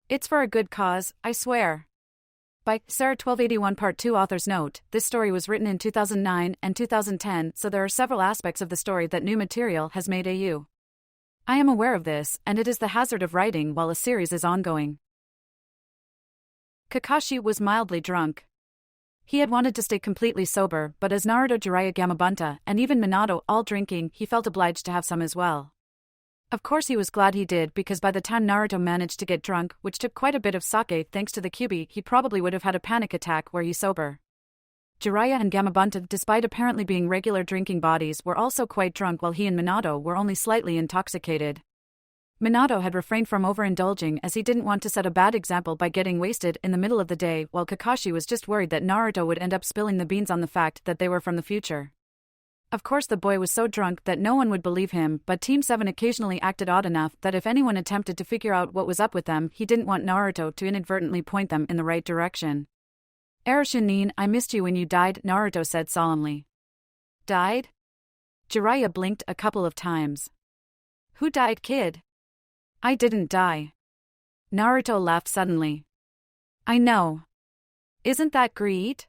It's for a good cause, I swear. By Sarah 1281 Part 2 Author's Note, this story was written in 2009 and 2010, so there are several aspects of the story that new material has made AU. I am aware of this, and it is the hazard of writing while a series is ongoing. Kakashi was mildly drunk. He had wanted to stay completely sober, but as Naruto, Jiraiya, Gamabunta, and even Minato all drinking, he felt obliged to have some as well. Of course he was glad he did, because by the time Naruto managed to get drunk, which took quite a bit of sake thanks to the Kyuubi, he probably would have had a panic attack were he sober. Jiraiya and Gamabunta, despite apparently being regular drinking bodies, were also quite drunk, while he and Minato were only slightly intoxicated. Minato had refrained from overindulging as he didn't want to set a bad example by getting wasted in the middle of the day, while Kakashi was just worried that Naruto would end up spilling the beans on the fact that they were from the future. Of course the boy was so drunk that no one would believe him, but Team 7 occasionally acted odd enough that if anyone attempted to figure out what was up with them, he didn't want Naruto to inadvertently point them in the right direction. "Eroshin-nin, I missed you when you died," Naruto said solemnly. "Died?" Jiraiya blinked a couple of times. "Who died, kid?" "I didn't die." Naruto laughed suddenly. "I know. Isn't that greed?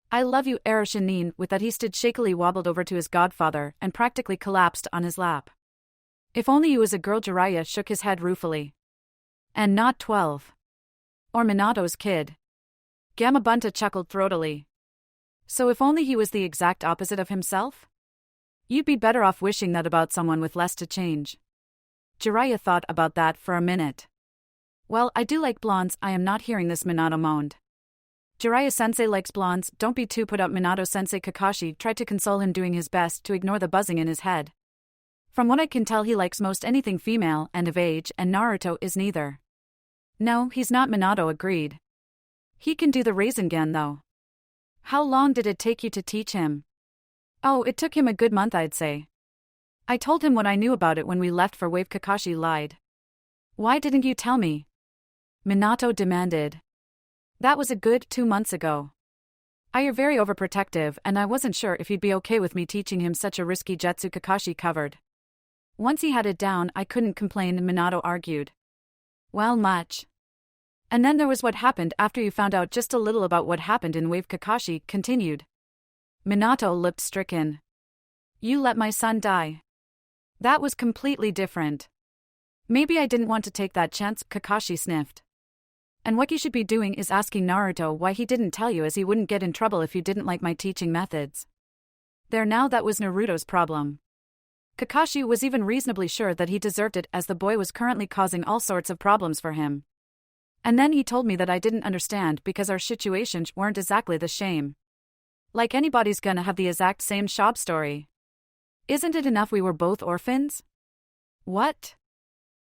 I love you, Eroshin-nin." With that he stood shakily, wobbled over to his godfather, and practically collapsed on his lap. "If only you was a girl," Jiraiya shook his head ruefully. "And not 12. Or Minato's kid." Gamabunta chuckled throatily. "So if only he was the exact opposite of himself? You'd be better off wishing that about someone with less to change." Jiraiya thought about that for a minute. "Well, I do like blondes." "I am not hearing this," Minato moaned. "Jiraiya-sensei likes blondes, don't be too put up." Minato-sensei Kakashi tried to console him, doing his best to ignore the buzzing in his head. "From what I can tell, he likes most anything female and of age, and Naruto is neither." "No, he's not," Minato agreed. "He can do the Rasengan though." "How long did it take you to teach him?" "Oh, it took him a good month, I'd say. I told him what I knew about it when we left for Wave." Kakashi lied. "Why didn't you tell me?" Minato demanded. "That was a good 2 months ago. You're very overprotective, and I wasn't sure if he'd be okay with me teaching him such a risky jutsu." Kakashi covered. "Once he had it down, I couldn't complain," Minato argued. "Well, much. And then there was what happened after you found out just a little about what happened in Wave." Kakashi continued. Minato looked stricken. "You let my son die. That was completely different." "Maybe I didn't want to take that chance," Kakashi sniffed. "And what you should be doing is asking Naruto why he didn't tell you, as he wouldn't get in trouble if you didn't like my teaching methods." There now, that was Naruto's problem. Kakashi was even reasonably sure that he deserved it, as the boy was currently causing all sorts of problems for him. "And then he told me that I didn't understand because our situations weren't exactly the same. Like anybody's gonna have the exact same sob story. Isn't it enough we were both orphans?" "What?"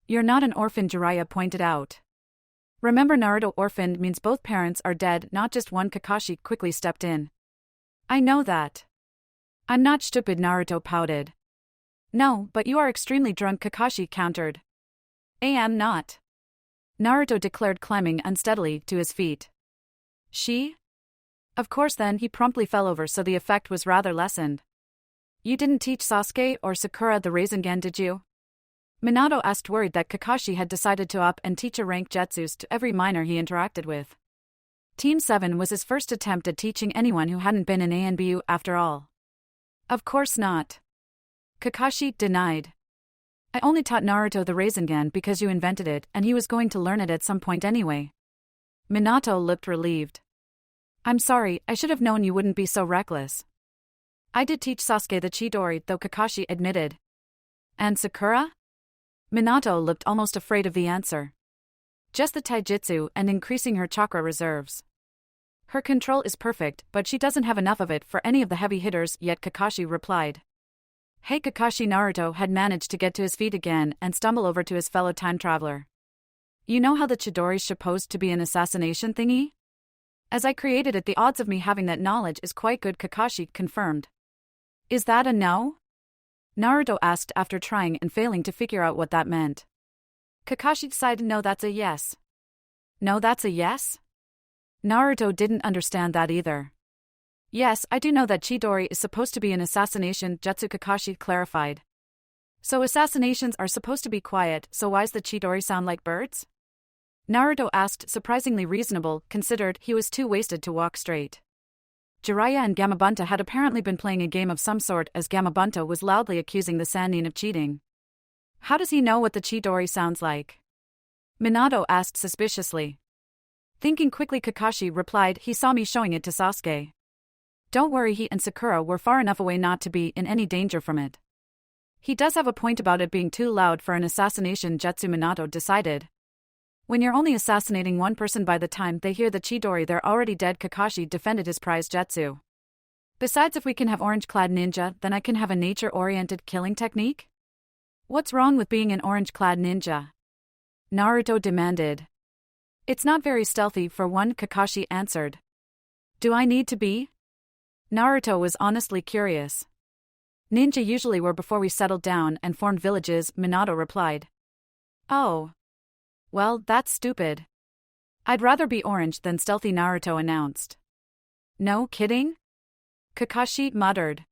"You're not an orphan," Jiraiya pointed out. "Remember, Naruto, orphaned means both parents are dead, not just one." Kakashi quickly stepped in. "I know that. I'm not stupid," Naruto pouted. "No, but you are extremely drunk," Kakashi countered. "I am not," Naruto declared, climbing unsteadily to his feet. "She?" Of course. Then he promptly fell over, so the effect was rather lessened. "You didn't teach Sasuke or Sakura the Rasengan, did you?" Minato asked, worried that Kakashi had decided to up and teach a rank jutsus to every minor he interacted with. Team 7 was his first attempt at teaching anyone who hadn't been in ANBU after all. "Of course not," Kakashi denied. "I only taught Naruto the Rasengan because you invented it, and he was going to learn it at some point anyway." Minato looked relieved. "I'm sorry, I should have known you wouldn't be so reckless." "I did teach Sasuke the Chidori, though," Kakashi admitted. "And Sakura?" Minato looked almost afraid of the answer. "Just the taijutsu and increasing her chakra reserves. Her control is perfect, but she doesn't have enough of it for any of the heavy hitters yet," Kakashi replied. "Hey, Kakashi!" Naruto had managed to get to his feet again and stumble over to his fellow time traveler. "You know how the Chidori's supposed to be an assassination thingy? As I created it, the odds of me having that knowledge is quite good," Kakashi confirmed. "Is that a no?" Naruto asked after trying and failing to figure out what that meant. Kakashi decided, "No, that's a yes." "No, that's a yes?" Naruto didn't understand that either. "Yes, I do know that Chidori is supposed to be an assassination jutsu," Kakashi clarified. "So assassinations are supposed to be quiet, so why's the Chidori sound like birds?" Naruto asked, surprisingly reasonable, considered he was too wasted to walk straight. Jiraiya and Gamabunta had apparently been playing a game of some sort as Gamabunta was loudly accusing the Sannin of cheating. How does he know what the Chidori sounds like? Minato asked suspiciously. Thinking quickly, Kakashi replied, he saw me showing it to Sasuke. Don't worry, he and Sakura were far enough away not to be in any danger from it. He does have a point about it being too loud for an assassination jutsu, Minato decided. When you're only assassinating one person, by the time they hear the Chidori they're already dead. Kakashi defended his prize jutsu. Besides, if we can have orange-clad ninja, then I can have a nature-oriented killing technique? What's wrong with being an orange-clad ninja? Naruto demanded. It's not very stealthy for one, Kakashi answered. Do I need to be? Naruto was honestly curious. Ninja usually were before we settled down and formed villages, Minato replied. Oh. Well, that's stupid. I'd rather be orange than stealthy, Naruto announced. No kidding? Kakashi muttered.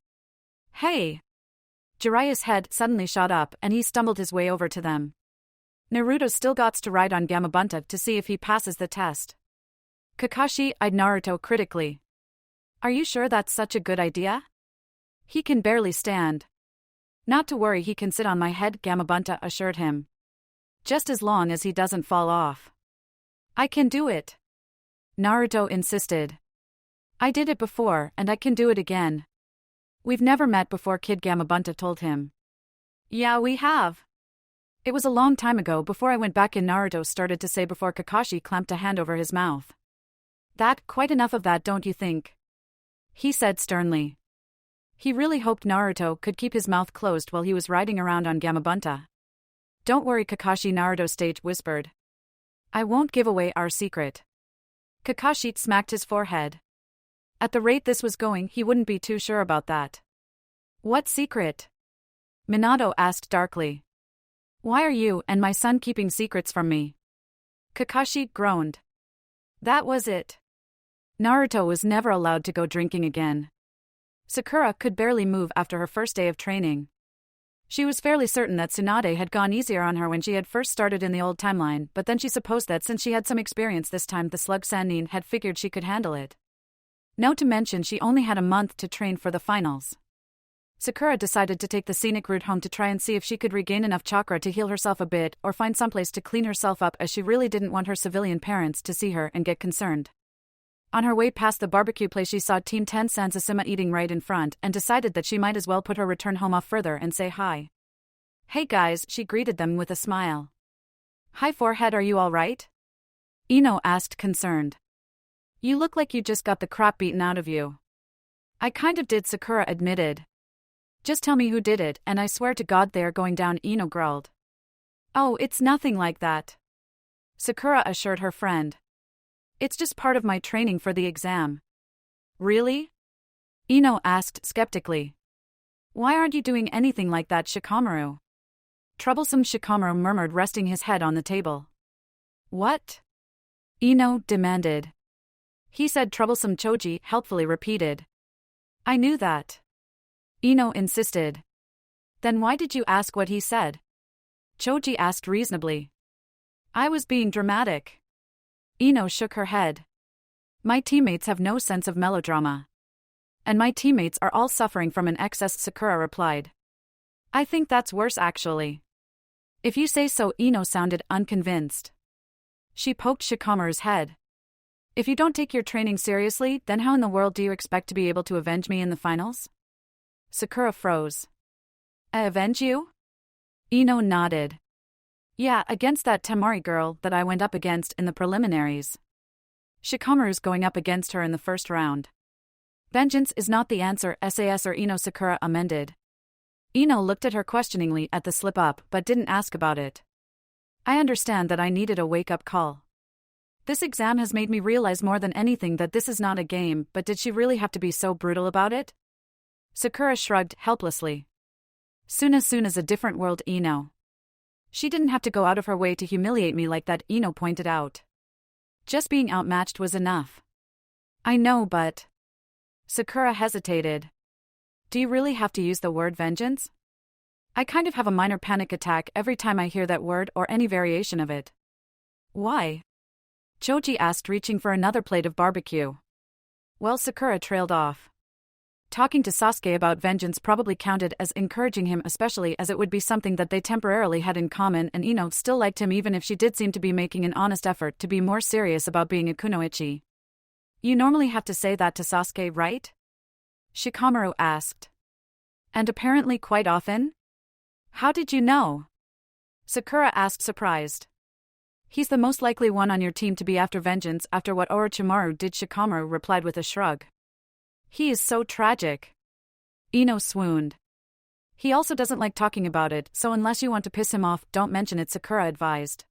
Hey! Jiraiya's head suddenly shot up and he stumbled his way over to them. Naruto still gots to ride on Gamabunta to see if he passes the test. Kakashi eyed Naruto critically. Are you sure that's such a good idea? He can barely stand. Not to worry, he can sit on my head, Gamabunta assured him. Just as long as he doesn't fall off. I can do it. Naruto insisted. I did it before and I can do it again. We've never met before, Kid Gamabunta told him. Yeah, we have. It was a long time ago before I went back in, Naruto started to say before Kakashi clamped a hand over his mouth. That, quite enough of that, don't you think? He said sternly. He really hoped Naruto could keep his mouth closed while he was riding around on Gamabunta. Don't worry, Kakashi, Naruto stage whispered. I won't give away our secret. Kakashi smacked his forehead. At the rate this was going, he wouldn't be too sure about that. What secret? Minato asked darkly. Why are you and my son keeping secrets from me? Kakashi groaned. That was it. Naruto was never allowed to go drinking again. Sakura could barely move after her first day of training. She was fairly certain that Tsunade had gone easier on her when she had first started in the old timeline, but then she supposed that since she had some experience this time, the slug Sannin had figured she could handle it. Now to mention she only had a month to train for the finals. Sakura decided to take the scenic route home to try and see if she could regain enough chakra to heal herself a bit or find someplace to clean herself up, as she really didn't want her civilian parents to see her and get concerned. On her way past the barbecue place, she saw Team 10 Sansashima eating right in front and decided that she might as well put her return home off further and say hi. Hey guys, she greeted them with a smile. Hi forehead, are you alright? Ino asked, concerned. You look like you just got the crap beaten out of you. I kind of did, Sakura admitted. Just tell me who did it and I swear to God they are going down, Ino growled. Oh, it's nothing like that. Sakura assured her friend. It's just part of my training for the exam. Really? Ino asked skeptically. Why aren't you doing anything like that, Shikamaru? Troublesome, Shikamaru murmured, resting his head on the table. What? Ino demanded. He said troublesome, Choji helpfully repeated. I knew that. Ino insisted. Then why did you ask what he said? Choji asked reasonably. I was being dramatic. Ino shook her head. My teammates have no sense of melodrama. And my teammates are all suffering from an excess, Sakura replied. I think that's worse actually. If you say so, Ino sounded unconvinced. She poked Shikamaru's head. If you don't take your training seriously, then how in the world do you expect to be able to avenge me in the finals? Sakura froze. Avenge you? Ino nodded. Yeah, against that Temari girl that I went up against in the preliminaries. Shikamaru's going up against her in the first round. Vengeance is not the answer, SAS or Ino, Sakura amended. Ino looked at her questioningly at the slip-up but didn't ask about it. I understand that I needed a wake-up call. This exam has made me realize more than anything that this is not a game, but did she really have to be so brutal about it? Sakura shrugged helplessly. Suna's a different world, Ino. She didn't have to go out of her way to humiliate me like that, Ino pointed out. Just being outmatched was enough. I know, but... Sakura hesitated. Do you really have to use the word vengeance? I kind of have a minor panic attack every time I hear that word or any variation of it. Why? Choji asked, reaching for another plate of barbecue. Well, Sakura trailed off. Talking to Sasuke about vengeance probably counted as encouraging him, especially as it would be something that they temporarily had in common, and Ino still liked him even if she did seem to be making an honest effort to be more serious about being a kunoichi. You normally have to say that to Sasuke, right? Shikamaru asked. And apparently quite often? How did you know? Sakura asked, surprised. He's the most likely one on your team to be after vengeance after what Orochimaru did, Shikamaru replied with a shrug. He is so tragic. Ino swooned. He also doesn't like talking about it, so unless you want to piss him off, don't mention it, Sakura advised.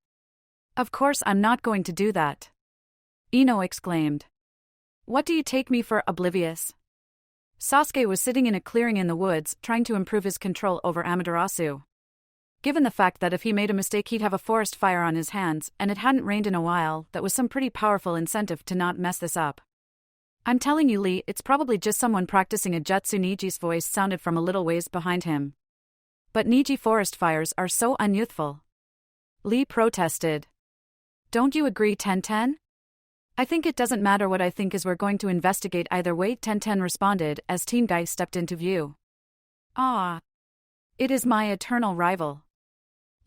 Of course I'm not going to do that. Ino exclaimed. What do you take me for, oblivious? Sasuke was sitting in a clearing in the woods, trying to improve his control over Amaterasu. Given the fact that if he made a mistake he'd have a forest fire on his hands, and it hadn't rained in a while, that was some pretty powerful incentive to not mess this up. I'm telling you, Lee, it's probably just someone practicing a jutsu. Niji's voice sounded from a little ways behind him. But Niji, forest fires are so unyouthful. Lee protested. Don't you agree, Tenten? I think it doesn't matter what I think, as we're going to investigate either way, Tenten responded as Teen Guy stepped into view. Ah. It is my eternal rival.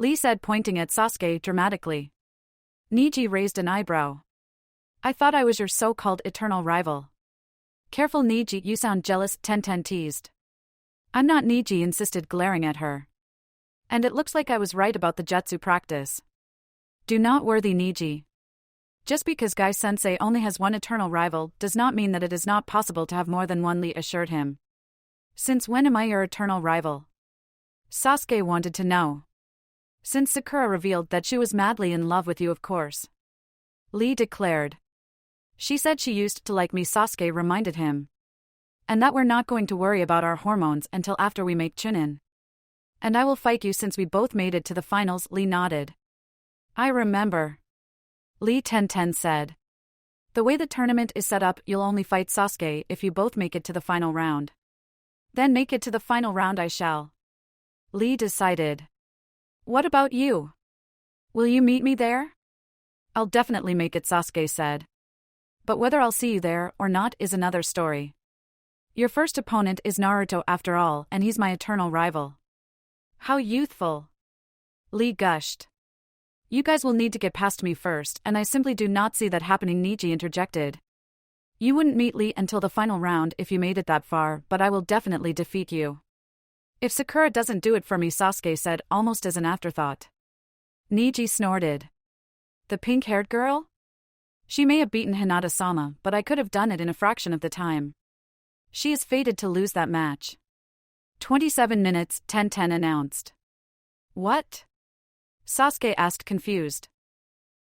Lee said, pointing at Sasuke dramatically. Niji raised an eyebrow. I thought I was your so-called eternal rival. Careful, Niji, you sound jealous, Tenten teased. I'm not, Niji insisted, glaring at her. And it looks like I was right about the jutsu practice. Do not worry, Niji. Just because Guy-sensei only has one eternal rival does not mean that it is not possible to have more than one, Lee assured him. Since when am I your eternal rival? Sasuke wanted to know. Since Sakura revealed that she was madly in love with you, of course. Lee declared. She said she used to like me, Sasuke reminded him. And that we're not going to worry about our hormones until after we make Chunin. And I will fight you since we both made it to the finals, Lee nodded. I remember. Lee Tenten said. The way the tournament is set up, you'll only fight Sasuke if you both make it to the final round. Then make it to the final round I shall. Lee decided. What about you? Will you meet me there? I'll definitely make it, Sasuke said. But whether I'll see you there or not is another story. Your first opponent is Naruto after all, and he's my eternal rival. How youthful. Lee gushed. You guys will need to get past me first, and I simply do not see that happening, Niji interjected. You wouldn't meet Lee until the final round if you made it that far, but I will definitely defeat you. If Sakura doesn't do it for me, Sasuke said, almost as an afterthought. Niji snorted. The pink-haired girl? She may have beaten Hinata-sama, but I could have done it in a fraction of the time. She is fated to lose that match. 27 minutes, Tenten announced. What? Sasuke asked, confused.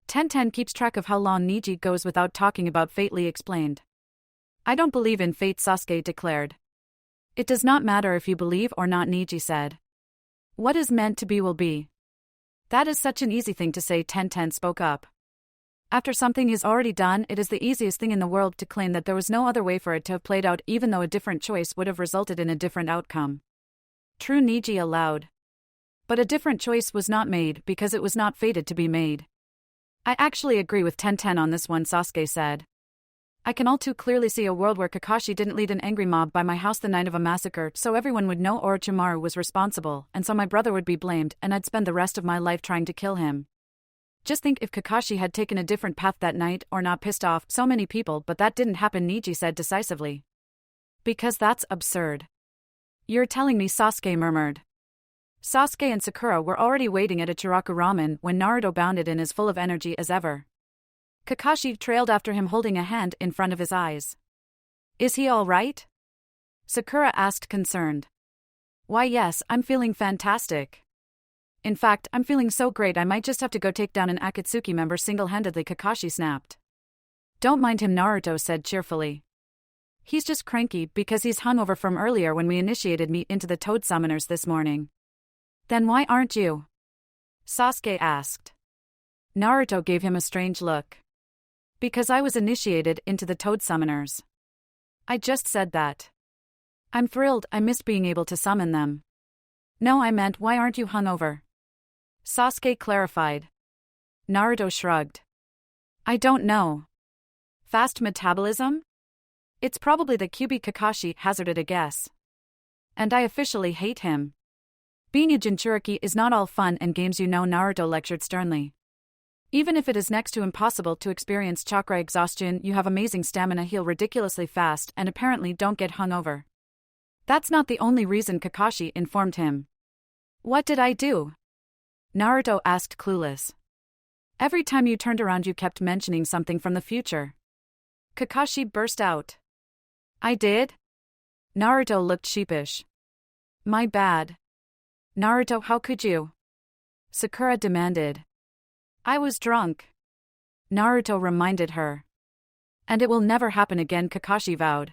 Tenten keeps track of how long Niji goes without talking about fate, Lee explained. I don't believe in fate, Sasuke declared. It does not matter if you believe or not, Niji said. What is meant to be will be. That is such an easy thing to say, Tenten spoke up. After something is already done, it is the easiest thing in the world to claim that there was no other way for it to have played out, even though a different choice would have resulted in a different outcome. True, Niji allowed. But a different choice was not made because it was not fated to be made. I actually agree with Tenten on this one, Sasuke said. I can all too clearly see a world where Kakashi didn't lead an angry mob by my house the night of a massacre, so everyone would know Orochimaru was responsible, and so my brother would be blamed, and I'd spend the rest of my life trying to kill him. Just think if Kakashi had taken a different path that night or not pissed off so many people, but that didn't happen, Niji said decisively. Because that's absurd. You're telling me, Sasuke murmured. Sasuke and Sakura were already waiting at a Chiraku ramen when Naruto bounded in as full of energy as ever. Kakashi trailed after him holding a hand in front of his eyes. Is he all right? Sakura asked, concerned. Why yes, I'm feeling fantastic. In fact, I'm feeling so great I might just have to go take down an Akatsuki member single-handedly, Kakashi snapped. Don't mind him, Naruto said cheerfully. He's just cranky because he's hungover from earlier when we initiated me into the Toad Summoners this morning. Then why aren't you? Sasuke asked. Naruto gave him a strange look. Because I was initiated into the Toad Summoners. I just said that. I'm thrilled, I missed being able to summon them. No, I meant why aren't you hungover? Sasuke clarified. Naruto shrugged. I don't know. Fast metabolism? It's probably the QB, Kakashi hazarded a guess. And I officially hate him. Being a Jinchuriki is not all fun and games, Naruto lectured sternly. Even if it is next to impossible to experience chakra exhaustion, you have amazing stamina, heal ridiculously fast, and apparently don't get hungover. That's not the only reason, Kakashi informed him. What did I do? Naruto asked, clueless. Every time you turned around you kept mentioning something from the future. Kakashi burst out. I did? Naruto looked sheepish. My bad. Naruto, how could you? Sakura demanded. I was drunk. Naruto reminded her. And it will never happen again, Kakashi vowed.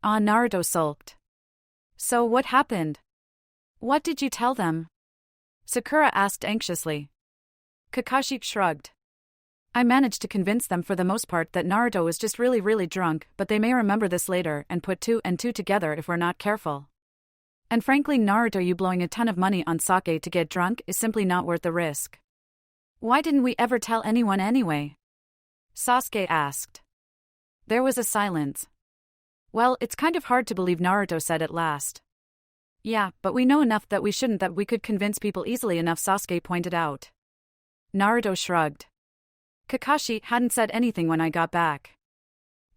Naruto sulked. So what happened? What did you tell them? Sakura asked anxiously. Kakashi shrugged. I managed to convince them for the most part that Naruto was just really drunk, but they may remember this later and put 2 and 2 together if we're not careful. And frankly, Naruto, you blowing a ton of money on sake to get drunk is simply not worth the risk. Why didn't we ever tell anyone anyway? Sasuke asked. There was a silence. Well, it's kind of hard to believe, Naruto said at last. Yeah, but we know enough that we could convince people easily enough, Sasuke pointed out. Naruto shrugged. Kakashi hadn't said anything when I got back.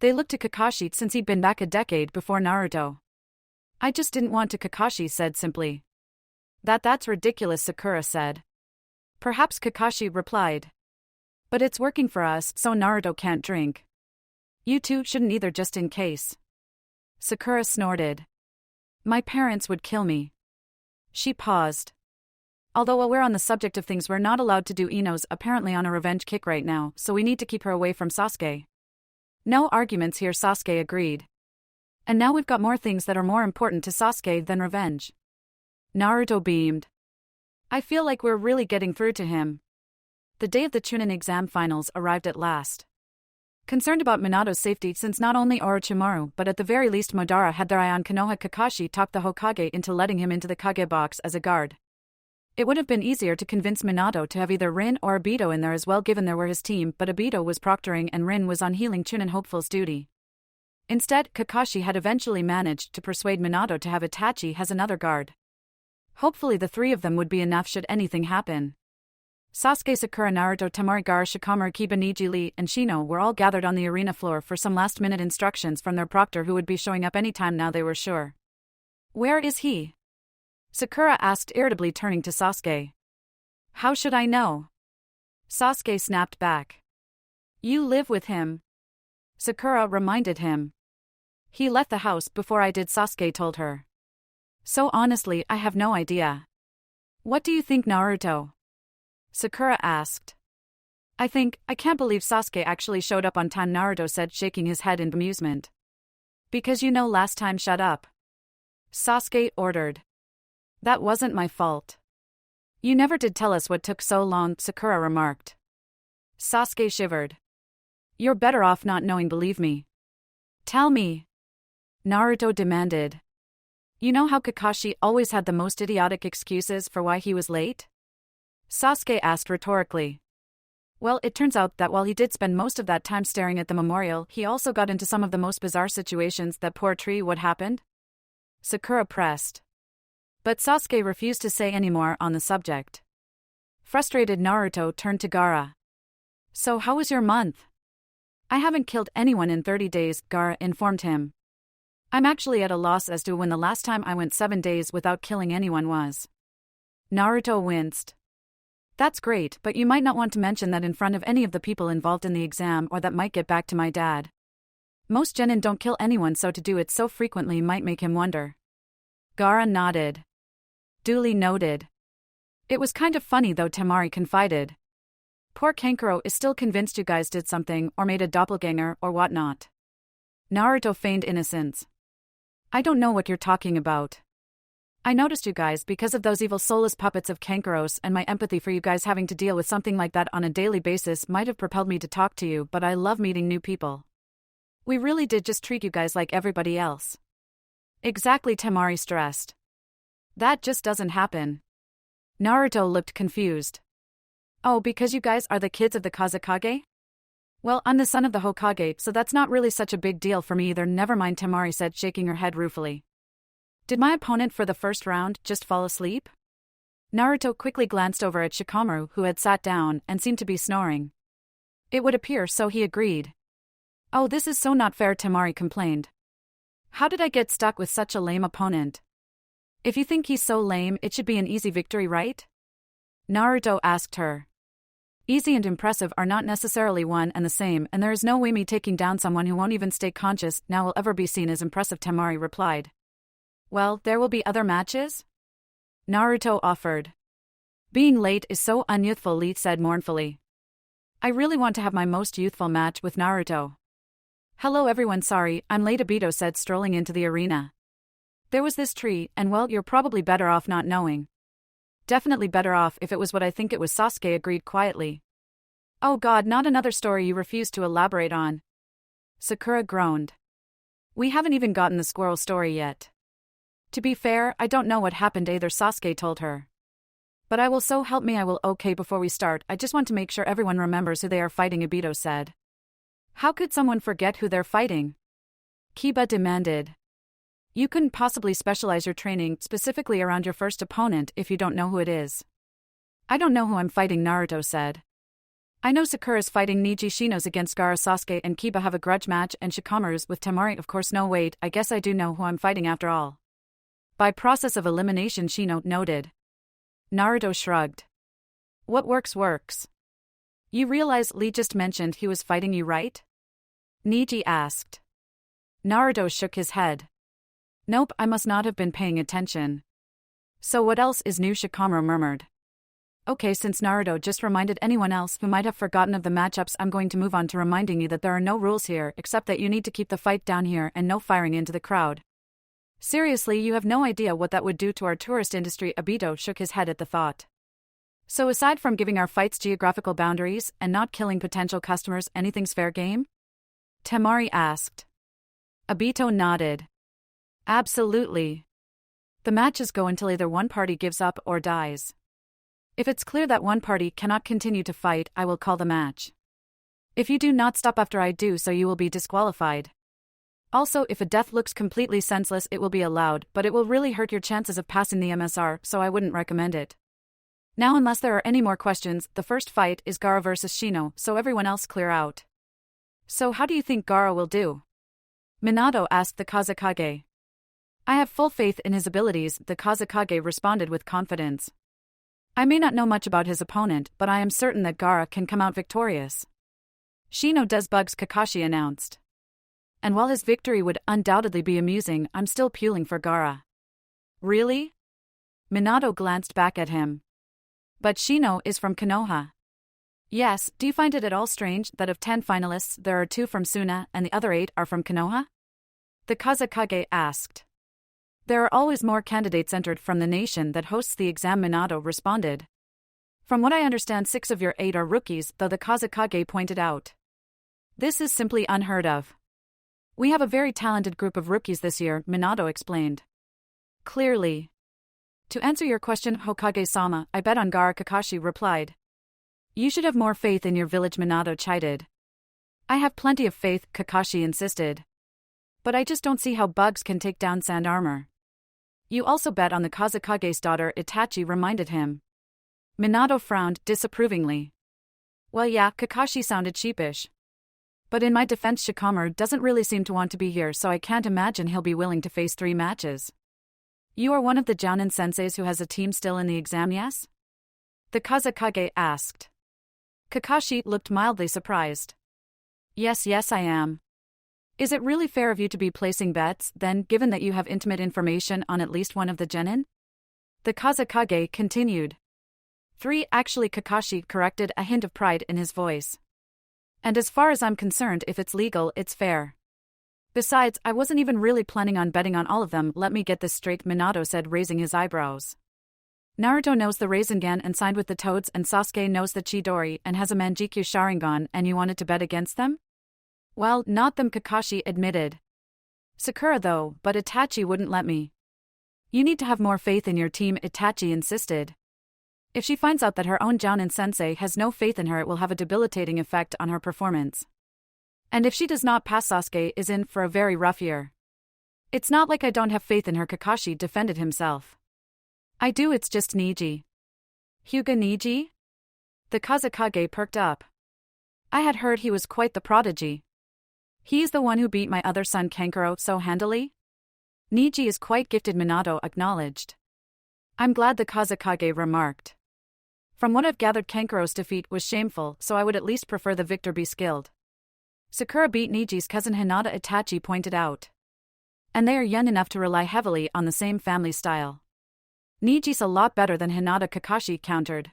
They looked to Kakashi since he'd been back a decade before Naruto. I just didn't want to, Kakashi said simply. That's ridiculous, Sakura said. Perhaps, Kakashi replied. But it's working for us, so Naruto can't drink. You two shouldn't either, just in case. Sakura snorted. My parents would kill me. She paused. Although while we're on the subject of things we're not allowed to do, Ino's apparently on a revenge kick right now, so we need to keep her away from Sasuke. No arguments here, Sasuke agreed. And now we've got more things that are more important to Sasuke than revenge. Naruto beamed. I feel like we're really getting through to him. The day of the Chunin exam finals arrived at last. Concerned about Minato's safety, since not only Orochimaru but at the very least Madara had their eye on Konoha, Kakashi talked the Hokage into letting him into the Kage box as a guard. It would have been easier to convince Minato to have either Rin or Obito in there as well, given they were his team, but Obito was proctoring and Rin was on healing Chunin hopefuls duty. Instead, Kakashi had eventually managed to persuade Minato to have Itachi as another guard. Hopefully the 3 of them would be enough should anything happen. Sasuke, Sakura, Naruto, Temari, Gaara, Shikamaru, Kiba, Niji, Lee, and Shino were all gathered on the arena floor for some last-minute instructions from their proctor, who would be showing up any time now, they were sure. Where is he? Sakura asked irritably, turning to Sasuke. How should I know? Sasuke snapped back. You live with him. Sakura reminded him. He left the house before I did, Sasuke told her. So honestly, I have no idea. What do you think, Naruto? Sakura asked. I can't believe Sasuke actually showed up on time, Naruto said, shaking his head in amusement. Because last time, shut up. Sasuke ordered. That wasn't my fault. You never did tell us what took so long, Sakura remarked. Sasuke shivered. You're better off not knowing, believe me. Tell me. Naruto demanded. You know how Kakashi always had the most idiotic excuses for why he was late? Sasuke asked rhetorically. Well, it turns out that while he did spend most of that time staring at the memorial, he also got into some of the most bizarre situations. That poor tree, what happened? Sakura pressed. But Sasuke refused to say any more on the subject. Frustrated, Naruto turned to Gaara. So how was your month? I haven't killed anyone in 30 days, Gaara informed him. I'm actually at a loss as to when the last time I went 7 days without killing anyone was. Naruto winced. That's great, but you might not want to mention that in front of any of the people involved in the exam, or that might get back to my dad. Most genin don't kill anyone, so to do it so frequently might make him wonder. Gaara nodded. Duly noted. It was kind of funny though, Temari confided. Poor Kankuro is still convinced you guys did something, or made a doppelganger, or whatnot. Naruto feigned innocence. I don't know what you're talking about. I noticed you guys because of those evil soulless puppets of Kankuros, and my empathy for you guys having to deal with something like that on a daily basis might have propelled me to talk to you, but I love meeting new people. We really did just treat you guys like everybody else. Exactly, Temari stressed. That just doesn't happen. Naruto looked confused. Oh, because you guys are the kids of the Kazekage? Well, I'm the son of the Hokage, so that's not really such a big deal for me either. Never mind, Temari said, shaking her head ruefully. Did my opponent for the first round just fall asleep? Naruto quickly glanced over at Shikamaru, who had sat down and seemed to be snoring. It would appear so, he agreed. Oh, this is so not fair, Temari complained. How did I get stuck with such a lame opponent? If you think he's so lame, it should be an easy victory, right? Naruto asked her. Easy and impressive are not necessarily one and the same, and there is no way me taking down someone who won't even stay conscious now will ever be seen as impressive, Temari replied. Well, there will be other matches? Naruto offered. Being late is so unyouthful, Lee said mournfully. I really want to have my most youthful match with Naruto. Hello everyone, sorry, I'm late, Obito said, strolling into the arena. There was this tree, and well, you're probably better off not knowing. Definitely better off if it was what I think it was, Sasuke agreed quietly. Oh god, not another story you refuse to elaborate on. Sakura groaned. We haven't even gotten the squirrel story yet. To be fair, I don't know what happened either, Sasuke told her. But I will, so help me I will. Okay, before we start, I just want to make sure everyone remembers who they are fighting, Obito said. How could someone forget who they're fighting? Kiba demanded. You couldn't possibly specialize your training specifically around your first opponent if you don't know who it is. I don't know who I'm fighting, Naruto said. I know Sakura's fighting Neji, Shino's against Gaara, Sasuke and Kiba have a grudge match, and Shikamaru's with Temari. Of course, no wait, I guess I do know who I'm fighting after all. By process of elimination, Shino noted. Naruto shrugged. What works works. You realize Lee just mentioned he was fighting you, right? Neji asked. Naruto shook his head. Nope, I must not have been paying attention. So what else is new, Shikamaru murmured. Okay, since Naruto just reminded anyone else who might have forgotten of the matchups, I'm going to move on to reminding you that there are no rules here except that you need to keep the fight down here and no firing into the crowd. Seriously, you have no idea what that would do to our tourist industry, Obito shook his head at the thought. So aside from giving our fights geographical boundaries and not killing potential customers, anything's fair game? Temari asked. Obito nodded. Absolutely. The matches go until either one party gives up or dies. If it's clear that one party cannot continue to fight, I will call the match. If you do not stop after I do so, you will be disqualified. Also, if a death looks completely senseless, it will be allowed, but it will really hurt your chances of passing the MSR, so I wouldn't recommend it. Now, unless there are any more questions, the first fight is Gaara versus Shino, so everyone else clear out. So how do you think Gaara will do? Minato asked the Kazekage. I have full faith in his abilities, the Kazekage responded with confidence. I may not know much about his opponent, but I am certain that Gaara can come out victorious. Shino does bugs, Kakashi announced. And while his victory would undoubtedly be amusing, I'm still pulling for Gaara. Really? Minato glanced back at him. But Shino is from Konoha. Yes, do you find it at all strange that of 10 finalists there are 2 from Suna and the other 8 are from Konoha? The Kazekage asked. There are always more candidates entered from the nation that hosts the exam, Minato responded. From what I understand, 6 of your 8 are rookies, though, the Kazekage pointed out. This is simply unheard of. We have a very talented group of rookies this year, Minato explained. Clearly. To answer your question, Hokage-sama, I bet on Gaara, Kakashi replied. You should have more faith in your village, Minato chided. I have plenty of faith, Kakashi insisted. But I just don't see how bugs can take down sand armor. You also bet on the Kazekage's daughter, Itachi reminded him. Minato frowned disapprovingly. Well yeah, Kakashi sounded sheepish. But in my defense, Shikamaru doesn't really seem to want to be here, so I can't imagine he'll be willing to face 3 matches. You are one of the Jounin senseis who has a team still in the exam, yes? The Kazekage asked. Kakashi looked mildly surprised. Yes, I am. Is it really fair of you to be placing bets, then, given that you have intimate information on at least one of the genin? The Kazekage continued. 3 actually, Kakashi corrected, a hint of pride in his voice. And as far as I'm concerned, if it's legal, it's fair. Besides, I wasn't even really planning on betting on all of them. Let me get this straight, Minato said, raising his eyebrows. Naruto knows the Rasengan and signed with the Toads, and Sasuke knows the Chidori and has a Manjikyu Sharingan, and you wanted to bet against them? Well, not them, Kakashi admitted. Sakura though, but Itachi wouldn't let me. You need to have more faith in your team, Itachi insisted. If she finds out that her own Jounin sensei has no faith in her, it will have a debilitating effect on her performance. And if she does not pass, Sasuke is in for a very rough year. It's not like I don't have faith in her, Kakashi defended himself. I do, it's just Niji. Hyuga Niji? The Kazekage perked up. I had heard he was quite the prodigy. He's the one who beat my other son Kankuro so handily? Niji is quite gifted, Minato acknowledged. I'm glad, the Kazekage remarked. From what I've gathered, Kankuro's defeat was shameful, so I would at least prefer the victor be skilled. Sakura beat Niji's cousin Hinata, Itachi pointed out. And they are young enough to rely heavily on the same family style. Niji's a lot better than Hinata, Kakashi countered.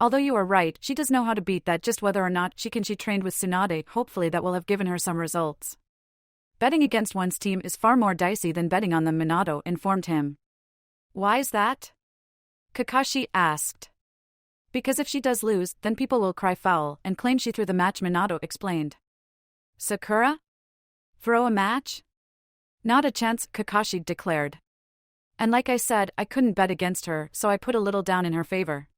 Although you are right, she does know how to beat that, just whether or not she trained with Tsunade, hopefully that will have given her some results. Betting against one's team is far more dicey than betting on them, Minato informed him. Why is that? Kakashi asked. Because if she does lose, then people will cry foul and claim she threw the match, Minato explained. Sakura? Throw a match? Not a chance, Kakashi declared. And like I said, I couldn't bet against her, so I put a little down in her favor.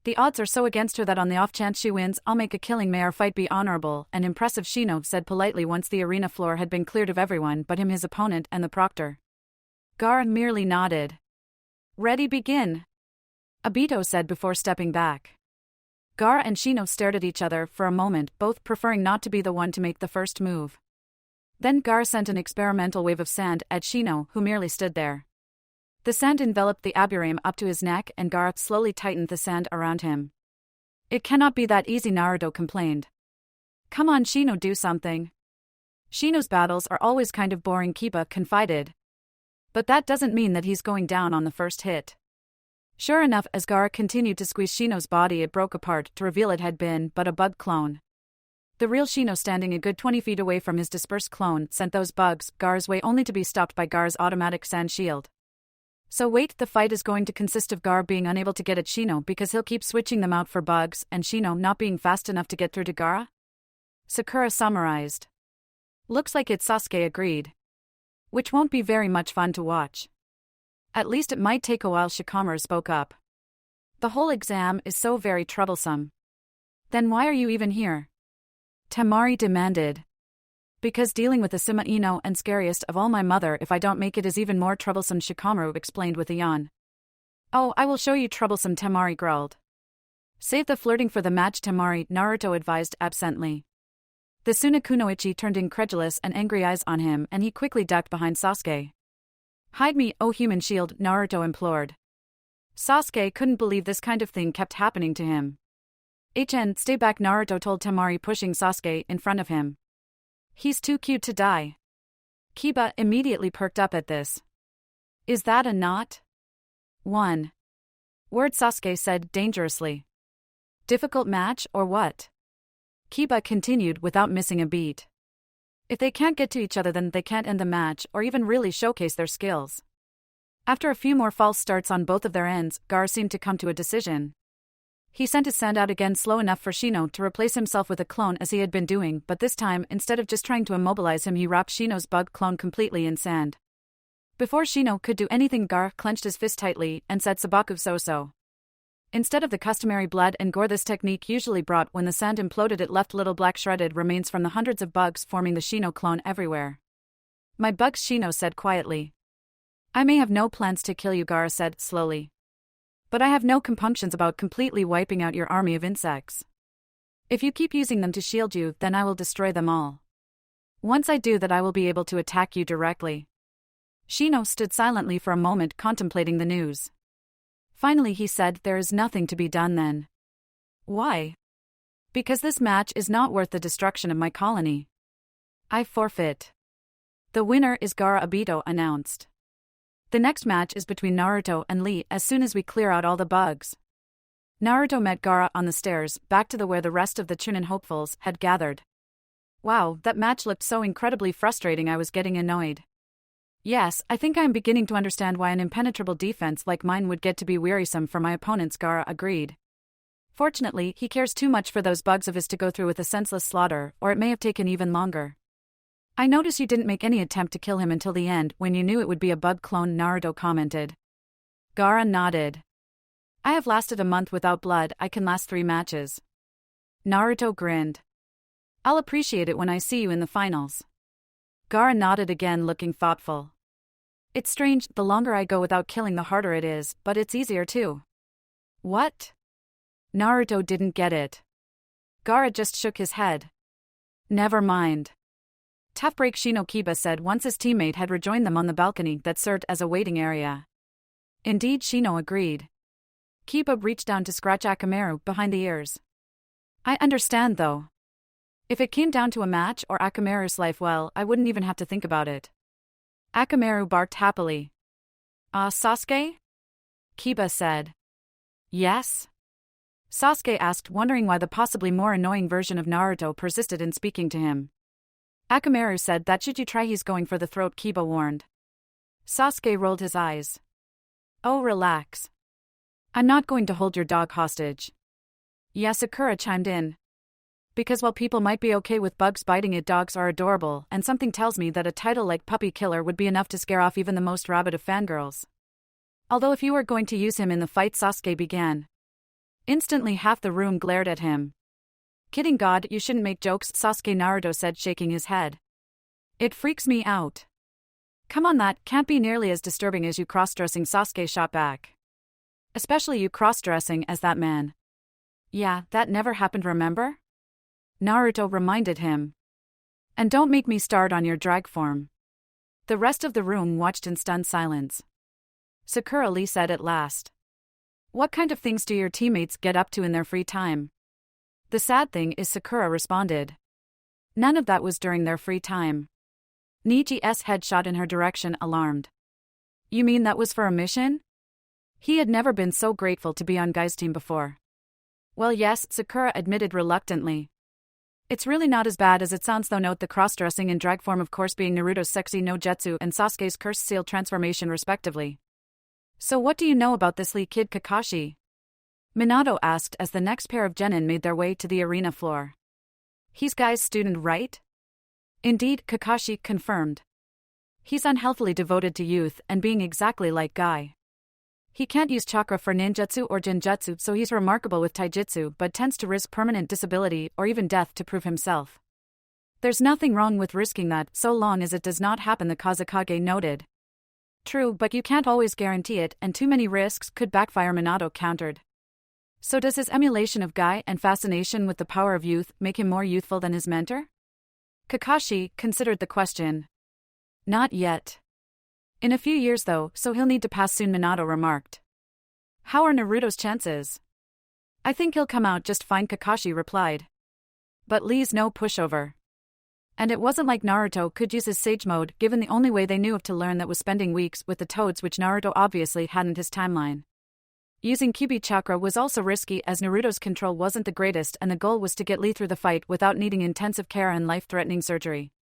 The odds are so against her that on the off chance she wins, I'll make a killing. May our fight be honorable and impressive, Shino said politely once the arena floor had been cleared of everyone but him, his opponent, and the proctor. Gaara merely nodded. Ready, begin, Obito said before stepping back. Gaara and Shino stared at each other for a moment, both preferring not to be the one to make the first move. Then Gaara sent an experimental wave of sand at Shino, who merely stood there. The sand enveloped the Aburame up to his neck, and Gaara slowly tightened the sand around him. It cannot be that easy, Naruto complained. Come on, Shino, do something. Shino's battles are always kind of boring, Kiba confided. But that doesn't mean that he's going down on the first hit. Sure enough, as Gaara continued to squeeze Shino's body, it broke apart to reveal it had been but a bug clone. The real Shino, standing a good 20 feet away from his dispersed clone, sent those bugs Gaara's way, only to be stopped by Gaara's automatic sand shield. So wait, the fight is going to consist of Gaara being unable to get at Shino because he'll keep switching them out for bugs, and Shino not being fast enough to get through to Gaara? Sakura summarized. Looks like it, Sasuke agreed. Which won't be very much fun to watch. At least it might take a while, Shikamaru spoke up. The whole exam is so very troublesome. Then why are you even here? Temari demanded. Because dealing with the Sima Ino and scariest of all, my mother, if I don't make it, is even more troublesome, Shikamaru explained with a yawn. Oh, I will show you troublesome, Temari growled. Save the flirting for the match, Temari, Naruto advised absently. The Sunakunoichi turned incredulous and angry eyes on him, and he quickly ducked behind Sasuke. Hide me, oh human shield, Naruto implored. Sasuke couldn't believe this kind of thing kept happening to him. Stay back, Naruto told Temari, pushing Sasuke in front of him. He's too cute to die. Kiba immediately perked up at this. Is that a knot? One word, Sasuke said dangerously. Difficult match, or what? Kiba continued without missing a beat. If they can't get to each other, then they can't end the match or even really showcase their skills. After a few more false starts on both of their ends, Gaara seemed to come to a decision. He sent his sand out again, slow enough for Shino to replace himself with a clone as he had been doing, but this time, instead of just trying to immobilize him, he wrapped Shino's bug clone completely in sand. Before Shino could do anything, Gaara clenched his fist tightly and said Sabaku so. Instead of the customary blood and gore this technique usually brought, when the sand imploded, it left little black shredded remains from the hundreds of bugs forming the Shino clone everywhere. My bugs, Shino said quietly. I may have no plans to kill you, Gaara said slowly. But I have no compunctions about completely wiping out your army of insects. If you keep using them to shield you, then I will destroy them all. Once I do that, I will be able to attack you directly. Shino stood silently for a moment, contemplating the news. Finally he said, there is nothing to be done then. Why? Because this match is not worth the destruction of my colony. I forfeit. The winner is Gaara, Obito announced. The next match is between Naruto and Lee as soon as we clear out all the bugs. Naruto met Gaara on the stairs, back to where the rest of the Chunin hopefuls had gathered. Wow, that match looked so incredibly frustrating, I was getting annoyed. Yes, I think I am beginning to understand why an impenetrable defense like mine would get to be wearisome for my opponents, Gaara agreed. Fortunately, he cares too much for those bugs of his to go through with a senseless slaughter, or it may have taken even longer. I notice you didn't make any attempt to kill him until the end when you knew it would be a bug clone, Naruto commented. Gaara nodded. I have lasted a month without blood, I can last 3 matches. Naruto grinned. I'll appreciate it when I see you in the finals. Gaara nodded again, looking thoughtful. It's strange, the longer I go without killing the harder it is, but it's easier too. What? Naruto didn't get it. Gaara just shook his head. Never mind. Tough break, Shino, Kiba said once his teammate had rejoined them on the balcony that served as a waiting area. Indeed, Shino agreed. Kiba reached down to scratch Akamaru behind the ears. I understand though. If it came down to a match or Akamaru's life, well, I wouldn't even have to think about it. Akamaru barked happily. Sasuke? Kiba said. Yes? Sasuke asked, wondering why the possibly more annoying version of Naruto persisted in speaking to him. Akamaru said that should you try, he's going for the throat, Kiba warned. Sasuke rolled his eyes. Oh, relax. I'm not going to hold your dog hostage. Yeah, Sakura chimed in. Because while people might be okay with bugs biting it, dogs are adorable, and something tells me that a title like Puppy Killer would be enough to scare off even the most rabid of fangirls. Although if you were going to use him in the fight, Sasuke began. Instantly half the room glared at him. Kidding, God, you shouldn't make jokes, Sasuke, Naruto said, shaking his head. It freaks me out. Come on, that can't be nearly as disturbing as you cross-dressing, Sasuke shot back. Especially you cross-dressing as that man. Yeah, that never happened, remember? Naruto reminded him. And don't make me start on your drag form. The rest of the room watched in stunned silence. Sakura Lee said at last. What kind of things do your teammates get up to in their free time? The sad thing is, Sakura responded. None of that was during their free time. Niji's head shot in her direction, alarmed. You mean that was for a mission? He had never been so grateful to be on Guy's team before. Well, yes, Sakura admitted reluctantly. It's really not as bad as it sounds though. Note the cross-dressing and drag form, of course, being Naruto's sexy no jutsu and Sasuke's cursed seal transformation respectively. So what do you know about this Lee kid, Kakashi? Minato asked as the next pair of genin made their way to the arena floor. He's Guy's student, right? Indeed, Kakashi confirmed. He's unhealthily devoted to youth and being exactly like Guy. He can't use chakra for ninjutsu or genjutsu, so he's remarkable with taijutsu but tends to risk permanent disability or even death to prove himself. There's nothing wrong with risking that, so long as it does not happen, the Kazekage noted. True, but you can't always guarantee it, and too many risks could backfire, Minato countered. So does his emulation of Guy and fascination with the power of youth make him more youthful than his mentor? Kakashi considered the question. Not yet. In a few years though, so he'll need to pass soon, Minato remarked. How are Naruto's chances? I think he'll come out just fine, Kakashi replied. But Lee's no pushover. And it wasn't like Naruto could use his sage mode, given the only way they knew of to learn that was spending weeks with the toads, which Naruto obviously hadn't his timeline. Using Kyuubi chakra was also risky as Naruto's control wasn't the greatest, and the goal was to get Lee through the fight without needing intensive care and life-threatening surgery.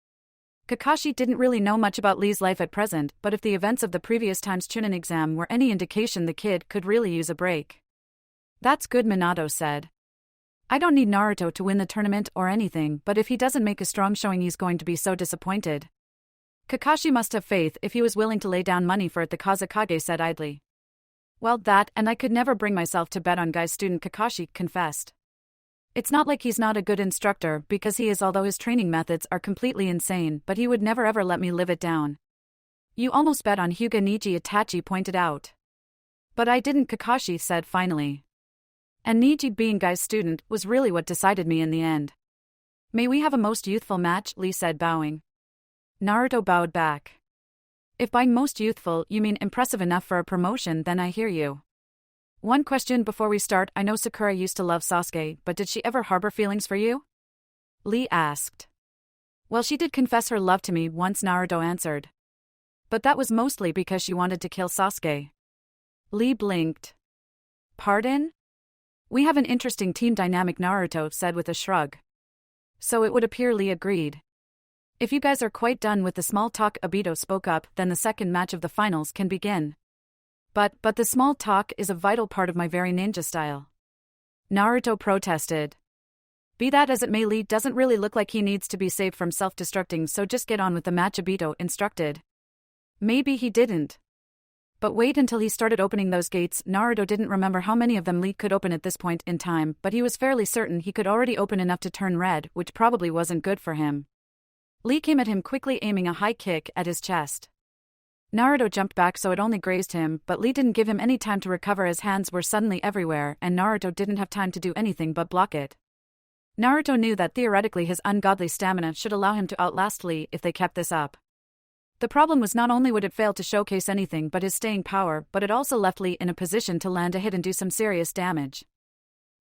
Kakashi didn't really know much about Lee's life at present, but if the events of the previous time's Chunin exam were any indication, the kid could really use a break. That's good, Minato said. I don't need Naruto to win the tournament or anything, but if he doesn't make a strong showing, he's going to be so disappointed. Kakashi must have faith if he was willing to lay down money for it, the Kazekage said idly. Well, that, and I could never bring myself to bet on Guy's student, Kakashi confessed. It's not like he's not a good instructor, because he is, although his training methods are completely insane, but he would never ever let me live it down. You almost bet on Hyuga, Niji, Itachi pointed out. But I didn't, Kakashi said finally. And Niji being Guy's student was really what decided me in the end. May we have a most youthful match, Lee said, bowing. Naruto bowed back. If by most youthful you mean impressive enough for a promotion, then I hear you. One question before we start, I know Sakura used to love Sasuke, but did she ever harbor feelings for you? Lee asked. Well, she did confess her love to me once, Naruto answered. But that was mostly because she wanted to kill Sasuke. Lee blinked. Pardon? We have an interesting team dynamic, Naruto said with a shrug. So it would appear, Lee agreed. If you guys are quite done with the small talk, Obito spoke up, then the second match of the finals can begin. But the small talk is a vital part of my very ninja style. Naruto protested. Be that as it may, Lee doesn't really look like he needs to be saved from self-destructing, so just get on with the match, Obito instructed. Maybe he didn't. But wait until he started opening those gates. Naruto didn't remember how many of them Lee could open at this point in time, but he was fairly certain he could already open enough to turn red, which probably wasn't good for him. Lee came at him quickly, aiming a high kick at his chest. Naruto jumped back so it only grazed him, but Lee didn't give him any time to recover. His hands were suddenly everywhere, and Naruto didn't have time to do anything but block it. Naruto knew that theoretically his ungodly stamina should allow him to outlast Lee if they kept this up. The problem was not only would it fail to showcase anything but his staying power, but it also left Lee in a position to land a hit and do some serious damage.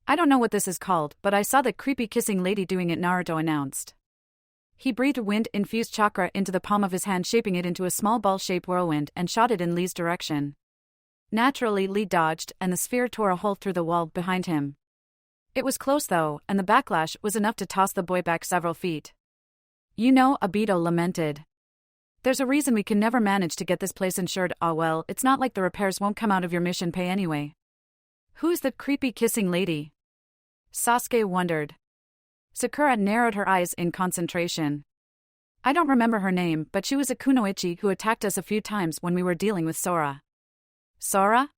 I don't know what this is called, but I saw that creepy kissing lady doing it, Naruto announced. He breathed wind-infused chakra into the palm of his hand, shaping it into a small ball-shaped whirlwind, and shot it in Lee's direction. Naturally, Lee dodged, and the sphere tore a hole through the wall behind him. It was close though, and the backlash was enough to toss the boy back several feet. You know, Obito lamented. There's a reason we can never manage to get this place insured. Ah well, it's not like the repairs won't come out of your mission pay anyway. Who's the creepy kissing lady? Sasuke wondered. Sakura narrowed her eyes in concentration. I don't remember her name, but she was a kunoichi who attacked us a few times when we were dealing with Sora. Sora?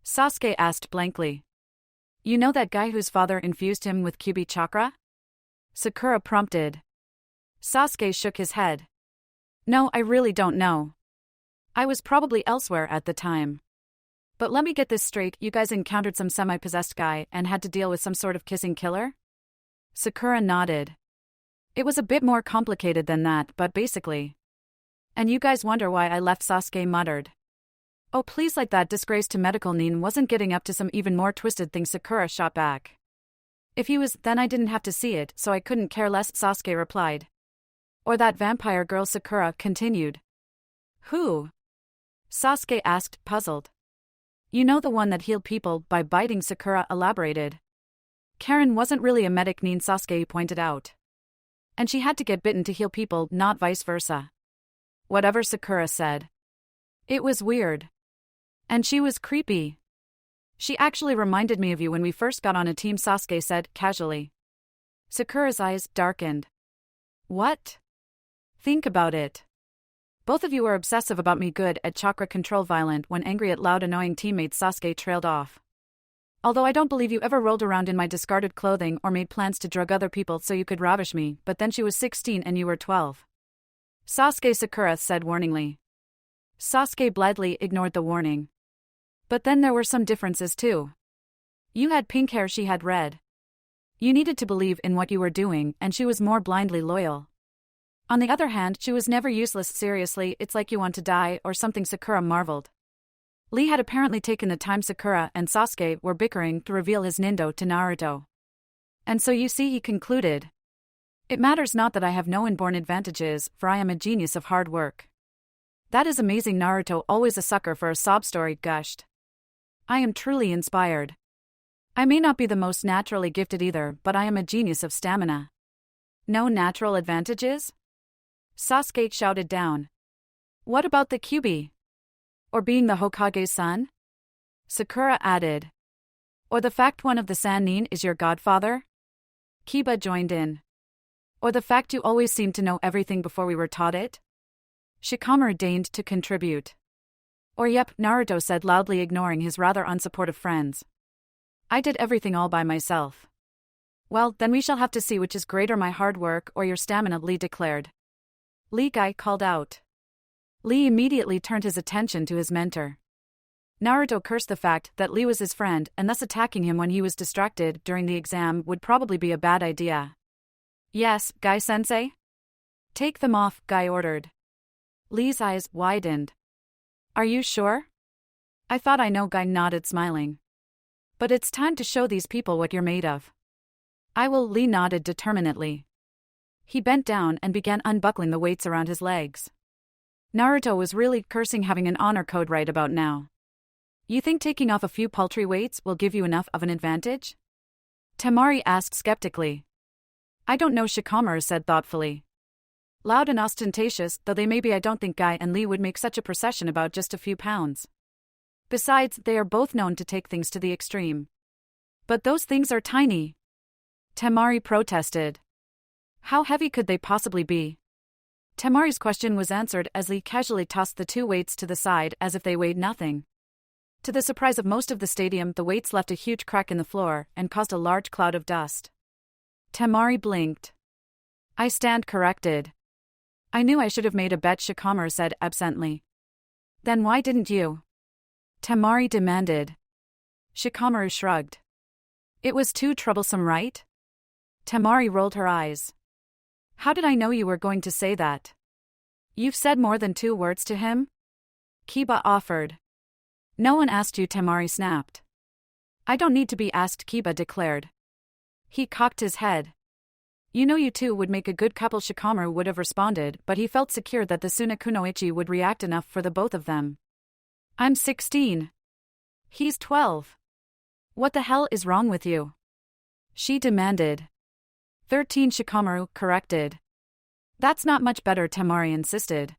Sasuke asked blankly. You know that guy whose father infused him with Kyuubi chakra? Sakura prompted. Sasuke shook his head. No, I really don't know. I was probably elsewhere at the time. But let me get this straight, you guys encountered some semi-possessed guy and had to deal with some sort of kissing killer? Sakura nodded. It was a bit more complicated than that, but basically. And you guys wonder why I left, Sasuke muttered. Oh please, like that disgrace to medical Nin wasn't getting up to some even more twisted thing, Sakura shot back. If he was, then I didn't have to see it, so I couldn't care less, Sasuke replied. Or that vampire girl, Sakura continued. Who? Sasuke asked, puzzled. You know, the one that healed people by biting, Sakura elaborated. Karen wasn't really a medic, Nin, Sasuke pointed out. And she had to get bitten to heal people, not vice versa. Whatever, Sakura said. It was weird. And she was creepy. She actually reminded me of you when we first got on a team, Sasuke said, casually. Sakura's eyes darkened. What? Think about it. Both of you were obsessive about me, good at chakra control, violent when angry at loud annoying teammates, Sasuke trailed off. Although I don't believe you ever rolled around in my discarded clothing or made plans to drug other people so you could ravish me, but then she was 16 and you were 12. Sasuke, Sakura said warningly. Sasuke blithely ignored the warning. But then there were some differences too. You had pink hair, she had red. You needed to believe in what you were doing, and she was more blindly loyal. On the other hand, she was never useless. Seriously, it's like you want to die or something, Sakura marveled. Lee had apparently taken the time Sakura and Sasuke were bickering to reveal his nindo to Naruto. And so you see, he concluded. It matters not that I have no inborn advantages, for I am a genius of hard work. That is amazing, Naruto, always a sucker for a sob story, gushed. I am truly inspired. I may not be the most naturally gifted either, but I am a genius of stamina. No natural advantages? Sasuke shouted down. What about the Kyuubi? Or being the Hokage's son? Sakura added. Or the fact one of the Sannin is your godfather? Kiba joined in. Or the fact you always seemed to know everything before we were taught it? Shikamaru deigned to contribute. Or yep, Naruto said loudly, ignoring his rather unsupportive friends. I did everything all by myself. Well, then we shall have to see which is greater, my hard work or your stamina, Lee declared. Lee guy called out. Lee immediately turned his attention to his mentor. Naruto cursed the fact that Lee was his friend, and thus attacking him when he was distracted during the exam would probably be a bad idea. Yes, Guy-sensei? Take them off, Guy ordered. Lee's eyes widened. Are you sure? I thought I know, Guy nodded, smiling. But it's time to show these people what you're made of. I will, Lee nodded determinedly. He bent down and began unbuckling the weights around his legs. Naruto was really cursing having an honor code right about now. You think taking off a few paltry weights will give you enough of an advantage? Temari asked skeptically. I don't know, Shikamaru said thoughtfully. Loud and ostentatious though they may be, I don't think Guy and Lee would make such a procession about just a few pounds. Besides, they are both known to take things to the extreme. But those things are tiny. Temari protested. How heavy could they possibly be? Temari's question was answered as Lee casually tossed the two weights to the side as if they weighed nothing. To the surprise of most of the stadium, the weights left a huge crack in the floor and caused a large cloud of dust. Temari blinked. "I stand corrected." "I knew I should have made a bet," Shikamaru said absently. "Then why didn't you?" Temari demanded. Shikamaru shrugged. "It was too troublesome, right?" Temari rolled her eyes. "How did I know you were going to say that?" "You've said more than 2 words to him?" Kiba offered. "No one asked you," Temari snapped. "I don't need to be asked," Kiba declared. He cocked his head. "You know you two would make a good couple," Shikamaru would have responded, but he felt secure that the Suna Kunoichi would react enough for the both of them. "I'm 16. He's 12. What the hell is wrong with you?" she demanded. 13, Shikamaru corrected. "That's not much better," Temari insisted.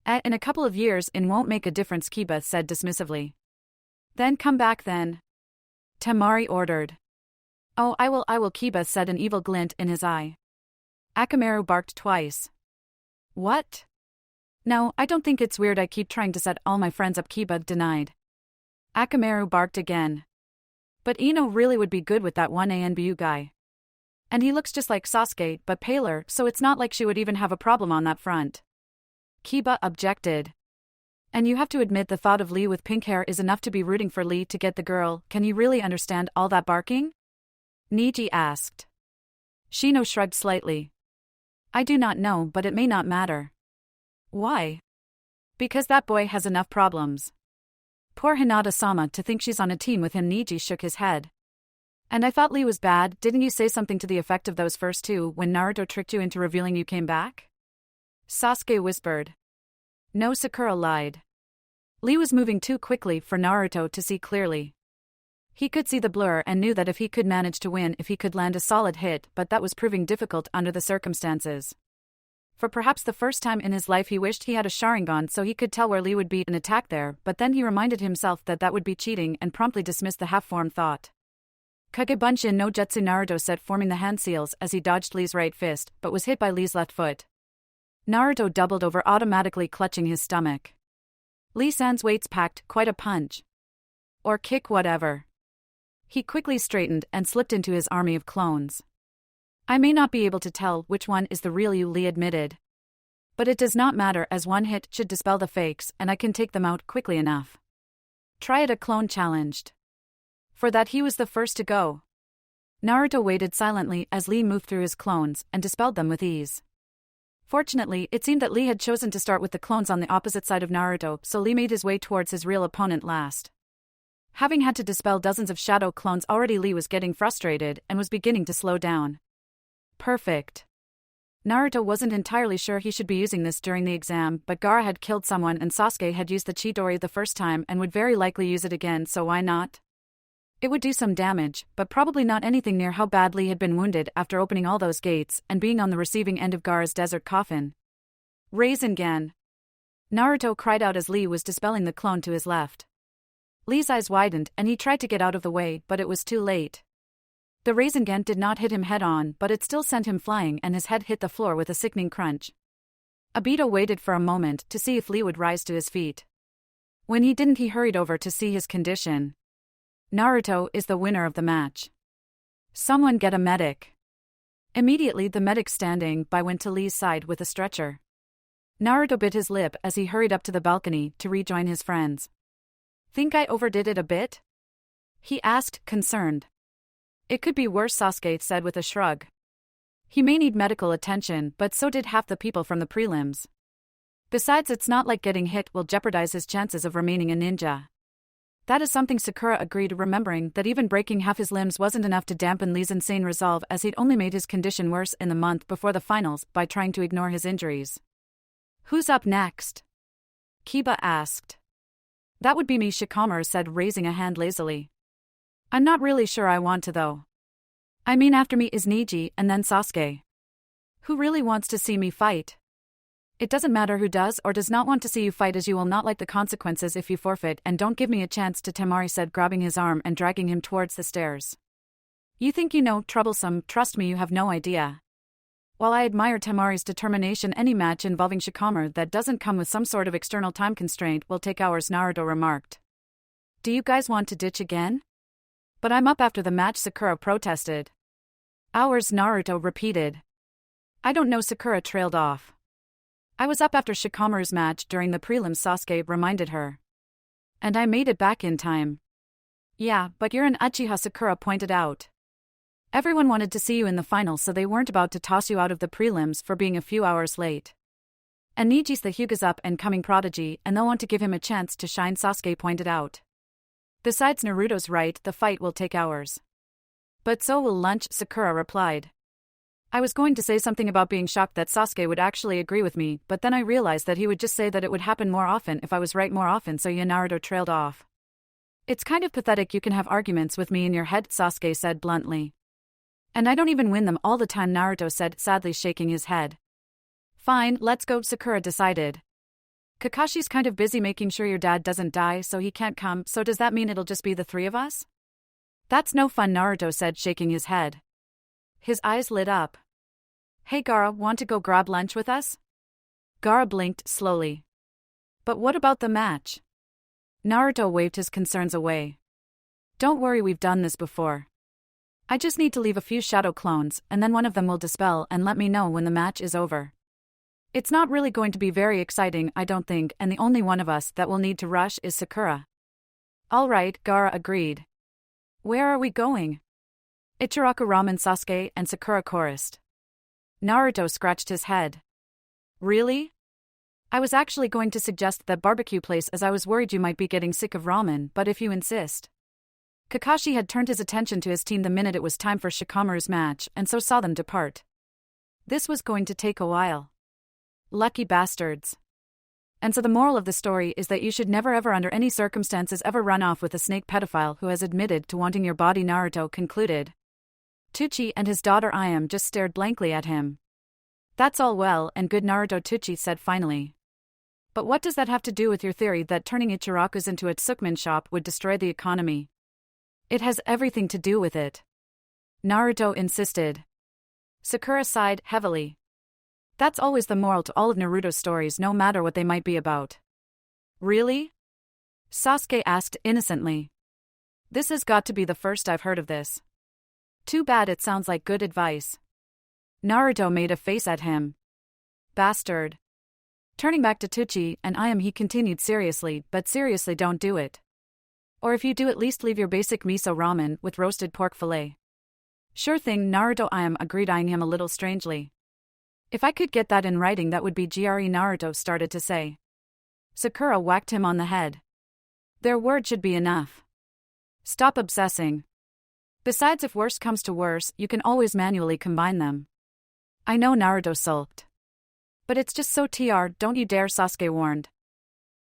In a couple of years it won't make a difference," Kiba said dismissively. "Then come back then," Temari ordered. "Oh, I will," Kiba said, an evil glint in his eye. Akamaru barked twice. "What?" "No, I don't think it's weird. I keep trying to set all my friends up," Kiba denied. Akamaru barked again. "But Ino really would be good with that one ANBU guy. And he looks just like Sasuke, but paler, so it's not like she would even have a problem on that front." Kiba objected. "And you have to admit the thought of Lee with pink hair is enough to be rooting for Lee to get the girl. Can you really understand all that barking?" Niji asked. Shino shrugged slightly. "I do not know, but it may not matter." "Why?" "Because that boy has enough problems." "Poor Hinata-sama, to think she's on a team with him." Niji shook his head. "And I thought Lee was bad. Didn't you say something to the effect of those first 2 when Naruto tricked you into revealing you came back?" Sasuke whispered. No, Sakura lied. Lee was moving too quickly for Naruto to see clearly. He could see the blur and knew that if he could manage to win, if he could land a solid hit, but that was proving difficult under the circumstances. For perhaps the first time in his life he wished he had a Sharingan so he could tell where Lee would be an attack there, but then he reminded himself that that would be cheating and promptly dismissed the half-formed thought. Kagebunshin no Jutsu, Naruto said, forming the hand seals as he dodged Lee's right fist, but was hit by Lee's left foot. Naruto doubled over, automatically clutching his stomach. Lee San's weights packed quite a punch. Or kick, whatever. He quickly straightened and slipped into his army of clones. "I may not be able to tell which one is the real you," Lee admitted. "But it does not matter, as one hit should dispel the fakes and I can take them out quickly enough." "Try it," a clone challenged. For that he was the first to go. Naruto waited silently as Lee moved through his clones and dispelled them with ease. Fortunately, it seemed that Lee had chosen to start with the clones on the opposite side of Naruto, so Lee made his way towards his real opponent last. Having had to dispel dozens of shadow clones already, Lee was getting frustrated and was beginning to slow down. Perfect. Naruto wasn't entirely sure he should be using this during the exam, but Gaara had killed someone and Sasuke had used the Chidori the first time and would very likely use it again, so why not? It would do some damage, but probably not anything near how bad Lee had been wounded after opening all those gates and being on the receiving end of Gaara's desert coffin. Rasengan! Naruto cried out as Lee was dispelling the clone to his left. Lee's eyes widened and he tried to get out of the way, but it was too late. The Rasengan did not hit him head-on, but it still sent him flying and his head hit the floor with a sickening crunch. Obito waited for a moment to see if Lee would rise to his feet. When he didn't, he hurried over to see his condition. Naruto is the winner of the match. Someone get a medic. Immediately the medic standing by went to Lee's side with a stretcher. Naruto bit his lip as he hurried up to the balcony to rejoin his friends. "Think I overdid it a bit?" he asked, concerned. "It could be worse," Sasuke said with a shrug. "He may need medical attention, but so did half the people from the prelims. Besides, it's not like getting hit will jeopardize his chances of remaining a ninja." That is something Sakura agreed, remembering that even breaking half his limbs wasn't enough to dampen Lee's insane resolve, as he'd only made his condition worse in the month before the finals by trying to ignore his injuries. "Who's up next?" Kiba asked. "That would be me," Shikamaru said, raising a hand lazily. "I'm not really sure I want to, though. I mean, after me is Niji and then Sasuke. Who really wants to see me fight?" "It doesn't matter who does or does not want to see you fight, as you will not like the consequences if you forfeit, and don't give me a chance to," Temari said, grabbing his arm and dragging him towards the stairs. "You think you know, troublesome, trust me, you have no idea." While I admire Temari's determination, any match involving Shikamaru that doesn't come with some sort of external time constraint will take hours, Naruto remarked. Do you guys want to ditch again? But I'm up after the match, Sakura protested. Hours, Naruto repeated. I don't know, Sakura trailed off. I was up after Shikamaru's match during the prelims, Sasuke reminded her. And I made it back in time. Yeah, but you're an Uchiha, Sakura pointed out. Everyone wanted to see you in the finals, so they weren't about to toss you out of the prelims for being a few hours late. And Niji's the Hyuga's up and coming prodigy, and they'll want to give him a chance to shine, Sasuke pointed out. Besides, Naruto's right, the fight will take hours. But so will lunch, Sakura replied. I was going to say something about being shocked that Sasuke would actually agree with me, but then I realized that he would just say that it would happen more often if I was right more often, so Naruto trailed off. It's kind of pathetic you can have arguments with me in your head, Sasuke said bluntly. And I don't even win them all the time, Naruto said, sadly shaking his head. Fine, let's go, Sakura decided. Kakashi's kind of busy making sure your dad doesn't die, so he can't come, so does that mean it'll just be the three of us? That's no fun, Naruto said, shaking his head. His eyes lit up. Hey Gaara, want to go grab lunch with us? Gaara blinked slowly. But what about the match? Naruto waved his concerns away. Don't worry, we've done this before. I just need to leave a few shadow clones, and then one of them will dispel and let me know when the match is over. It's not really going to be very exciting, I don't think, and the only one of us that will need to rush is Sakura. All right, Gaara agreed. Where are we going? Ichiraku Ramen, Sasuke and Sakura chorused. Naruto scratched his head. Really? I was actually going to suggest that barbecue place, as I was worried you might be getting sick of ramen, but if you insist. Kakashi had turned his attention to his team the minute it was time for Shikamaru's match, and so saw them depart. This was going to take a while. Lucky bastards. And so the moral of the story is that you should never ever under any circumstances ever run off with a snake pedophile who has admitted to wanting your body, Naruto concluded. Tucci and his daughter Ayame just stared blankly at him. That's all well and good, Naruto, Tucci said finally. But what does that have to do with your theory that turning Ichiraku's into a tsukemen shop would destroy the economy? It has everything to do with it. Naruto insisted. Sakura sighed heavily. That's always the moral to all of Naruto's stories, no matter what they might be about. Really? Sasuke asked innocently. This has got to be the first I've heard of this. Too bad, it sounds like good advice. Naruto made a face at him. Bastard. Turning back to Tucci and Ayame, he continued seriously, but seriously, don't do it. Or if you do, at least leave your basic miso ramen with roasted pork fillet. Sure thing, Naruto. Ayame agreed, eyeing him a little strangely. If I could get that in writing, that would be GRE, Naruto started to say. Sakura whacked him on the head. Their word should be enough. Stop obsessing. Besides, if worse comes to worse, you can always manually combine them. I know, Naruto sulked. But it's just so don't you dare, Sasuke warned.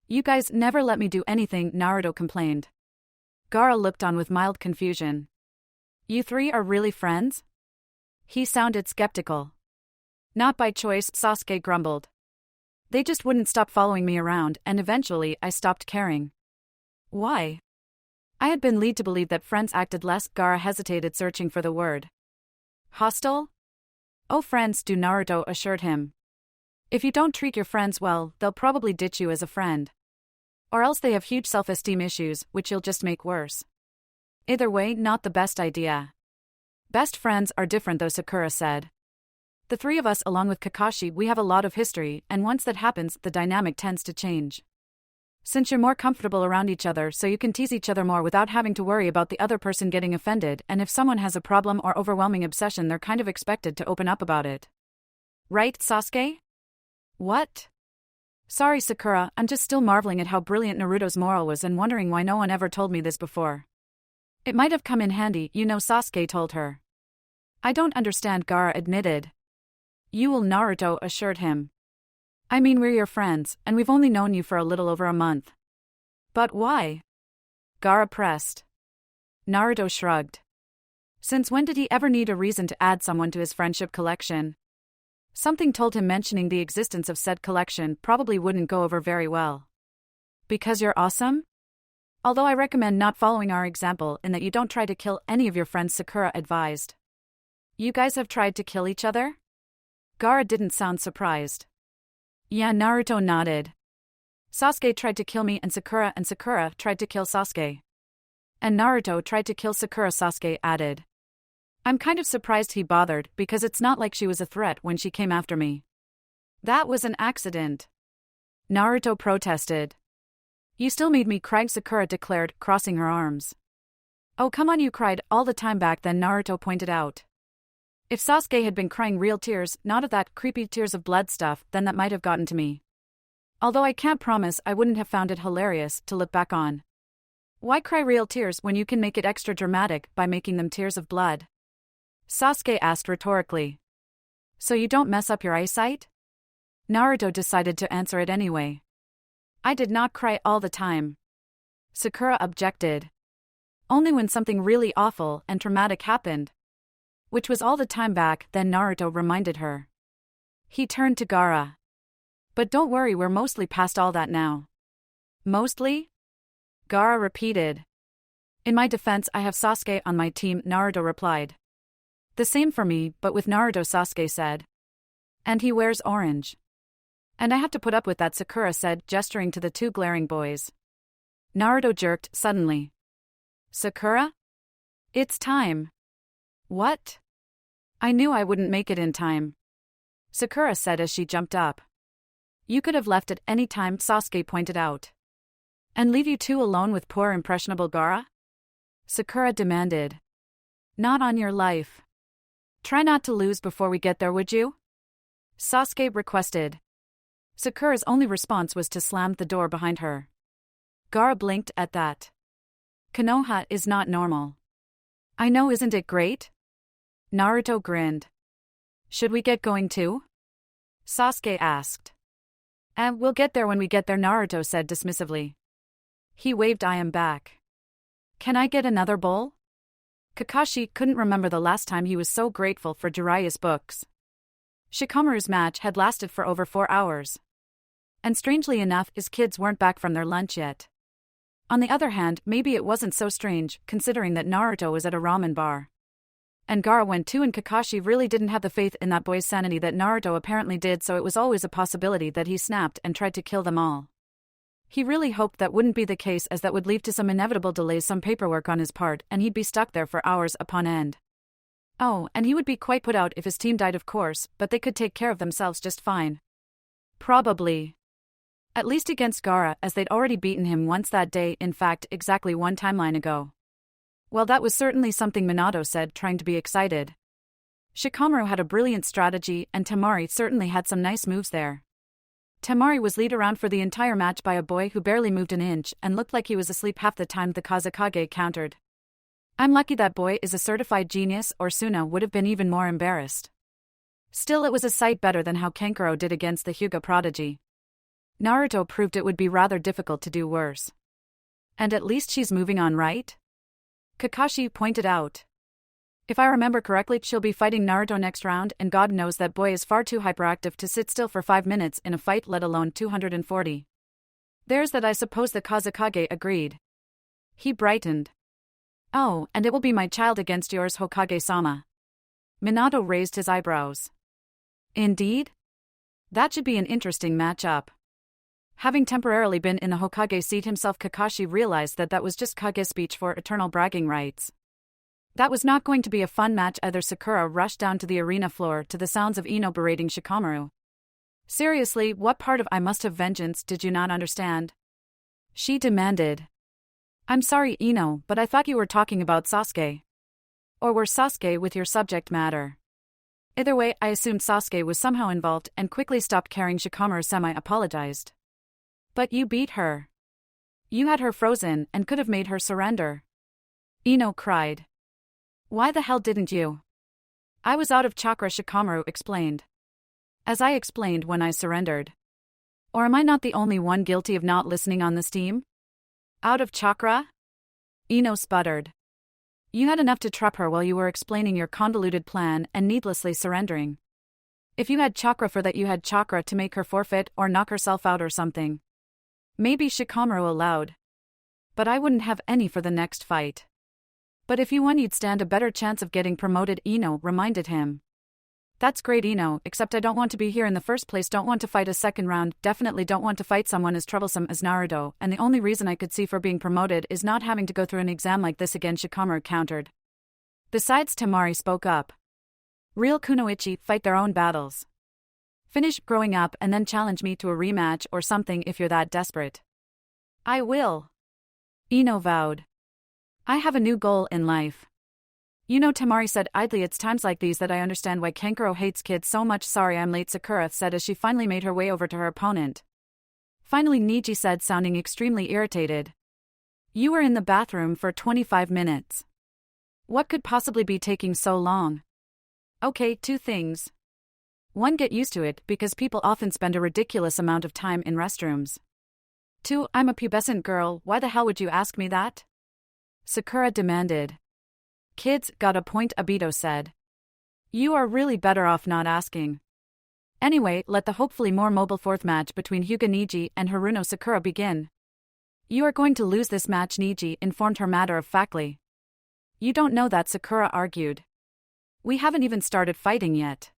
You guys never let me do anything, Naruto complained. Gaara looked on with mild confusion. You three are really friends? He sounded skeptical. Not by choice, Sasuke grumbled. They just wouldn't stop following me around, and eventually I stopped caring. Why? I had been led to believe that friends acted less. Gaara hesitated, searching for the word. Hostile? Oh, friends do, Naruto assured him. If you don't treat your friends well, they'll probably ditch you as a friend. Or else they have huge self-esteem issues, which you'll just make worse. Either way, not the best idea. Best friends are different though, Sakura said. The three of us, along with Kakashi, we have a lot of history, and once that happens, the dynamic tends to change. Since you're more comfortable around each other, so you can tease each other more without having to worry about the other person getting offended, and if someone has a problem or overwhelming obsession, they're kind of expected to open up about it. Right, Sasuke? What? Sorry, Sakura, I'm just still marveling at how brilliant Naruto's moral was and wondering why no one ever told me this before. It might have come in handy, Sasuke told her. I don't understand, Gaara admitted. You will, Naruto assured him. I mean, we're your friends, and we've only known you for a little over a month. But why? Gaara pressed. Naruto shrugged. Since when did he ever need a reason to add someone to his friendship collection? Something told him mentioning the existence of said collection probably wouldn't go over very well. Because you're awesome? Although I recommend not following our example in that you don't try to kill any of your friends, Sakura advised. You guys have tried to kill each other? Gaara didn't sound surprised. Yeah, Naruto nodded. Sasuke tried to kill me and Sakura tried to kill Sasuke. And Naruto tried to kill Sakura, Sasuke added. I'm kind of surprised he bothered because it's not like she was a threat when she came after me. That was an accident. Naruto protested. You still made me cry, Sakura declared, crossing her arms. Oh come on, you cried all the time back then, Naruto pointed out. If Sasuke had been crying real tears, not of that creepy tears of blood stuff, then that might have gotten to me. Although I can't promise I wouldn't have found it hilarious to look back on. Why cry real tears when you can make it extra dramatic by making them tears of blood? Sasuke asked rhetorically. So you don't mess up your eyesight? Naruto decided to answer it anyway. I did not cry all the time. Sakura objected. Only when something really awful and traumatic happened. Which was all the time back then, Naruto reminded her. He turned to Gaara. But don't worry, we're mostly past all that now. Mostly? Gaara repeated. In my defense, I have Sasuke on my team, Naruto replied. The same for me, but with Naruto, Sasuke said. And he wears orange. And I have to put up with that, Sakura said, gesturing to the two glaring boys. Naruto jerked suddenly. Sakura? It's time. What? I knew I wouldn't make it in time. Sakura said as she jumped up. You could have left at any time, Sasuke pointed out. And leave you two alone with poor impressionable Gaara? Sakura demanded. Not on your life. Try not to lose before we get there, would you? Sasuke requested. Sakura's only response was to slam the door behind her. Gaara blinked at that. Konoha is not normal. I know, isn't it great? Naruto grinned. Should we get going too? Sasuke asked. We'll get there when we get there, Naruto said dismissively. He waved I am back. Can I get another bowl? Kakashi couldn't remember the last time he was so grateful for Jiraiya's books. Shikamaru's match had lasted for over 4 hours. And strangely enough, his kids weren't back from their lunch yet. On the other hand, maybe it wasn't so strange, considering that Naruto was at a ramen bar. And Gaara went too, and Kakashi really didn't have the faith in that boy's sanity that Naruto apparently did, so it was always a possibility that he snapped and tried to kill them all. He really hoped that wouldn't be the case, as that would lead to some inevitable delays, some paperwork on his part, and he'd be stuck there for hours upon end. Oh, and he would be quite put out if his team died, of course, but they could take care of themselves just fine. Probably. At least against Gaara, as they'd already beaten him once that day, in fact, exactly one timeline ago. Well, that was certainly something, Minato said, trying to be excited. Shikamaru had a brilliant strategy, and Temari certainly had some nice moves there. Temari was led around for the entire match by a boy who barely moved an inch and looked like he was asleep half the time, the Kazekage countered. I'm lucky that boy is a certified genius, or Suna would have been even more embarrassed. Still, it was a sight better than how Kankuro did against the Hyuga prodigy. Naruto proved it would be rather difficult to do worse. And at least she's moving on, right? Kakashi pointed out. If I remember correctly, she'll be fighting Naruto next round, and God knows that boy is far too hyperactive to sit still for 5 minutes in a fight, let alone 240. There's that, I suppose, the Kazekage agreed. He brightened. Oh, and it will be my child against yours, Hokage-sama. Minato raised his eyebrows. Indeed? That should be an interesting matchup. Having temporarily been in the Hokage seat himself, Kakashi realized that that was just Kage speech for eternal bragging rights. That was not going to be a fun match either. Sakura rushed down to the arena floor to the sounds of Ino berating Shikamaru. Seriously, what part of I must have vengeance did you not understand? She demanded. I'm sorry, Ino, but I thought you were talking about Sasuke. Or were Sasuke with your subject matter? Either way, I assumed Sasuke was somehow involved and quickly stopped caring. Shikamaru semi-apologized. But you beat her. You had her frozen and could have made her surrender. Ino cried. Why the hell didn't you? I was out of chakra, Shikamaru explained. As I explained when I surrendered. Or am I not the only one guilty of not listening on this team? Out of chakra? Ino sputtered. You had enough to trap her while you were explaining your convoluted plan and needlessly surrendering. If you had chakra for that, you had chakra to make her forfeit or knock herself out or something. Maybe, Shikamaru allowed. But I wouldn't have any for the next fight. But if you won, you'd stand a better chance of getting promoted, Ino reminded him. That's great, Ino, except I don't want to be here in the first place, don't want to fight a second round, definitely don't want to fight someone as troublesome as Naruto, and the only reason I could see for being promoted is not having to go through an exam like this again, Shikamaru countered. Besides, Temari spoke up. Real kunoichi fight their own battles. Finish growing up and then challenge me to a rematch or something if you're that desperate. I will. Ino vowed. I have a new goal in life. You know, Temari said idly, it's times like these that I understand why Kankuro hates kids so much. Sorry I'm late, Sakura said as she finally made her way over to her opponent. Finally, Niji said, sounding extremely irritated. You were in the bathroom for 25 minutes. What could possibly be taking so long? Okay, 2 things. 1, get used to it, because people often spend a ridiculous amount of time in restrooms. 2, I'm a pubescent girl, why the hell would you ask me that? Sakura demanded. Kids, got a point, Obito said. You are really better off not asking. Anyway, let the hopefully more mobile 4th match between Hyuga Niji and Haruno Sakura begin. You are going to lose this match, Niji informed her matter-of-factly. You don't know that, Sakura argued. We haven't even started fighting yet.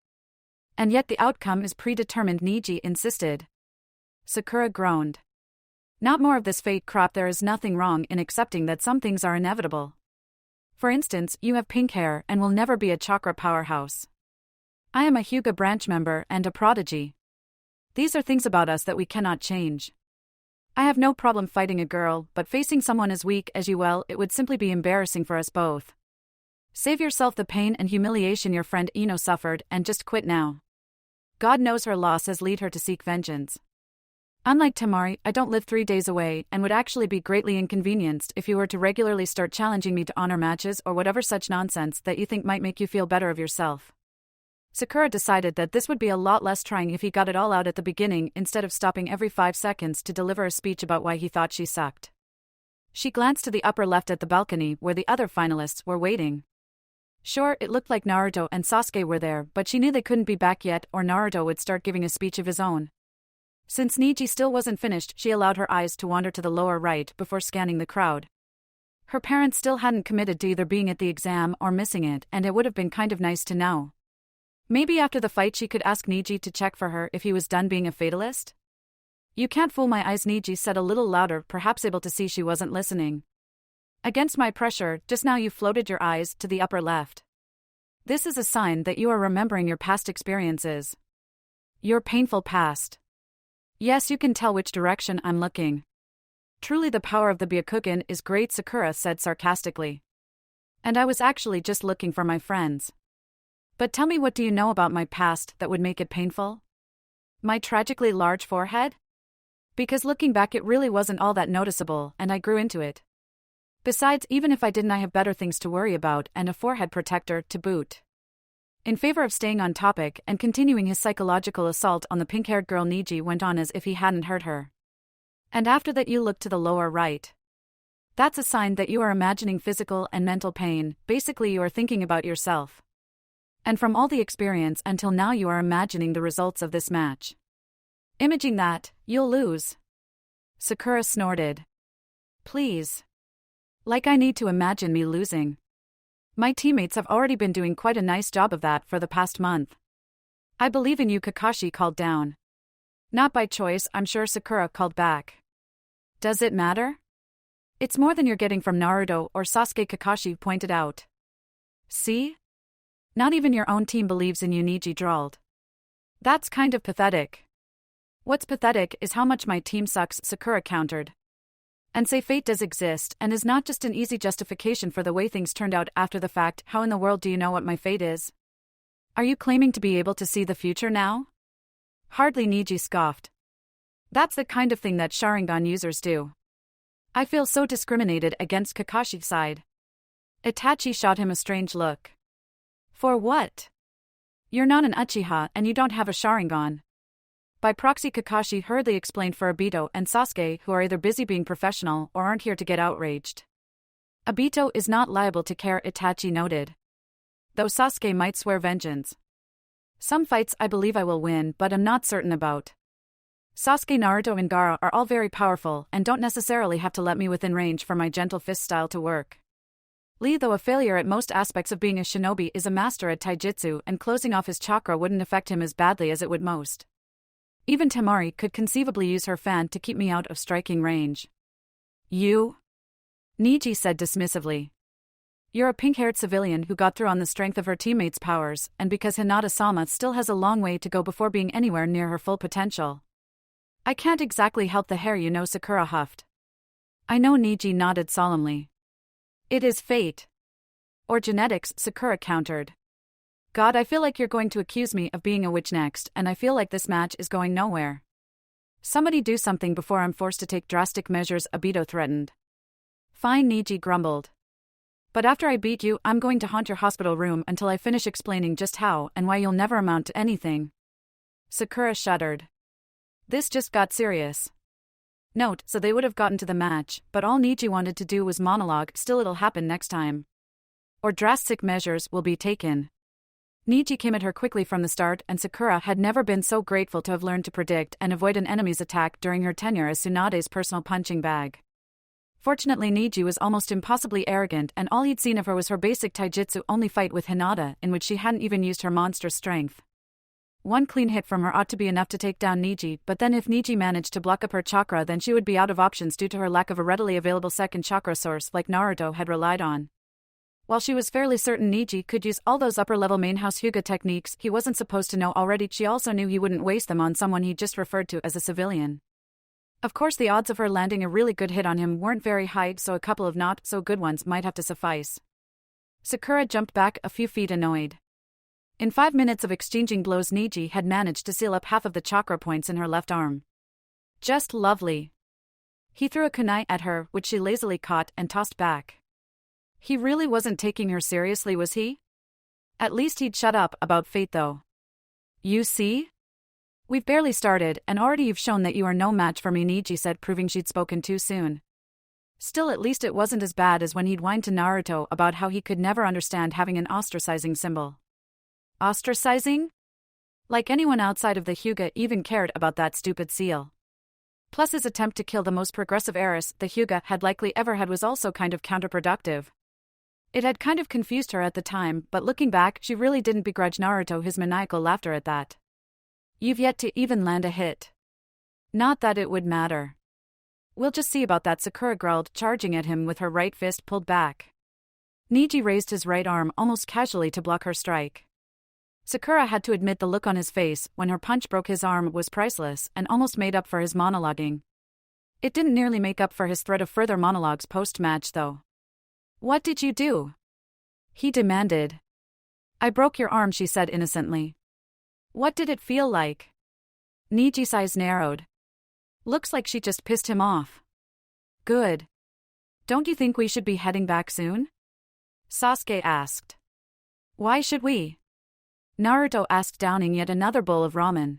And yet the outcome is predetermined, Niji insisted. Sakura groaned. Not more of this fate crap, there is nothing wrong in accepting that some things are inevitable. For instance, you have pink hair and will never be a chakra powerhouse. I am a Hyuga branch member and a prodigy. These are things about us that we cannot change. I have no problem fighting a girl, but facing someone as weak as you, well, it would simply be embarrassing for us both. Save yourself the pain and humiliation your friend Ino suffered and just quit now. God knows her loss has led her to seek vengeance. Unlike Temari, I don't live 3 days away and would actually be greatly inconvenienced if you were to regularly start challenging me to honor matches or whatever such nonsense that you think might make you feel better of yourself. Sakura decided that this would be a lot less trying if he got it all out at the beginning instead of stopping every 5 seconds to deliver a speech about why he thought she sucked. She glanced to the upper left at the balcony where the other finalists were waiting. Sure, it looked like Naruto and Sasuke were there, but she knew they couldn't be back yet or Naruto would start giving a speech of his own. Since Niji still wasn't finished, she allowed her eyes to wander to the lower right before scanning the crowd. Her parents still hadn't committed to either being at the exam or missing it, and it would have been kind of nice to know. Maybe after the fight she could ask Niji to check for her if he was done being a fatalist? You can't fool my eyes, Niji said a little louder, perhaps able to see she wasn't listening. Against my pressure, just now you floated your eyes to the upper left. This is a sign that you are remembering your past experiences. Your painful past. Yes, you can tell which direction I'm looking. Truly the power of the Byakugan is great, Sakura said sarcastically. And I was actually just looking for my friends. But tell me, what do you know about my past that would make it painful? My tragically large forehead? Because looking back it really wasn't all that noticeable and I grew into it. Besides, even if I didn't, I have better things to worry about and a forehead protector to boot. In favor of staying on topic and continuing his psychological assault on the pink-haired girl, Niji went on as if he hadn't heard her. And after that you look to the lower right. That's a sign that you are imagining physical and mental pain, basically you are thinking about yourself. And from all the experience until now you are imagining the results of this match. Imaging that, you'll lose. Sakura snorted. Please. Like I need to imagine me losing. My teammates have already been doing quite a nice job of that for the past month. I believe in you, Kakashi called down. Not by choice, I'm sure, Sakura called back. Does it matter? It's more than you're getting from Naruto or Sasuke, Kakashi pointed out. See? Not even your own team believes in you, Niji drawled. That's kind of pathetic. What's pathetic is how much my team sucks, Sakura countered. And say fate does exist and is not just an easy justification for the way things turned out after the fact. How in the world do you know what my fate is? Are you claiming to be able to see the future now? Hardly, Niji scoffed. That's the kind of thing that Sharingan users do. I feel so discriminated against, Kakashi sighed. Itachi shot him a strange look. For what? You're not an Uchiha and you don't have a Sharingan. By proxy, Kakashi hurriedly explained for Obito and Sasuke, who are either busy being professional or aren't here to get outraged. Obito is not liable to care, Itachi noted. Though Sasuke might swear vengeance. Some fights I believe I will win, but I'm not certain about. Sasuke, Naruto and Gaara are all very powerful and don't necessarily have to let me within range for my gentle fist style to work. Lee, though a failure at most aspects of being a shinobi, is a master at taijutsu, and closing off his chakra wouldn't affect him as badly as it would most. Even Temari could conceivably use her fan to keep me out of striking range. You? Niji said dismissively. You're a pink-haired civilian who got through on the strength of her teammates' powers, and because Hinata-sama still has a long way to go before being anywhere near her full potential. I can't exactly help the hair, you know, Sakura huffed. I know, Niji nodded solemnly. It is fate. Or genetics, Sakura countered. God, I feel like you're going to accuse me of being a witch next, and I feel like this match is going nowhere. Somebody do something before I'm forced to take drastic measures, Obito threatened. Fine, Niji grumbled. But after I beat you, I'm going to haunt your hospital room until I finish explaining just how and why you'll never amount to anything. Sakura shuddered. This just got serious. Note, so they would have gotten to the match, but all Niji wanted to do was monologue, still it'll happen next time. Or drastic measures will be taken. Niji came at her quickly from the start, and Sakura had never been so grateful to have learned to predict and avoid an enemy's attack during her tenure as Tsunade's personal punching bag. Fortunately, Niji was almost impossibly arrogant, and all he'd seen of her was her basic taijutsu-only fight with Hinata, in which she hadn't even used her monstrous strength. One clean hit from her ought to be enough to take down Niji, but then if Niji managed to block up her chakra, then she would be out of options due to her lack of a readily available second chakra source like Naruto had relied on. While she was fairly certain Niji could use all those upper-level main house Hyuga techniques he wasn't supposed to know already, she also knew he wouldn't waste them on someone he just referred to as a civilian. Of course, the odds of her landing a really good hit on him weren't very high, so a couple of not-so-good ones might have to suffice. Sakura jumped back a few feet annoyed. In 5 minutes of exchanging blows, Niji had managed to seal up half of the chakra points in her left arm. Just lovely. He threw a kunai at her, which she lazily caught and tossed back. He really wasn't taking her seriously, was he? At least he'd shut up about fate, though. You see? We've barely started, and already you've shown that you are no match for me, Niji said, proving she'd spoken too soon. Still, at least it wasn't as bad as when he'd whined to Naruto about how he could never understand having an ostracizing symbol. Ostracizing? Like anyone outside of the Hyuga even cared about that stupid seal. Plus, his attempt to kill the most progressive heiress the Hyuga had likely ever had was also kind of counterproductive. It had kind of confused her at the time, but looking back, she really didn't begrudge Naruto his maniacal laughter at that. You've yet to even land a hit. Not that it would matter. We'll just see about that, Sakura growled, charging at him with her right fist pulled back. Niji raised his right arm almost casually to block her strike. Sakura had to admit the look on his face when her punch broke his arm was priceless and almost made up for his monologuing. It didn't nearly make up for his threat of further monologues post-match, though. What did you do? He demanded. I broke your arm, she said innocently. What did it feel like? Niji's eyes narrowed. Looks like she just pissed him off. Good. Don't you think we should be heading back soon? Sasuke asked. Why should we? Naruto asked, downing yet another bowl of ramen.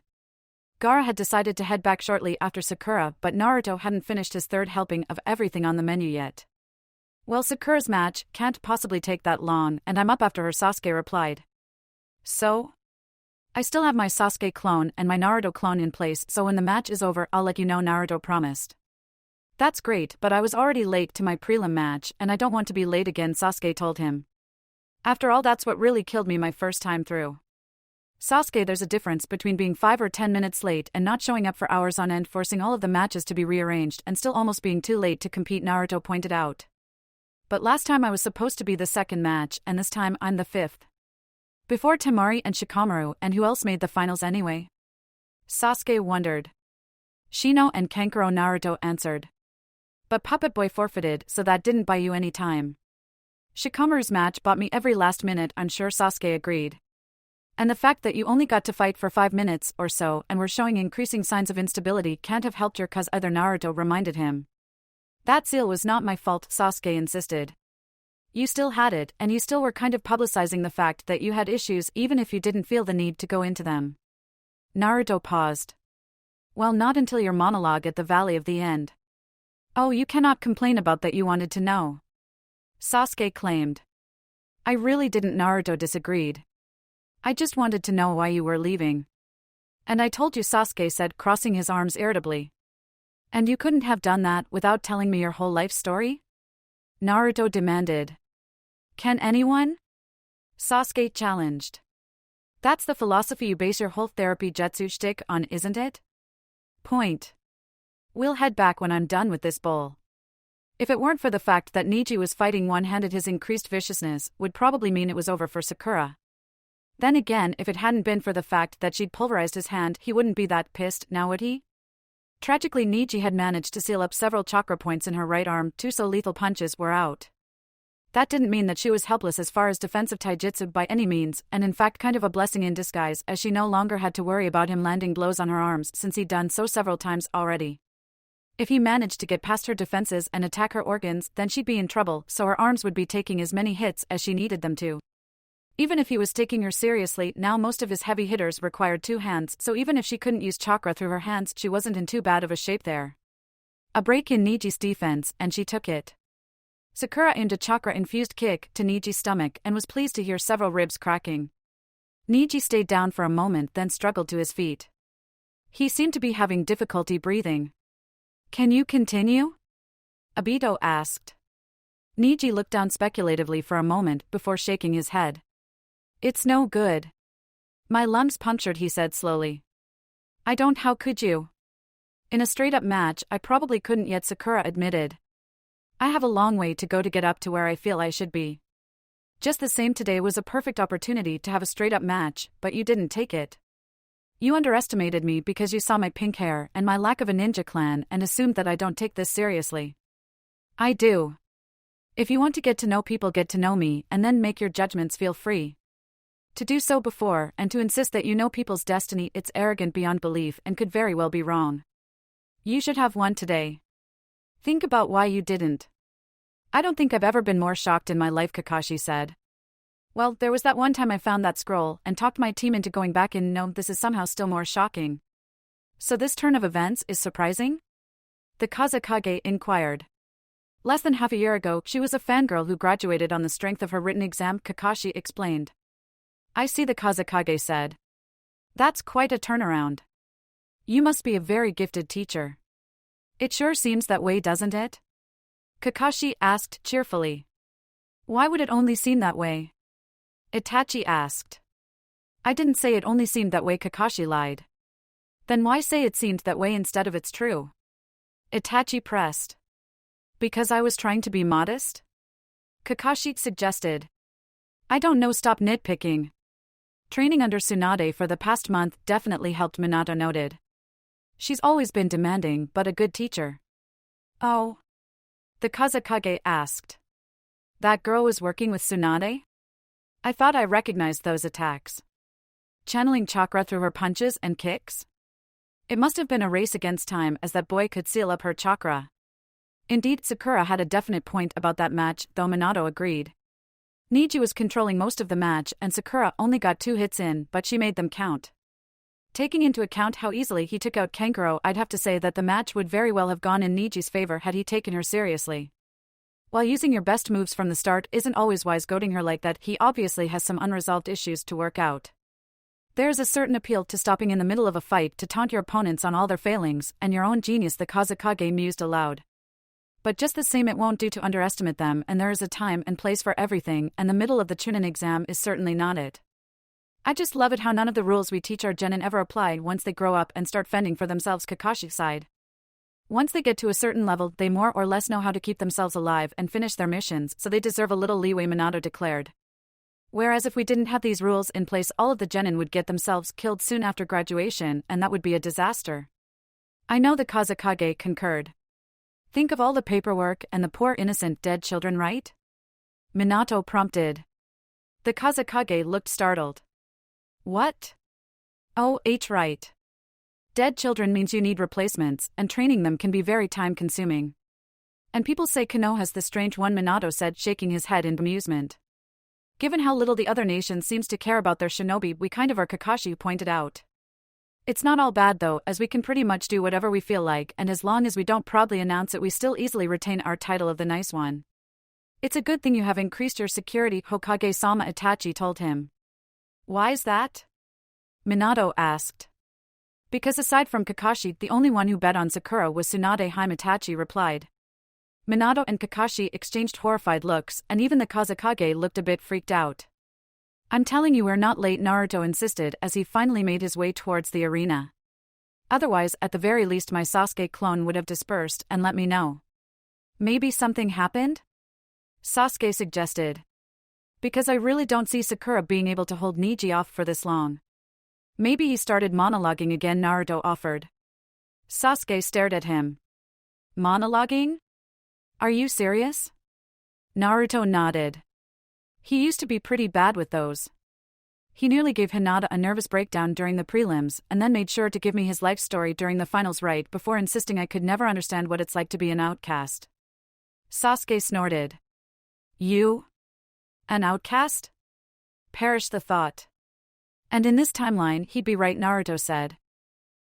Gaara had decided to head back shortly after Sakura, but Naruto hadn't finished his third helping of everything on the menu yet. Well, Sakura's match can't possibly take that long, and I'm up after her, Sasuke replied. So? I still have my Sasuke clone and my Naruto clone in place, so when the match is over I'll let you know, Naruto promised. That's great, but I was already late to my prelim match, and I don't want to be late again, Sasuke told him. After all, that's what really killed me my first time through. Sasuke, there's a difference between being 5 or 10 minutes late and not showing up for hours on end, forcing all of the matches to be rearranged and still almost being too late to compete, Naruto pointed out. But last time I was supposed to be the second match, and this time I'm the fifth. Before Temari and Shikamaru, and who else made the finals anyway? Sasuke wondered. Shino and Kankuro, Naruto answered. But Puppet Boy forfeited, so that didn't buy you any time. Shikamaru's match bought me every last minute, I'm sure, Sasuke agreed. And the fact that you only got to fight for 5 minutes or so and were showing increasing signs of instability can't have helped your cause either, Naruto reminded him. That seal was not my fault, Sasuke insisted. You still had it, and you still were kind of publicizing the fact that you had issues even if you didn't feel the need to go into them. Naruto paused. Well, not until your monologue at the Valley of the End. Oh, you cannot complain about that, you wanted to know. Sasuke claimed. I really didn't, Naruto disagreed. I just wanted to know why you were leaving. And I told you, Sasuke said, crossing his arms irritably. And you couldn't have done that without telling me your whole life story? Naruto demanded. Can anyone? Sasuke challenged. That's the philosophy you base your whole therapy jutsu shtick on, isn't it? Point. We'll head back when I'm done with this bowl. If it weren't for the fact that Niji was fighting one-handed, his increased viciousness would probably mean it was over for Sakura. Then again, if it hadn't been for the fact that she'd pulverized his hand, he wouldn't be that pissed, now would he? Tragically, Niji had managed to seal up several chakra points in her right arm, too, so lethal punches were out. That didn't mean that she was helpless as far as defensive taijutsu by any means, and in fact kind of a blessing in disguise, as she no longer had to worry about him landing blows on her arms since he'd done so several times already. If he managed to get past her defenses and attack her organs, then she'd be in trouble, so her arms would be taking as many hits as she needed them to. Even if he was taking her seriously, now most of his heavy hitters required two hands, so even if she couldn't use chakra through her hands, she wasn't in too bad of a shape there. A break in Niji's defense, and she took it. Sakura aimed a chakra-infused kick to Niji's stomach and was pleased to hear several ribs cracking. Niji stayed down for a moment, then struggled to his feet. He seemed to be having difficulty breathing. Can you continue? Obito asked. Niji looked down speculatively for a moment before shaking his head. It's no good. My lungs punctured, he said slowly. I don't, how could you? In a straight-up match, I probably couldn't yet, Sakura admitted. I have a long way to go to get up to where I feel I should be. Just the same, today was a perfect opportunity to have a straight-up match, but you didn't take it. You underestimated me because you saw my pink hair and my lack of a ninja clan and assumed that I don't take this seriously. I do. If you want to get to know people, get to know me and then make your judgments, feel free to do so before, and to insist that you know people's destiny, it's arrogant beyond belief and could very well be wrong. You should have won today. Think about why you didn't. I don't think I've ever been more shocked in my life, Kakashi said. Well, there was that one time I found that scroll and talked my team into going back in. No, this is somehow still more shocking. So this turn of events is surprising? The Kazekage inquired. Less than half a year ago, she was a fangirl who graduated on the strength of her written exam, Kakashi explained. I see, the Kazekage said. That's quite a turnaround. You must be a very gifted teacher. It sure seems that way, doesn't it? Kakashi asked cheerfully. Why would it only seem that way? Itachi asked. I didn't say it only seemed that way, Kakashi lied. Then why say it seemed that way instead of it's true? Itachi pressed. Because I was trying to be modest? Kakashi suggested. I don't know, stop nitpicking. Training under Tsunade for the past month definitely helped, Minato noted. She's always been demanding, but a good teacher. Oh? The Kazekage asked. That girl was working with Tsunade? I thought I recognized those attacks. Channeling chakra through her punches and kicks? It must have been a race against time, as that boy could seal up her chakra. Indeed, Sakura had a definite point about that match, though Minato agreed. Niji was controlling most of the match, and Sakura only got 2 hits in, but she made them count. Taking into account how easily he took out Kankuro, I'd have to say that the match would very well have gone in Niji's favor had he taken her seriously. While using your best moves from the start isn't always wise, goading her like that, he obviously has some unresolved issues to work out. There's a certain appeal to stopping in the middle of a fight to taunt your opponents on all their failings and your own genius, the Kazekage mused aloud. But just the same, it won't do to underestimate them, and there is a time and place for everything, and the middle of the Chunin exam is certainly not it. I just love it how none of the rules we teach our genin ever apply once they grow up and start fending for themselves, Kakashi sighed. Once they get to a certain level, they more or less know how to keep themselves alive and finish their missions, so they deserve a little leeway, Minato declared. Whereas if we didn't have these rules in place, all of the genin would get themselves killed soon after graduation, and that would be a disaster. I know, the Kazekage concurred. Think of all the paperwork and the poor innocent dead children, right? Minato prompted. The Kazekage looked startled. What? Oh, right. Dead children means you need replacements, and training them can be very time-consuming. And people say Konoha's the strange one, Minato said, shaking his head in amusement. Given how little the other nation seems to care about their shinobi, we kind of are, Kakashi pointed out. It's not all bad though, as we can pretty much do whatever we feel like, and as long as we don't proudly announce it, we still easily retain our title of the nice one. It's a good thing you have increased your security, Hokage-sama, Itachi told him. Why's that? Minato asked. Because aside from Kakashi, the only one who bet on Sakura was Tsunade, Itachi replied. Minato and Kakashi exchanged horrified looks, and even the Kazekage looked a bit freaked out. "I'm telling you we're not late," Naruto insisted as he finally made his way towards the arena. "Otherwise, at the very least my Sasuke clone would have dispersed and let me know." "Maybe something happened?" Sasuke suggested. "Because I really don't see Sakura being able to hold Neji off for this long." "Maybe he started monologuing again," Naruto offered. Sasuke stared at him. "Monologuing? Are you serious?" Naruto nodded. "He used to be pretty bad with those. He nearly gave Hinata a nervous breakdown during the prelims and then made sure to give me his life story during the finals right before insisting I could never understand what it's like to be an outcast." Sasuke snorted. "You? An outcast? Perish the thought." "And in this timeline he'd be right," Naruto said.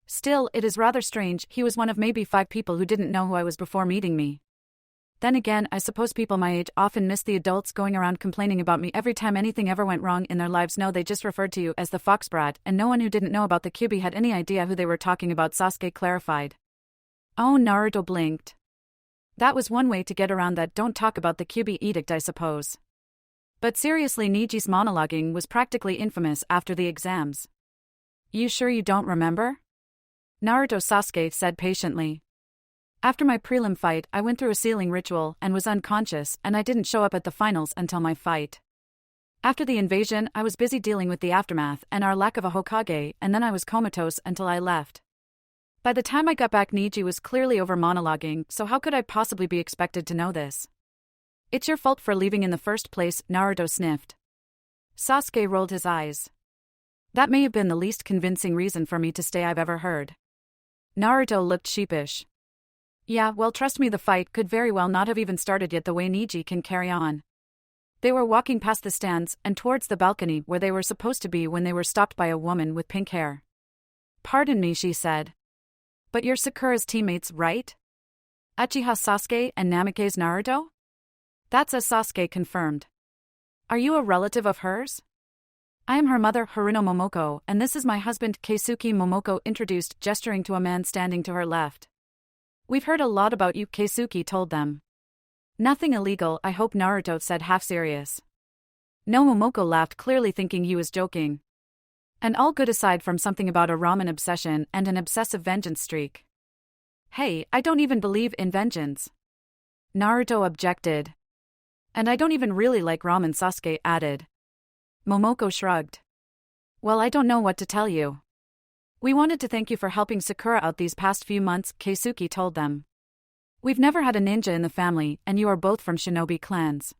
"Still, it is rather strange. He was one of maybe 5 people who didn't know who I was before meeting me. Then again, I suppose people my age often miss the adults going around complaining about me every time anything ever went wrong in their lives. No, they just referred to you as the fox brat, and no one who didn't know about the Kyuubi had any idea who they were talking about," Sasuke clarified. "Oh," Naruto blinked. "That was one way to get around that 'don't talk about the Kyuubi' edict, I suppose." But seriously, Niji's monologuing was practically infamous after the exams. "You sure you don't remember?" Naruto Sasuke said patiently. "After my prelim fight, I went through a sealing ritual and was unconscious, and I didn't show up at the finals until my fight. After the invasion, I was busy dealing with the aftermath and our lack of a Hokage, and then I was comatose until I left. By the time I got back, Niji was clearly over monologuing, so how could I possibly be expected to know this?" "It's your fault for leaving in the first place," Naruto sniffed. Sasuke rolled his eyes. "That may have been the least convincing reason for me to stay I've ever heard." Naruto looked sheepish. "Yeah, well, trust me, the fight could very well not have even started yet the way Niji can carry on." They were walking past the stands and towards the balcony where they were supposed to be when they were stopped by a woman with pink hair. "Pardon me," she said. "But you're Sakura's teammates, right? Uchiha Sasuke and Namikaze Naruto?" "That's as Sasuke confirmed." "Are you a relative of hers?" "I am her mother, Haruno Momoko, and this is my husband, Keisuke," Momoko introduced, gesturing to a man standing to her left. "We've heard a lot about you," Keisuke told them. "Nothing illegal, I hope," Naruto said, half serious. No, Momoko laughed, clearly thinking he was joking. "And all good aside from something about a ramen obsession and an obsessive vengeance streak." "Hey, I don't even believe in vengeance," Naruto objected. "And I don't even really like ramen," Sasuke added. Momoko shrugged. "Well, I don't know what to tell you. We wanted to thank you for helping Sakura out these past few months," Keisuke told them. "We've never had a ninja in the family, and you are both from shinobi clans.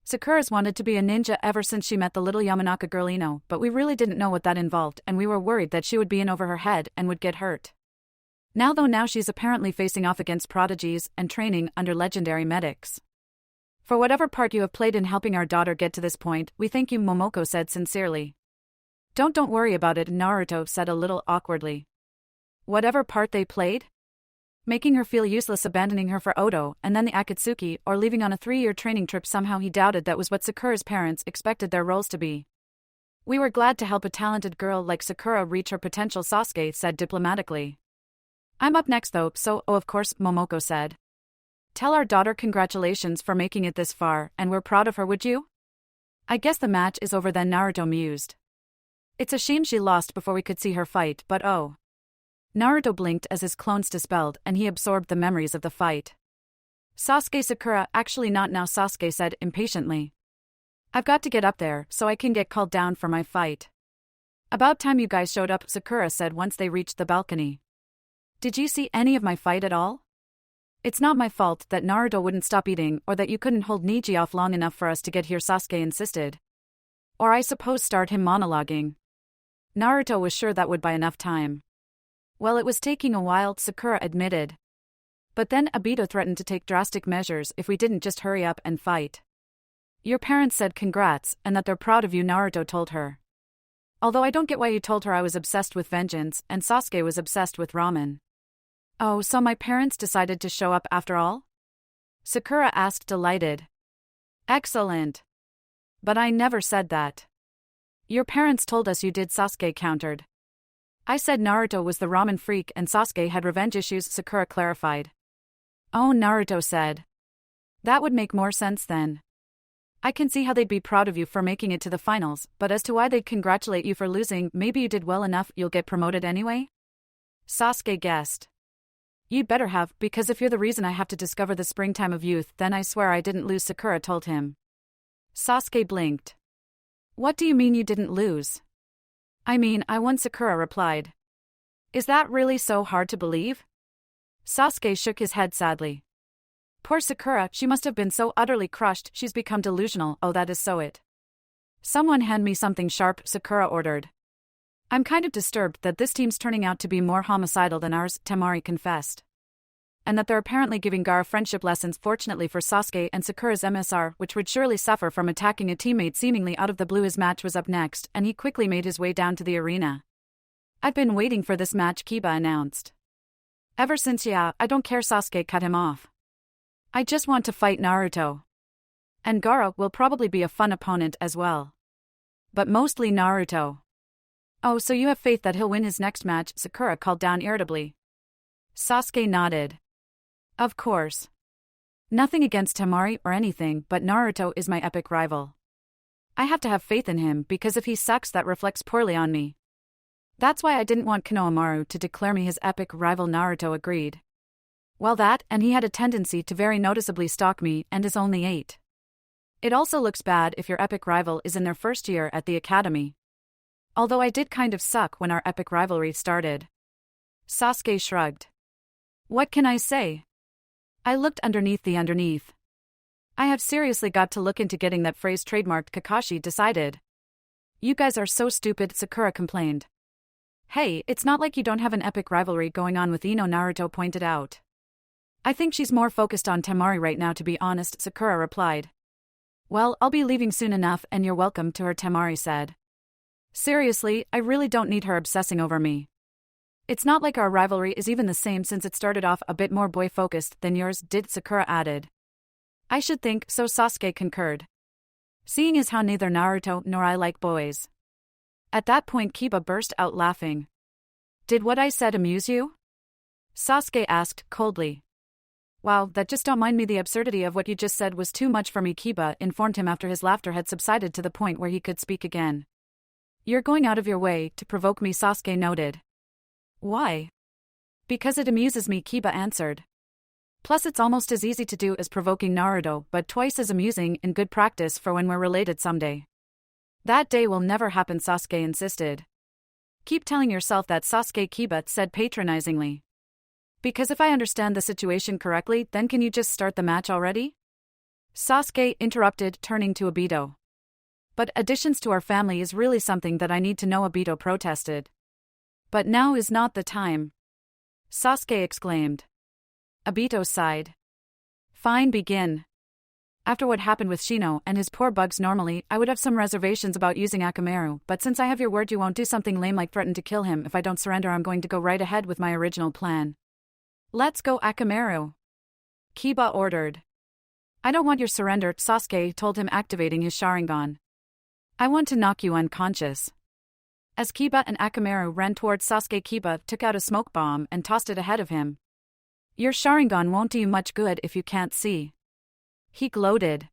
Sakura's wanted to be a ninja ever since she met the little Yamanaka girl Ino, but we really didn't know what that involved, and we were worried that she would be in over her head and would get hurt. Now she's apparently facing off against prodigies and training under legendary medics. For whatever part you have played in helping our daughter get to this point, we thank you," Momoko said sincerely. Don't worry about it," Naruto said a little awkwardly. "Whatever part they played? Making her feel useless, abandoning her for Odo, and then the Akatsuki, or leaving on a 3-year training trip?" Somehow he doubted that was what Sakura's parents expected their roles to be. "We were glad to help a talented girl like Sakura reach her potential," Sasuke said diplomatically. "I'm up next though, so of course," Momoko said. "Tell our daughter congratulations for making it this far, and we're proud of her, would you?" "I guess the match is over then," Naruto mused. "It's a shame she lost before we could see her fight, but oh." Naruto blinked as his clones dispelled and he absorbed the memories of the fight. "Sasuke Sakura, actually not now," Sasuke said impatiently. "I've got to get up there so I can get called down for my fight." "About time you guys showed up," Sakura said once they reached the balcony. "Did you see any of my fight at all? It's not my fault that Naruto wouldn't stop eating or that you couldn't hold Neji off long enough for us to get here," Sasuke insisted. "Or I suppose start him monologuing." Naruto was sure that would buy enough time. "Well, it was taking a while," Sakura admitted. "But then Obito threatened to take drastic measures if we didn't just hurry up and fight." "Your parents said congrats and that they're proud of you," Naruto told her. "Although I don't get why you told her I was obsessed with vengeance and Sasuke was obsessed with ramen." "Oh, so my parents decided to show up after all?" Sakura asked, delighted. "Excellent. But I never said that." "Your parents told us you did," Sasuke countered. "I said Naruto was the ramen freak and Sasuke had revenge issues," Sakura clarified. "Oh," Naruto said. That would make more sense then. I can see how they'd be proud of you for making it to the finals, but as to why they'd congratulate you for losing, maybe you did well enough you'll get promoted anyway? Sasuke guessed. You'd better have, because if you're the reason I have to discover the springtime of youth, then I swear I didn't lose, Sakura told him. Sasuke blinked. What do you mean you didn't lose? I mean, I won, Sakura replied. Is that really so hard to believe? Sasuke shook his head sadly. Poor Sakura, she must have been so utterly crushed she's become delusional. Oh, that is so it. Someone hand me something sharp, Sakura ordered. I'm kind of disturbed that this team's turning out to be more homicidal than ours, Temari confessed. And that they're apparently giving Gaara friendship lessons. Fortunately for Sasuke and Sakura's MSR, which would surely suffer from attacking a teammate seemingly out of the blue. His match was up next, and he quickly made his way down to the arena. I've been waiting for this match, Kiba announced. Ever since, yeah, I don't care, Sasuke cut him off. I just want to fight Naruto. And Gaara will probably be a fun opponent as well. But mostly Naruto. Oh, so you have faith that he'll win his next match, Sakura called down irritably. Sasuke nodded. Of course. Nothing against Temari or anything, but Naruto is my epic rival. I have to have faith in him because if he sucks, that reflects poorly on me. That's why I didn't want Konohamaru to declare me his epic rival, Naruto agreed. Well, that, and he had a tendency to very noticeably stalk me and is only 8. It also looks bad if your epic rival is in their first year at the academy. Although I did kind of suck when our epic rivalry started. Sasuke shrugged. What can I say? I looked underneath. I have seriously got to look into getting that phrase trademarked, Kakashi decided. You guys are so stupid, Sakura complained. Hey, it's not like you don't have an epic rivalry going on with Ino, Naruto pointed out. I think she's more focused on Temari right now, to be honest, Sakura replied. Well, I'll be leaving soon enough and you're welcome to her, Temari said. Seriously, I really don't need her obsessing over me. It's not like our rivalry is even the same since it started off a bit more boy-focused than yours did, Sakura added. I should think so, Sasuke concurred. Seeing as how neither Naruto nor I like boys. At that point Kiba burst out laughing. Did what I said amuse you? Sasuke asked coldly. Wow, that just don't mind me, the absurdity of what you just said was too much for me, Kiba informed him after his laughter had subsided to the point where he could speak again. You're going out of your way to provoke me, Sasuke noted. Why? Because it amuses me, Kiba answered. Plus it's almost as easy to do as provoking Naruto, but twice as amusing and good practice for when we're related someday. That day will never happen, Sasuke insisted. Keep telling yourself that, Sasuke, Kiba said patronizingly. Because if I understand the situation correctly, then can you just start the match already? Sasuke interrupted, turning to Obito. But additions to our family is really something that I need to know, Obito protested. But now is not the time. Sasuke exclaimed. Obito sighed. Fine, begin. After what happened with Shino and his poor bugs, normally I would have some reservations about using Akamaru, but since I have your word you won't do something lame like threaten to kill him if I don't surrender, I'm going to go right ahead with my original plan. Let's go, Akamaru. Kiba ordered. I don't want your surrender, Sasuke told him, activating his Sharingan. I want to knock you unconscious. As Kiba and Akamaru ran towards Sasuke, Kiba took out a smoke bomb and tossed it ahead of him. Your Sharingan won't do you much good if you can't see. He gloated.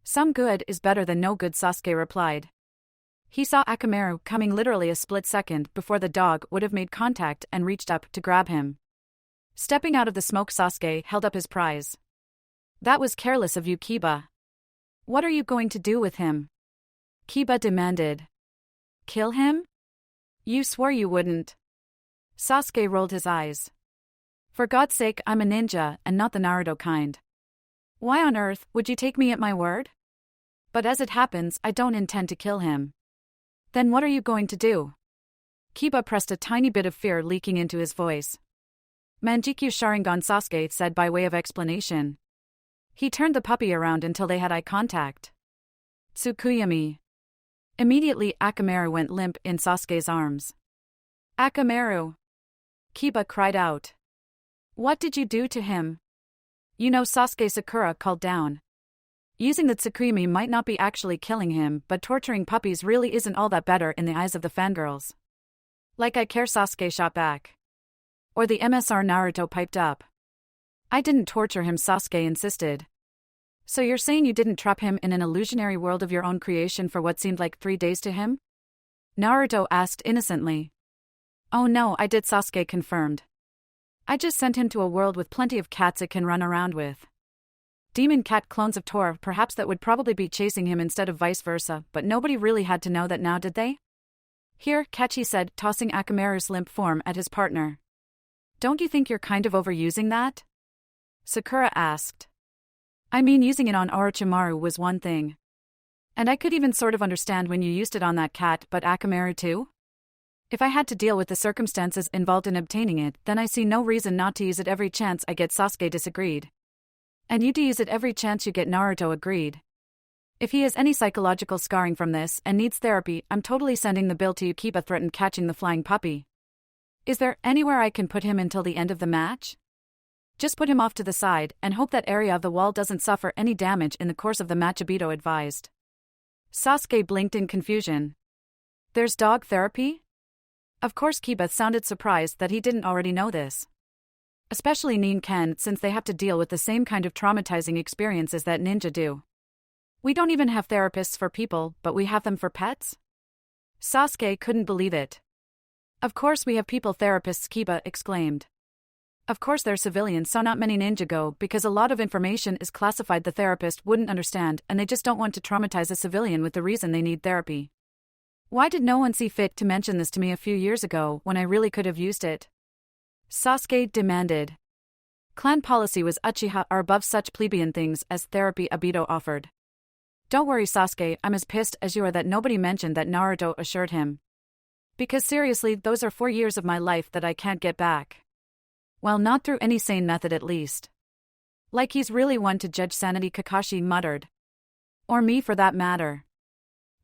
Some good is better than no good, Sasuke replied. He saw Akamaru coming literally a split second before the dog would have made contact and reached up to grab him. Stepping out of the smoke, Sasuke held up his prize. That was careless of you, Kiba. What are you going to do with him? Kiba demanded. Kill him? You swore you wouldn't. Sasuke rolled his eyes. For God's sake, I'm a ninja and not the Naruto kind. Why on earth would you take me at my word? But as it happens, I don't intend to kill him. Then what are you going to do? Kiba pressed a tiny bit of fear leaking into his voice. Manjikyu Sharingan, Sasuke said by way of explanation. He turned the puppy around until they had eye contact. Tsukuyami. Immediately Akamaru went limp in Sasuke's arms. Akamaru! Kiba cried out. What did you do to him? You know, Sasuke, Sakura called down. Using the Tsukuyami might not be actually killing him, but torturing puppies really isn't all that better in the eyes of the fangirls. Like I care, Sasuke shot back. Or the MSR, Naruto piped up. I didn't torture him, Sasuke insisted. So you're saying you didn't trap him in an illusionary world of your own creation for what seemed like 3 days to him? Naruto asked innocently. Oh no, I did, Sasuke confirmed. I just sent him to a world with plenty of cats it can run around with. Demon cat clones of Tora, perhaps, that would probably be chasing him instead of vice versa, but nobody really had to know that now, did they? Here, Kachi said, tossing Akamaru's limp form at his partner. Don't you think you're kind of overusing that? Sakura asked. I mean, using it on Orochimaru was one thing. And I could even sort of understand when you used it on that cat, but Akamaru too? If I had to deal with the circumstances involved in obtaining it, then I see no reason not to use it every chance I get, Sasuke disagreed. And you do use it every chance you get, Naruto agreed. If he has any psychological scarring from this and needs therapy, I'm totally sending the bill to Yukiba, threatened, catching the flying puppy. Is there anywhere I can put him until the end of the match? Just put him off to the side and hope that area of the wall doesn't suffer any damage in the course of the match, Obito advised. Sasuke blinked in confusion. There's dog therapy? Of course, Kiba sounded surprised that he didn't already know this. Especially Nin Ken, since they have to deal with the same kind of traumatizing experiences that ninja do. We don't even have therapists for people, but we have them for pets? Sasuke couldn't believe it. Of course we have people therapists, Kiba exclaimed. Of course they're civilians, so not many ninja go, because a lot of information is classified the therapist wouldn't understand, and they just don't want to traumatize a civilian with the reason they need therapy. Why did no one see fit to mention this to me a few years ago when I really could have used it? Sasuke demanded. Clan policy was Uchiha are above such plebeian things as therapy, Obito offered. Don't worry, Sasuke, I'm as pissed as you are that nobody mentioned that, Naruto assured him. Because seriously, those are 4 years of my life that I can't get back. Well, not through any sane method at least. Like he's really one to judge sanity, Kakashi muttered. Or me for that matter.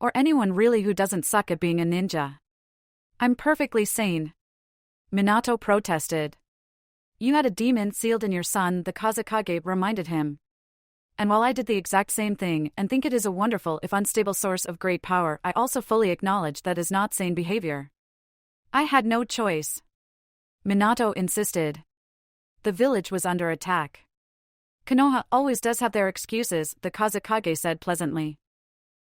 Or anyone really who doesn't suck at being a ninja. I'm perfectly sane. Minato protested. You had a demon sealed in your son, the Kazekage reminded him. And while I did the exact same thing and think it is a wonderful if unstable source of great power, I also fully acknowledge that is not sane behavior. I had no choice. Minato insisted. The village was under attack. Konoha always does have their excuses, the Kazekage said pleasantly.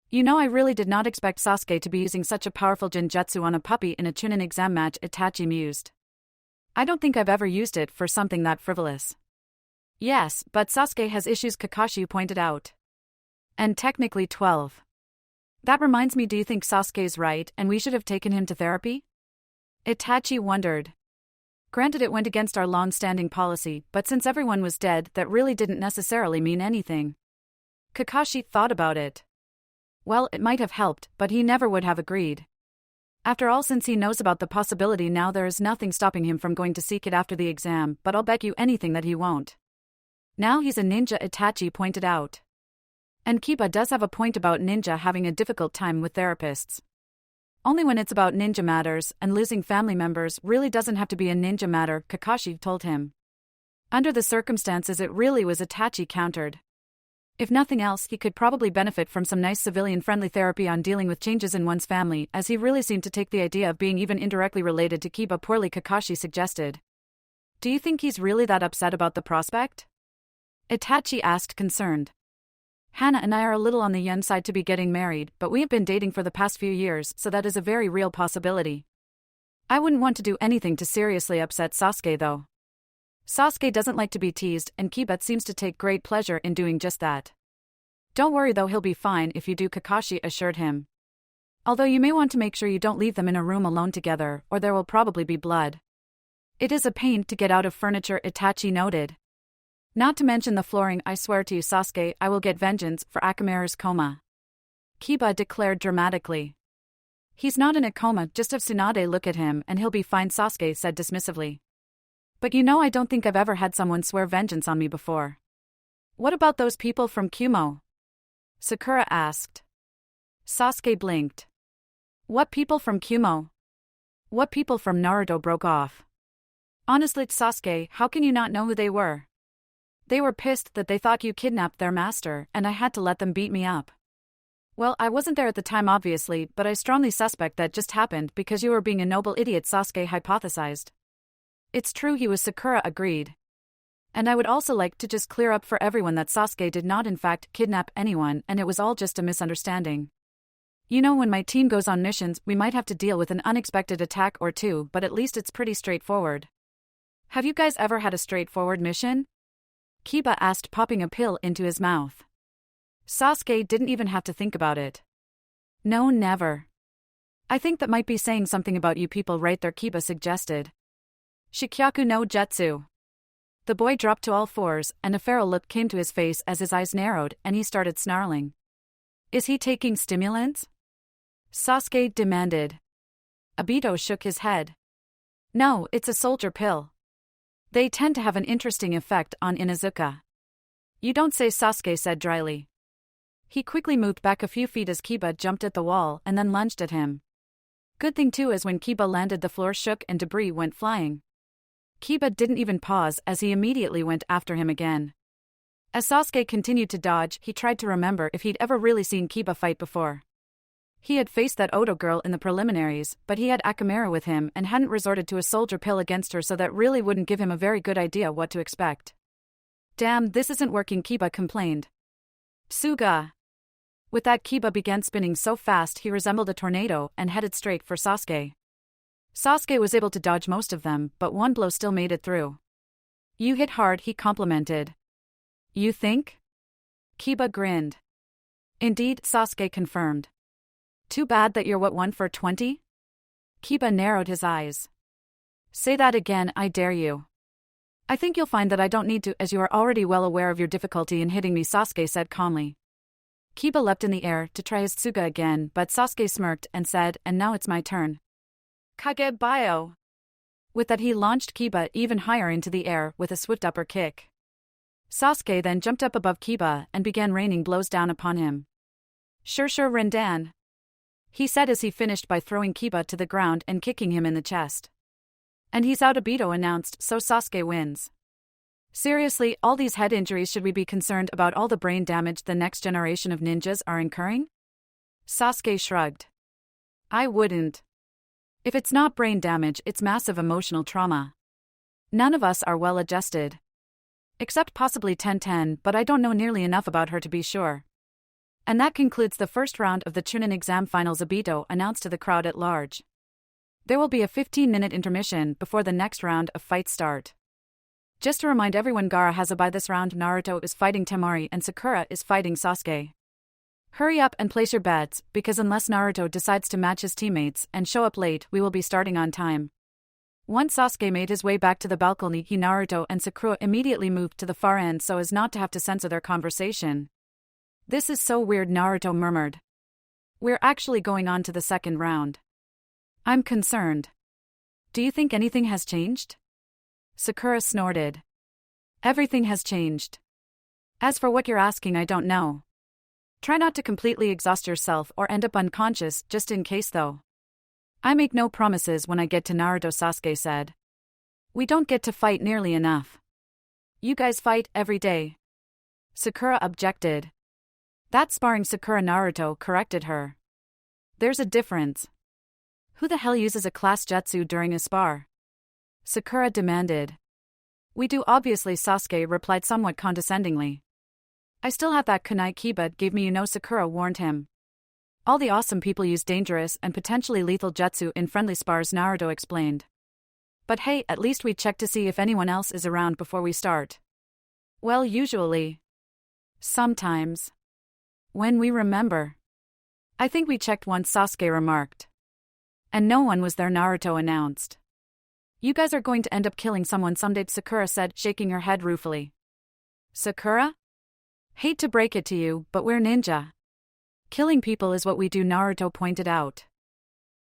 You know, I really did not expect Sasuke to be using such a powerful genjutsu on a puppy in a Chunin exam match, Itachi mused. I don't think I've ever used it for something that frivolous. Yes, but Sasuke has issues, Kakashi pointed out. And technically 12. That reminds me, do you think Sasuke's right and we should have taken him to therapy? Itachi wondered. Granted, it went against our long-standing policy, but since everyone was dead, that really didn't necessarily mean anything. Kakashi thought about it. Well, it might have helped, but he never would have agreed. After all, since he knows about the possibility now, there is nothing stopping him from going to seek it after the exam, but I'll bet you anything that he won't. Now he's a ninja, Itachi pointed out. And Kiba does have a point about ninja having a difficult time with therapists. Only when it's about ninja matters, and losing family members really doesn't have to be a ninja matter, Kakashi told him. Under the circumstances it really was, Itachi countered. If nothing else, he could probably benefit from some nice civilian-friendly therapy on dealing with changes in one's family, as he really seemed to take the idea of being even indirectly related to Kiba poorly, Kakashi suggested. Do you think he's really that upset about the prospect? Itachi asked, concerned. Hana and I are a little on the young side to be getting married, but we have been dating for the past few years, so that is a very real possibility. I wouldn't want to do anything to seriously upset Sasuke though. Sasuke doesn't like to be teased, and Kiba seems to take great pleasure in doing just that. Don't worry though, he'll be fine if you do, Kakashi assured him. Although you may want to make sure you don't leave them in a room alone together, or there will probably be blood. It is a pain to get out of furniture, Itachi noted. Not to mention the flooring. I swear to you, Sasuke, I will get vengeance for Akamaru's coma. Kiba declared dramatically. He's not in a coma, just have Tsunade look at him and he'll be fine, Sasuke said dismissively. But you know, I don't think I've ever had someone swear vengeance on me before. What about those people from Kumo? Sakura asked. Sasuke blinked. What people from Kumo? What people from Naruto? Broke off. Honestly, Sasuke, how can you not know who they were? They were pissed that they thought you kidnapped their master, and I had to let them beat me up. Well, I wasn't there at the time obviously, but I strongly suspect that just happened because you were being a noble idiot, Sasuke hypothesized. It's true he was, Sakura agreed. And I would also like to just clear up for everyone that Sasuke did not in fact kidnap anyone and it was all just a misunderstanding. You know, when my team goes on missions, we might have to deal with an unexpected attack or two, but at least it's pretty straightforward. Have you guys ever had a straightforward mission? Kiba asked, popping a pill into his mouth. Sasuke didn't even have to think about it. No, never. I think that might be saying something about you people right there, Kiba suggested. Shikyaku no jutsu. The boy dropped to all fours, and a feral look came to his face as his eyes narrowed and he started snarling. Is he taking stimulants? Sasuke demanded. Obito shook his head. No, it's a soldier pill. They tend to have an interesting effect on Inuzuka. You don't say, Sasuke said dryly. He quickly moved back a few feet as Kiba jumped at the wall and then lunged at him. Good thing too is when Kiba landed, the floor shook and debris went flying. Kiba didn't even pause as he immediately went after him again. As Sasuke continued to dodge, he tried to remember if he'd ever really seen Kiba fight before. He had faced that Oto girl in the preliminaries, but he had Akamaru with him and hadn't resorted to a soldier pill against her, so that really wouldn't give him a very good idea what to expect. Damn, this isn't working, Kiba complained. Tsuga. With that, Kiba began spinning so fast he resembled a tornado and headed straight for Sasuke. Sasuke was able to dodge most of them, but one blow still made it through. You hit hard, he complimented. You think? Kiba grinned. Indeed, Sasuke confirmed. Too bad that you're what, 1 for 20? Kiba narrowed his eyes. Say that again, I dare you. I think you'll find that I don't need to, as you are already well aware of your difficulty in hitting me, Sasuke said calmly. Kiba leapt in the air to try his Tsuga again, but Sasuke smirked and said, and now it's my turn. Kage Bio. With that, he launched Kiba even higher into the air with a swift upper kick. Sasuke then jumped up above Kiba and began raining blows down upon him. Sure Rendan, he said as he finished by throwing Kiba to the ground and kicking him in the chest. And he's out, Obito announced, so Sasuke wins. Seriously, all these head injuries, should we be concerned about all the brain damage the next generation of ninjas are incurring? Sasuke shrugged. I wouldn't. If it's not brain damage, it's massive emotional trauma. None of us are well adjusted. Except possibly Ten, but I don't know nearly enough about her to be sure. And that concludes the first round of the Chunin exam finals, Obito announced to the crowd at large. There will be a 15-minute intermission before the next round of fights start. Just to remind everyone, Gaara has a bye this round. Naruto is fighting Temari and Sakura is fighting Sasuke. Hurry up and place your bets, because unless Naruto decides to match his teammates and show up late, we will be starting on time. Once Sasuke made his way back to the balcony, Naruto and Sakura immediately moved to the far end so as not to have to censor their conversation. This is so weird, Naruto murmured. We're actually going on to the second round. I'm concerned. Do you think anything has changed? Sakura snorted. Everything has changed. As for what you're asking, I don't know. Try not to completely exhaust yourself or end up unconscious, just in case though. I make no promises when I get to Naruto, Sasuke said. We don't get to fight nearly enough. You guys fight every day. Sakura objected. That's sparring, Sakura. Naruto corrected her. There's a difference. Who the hell uses a class jutsu during a spar? Sakura demanded. We do, obviously, Sasuke replied somewhat condescendingly. I still have that kunai Kiba gave me, Sakura warned him. All the awesome people use dangerous and potentially lethal jutsu in friendly spars, Naruto explained. But hey, at least we check to see if anyone else is around before we start. Well, usually. Sometimes. When we remember. I think we checked once, Sasuke remarked. And no one was there, Naruto announced. You guys are going to end up killing someone someday, Sakura said, shaking her head ruefully. Sakura? Hate to break it to you, but we're ninja. Killing people is what we do, Naruto pointed out.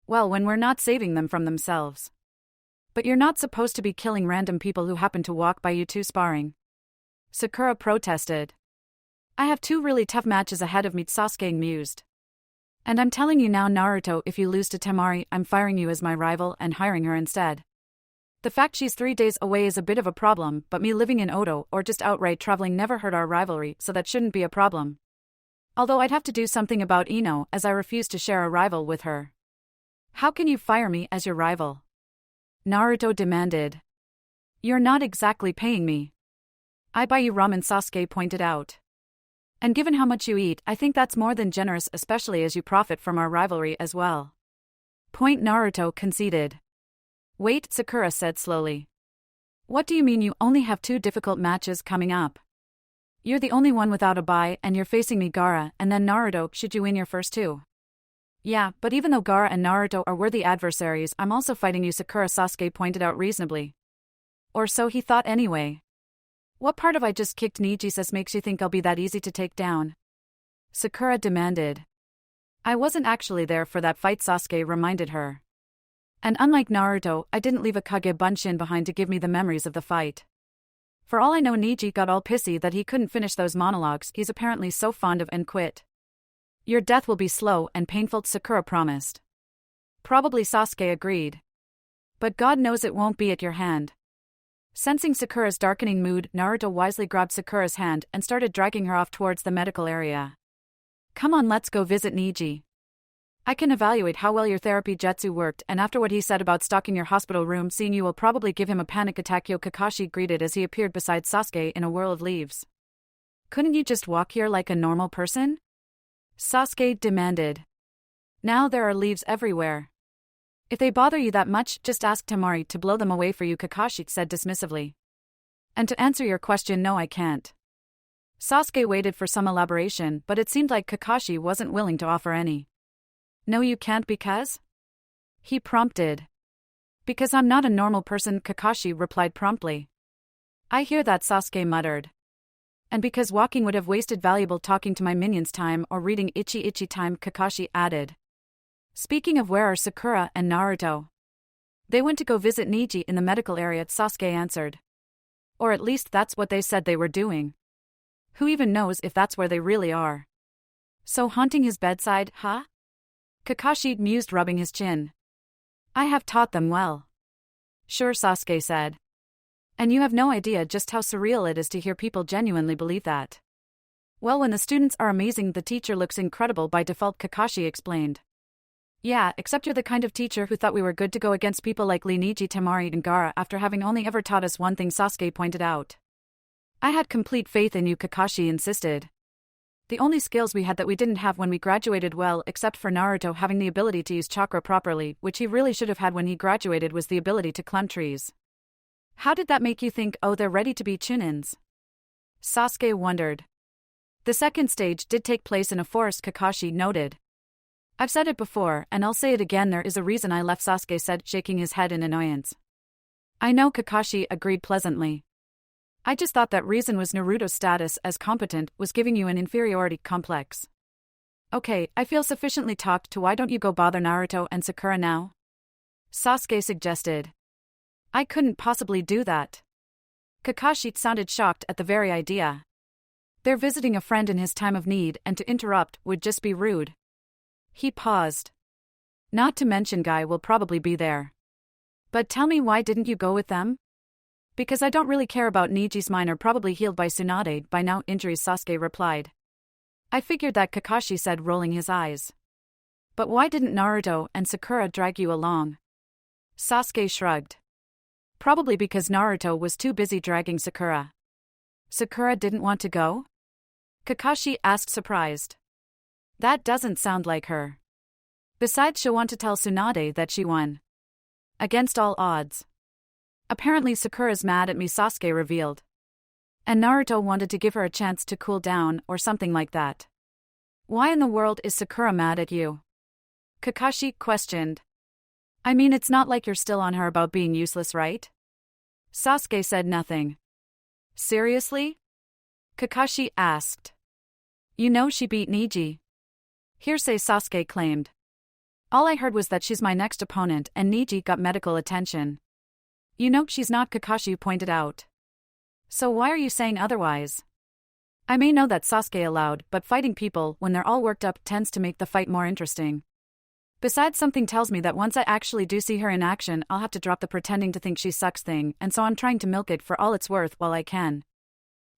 Well, when we're not saving them from themselves. But you're not supposed to be killing random people who happen to walk by you two sparring. Sakura protested. I have 2 really tough matches ahead of me, Sasuke mused. And I'm telling you now, Naruto, if you lose to Temari, I'm firing you as my rival and hiring her instead. The fact she's 3 days away is a bit of a problem, but me living in Oto or just outright traveling never hurt our rivalry, so that shouldn't be a problem. Although I'd have to do something about Ino, as I refuse to share a rival with her. How can you fire me as your rival? Naruto demanded. You're not exactly paying me. I buy you ramen, Sasuke pointed out. And given how much you eat, I think that's more than generous, especially as you profit from our rivalry as well. Point, Naruto conceded. Wait, Sakura said slowly. What do you mean you only have 2 difficult matches coming up? You're the only one without a bye, and you're facing me, Gaara, and then Naruto, should you win your first 2. Yeah, but even though Gaara and Naruto are worthy adversaries, I'm also fighting you, Sakura, Sasuke pointed out reasonably. Or so he thought anyway. What part of I just kicked Niji's makes you think I'll be that easy to take down? Sakura demanded. I wasn't actually there for that fight, Sasuke reminded her. And unlike Naruto, I didn't leave a Kage Bunshin behind to give me the memories of the fight. For all I know, Niji got all pissy that he couldn't finish those monologues he's apparently so fond of and quit. Your death will be slow and painful, Sakura promised. Probably, Sasuke agreed. But God knows it won't be at your hand. Sensing Sakura's darkening mood, Naruto wisely grabbed Sakura's hand and started dragging her off towards the medical area. Come on, let's go visit Niji. I can evaluate how well your therapy jutsu worked, and after what he said about stalking your hospital room, seeing you will probably give him a panic attack, Yo, Kakashi greeted as he appeared beside Sasuke in a whirl of leaves. Couldn't you just walk here like a normal person? Sasuke demanded. Now there are leaves everywhere. If they bother you that much, just ask Temari to blow them away for you, Kakashi said dismissively. And to answer your question, no, I can't. Sasuke waited for some elaboration, but it seemed like Kakashi wasn't willing to offer any. No, you can't because? He prompted. Because I'm not a normal person, Kakashi replied promptly. I hear that, Sasuke muttered. And because walking would have wasted valuable talking to my minions time or reading Ichi time, Kakashi added. Speaking of, where are Sakura and Naruto? They went to go visit Niji in the medical area, Sasuke answered. Or at least that's what they said they were doing. Who even knows if that's where they really are? So haunting his bedside, huh? Kakashi mused, rubbing his chin. I have taught them well. Sure, Sasuke said. And you have no idea just how surreal it is to hear people genuinely believe that. Well, when the students are amazing, the teacher looks incredible by default, Kakashi explained. Yeah, except you're the kind of teacher who thought we were good to go against people like Lee, Niji, Temari, and Gaara after having only ever taught us one thing, Sasuke pointed out. I had complete faith in you, Kakashi insisted. The only skills we had that we didn't have when we graduated, well, except for Naruto having the ability to use chakra properly, which he really should have had when he graduated, was the ability to climb trees. How did that make you think, oh, they're ready to be Chunins? Sasuke wondered. The second stage did take place in a forest, Kakashi noted. I've said it before, and I'll say it again, there is a reason I left, Sasuke said, shaking his head in annoyance. I know, Kakashi agreed pleasantly. I just thought that reason was Naruto's status as competent was giving you an inferiority complex. Okay, I feel sufficiently talked to, why don't you go bother Naruto and Sakura now? Sasuke suggested. I couldn't possibly do that. Kakashi sounded shocked at the very idea. They're visiting a friend in his time of need, and to interrupt would just be rude. He paused. Not to mention Guy will probably be there. But tell me, why didn't you go with them? Because I don't really care about Niji's. Mine are probably healed by Tsunade by now, injuries, Sasuke replied. I figured that, Kakashi said, rolling his eyes. But why didn't Naruto and Sakura drag you along? Sasuke shrugged. Probably because Naruto was too busy dragging Sakura. Sakura didn't want to go? Kakashi asked, surprised. That doesn't sound like her. Besides, she'll want to tell Tsunade that she won. Against all odds. Apparently Sakura's mad at me, Sasuke revealed. And Naruto wanted to give her a chance to cool down or something like that. Why in the world is Sakura mad at you? Kakashi questioned. I mean, it's not like you're still on her about being useless, right? Sasuke said nothing. Seriously? Kakashi asked. You know she beat Niji. Hearsay, Sasuke claimed. All I heard was that she's my next opponent and Niji got medical attention. You know she's not, Kakashi pointed out. So why are you saying otherwise? I may know that, Sasuke allowed, but fighting people when they're all worked up tends to make the fight more interesting. Besides, something tells me that once I actually do see her in action, I'll have to drop the pretending to think she sucks thing, and so I'm trying to milk it for all it's worth while I can.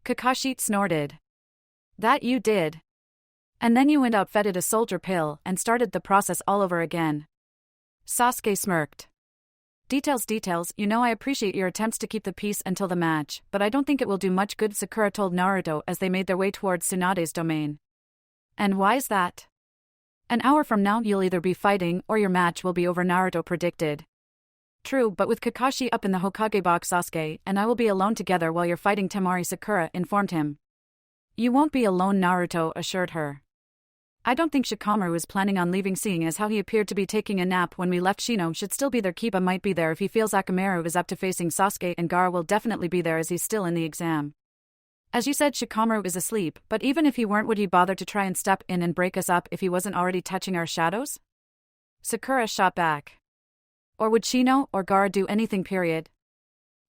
Kakashi snorted. That you did. And then you went out, fed it a soldier pill, and started the process all over again. Sasuke smirked. Details, you know I appreciate your attempts to keep the peace until the match, but I don't think it will do much good, Sakura told Naruto as they made their way towards Tsunade's domain. And why is that? An hour from now you'll either be fighting or your match will be over, Naruto predicted. True, but with Kakashi up in the Hokage box, Sasuke and I will be alone together while you're fighting Temari, Sakura informed him. You won't be alone, Naruto assured her. I don't think Shikamaru is planning on leaving, seeing as how he appeared to be taking a nap when we left. Shino should still be there. Kiba might be there if he feels Akamaru is up to facing Sasuke, and Gaara will definitely be there as he's still in the exam. As you said, Shikamaru is asleep, but even if he weren't, would he bother to try and step in and break us up if he wasn't already touching our shadows? Sakura shot back. Or would Shino or Gaara do anything, period?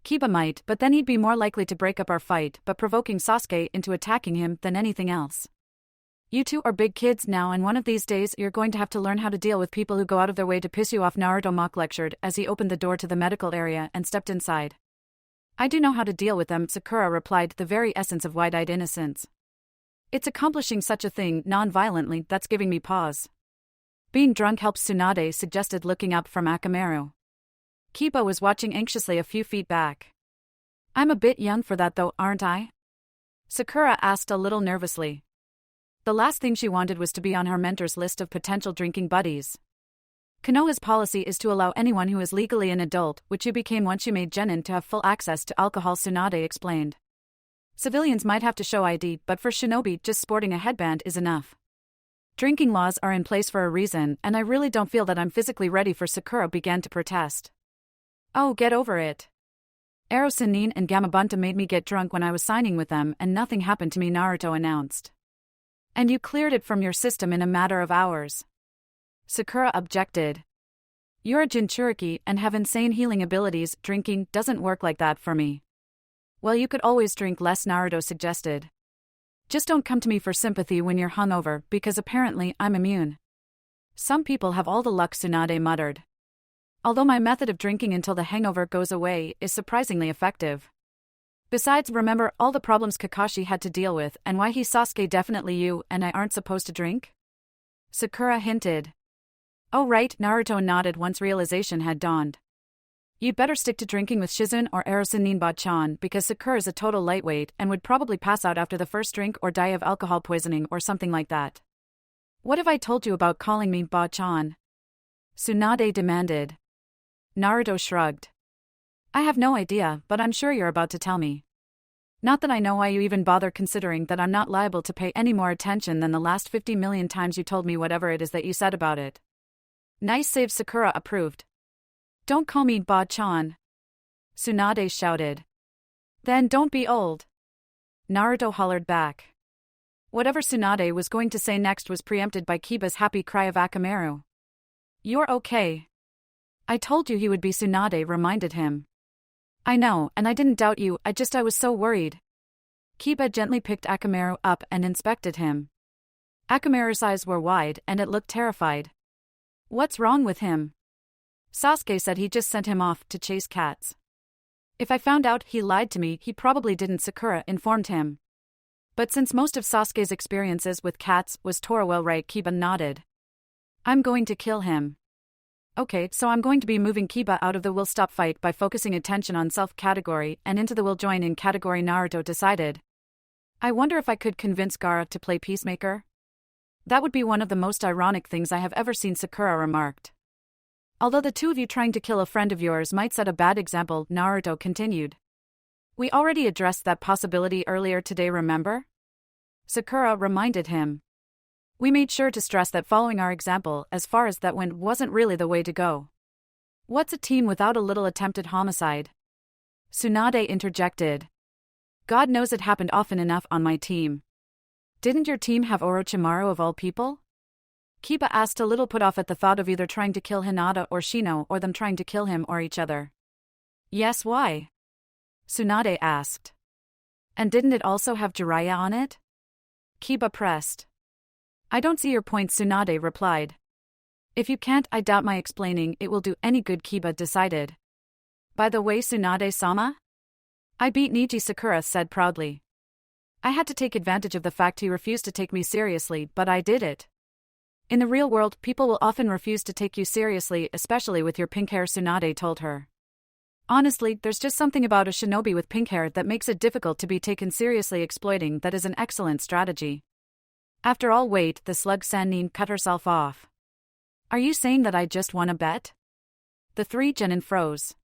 Kiba might, but then he'd be more likely to break up our fight, but provoking Sasuke into attacking him than anything else. You two are big kids now, and one of these days you're going to have to learn how to deal with people who go out of their way to piss you off, Naruto mock lectured as he opened the door to the medical area and stepped inside. I do know how to deal with them, Sakura replied, the very essence of wide-eyed innocence. It's accomplishing such a thing non-violently that's giving me pause. Being drunk helps, Tsunade suggested, looking up from Akamaru. Kiba was watching anxiously a few feet back. I'm a bit young for that though, aren't I? Sakura asked a little nervously. The last thing she wanted was to be on her mentor's list of potential drinking buddies. Konoha's policy is to allow anyone who is legally an adult, which you became once you made genin, to have full access to alcohol, Tsunade explained. Civilians might have to show ID, but for shinobi, just sporting a headband is enough. Drinking laws are in place for a reason, and I really don't feel that I'm physically ready for. Sakura began to protest. Oh, get over it. Ero Sannin and Gamabunta made me get drunk when I was signing with them, and nothing happened to me, Naruto announced. And you cleared it from your system in a matter of hours. Sakura objected. You're a Jinchuriki and have insane healing abilities. Drinking doesn't work like that for me. Well, you could always drink less, Naruto suggested. Just don't come to me for sympathy when you're hungover, because apparently I'm immune. Some people have all the luck, Tsunade muttered. Although my method of drinking until the hangover goes away is surprisingly effective. Besides, remember all the problems Kakashi had to deal with and why he's Sasuke. Definitely you and I aren't supposed to drink? Sakura hinted. Oh right, Naruto nodded once realization had dawned. You'd better stick to drinking with Shizun or Erosin Ninba-chan, because Sakura's a total lightweight and would probably pass out after the first drink or die of alcohol poisoning or something like that. What have I told you about calling me Ba-chan? Tsunade demanded. Naruto shrugged. I have no idea, but I'm sure you're about to tell me. Not that I know why you even bother, considering that I'm not liable to pay any more attention than the last 50 million times you told me whatever it is that you said about it. Nice save, Sakura approved. Don't call me Ba-chan. Tsunade shouted. Then don't be old. Naruto hollered back. Whatever Tsunade was going to say next was preempted by Kiba's happy cry of Akamaru. You're okay. I told you he would be, Tsunade reminded him. I know, and I didn't doubt you, I was so worried. Kiba gently picked Akamaru up and inspected him. Akamaru's eyes were wide and it looked terrified. What's wrong with him? Sasuke said he just sent him off to chase cats. If I found out he lied to me, he probably didn't, Sakura informed him. But since most of Sasuke's experiences with cats was Torowell, right? Kiba nodded. I'm going to kill him. Okay, so I'm going to be moving Kiba out of the will stop fight by focusing attention on self category and into the will join in category, Naruto decided. I wonder if I could convince Gaara to play peacemaker? That would be one of the most ironic things I have ever seen, Sakura remarked. Although the two of you trying to kill a friend of yours might set a bad example, Naruto continued. We already addressed that possibility earlier today, remember? Sakura reminded him. We made sure to stress that following our example, as far as that went, wasn't really the way to go. What's a team without a little attempted homicide? Tsunade interjected. God knows it happened often enough on my team. Didn't your team have Orochimaru of all people? Kiba asked, a little put off at the thought of either trying to kill Hinata or Shino or them trying to kill him or each other. Yes, why? Tsunade asked. And didn't it also have Jiraiya on it? Kiba pressed. I don't see your point, Tsunade replied. If you can't, I doubt my explaining it will do any good, Kiba decided. By the way, Tsunade-sama? I beat Niji, Sakura said proudly. I had to take advantage of the fact he refused to take me seriously, but I did it. In the real world, people will often refuse to take you seriously, especially with your pink hair, Tsunade told her. Honestly, there's just something about a shinobi with pink hair that makes it difficult to be taken seriously. Exploiting that is an excellent strategy. After all, wait, the slug Sannin cut herself off. Are you saying that I just won a bet? The three genin froze.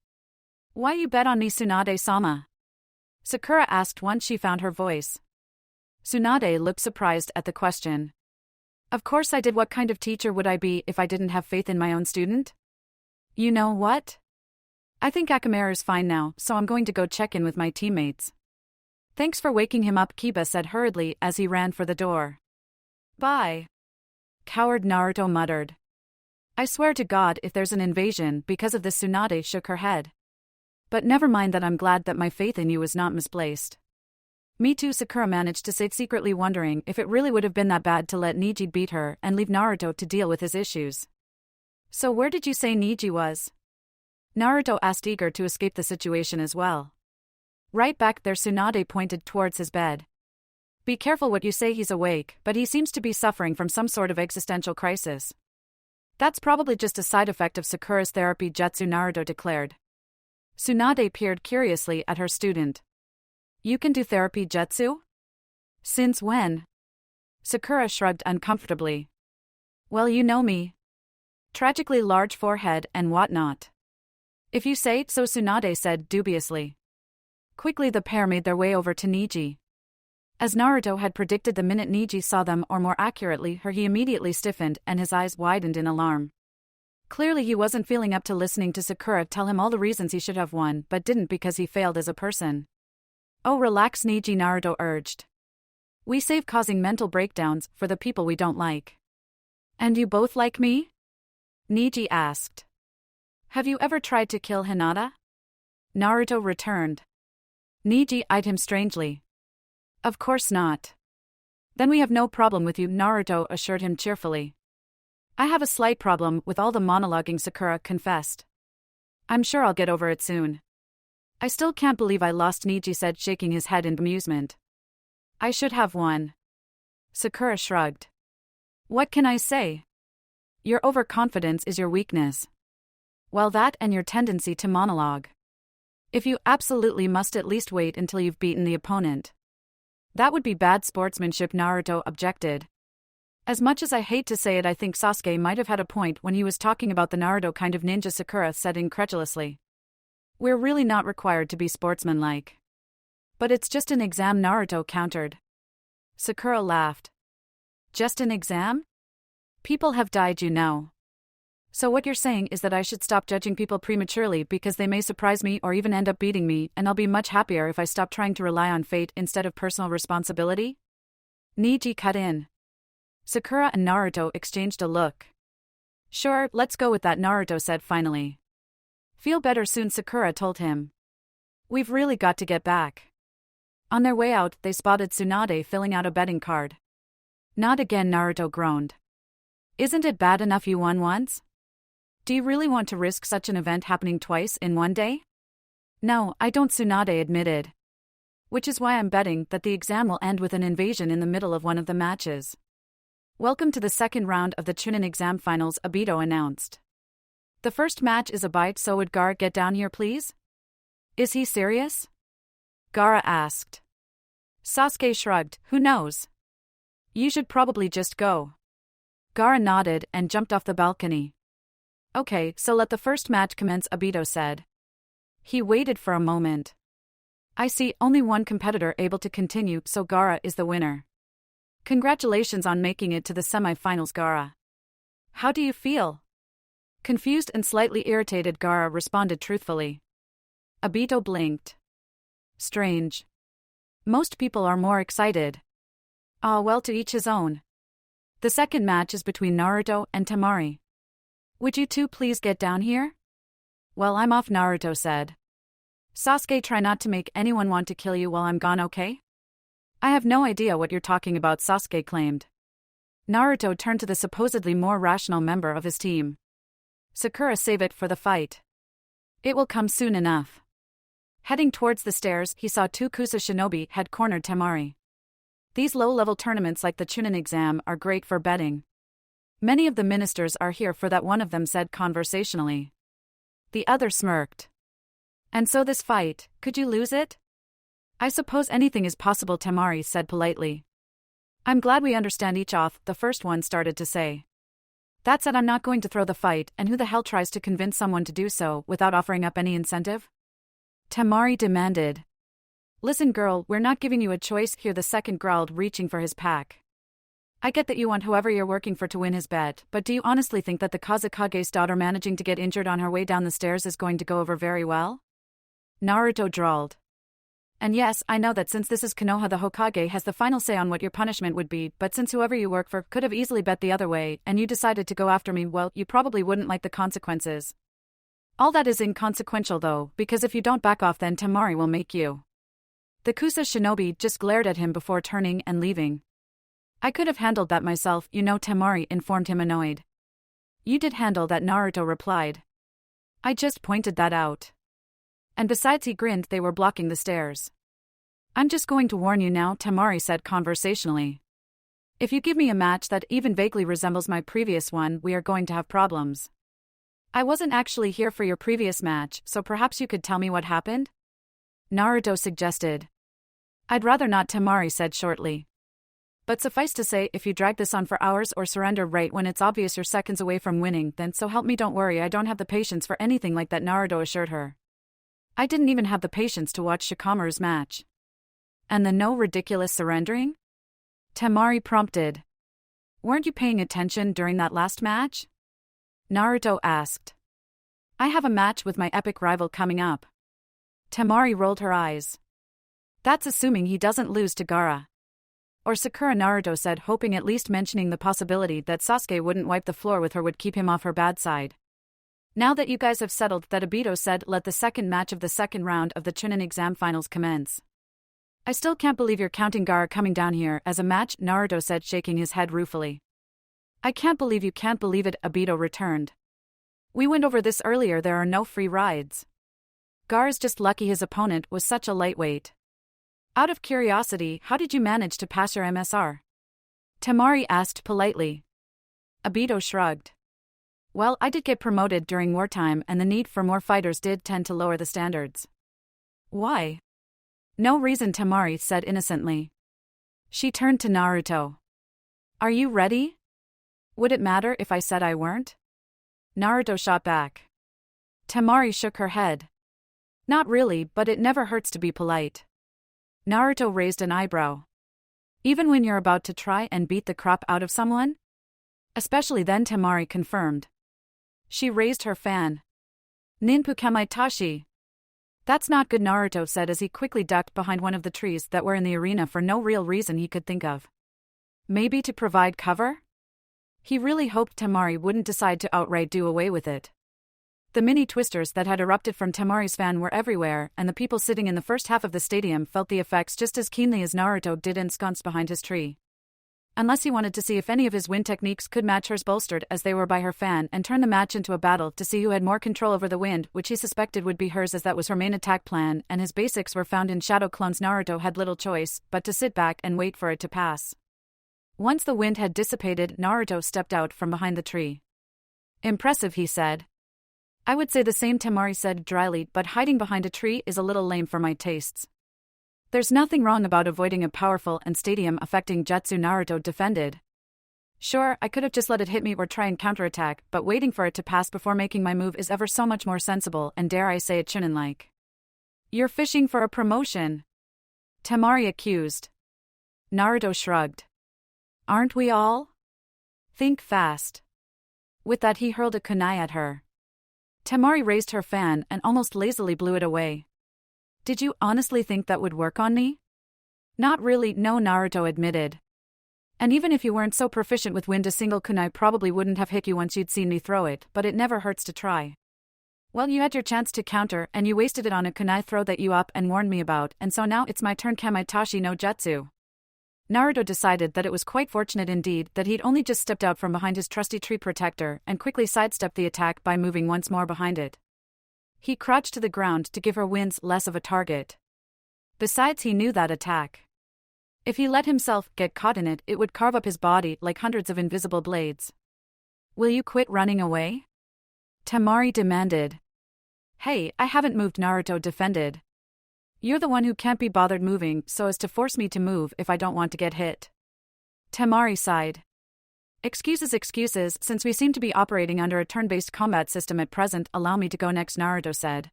Why you bet on me, Tsunade-sama? Sakura asked once she found her voice. Tsunade looked surprised at the question. Of course I did. What kind of teacher would I be if I didn't have faith in my own student? You know what? I think Akamaru's fine now, so I'm going to go check in with my teammates. Thanks for waking him up, Kiba said hurriedly as he ran for the door. Bye. Coward, Naruto muttered. I swear to God if there's an invasion because of this. Tsunade shook her head. But never mind that, I'm glad that my faith in you is not misplaced. Me too, Sakura managed to say, secretly wondering if it really would have been that bad to let Niji beat her and leave Naruto to deal with his issues. So where did you say Niji was? Naruto asked, eager to escape the situation as well. Right back there, Tsunade pointed towards his bed. Be careful what you say, he's awake, but he seems to be suffering from some sort of existential crisis. That's probably just a side effect of Sakura's therapy jutsu, Naruto declared. Tsunade peered curiously at her student. You can do therapy jutsu? Since when? Sakura shrugged uncomfortably. Well, you know me. Tragically large forehead and whatnot. If you say so, Tsunade said dubiously. Quickly the pair made their way over to Niji. As Naruto had predicted, the minute Niji saw them, or more accurately her, he immediately stiffened and his eyes widened in alarm. Clearly he wasn't feeling up to listening to Sakura tell him all the reasons he should have won but didn't because he failed as a person. Oh, relax, Niji, Naruto urged. We save causing mental breakdowns for the people we don't like. And you both like me? Niji asked. Have you ever tried to kill Hinata? Naruto returned. Niji eyed him strangely. Of course not. Then we have no problem with you, Naruto assured him cheerfully. I have a slight problem with all the monologuing, Sakura confessed. I'm sure I'll get over it soon. I still can't believe I lost, Niji said, shaking his head in amusement. I should have won. Sakura shrugged. What can I say? Your overconfidence is your weakness. Well, that and your tendency to monologue. If you absolutely must, at least wait until you've beaten the opponent. That would be bad sportsmanship, Naruto objected. As much as I hate to say it, I think Sasuke might have had a point when he was talking about the Naruto kind of ninja, Sakura said incredulously. We're really not required to be sportsmanlike. But it's just an exam, Naruto countered. Sakura laughed. Just an exam? People have died, you know. So what you're saying is that I should stop judging people prematurely because they may surprise me or even end up beating me, and I'll be much happier if I stop trying to rely on fate instead of personal responsibility? Niji cut in. Sakura and Naruto exchanged a look. Sure, let's go with that, Naruto said finally. Feel better soon, Sakura told him. We've really got to get back. On their way out, they spotted Tsunade filling out a betting card. Not again, Naruto groaned. Isn't it bad enough you won once? Do you really want to risk such an event happening twice in one day? No, I don't, Tsunade admitted. Which is why I'm betting that the exam will end with an invasion in the middle of one of the matches. Welcome to the second round of the Chunin exam finals, Obito announced. The first match is a bite, so would Gaara get down here please? Is he serious? Gaara asked. Sasuke shrugged, who knows? You should probably just go. Gaara nodded and jumped off the balcony. Okay, so let the first match commence, Obito said. He waited for a moment. I see, only one competitor able to continue, so Gaara is the winner. Congratulations on making it to the semi-finals, Gaara. How do you feel? Confused and slightly irritated, Gaara responded truthfully. Obito blinked. Strange. Most people are more excited. Ah, well, to each his own. The second match is between Naruto and Temari. Would you two please get down here? Well, I'm off, Naruto said. Sasuke, try not to make anyone want to kill you while I'm gone, okay? I have no idea what you're talking about, Sasuke claimed. Naruto turned to the supposedly more rational member of his team. Sakura, save it for the fight. It will come soon enough. Heading towards the stairs, he saw two Kusa shinobi had cornered Temari. These low-level tournaments like the Chunin exam are great for betting. Many of the ministers are here for that, one of them said conversationally. The other smirked. And so this fight, could you lose it? I suppose anything is possible, Temari said politely. I'm glad we understand each off, the first one started to say. That said, I'm not going to throw the fight, and who the hell tries to convince someone to do so without offering up any incentive? Temari demanded. Listen girl, we're not giving you a choice here, the second growled, reaching for his pack. I get that you want whoever you're working for to win his bet, but do you honestly think that the Kazakage's daughter managing to get injured on her way down the stairs is going to go over very well? Naruto drawled. And yes, I know that since this is Konoha, the Hokage has the final say on what your punishment would be, but since whoever you work for could have easily bet the other way, and you decided to go after me, well, you probably wouldn't like the consequences. All that is inconsequential though, because if you don't back off then Temari will make you. The Kusa shinobi just glared at him before turning and leaving. I could have handled that myself, you know, Temari informed him, annoyed. You did handle that, Naruto replied. I just pointed that out. And besides, he grinned, they were blocking the stairs. I'm just going to warn you now, Temari said conversationally. If you give me a match that even vaguely resembles my previous one, we are going to have problems. I wasn't actually here for your previous match, so perhaps you could tell me what happened? Naruto suggested. I'd rather not, Temari said shortly. But suffice to say, if you drag this on for hours or surrender right when it's obvious you're seconds away from winning, then so help me, don't worry, I don't have the patience for anything like that, Naruto assured her. I didn't even have the patience to watch Shikamaru's match. And then no ridiculous surrendering? Temari prompted. Weren't you paying attention during that last match? Naruto asked. I have a match with my epic rival coming up. Temari rolled her eyes. That's assuming he doesn't lose to Gaara. Or Sakura, Naruto said, hoping at least mentioning the possibility that Sasuke wouldn't wipe the floor with her would keep him off her bad side. Now that you guys have settled that, Obito said, let the second match of the second round of the Chunin exam finals commence. I still can't believe you're counting Gaara coming down here as a match, Naruto said, shaking his head ruefully. I can't believe you can't believe it, Obito returned. We went over this earlier, there are no free rides. Gaara's just lucky his opponent was such a lightweight. Out of curiosity, how did you manage to pass your MSR? Temari asked politely. Obito shrugged. Well, I did get promoted during wartime, and the need for more fighters did tend to lower the standards. Why? No reason, Temari said innocently. She turned to Naruto. Are you ready? Would it matter if I said I weren't? Naruto shot back. Temari shook her head. Not really, but it never hurts to be polite. Naruto raised an eyebrow. Even when you're about to try and beat the crap out of someone? Especially then, Temari confirmed. She raised her fan. Ninpu kamaitashi. That's not good, Naruto said as he quickly ducked behind one of the trees that were in the arena for no real reason he could think of. Maybe to provide cover? He really hoped Temari wouldn't decide to outright do away with it. The mini twisters that had erupted from Temari's fan were everywhere, and the people sitting in the first half of the stadium felt the effects just as keenly as Naruto did ensconced behind his tree. Unless he wanted to see if any of his wind techniques could match hers, bolstered as they were by her fan, and turn the match into a battle to see who had more control over the wind, which he suspected would be hers as that was her main attack plan, and his basics were found in shadow clones. Naruto had little choice but to sit back and wait for it to pass. Once the wind had dissipated, Naruto stepped out from behind the tree. Impressive, he said. I would say the same, Temari said dryly, but hiding behind a tree is a little lame for my tastes. There's nothing wrong about avoiding a powerful and stadium-affecting jutsu, Naruto defended. Sure, I could have just let it hit me or try and counterattack, but waiting for it to pass before making my move is ever so much more sensible and, dare I say it, Chunin-like. You're fishing for a promotion? Temari accused. Naruto shrugged. Aren't we all? Think fast. With that, he hurled a kunai at her. Temari raised her fan and almost lazily blew it away. Did you honestly think that would work on me? Not really, no, Naruto admitted. And even if you weren't so proficient with wind, a single kunai probably wouldn't have hit you once you'd seen me throw it, but it never hurts to try. Well, you had your chance to counter, and you wasted it on a kunai throw that you up and warned me about, and so now it's my turn. Kamaitashi no jutsu. Naruto decided that it was quite fortunate indeed that he'd only just stepped out from behind his trusty tree protector and quickly sidestepped the attack by moving once more behind it. He crouched to the ground to give her winds less of a target. Besides, he knew that attack. If he let himself get caught in it, it would carve up his body like hundreds of invisible blades. Will you quit running away? Temari demanded. Hey, I haven't moved, Naruto defended. You're the one who can't be bothered moving so as to force me to move if I don't want to get hit. Temari sighed. Excuses, since we seem to be operating under a turn-based combat system at present, allow me to go next, Naruto said.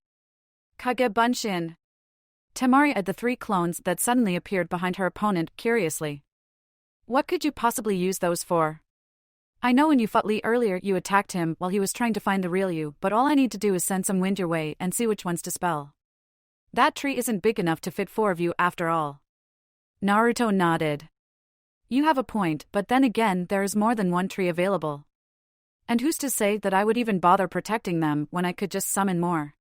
Kage Bunshin. Temari eyed the 3 clones that suddenly appeared behind her opponent curiously. What could you possibly use those for? I know when you fought Lee earlier you attacked him while he was trying to find the real you, but all I need to do is send some wind your way and see which ones to spell. That tree isn't big enough to fit 4 of you after all. Naruto nodded. You have a point, but then again there is more than one tree available. And who's to say that I would even bother protecting them when I could just summon more?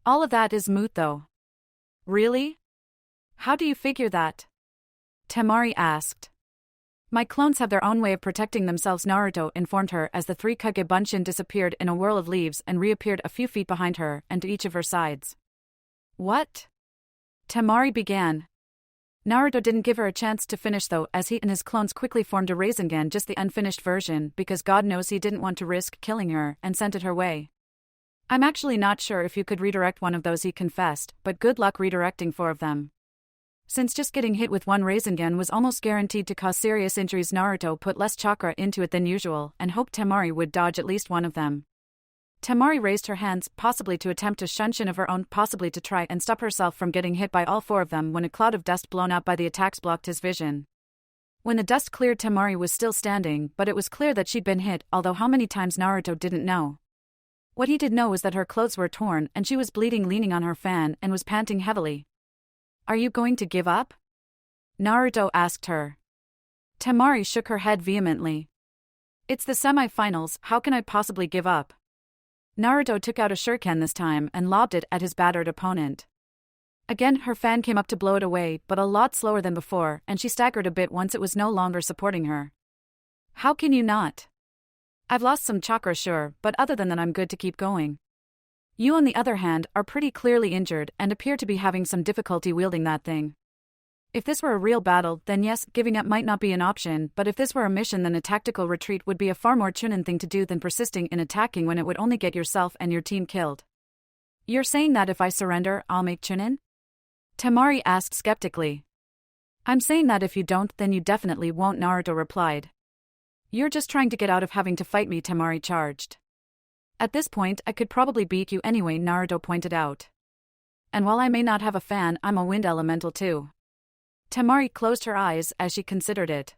All of that is moot though. Really? How do you figure that? Temari asked. My clones have their own way of protecting themselves, Naruto informed her as the 3 Kage Bunshin disappeared in a whirl of leaves and reappeared a few feet behind her and to each of her sides. What? Temari began. Naruto didn't give her a chance to finish though, as he and his clones quickly formed a Rasengan, just the unfinished version, because God knows he didn't want to risk killing her, and sent it her way. I'm actually not sure if you could redirect one of those, he confessed, but good luck redirecting 4 of them. Since just getting hit with one Rasengan was almost guaranteed to cause serious injuries, Naruto put less chakra into it than usual and hoped Temari would dodge at least one of them. Temari raised her hands, possibly to attempt a shunshin of her own, possibly to try and stop herself from getting hit by all 4 of them, when a cloud of dust blown out by the attacks blocked his vision. When the dust cleared, Temari was still standing, but it was clear that she'd been hit, although how many times Naruto didn't know. What he did know was that her clothes were torn and she was bleeding, leaning on her fan, and was panting heavily. Are you going to give up? Naruto asked her. Temari shook her head vehemently. It's the semi-finals, how can I possibly give up? Naruto took out a shuriken this time and lobbed it at his battered opponent. Again her fan came up to blow it away, but a lot slower than before, and she staggered a bit once it was no longer supporting her. How can you not? I've lost some chakra, sure, but other than that I'm good to keep going. You, on the other hand, are pretty clearly injured and appear to be having some difficulty wielding that thing. If this were a real battle, then yes, giving up might not be an option, but if this were a mission, then a tactical retreat would be a far more chunin thing to do than persisting in attacking when it would only get yourself and your team killed. You're saying that if I surrender, I'll make chunin? Temari asked skeptically. I'm saying that if you don't, then you definitely won't, Naruto replied. You're just trying to get out of having to fight me, Temari charged. At this point, I could probably beat you anyway, Naruto pointed out. And while I may not have a fan, I'm a wind elemental too. Temari closed her eyes as she considered it.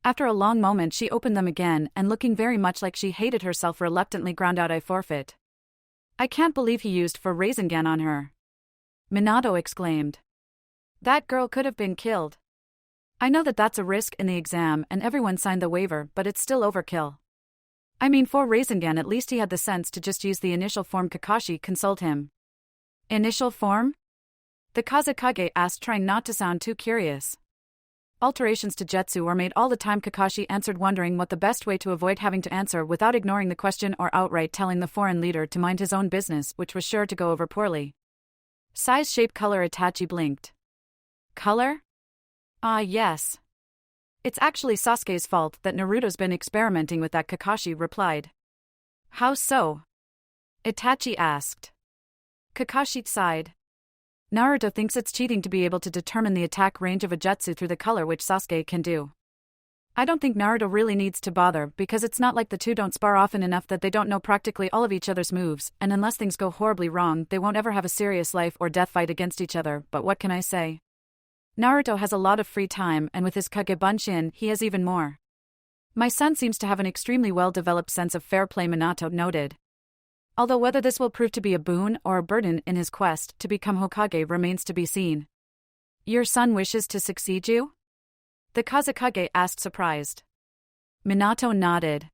After a long moment she opened them again and, looking very much like she hated herself, reluctantly ground out, I forfeit. I can't believe he used for Rasengan on her. Minato exclaimed. That girl could have been killed. I know that that's a risk in the exam and everyone signed the waiver, but it's still overkill. I mean, for Rasengan at least he had the sense to just use the initial form. Kakashi consoled him. Initial form? The Kazekage asked, trying not to sound too curious. Alterations to jutsu were made all the time, Kakashi answered, wondering what the best way to avoid having to answer without ignoring the question or outright telling the foreign leader to mind his own business, which was sure to go over poorly. Size, shape, color, Itachi blinked. Color? Ah, yes. It's actually Sasuke's fault that Naruto's been experimenting with that, Kakashi replied. How so? Itachi asked. Kakashi sighed. Naruto thinks it's cheating to be able to determine the attack range of a jutsu through the color, which Sasuke can do. I don't think Naruto really needs to bother, because it's not like the two don't spar often enough that they don't know practically all of each other's moves, and unless things go horribly wrong, they won't ever have a serious life or death fight against each other. But what can I say? Naruto has a lot of free time, and with his Kage Bunshin, he has even more. My son seems to have an extremely well-developed sense of fair play, Minato noted. Although whether this will prove to be a boon or a burden in his quest to become Hokage remains to be seen. Your son wishes to succeed you? The Kazekage asked, surprised. Minato nodded.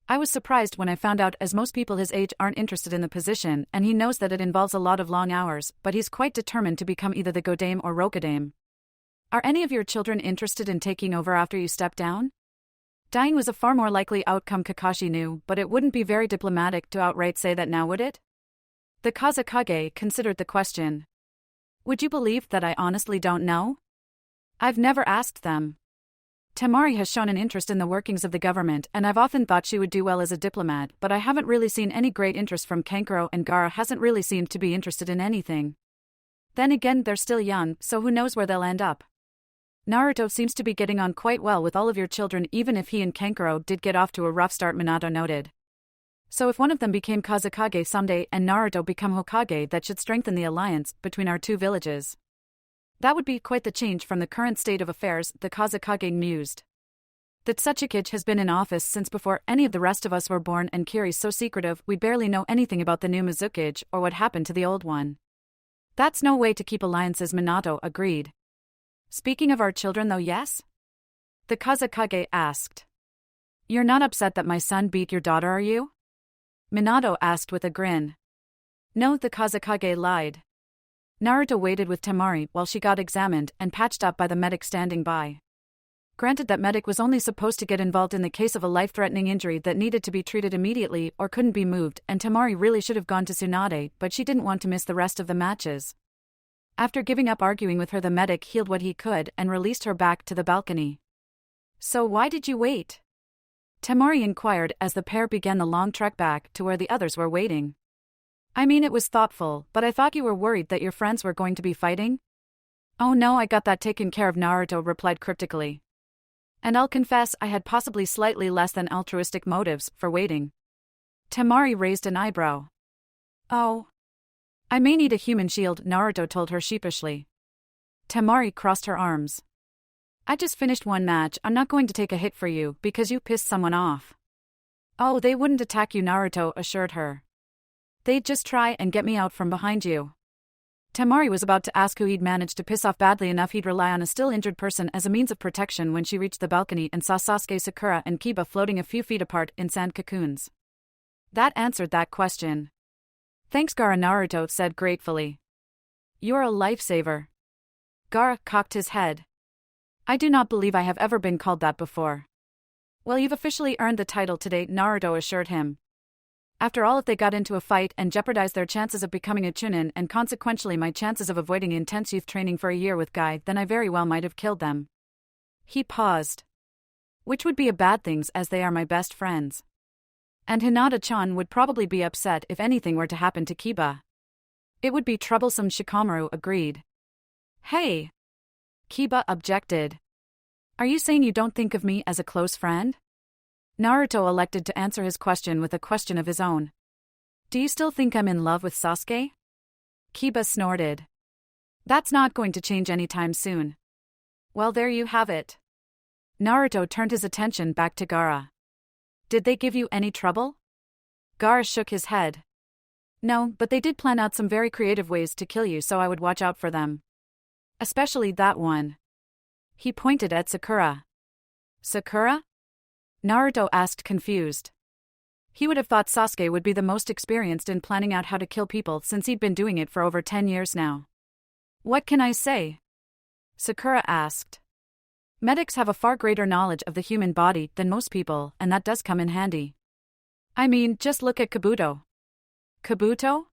I was surprised when I found out, as most people his age aren't interested in the position, and he knows that it involves a lot of long hours, but he's quite determined to become either the Godame or Rokudame. Are any of your children interested in taking over after you step down? Dying was a far more likely outcome, Kakashi knew, but it wouldn't be very diplomatic to outright say that now, would it? The Kazekage considered the question. Would you believe that I honestly don't know? I've never asked them. Temari has shown an interest in the workings of the government, and I've often thought she would do well as a diplomat, but I haven't really seen any great interest from Kankuro, and Gaara hasn't really seemed to be interested in anything. Then again, they're still young, so who knows where they'll end up. Naruto seems to be getting on quite well with all of your children, even if he and Kankuro did get off to a rough start, Minato noted. So if one of them became Kazekage someday and Naruto become Hokage, that should strengthen the alliance between our two villages. That would be quite the change from the current state of affairs, the Kazekage mused. That Tsuchikage has been in office since before any of the rest of us were born, and Kiri's so secretive we barely know anything about the new Mizukage or what happened to the old one. That's no way to keep alliances, Minato agreed. Speaking of our children though, yes? The Kazekage asked. You're not upset that my son beat your daughter, are you? Minato asked with a grin. No, the Kazekage lied. Naruto waited with Temari while she got examined and patched up by the medic standing by. Granted, that medic was only supposed to get involved in the case of a life-threatening injury that needed to be treated immediately or couldn't be moved, and Temari really should have gone to Tsunade, but she didn't want to miss the rest of the matches. After giving up arguing with her, the medic healed what he could and released her back to the balcony. So why did you wait? Temari inquired as the pair began the long trek back to where the others were waiting. I mean, it was thoughtful, but I thought you were worried that your friends were going to be fighting? Oh no, I got that taken care of, Naruto replied cryptically. And I'll confess I had possibly slightly less than altruistic motives for waiting. Temari raised an eyebrow. Oh. I may need a human shield, Naruto told her sheepishly. Temari crossed her arms. I just finished one match, I'm not going to take a hit for you because you pissed someone off. Oh, they wouldn't attack you, Naruto assured her. They'd just try and get me out from behind you. Temari was about to ask who he'd managed to piss off badly enough he'd rely on a still injured person as a means of protection when she reached the balcony and saw Sasuke, Sakura, and Kiba floating a few feet apart in sand cocoons. That answered that question. Thanks, Gaara, Naruto said gratefully. You're a lifesaver. Gaara cocked his head. I do not believe I have ever been called that before. Well, you've officially earned the title today, Naruto assured him. After all, if they got into a fight and jeopardized their chances of becoming a Chunin and consequentially my chances of avoiding intense youth training for a year with Guy, then I very well might have killed them. He paused. Which would be a bad thing as they are my best friends. And Hinata-chan would probably be upset if anything were to happen to Kiba. It would be troublesome, Shikamaru agreed. Hey! Kiba objected. Are you saying you don't think of me as a close friend? Naruto elected to answer his question with a question of his own. Do you still think I'm in love with Sasuke? Kiba snorted. That's not going to change anytime soon. Well, there you have it. Naruto turned his attention back to Gaara. Did they give you any trouble? Gaara shook his head. No, but they did plan out some very creative ways to kill you, so I would watch out for them. Especially that one. He pointed at Sakura. Sakura? Naruto asked, confused. He would have thought Sasuke would be the most experienced in planning out how to kill people since he'd been doing it for over 10 years now. What can I say? Sakura asked. Medics have a far greater knowledge of the human body than most people, and that does come in handy. I mean, just look at Kabuto. Kabuto?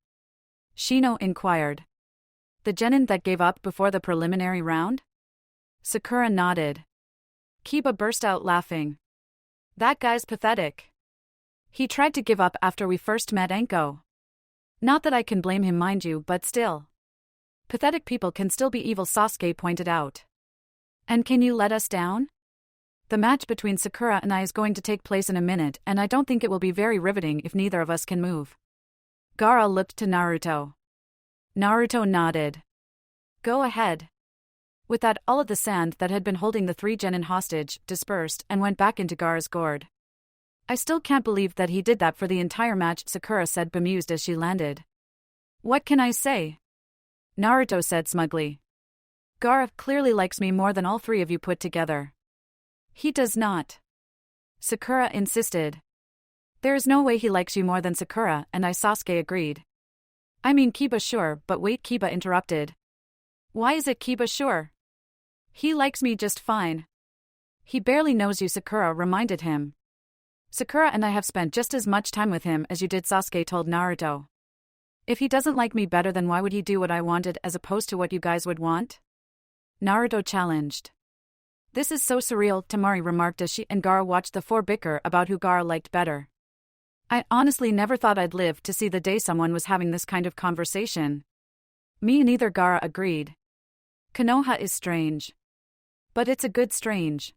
Shino inquired. The genin that gave up before the preliminary round? Sakura nodded. Kiba burst out laughing. That guy's pathetic. He tried to give up after we first met Enko. Not that I can blame him, mind you, but still. Pathetic people can still be evil, Sasuke pointed out. And can you let us down? The match between Sakura and I is going to take place in a minute, and I don't think it will be very riveting if neither of us can move. Gaara looked to Naruto. Naruto nodded. Go ahead. With that, all of the sand that had been holding the three genin hostage dispersed and went back into Gaara's gourd. I still can't believe that he did that for the entire match, Sakura said, bemused as she landed. What can I say? Naruto said smugly. Gaara clearly likes me more than all three of you put together. He does not. Sakura insisted. There is no way he likes you more than Sakura, and Sasuke agreed. I mean Kiba, sure, but wait, Kiba interrupted. Why is it Kiba sure? He likes me just fine. He barely knows you, Sakura reminded him. Sakura and I have spent just as much time with him as you did, Sasuke told Naruto. If he doesn't like me better, then why would he do what I wanted as opposed to what you guys would want? Naruto challenged. This is so surreal, Temari remarked as she and Gaara watched the four bicker about who Gaara liked better. I honestly never thought I'd live to see the day someone was having this kind of conversation. Me neither, Gaara agreed. Konoha is strange. But it's a good strange.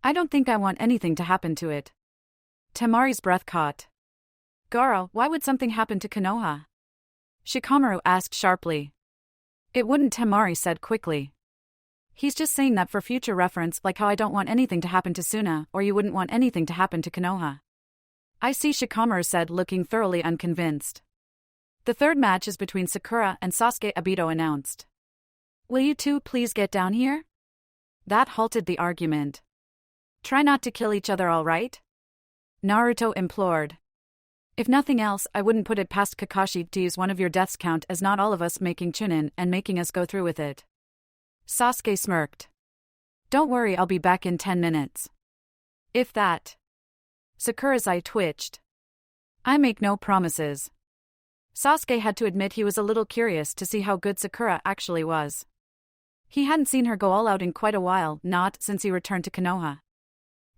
I don't think I want anything to happen to it. Temari's breath caught. Gaara, why would something happen to Konoha? Shikamaru asked sharply. It wouldn't, Temari said quickly. He's just saying that for future reference, like how I don't want anything to happen to Suna, or you wouldn't want anything to happen to Konoha. I see, Shikamaru said, looking thoroughly unconvinced. The third match is between Sakura and Sasuke, Obito announced. Will you two please get down here? That halted the argument. Try not to kill each other, all right? Naruto implored. If nothing else, I wouldn't put it past Kakashi to use one of your deaths count as not all of us making Chunin and making us go through with it. Sasuke smirked. Don't worry, I'll be back in 10 minutes. If that. Sakura's eye twitched. I make no promises. Sasuke had to admit he was a little curious to see how good Sakura actually was. He hadn't seen her go all out in quite a while, not since he returned to Konoha.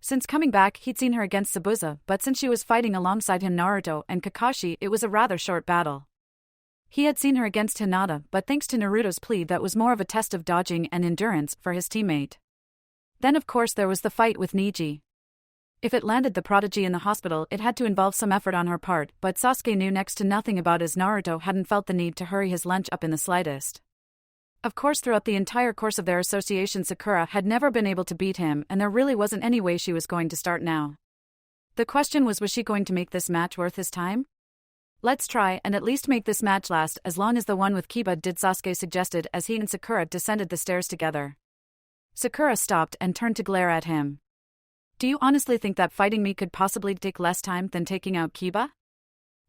Since coming back, he'd seen her against Sabuza, but since she was fighting alongside him, Naruto and Kakashi, it was a rather short battle. He had seen her against Hinata, but thanks to Naruto's plea, that was more of a test of dodging and endurance for his teammate. Then of course there was the fight with Neji. If it landed the prodigy in the hospital, it had to involve some effort on her part, but Sasuke knew next to nothing about, as Naruto hadn't felt the need to hurry his lunch up in the slightest. Of course, throughout the entire course of their association, Sakura had never been able to beat him, and there really wasn't any way she was going to start now. The question was she going to make this match worth his time? Let's try and at least make this match last as long as the one with Kiba did, Sasuke suggested as he and Sakura descended the stairs together. Sakura stopped and turned to glare at him. Do you honestly think that fighting me could possibly take less time than taking out Kiba?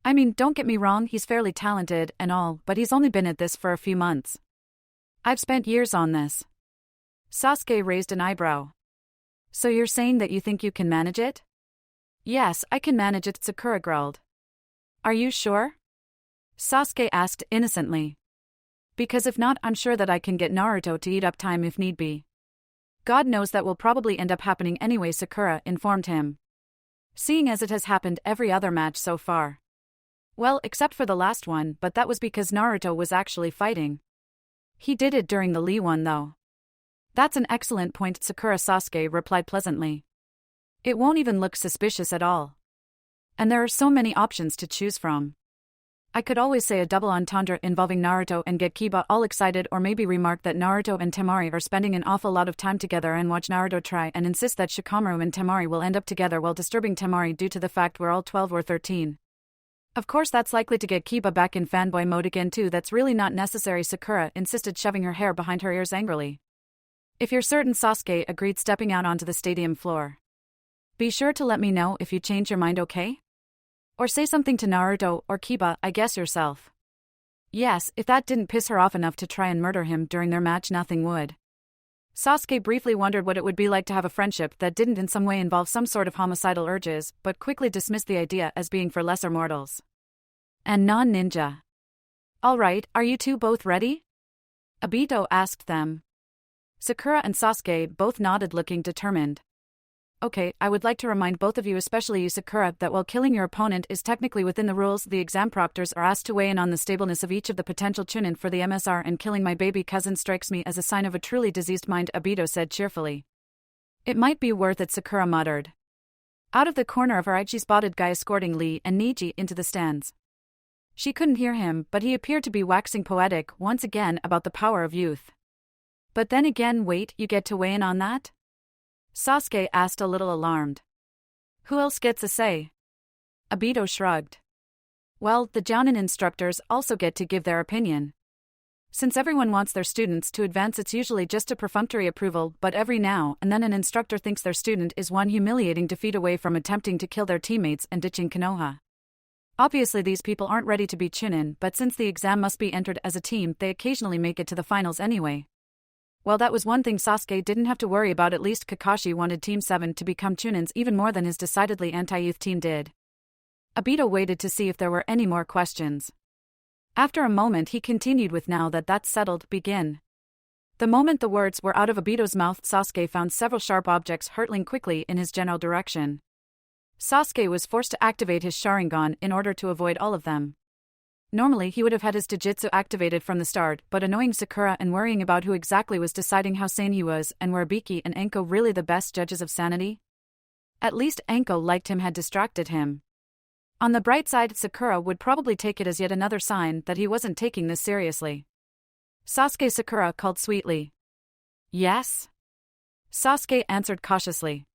I mean, don't get me wrong, he's fairly talented and all, but he's only been at this for a few months. I've spent years on this. Sasuke raised an eyebrow. So you're saying that you think you can manage it? Yes, I can manage it, Sakura growled. Are you sure? Sasuke asked innocently. Because if not, I'm sure that I can get Naruto to eat up time if need be. God knows that will probably end up happening anyway, Sakura informed him. Seeing as it has happened every other match so far. Well, except for the last one, but that was because Naruto was actually fighting. He did it during the Lee one though. That's an excellent point, Sakura, Sasuke replied pleasantly. It won't even look suspicious at all. And there are so many options to choose from. I could always say a double entendre involving Naruto and get Kiba all excited, or maybe remark that Naruto and Temari are spending an awful lot of time together and watch Naruto try and insist that Shikamaru and Temari will end up together while disturbing Temari due to the fact we're all 12 or 13. Of course that's likely to get Kiba back in fanboy mode again too. That's really not necessary, Sakura insisted, shoving her hair behind her ears angrily. If you're certain, Sasuke agreed, stepping out onto the stadium floor. Be sure to let me know if you change your mind, okay? Or say something to Naruto or Kiba, I guess yourself. Yes, if that didn't piss her off enough to try and murder him during their match, nothing would. Sasuke briefly wondered what it would be like to have a friendship that didn't in some way involve some sort of homicidal urges, but quickly dismissed the idea as being for lesser mortals. And non-ninja. Alright, are you two both ready? Obito asked them. Sakura and Sasuke both nodded, looking determined. Okay, I would like to remind both of you, especially you Sakura, that while killing your opponent is technically within the rules, the exam proctors are asked to weigh in on the stableness of each of the potential Chunin for the MSR, and killing my baby cousin strikes me as a sign of a truly diseased mind, Obito said cheerfully. It might be worth it, Sakura muttered. Out of the corner of her eye she spotted Guy escorting Lee and Neji into the stands. She couldn't hear him, but he appeared to be waxing poetic once again about the power of youth. But then again, wait, you get to weigh in on that? Sasuke asked, a little alarmed. Who else gets a say? Obito shrugged. Well, the Jounin instructors also get to give their opinion. Since everyone wants their students to advance, it's usually just a perfunctory approval, but every now and then an instructor thinks their student is one humiliating defeat away from attempting to kill their teammates and ditching Konoha. Obviously these people aren't ready to be Chunin, but since the exam must be entered as a team, they occasionally make it to the finals anyway. Well, that was one thing Sasuke didn't have to worry about. At least Kakashi wanted Team 7 to become Chunins even more than his decidedly anti-youth team did. Obito waited to see if there were any more questions. After a moment he continued with, now that that's settled, begin. The moment the words were out of Obito's mouth, Sasuke found several sharp objects hurtling quickly in his general direction. Sasuke was forced to activate his Sharingan in order to avoid all of them. Normally he would have had his Jujutsu activated from the start, but annoying Sakura and worrying about who exactly was deciding how sane he was and were Ibiki and Enko really the best judges of sanity? At least Enko liked him had distracted him. On the bright side, Sakura would probably take it as yet another sign that he wasn't taking this seriously. Sasuke, Sakura called sweetly. Yes? Sasuke answered cautiously.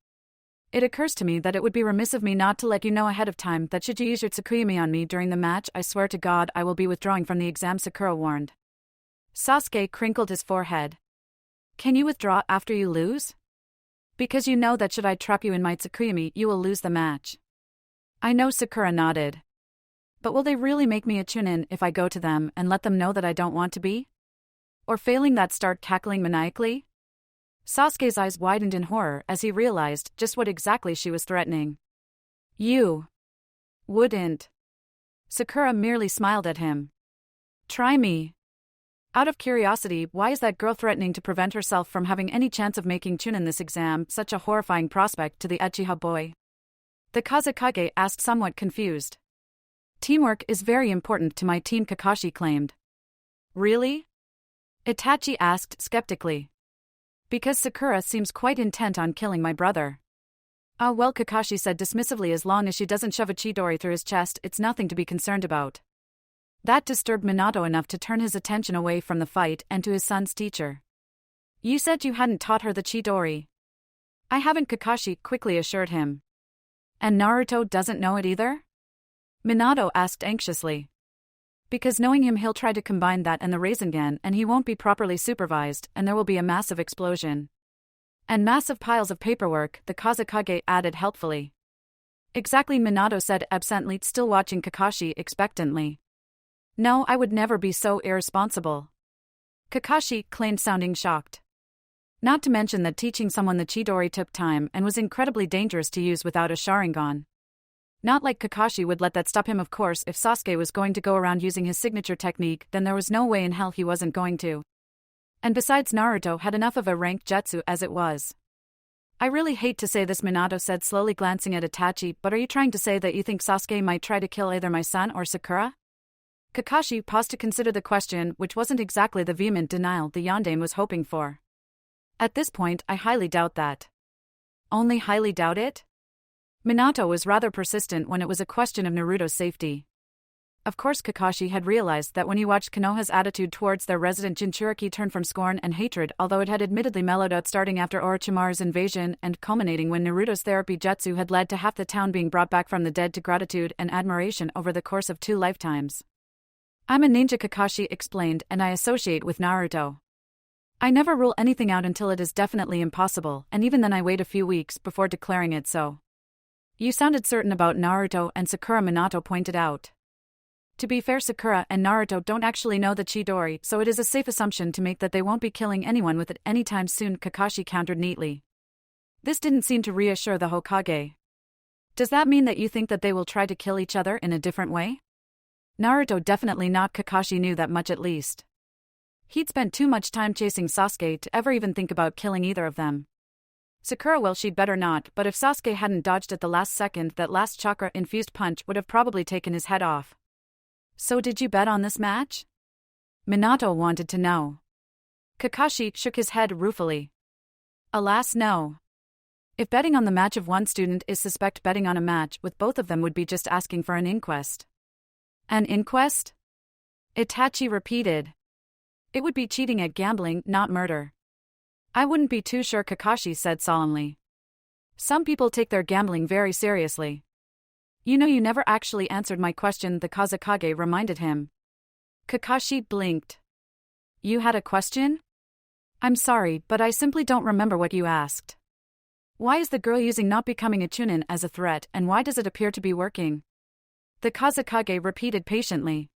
It occurs to me that it would be remiss of me not to let you know ahead of time that should you use your Tsukuyami on me during the match, I swear to God I will be withdrawing from the exam, Sakura warned. Sasuke crinkled his forehead. Can you withdraw after you lose? Because you know that should I trap you in my Tsukuyami, you will lose the match. I know, Sakura nodded. But will they really make me a Chunin if I go to them and let them know that I don't want to be? Or failing that start cackling maniacally? Sasuke's eyes widened in horror as he realized just what exactly she was threatening. You wouldn't. Sakura merely smiled at him. Try me. Out of curiosity, why is that girl threatening to prevent herself from having any chance of making Chunin this exam such a horrifying prospect to the Uchiha boy? The Kazekage asked, somewhat confused. Teamwork is very important to my team, Kakashi claimed. Really? Itachi asked skeptically. Because Sakura seems quite intent on killing my brother. Ah well, Kakashi said dismissively, as long as she doesn't shove a Chidori through his chest, it's nothing to be concerned about. That disturbed Minato enough to turn his attention away from the fight and to his son's teacher. You said you hadn't taught her the Chidori. I haven't, Kakashi quickly assured him. And Naruto doesn't know it either? Minato asked anxiously. Because knowing him, he'll try to combine that and the Rasengan, and he won't be properly supervised, and there will be a massive explosion. And massive piles of paperwork, the Kazekage added helpfully. Exactly, Minato said absently, still watching Kakashi expectantly. No, I would never be so irresponsible. Kakashi claimed, sounding shocked. Not to mention that teaching someone the Chidori took time and was incredibly dangerous to use without a Sharingan. Not like Kakashi would let that stop him, of course. If Sasuke was going to go around using his signature technique, then there was no way in hell he wasn't going to. And besides, Naruto had enough of a ranked jutsu as it was. I really hate to say this, Minato said, slowly glancing at Itachi, but are you trying to say that you think Sasuke might try to kill either my son or Sakura? Kakashi paused to consider the question, which wasn't exactly the vehement denial the yandere was hoping for. At this point, I highly doubt that. Only highly doubt it? Minato was rather persistent when it was a question of Naruto's safety. Of course, Kakashi had realized that when he watched Konoha's attitude towards their resident Jinchuriki turn from scorn and hatred, although it had admittedly mellowed out starting after Orochimaru's invasion and culminating when Naruto's therapy jutsu had led to half the town being brought back from the dead, to gratitude and admiration over the course of 2 lifetimes. I'm a ninja, Kakashi explained, and I associate with Naruto. I never rule anything out until it is definitely impossible, and even then I wait a few weeks before declaring it so. You sounded certain about Naruto and Sakura, Minato pointed out. To be fair, Sakura and Naruto don't actually know the Chidori, so it is a safe assumption to make that they won't be killing anyone with it anytime soon, Kakashi countered neatly. This didn't seem to reassure the Hokage. Does that mean that you think that they will try to kill each other in a different way? Naruto definitely not, Kakashi knew that much at least. He'd spent too much time chasing Sasuke to ever even think about killing either of them. Sakura, well, she'd better not, but if Sasuke hadn't dodged at the last second, that last chakra-infused punch would have probably taken his head off. So did you bet on this match? Minato wanted to know. Kakashi shook his head ruefully. Alas, no. If betting on the match of one student is suspect, betting on a match with both of them would be just asking for an inquest. An inquest? Itachi repeated. It would be cheating at gambling, not murder. I wouldn't be too sure, Kakashi said solemnly. Some people take their gambling very seriously. You know, you never actually answered my question, the Kazekage reminded him. Kakashi blinked. You had a question? I'm sorry, but I simply don't remember what you asked. Why is the girl using not becoming a Chunin as a threat, and why does it appear to be working? The Kazekage repeated patiently.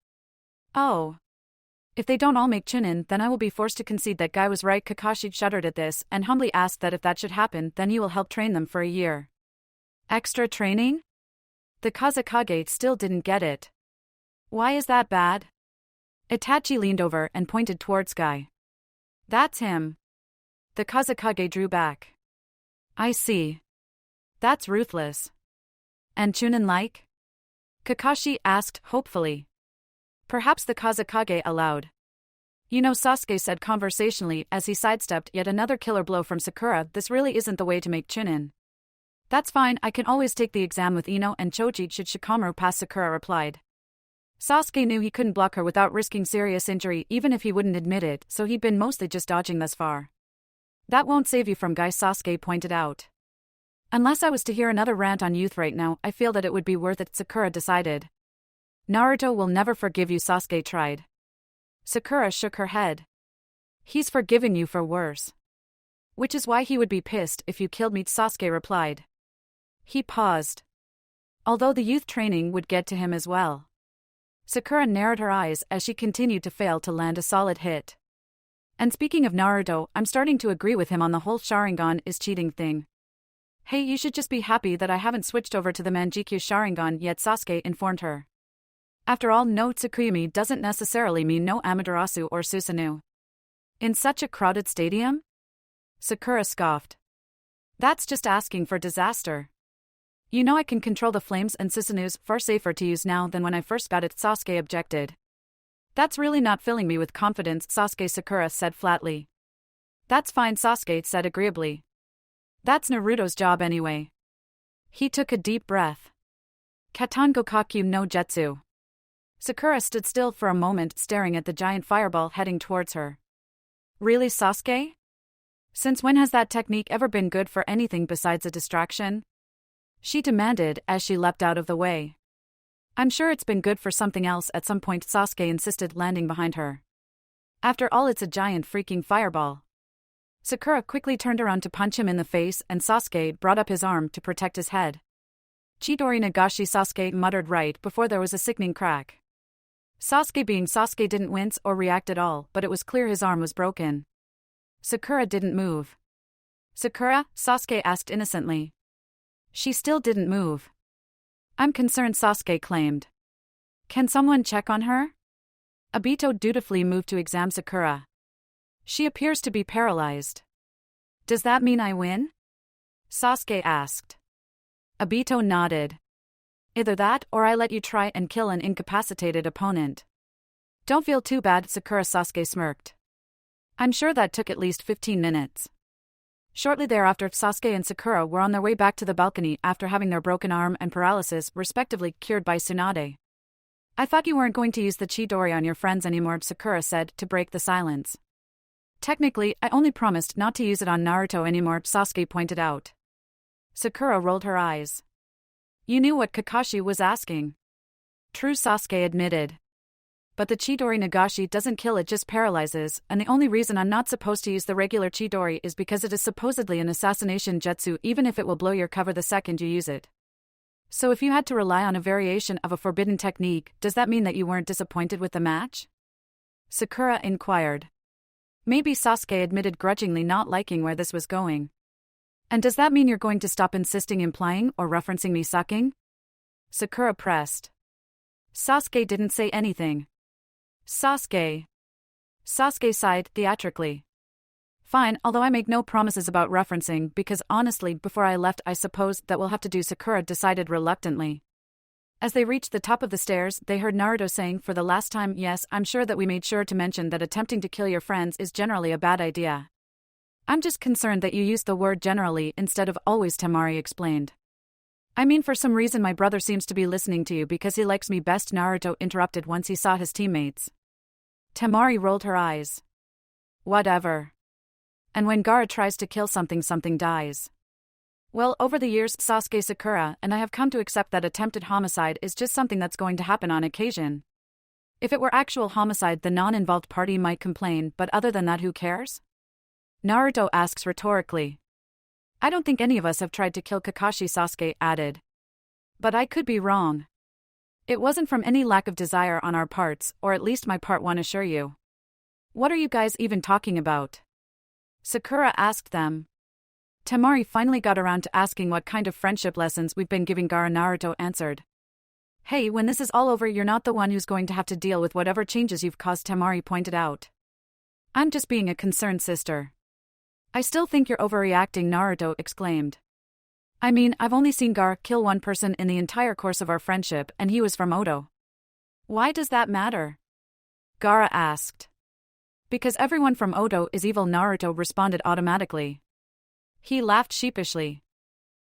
Oh. If they don't all make Chunin, then I will be forced to concede that Guy was right. Kakashi shuddered at this and humbly asked that if that should happen, then you will help train them for a year. Extra training? The Kazekage still didn't get it. Why is that bad? Itachi leaned over and pointed towards Guy. That's him. The Kazekage drew back. I see. That's ruthless. And Chunin like? Kakashi asked hopefully. Perhaps the Kazekage allowed. You know, Sasuke said conversationally as he sidestepped yet another killer blow from Sakura, this really isn't the way to make Chunin. That's fine, I can always take the exam with Ino and Choji should Shikamaru pass, Sakura replied. Sasuke knew he couldn't block her without risking serious injury even if he wouldn't admit it, so he'd been mostly just dodging thus far. That won't save you from guys, Sasuke pointed out. Unless I was to hear another rant on youth right now, I feel that it would be worth it, Sakura decided. Naruto will never forgive you, Sasuke tried. Sakura shook her head. He's forgiving you for worse. Which is why he would be pissed if you killed me, Sasuke replied. He paused. Although the youth training would get to him as well. Sakura narrowed her eyes as she continued to fail to land a solid hit. And speaking of Naruto, I'm starting to agree with him on the whole Sharingan is cheating thing. Hey, you should just be happy that I haven't switched over to the Manjikyu Sharingan yet, Sasuke informed her. After all, no Tsukuyomi doesn't necessarily mean no Amaterasu or Susanoo. In such a crowded stadium? Sakura scoffed. That's just asking for disaster. You know I can control the flames and Susanoos far safer to use now than when I first got it, Sasuke objected. That's really not filling me with confidence, Sasuke, Sakura said flatly. That's fine, Sasuke said agreeably. That's Naruto's job anyway. He took a deep breath. Katan Gokaku no Jutsu. Sakura stood still for a moment, staring at the giant fireball heading towards her. Really, Sasuke? Since when has that technique ever been good for anything besides a distraction? She demanded as she leapt out of the way. I'm sure it's been good for something else at some point, Sasuke insisted, landing behind her. After all, it's a giant freaking fireball. Sakura quickly turned around to punch him in the face, and Sasuke brought up his arm to protect his head. Chidori Nagashi, Sasuke muttered right before there was a sickening crack. Sasuke being Sasuke didn't wince or react at all, but it was clear his arm was broken. Sakura didn't move. Sakura? Sasuke asked innocently. She still didn't move. I'm concerned, Sasuke claimed. Can someone check on her? Obito dutifully moved to examine Sakura. She appears to be paralyzed. Does that mean I win? Sasuke asked. Obito nodded. Either that or I let you try and kill an incapacitated opponent. Don't feel too bad, Sakura, Sasuke smirked. I'm sure that took at least 15 minutes. Shortly thereafter, Sasuke and Sakura were on their way back to the balcony after having their broken arm and paralysis respectively cured by Tsunade. I thought you weren't going to use the Chidori on your friends anymore, Sakura said to break the silence. Technically, I only promised not to use it on Naruto anymore, Sasuke pointed out. Sakura rolled her eyes. You knew what Kakashi was asking. True, Sasuke admitted. But the Chidori Nagashi doesn't kill, it just paralyzes, and the only reason I'm not supposed to use the regular Chidori is because it is supposedly an assassination jutsu, even if it will blow your cover the second you use it. So if you had to rely on a variation of a forbidden technique, does that mean that you weren't disappointed with the match? Sakura inquired. Maybe, Sasuke admitted, grudgingly not liking where this was going. And does that mean you're going to stop insisting, implying, or referencing me sucking? Sakura pressed. Sasuke didn't say anything. Sasuke sighed theatrically. Fine, although I make no promises about referencing because honestly before I left I suppose that we'll have to do, Sakura decided reluctantly. As they reached the top of the stairs, they heard Naruto saying for the last time, yes, I'm sure that we made sure to mention that attempting to kill your friends is generally a bad idea. I'm just concerned that you used the word generally instead of always, Temari explained. I mean, for some reason my brother seems to be listening to you because he likes me best, Naruto interrupted once he saw his teammates. Temari rolled her eyes. Whatever. And when Gaara tries to kill something, something dies. Well, over the years, Sasuke, Sakura, and I have come to accept that attempted homicide is just something that's going to happen on occasion. If it were actual homicide, the non-involved party might complain, but other than that, who cares? Naruto asks rhetorically. I don't think any of us have tried to kill Kakashi, Sasuke added. But I could be wrong. It wasn't from any lack of desire on our parts, or at least my part, one assure you. What are you guys even talking about? Sakura asked them. Temari finally got around to asking what kind of friendship lessons we've been giving Gaara, Naruto answered. Hey, when this is all over you're not the one who's going to have to deal with whatever changes you've caused, Temari pointed out. I'm just being a concerned sister. I still think you're overreacting, Naruto exclaimed. I mean, I've only seen Gaara kill one person in the entire course of our friendship, and he was from Odo. Why does that matter? Gaara asked. Because everyone from Odo is evil, Naruto responded automatically. He laughed sheepishly.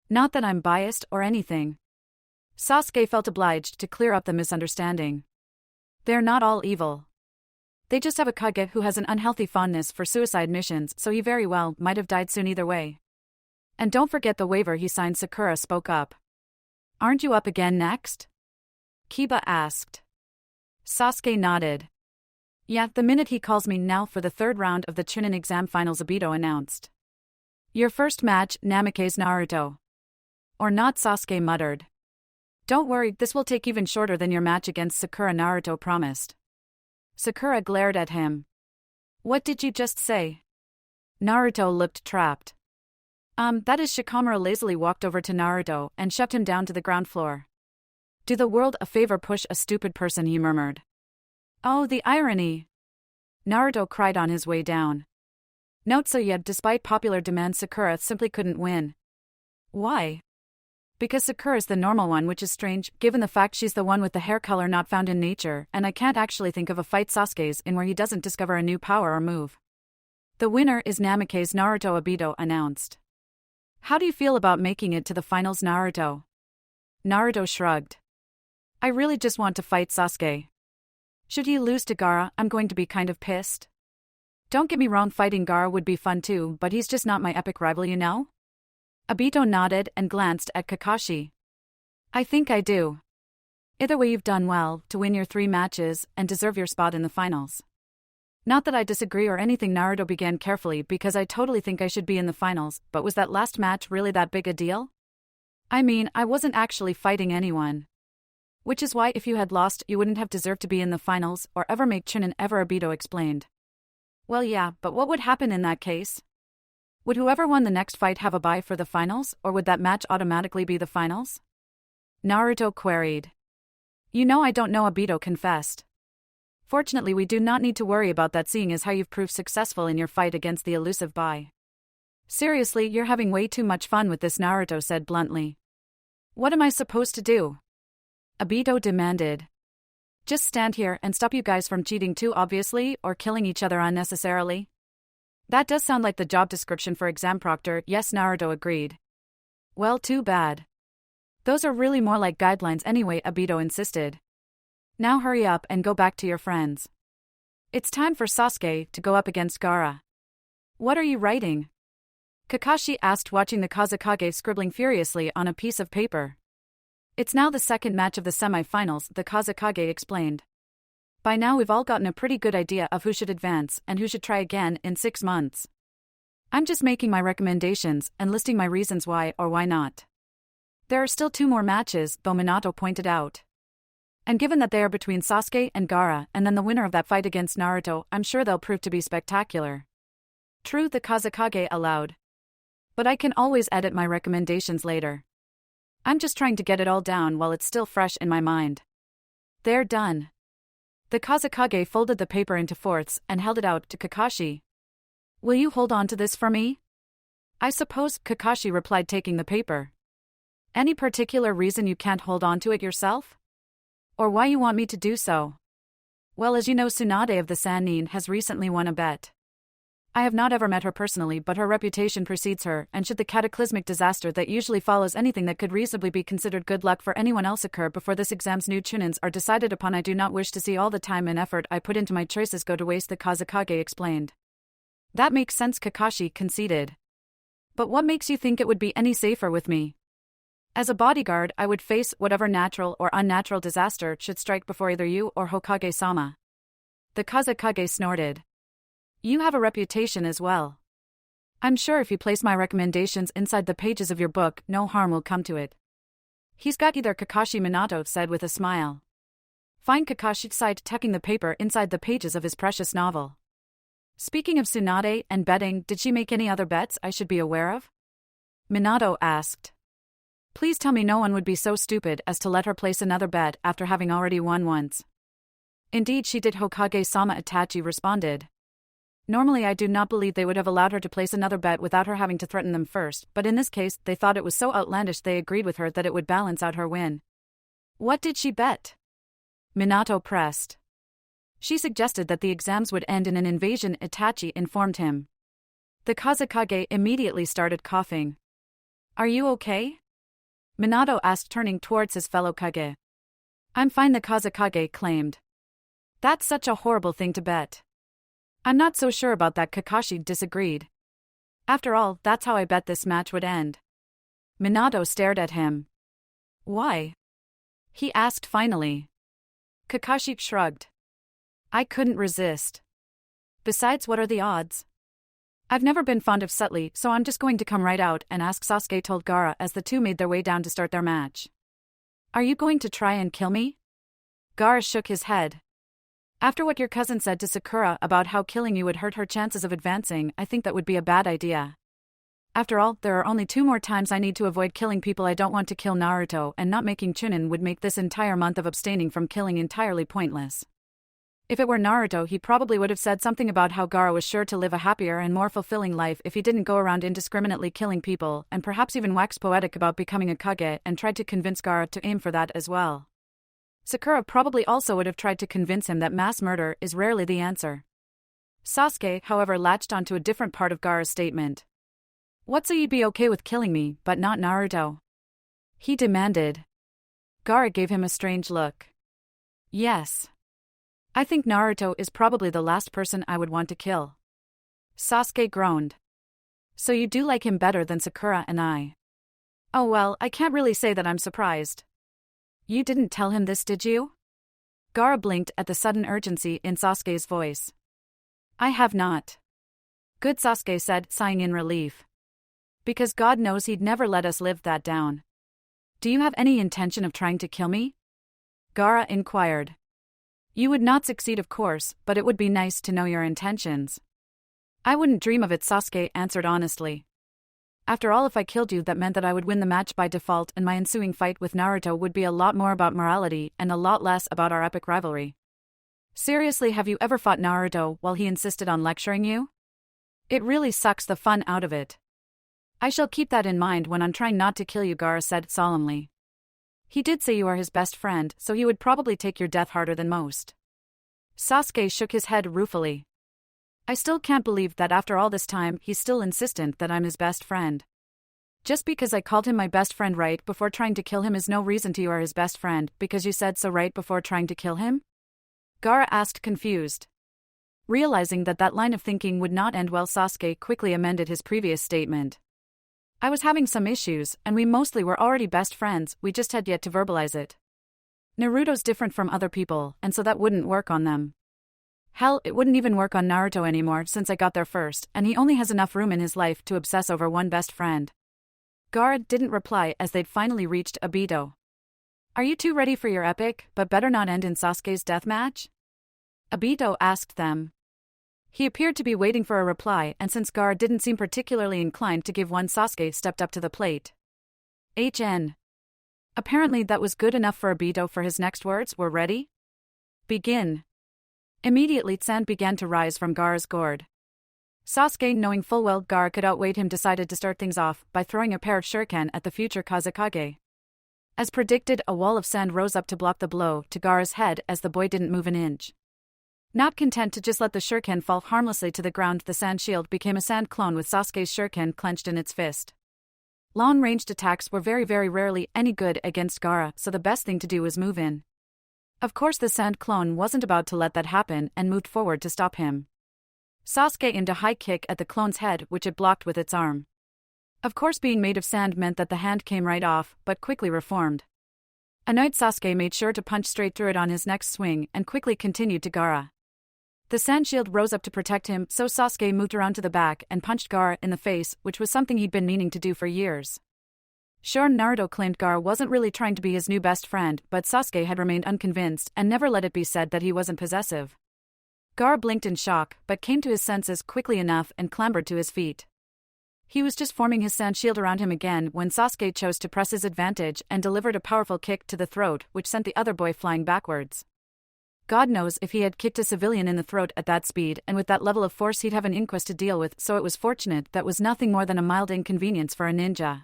Not that I'm biased or anything. Sasuke felt obliged to clear up the misunderstanding. They're not all evil. They just have a Kage who has an unhealthy fondness for suicide missions, so he very well might have died soon either way. And don't forget the waiver he signed, Sakura spoke up. Aren't you up again next? Kiba asked. Sasuke nodded. Yeah, the minute he calls me now for the third round of the Chunin exam finals, Obito announced. Your first match, Namikaze Naruto. Or not, Sasuke muttered. Don't worry, this will take even shorter than your match against Sakura, Naruto promised. Sakura glared at him. What did you just say? Naruto looked trapped. That is. Shikamaru lazily walked over to Naruto and shoved him down to the ground floor. Do the world a favor, push a stupid person, he murmured. Oh, the irony. Naruto cried on his way down. Note: so yet, despite popular demand, Sakura simply couldn't win. Why? Because Sakura's the normal one, which is strange, given the fact she's the one with the hair color not found in nature, and I can't actually think of a fight Sasuke's in where he doesn't discover a new power or move. The winner is Namikaze Naruto, Obito announced. How do you feel about making it to the finals, Naruto? Naruto shrugged. I really just want to fight Sasuke. Should he lose to Gaara, I'm going to be kind of pissed. Don't get me wrong, fighting Gaara would be fun too, but he's just not my epic rival, you know? Obito nodded and glanced at Kakashi. I think I do. Either way, you've done well to win your 3 matches and deserve your spot in the finals. Not that I disagree or anything, Naruto began carefully, because I totally think I should be in the finals, but was that last match really that big a deal? I mean, I wasn't actually fighting anyone. Which is why if you had lost, you wouldn't have deserved to be in the finals or ever make Chunin ever, Obito explained. Well, yeah, but what would happen in that case? Would whoever won the next fight have a bye for the finals, or would that match automatically be the finals? Naruto queried. You know, I don't know, Obito confessed. Fortunately, we do not need to worry about that, seeing as how you've proved successful in your fight against the elusive Bai. Seriously, you're having way too much fun with this, Naruto said bluntly. What am I supposed to do? Obito demanded. Just stand here and stop you guys from cheating too, obviously, or killing each other unnecessarily? That does sound like the job description for exam proctor, yes, Naruto agreed. Well, too bad. Those are really more like guidelines anyway, Obito insisted. Now hurry up and go back to your friends. It's time for Sasuke to go up against Gaara. What are you writing? Kakashi asked, watching the Kazekage scribbling furiously on a piece of paper. It's now the second match of the semi-finals, the Kazekage explained. By now we've all gotten a pretty good idea of who should advance and who should try again in 6 months. I'm just making my recommendations and listing my reasons why or why not. There are still 2 more matches, though, Minato pointed out. And given that they are between Sasuke and Gaara, and then the winner of that fight against Naruto, I'm sure they'll prove to be spectacular. True, the Kazekage allowed. But I can always edit my recommendations later. I'm just trying to get it all down while it's still fresh in my mind. They're done. The Kazekage folded the paper into fourths and held it out to Kakashi. Will you hold on to this for me? I suppose, Kakashi replied, taking the paper. Any particular reason you can't hold on to it yourself? Or why you want me to do so? Well, as you know, Tsunade of the Sannin has recently won a bet. I have not ever met her personally, but her reputation precedes her, and should the cataclysmic disaster that usually follows anything that could reasonably be considered good luck for anyone else occur before this exam's new Chunins are decided upon, I do not wish to see all the time and effort I put into my choices go to waste, the Kazekage explained. That makes sense, Kakashi conceded. But what makes you think it would be any safer with me? As a bodyguard, I would face whatever natural or unnatural disaster should strike before either you or Hokage-sama. The Kazekage snorted. You have a reputation as well. I'm sure if you place my recommendations inside the pages of your book, no harm will come to it. He's got either, Kakashi, Minato said with a smile. Fine, Kakashi sighed, tucking the paper inside the pages of his precious novel. Speaking of Tsunade and betting, did she make any other bets I should be aware of? Minato asked. Please tell me no one would be so stupid as to let her place another bet after having already won once. Indeed she did, Hokage-sama, Itachi responded. Normally I do not believe they would have allowed her to place another bet without her having to threaten them first, but in this case they thought it was so outlandish they agreed with her that it would balance out her win. What did she bet? Minato pressed. She suggested that the exams would end in an invasion, Itachi informed him. The Kazekage immediately started coughing. Are you okay? Minato asked, turning towards his fellow Kage. I'm fine, the Kazekage claimed. That's such a horrible thing to bet. I'm not so sure about that, Kakashi disagreed. After all, that's how I bet this match would end. Minato stared at him. Why? He asked finally. Kakashi shrugged. I couldn't resist. Besides, what are the odds? I've never been fond of subtly, so I'm just going to come right out and ask, Sasuke told Gaara as the two made their way down to start their match. Are you going to try and kill me? Gaara shook his head. After what your cousin said to Sakura about how killing you would hurt her chances of advancing, I think that would be a bad idea. After all, there are only 2 more times I need to avoid killing people I don't want to kill Naruto, and not making Chunin would make this entire month of abstaining from killing entirely pointless. If it were Naruto, he probably would have said something about how Gaara was sure to live a happier and more fulfilling life if he didn't go around indiscriminately killing people, and perhaps even wax poetic about becoming a Kage and tried to convince Gaara to aim for that as well. Sakura probably also would have tried to convince him that mass murder is rarely the answer. Sasuke, however, latched onto a different part of Gaara's statement. What, so you'd be okay with killing me, but not Naruto? He demanded. Gaara gave him a strange look. Yes. I think Naruto is probably the last person I would want to kill. Sasuke groaned. So you do like him better than Sakura and I? Oh well, I can't really say that I'm surprised. You didn't tell him this, did you? Gaara blinked at the sudden urgency in Sasuke's voice. I have not. Good, Sasuke said, sighing in relief. Because God knows he'd never let us live that down. Do you have any intention of trying to kill me? Gaara inquired. You would not succeed, of course, but it would be nice to know your intentions. I wouldn't dream of it, Sasuke answered honestly. After all, if I killed you, that meant that I would win the match by default, and my ensuing fight with Naruto would be a lot more about morality and a lot less about our epic rivalry. Seriously, have you ever fought Naruto while he insisted on lecturing you? It really sucks the fun out of it. I shall keep that in mind when I'm trying not to kill you, Gaara said solemnly. He did say you are his best friend, so he would probably take your death harder than most. Sasuke shook his head ruefully. I still can't believe that after all this time he's still insistent that I'm his best friend. Just because I called him my best friend right before trying to kill him is no reason to you are his best friend, because you said so right before trying to kill him? Gaara asked, confused. Realizing that that line of thinking would not end well, Sasuke quickly amended his previous statement. I was having some issues, and we mostly were already best friends, we just had yet to verbalize it. Naruto's different from other people, and so that wouldn't work on them. Hell, it wouldn't even work on Naruto anymore since I got there first, and he only has enough room in his life to obsess over one best friend. Gaara didn't reply as they'd finally reached Obito. Are you two ready for your epic, but better not end in Sasuke's death match? Obito asked them. He appeared to be waiting for a reply, and since Gaara didn't seem particularly inclined to give one, Sasuke stepped up to the plate. HN. Apparently that was good enough for Obito for his next words. We're ready? Begin. Immediately sand began to rise from Gaara's gourd. Sasuke, knowing full well Gaara could outweight him, decided to start things off by throwing a pair of shuriken at the future Kazekage. As predicted, a wall of sand rose up to block the blow to Gaara's head as the boy didn't move an inch. Not content to just let the shuriken fall harmlessly to the ground, the sand shield became a sand clone with Sasuke's shuriken clenched in its fist. Long-ranged attacks were very rarely any good against Gaara, so the best thing to do was move in. Of course the sand clone wasn't about to let that happen and moved forward to stop him. Sasuke aimed a high kick at the clone's head, which it blocked with its arm. Of course, being made of sand meant that the hand came right off, but quickly reformed. Annoyed, Sasuke made sure to punch straight through it on his next swing and quickly continued to Gaara. The sand shield rose up to protect him, so Sasuke moved around to the back and punched Gaara in the face, which was something he'd been meaning to do for years. Sure, Naruto claimed Gaara wasn't really trying to be his new best friend, but Sasuke had remained unconvinced and never let it be said that he wasn't possessive. Gaara blinked in shock, but came to his senses quickly enough and clambered to his feet. He was just forming his sand shield around him again when Sasuke chose to press his advantage and delivered a powerful kick to the throat, which sent the other boy flying backwards. God knows if he had kicked a civilian in the throat at that speed and with that level of force he'd have an inquest to deal with, so it was fortunate that was nothing more than a mild inconvenience for a ninja.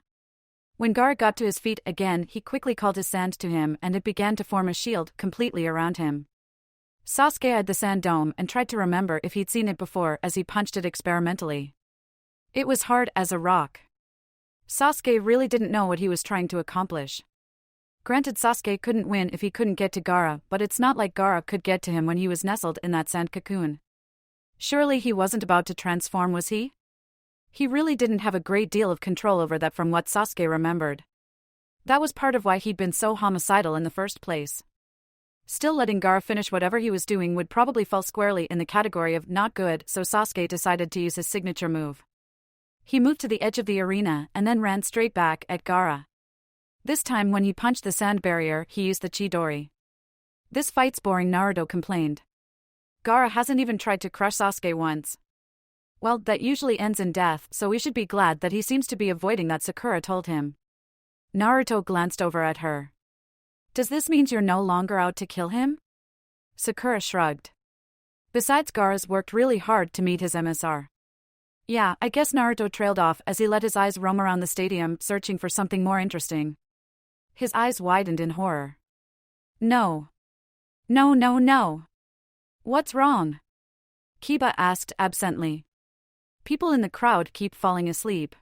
When Gaara got to his feet again, he quickly called his sand to him and it began to form a shield completely around him. Sasuke eyed the sand dome and tried to remember if he'd seen it before as he punched it experimentally. It was hard as a rock. Sasuke really didn't know what he was trying to accomplish. Granted, Sasuke couldn't win if he couldn't get to Gaara, but it's not like Gaara could get to him when he was nestled in that sand cocoon. Surely he wasn't about to transform, was he? He really didn't have a great deal of control over that from what Sasuke remembered. That was part of why he'd been so homicidal in the first place. Still, letting Gaara finish whatever he was doing would probably fall squarely in the category of not good, so Sasuke decided to use his signature move. He moved to the edge of the arena and then ran straight back at Gaara. This time when he punched the sand barrier, he used the Chidori. "This fight's boring," Naruto complained. "Gaara hasn't even tried to crush Sasuke once." "Well, that usually ends in death, so we should be glad that he seems to be avoiding that," Sakura told him. Naruto glanced over at her. "Does this mean you're no longer out to kill him?" Sakura shrugged. "Besides, Gaara's worked really hard to meet his MSR." "Yeah, I guess." Naruto trailed off as he let his eyes roam around the stadium, searching for something more interesting. His eyes widened in horror. No. No, no, no. What's wrong?" Kiba asked absently. "People in the crowd keep falling asleep.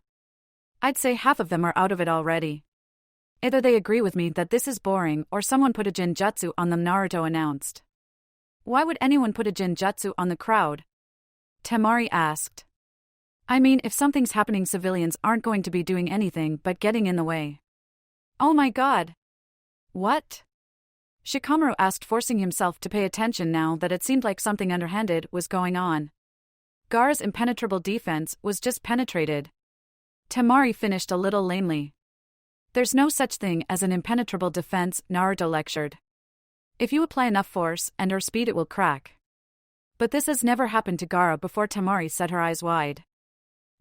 I'd say half of them are out of it already. Either they agree with me that this is boring or someone put a genjutsu on them," Naruto announced. "Why would anyone put a genjutsu on the crowd?" Temari asked. "I mean, if something's happening, civilians aren't going to be doing anything but getting in the way." "Oh my god. What?" Shikamaru asked, forcing himself to pay attention now that it seemed like something underhanded was going on. Gaara's impenetrable defense was just penetrated. Temari finished a little lamely. "There's no such thing as an impenetrable defense," Naruto lectured. "If you apply enough force and or speed, it will crack. But this has never happened to Gaara before." Temari set her eyes wide.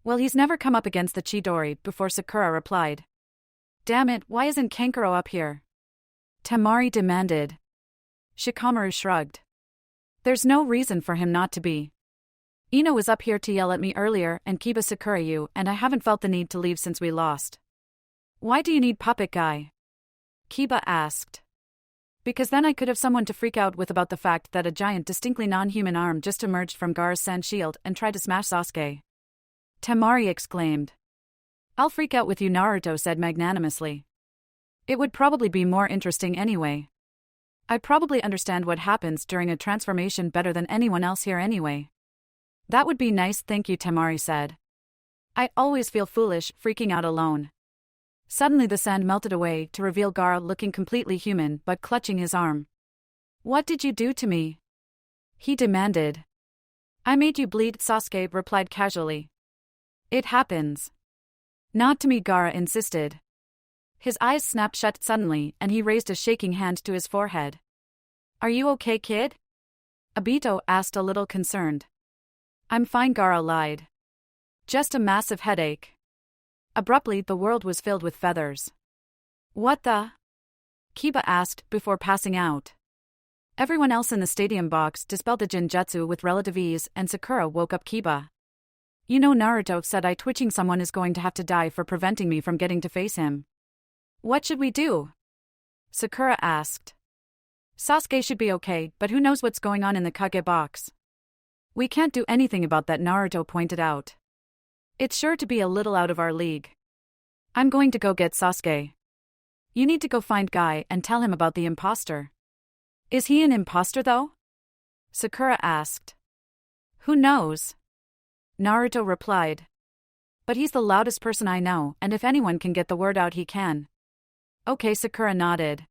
"Well, he's never come up against the Chidori before," Sakura replied. "Damn it, why isn't Kankuro up here?" Temari demanded. Shikamaru shrugged. "There's no reason for him not to be. Ino was up here to yell at me earlier and Kiba Sakura you, and I haven't felt the need to leave since we lost." "Why do you need Puppet Guy?" Kiba asked. "Because then I could have someone to freak out with about the fact that a giant, distinctly non-human arm just emerged from Gaara's sand shield and tried to smash Sasuke." Temari exclaimed. "I'll freak out with you," Naruto said magnanimously. "It would probably be more interesting anyway. I'd probably understand what happens during a transformation better than anyone else here anyway." "That would be nice, thank you," Temari said. "I always feel foolish freaking out alone." Suddenly the sand melted away to reveal Gaara looking completely human but clutching his arm. "What did you do to me?" he demanded. "I made you bleed," Sasuke replied casually. "It happens." "Not to me," Gaara insisted. His eyes snapped shut suddenly and he raised a shaking hand to his forehead. "Are you okay, kid?" Obito asked, a little concerned. "I'm fine," Gaara lied. "Just a massive headache." Abruptly, the world was filled with feathers. "What the?" Kiba asked before passing out. Everyone else in the stadium box dispelled the genjutsu with relative ease and Sakura woke up Kiba. "You know, Naruto said twitching someone is going to have to die for preventing me from getting to face him. What should we do?" Sakura asked. "Sasuke should be okay, but who knows what's going on in the Kage box." "We can't do anything about that," Naruto pointed out. "It's sure to be a little out of our league. I'm going to go get Sasuke. You need to go find Guy and tell him about the imposter." "Is he an imposter though?" Sakura asked. "Who knows?" Naruto replied. "But he's the loudest person I know, and if anyone can get the word out, he can." "Okay," Sakura nodded.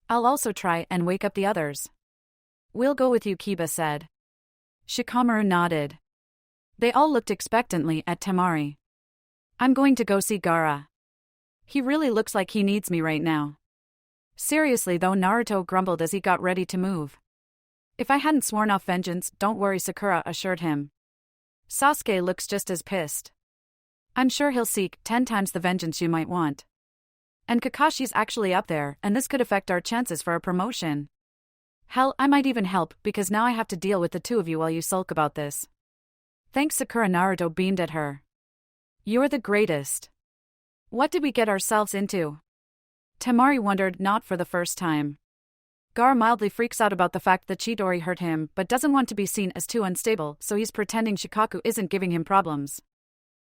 "I'll also try and wake up the others." "We'll go with you," Kiba said. Shikamaru nodded. They all looked expectantly at Temari. "I'm going to go see Gaara. He really looks like he needs me right now." Seriously though, Naruto grumbled as he got ready to move. "If I hadn't sworn off vengeance, don't worry," Sakura assured him. "Sasuke looks just as pissed. I'm sure he'll seek 10 times the vengeance you might want. And Kakashi's actually up there, and this could affect our chances for a promotion." Hell, I might even help because now I have to deal with the two of you while you sulk about this. Thanks, Sakura. Naruto beamed at her. You're the greatest. What did we get ourselves into? Temari wondered, not for the first time. Gar mildly freaks out about the fact that Chidori hurt him but doesn't want to be seen as too unstable, so he's pretending Shikaku isn't giving him problems.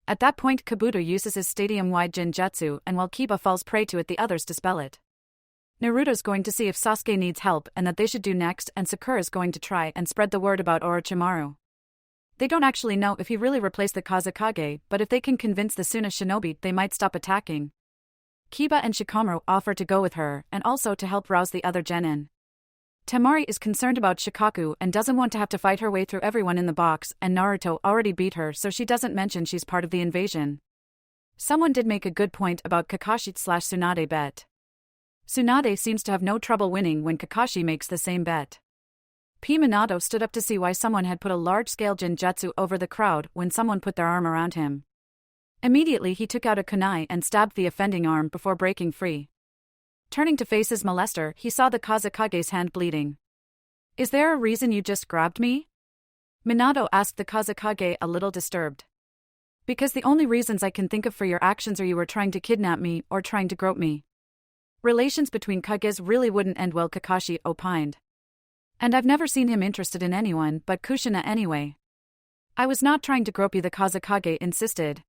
At that point, Kabuto uses his stadium-wide Jinjutsu, and while Kiba falls prey to it, the others dispel it. Naruto's going to see if Sasuke needs help and that they should do next, and Sakura's going to try and spread the word about Orochimaru. They don't actually know if he really replaced the Kazekage, but if they can convince the Suna shinobi, they might stop attacking. Kiba and Shikamaru offer to go with her, and also to help rouse the other genin. Temari is concerned about Shikaku and doesn't want to have to fight her way through everyone in the box, and Naruto already beat her, so she doesn't mention she's part of the invasion. Someone did make a good point about Kakashi/Tsunade bet. Tsunade seems to have no trouble winning when Kakashi makes the same bet. Minato stood up to see why someone had put a large-scale Jinjutsu over the crowd when someone put their arm around him. Immediately he took out a kunai and stabbed the offending arm before breaking free. Turning to face his molester, he saw the Kazekage's hand bleeding. Is there a reason you just grabbed me? Minato asked the Kazekage, a little disturbed. Because the only reasons I can think of for your actions are you were trying to kidnap me or trying to grope me. Relations between Kages really wouldn't end well, Kakashi opined. And I've never seen him interested in anyone but Kushina anyway. I was not trying to grope you, the Kazekage insisted.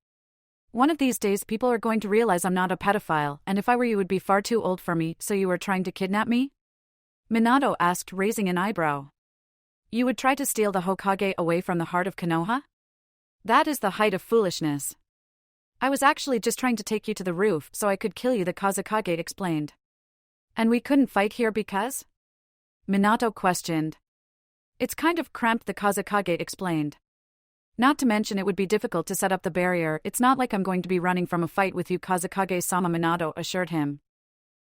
One of these days people are going to realize I'm not a pedophile, and if I were you would be far too old for me, so you were trying to kidnap me? Minato asked, raising an eyebrow. You would try to steal the Hokage away from the heart of Konoha? That is the height of foolishness. I was actually just trying to take you to the roof so I could kill you, the Kazekage explained. And we couldn't fight here because? Minato questioned. It's kind of cramped, the Kazekage explained. Not to mention it would be difficult to set up the barrier. It's not like I'm going to be running from a fight with you, Kazekage-sama, Minato assured him.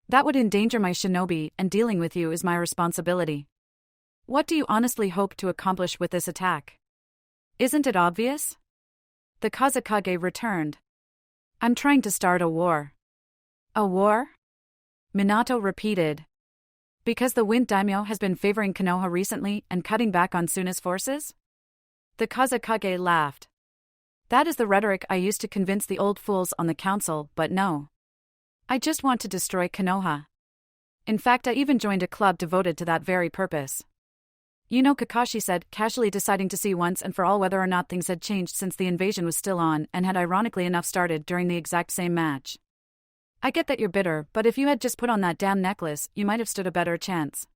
That would endanger my shinobi, and dealing with you is my responsibility. What do you honestly hope to accomplish with this attack? Isn't it obvious? The Kazekage returned. I'm trying to start a war. A war? Minato repeated. Because the Wind Daimyo has been favoring Konoha recently and cutting back on Suna's forces? The Kazekage laughed. That is the rhetoric I used to convince the old fools on the council, but no. I just want to destroy Konoha. In fact, I even joined a club devoted to that very purpose. You know, Kakashi said, casually deciding to see once and for all whether or not things had changed since the invasion was still on and had ironically enough started during the exact same match. I get that you're bitter, but if you had just put on that damn necklace, you might have stood a better chance.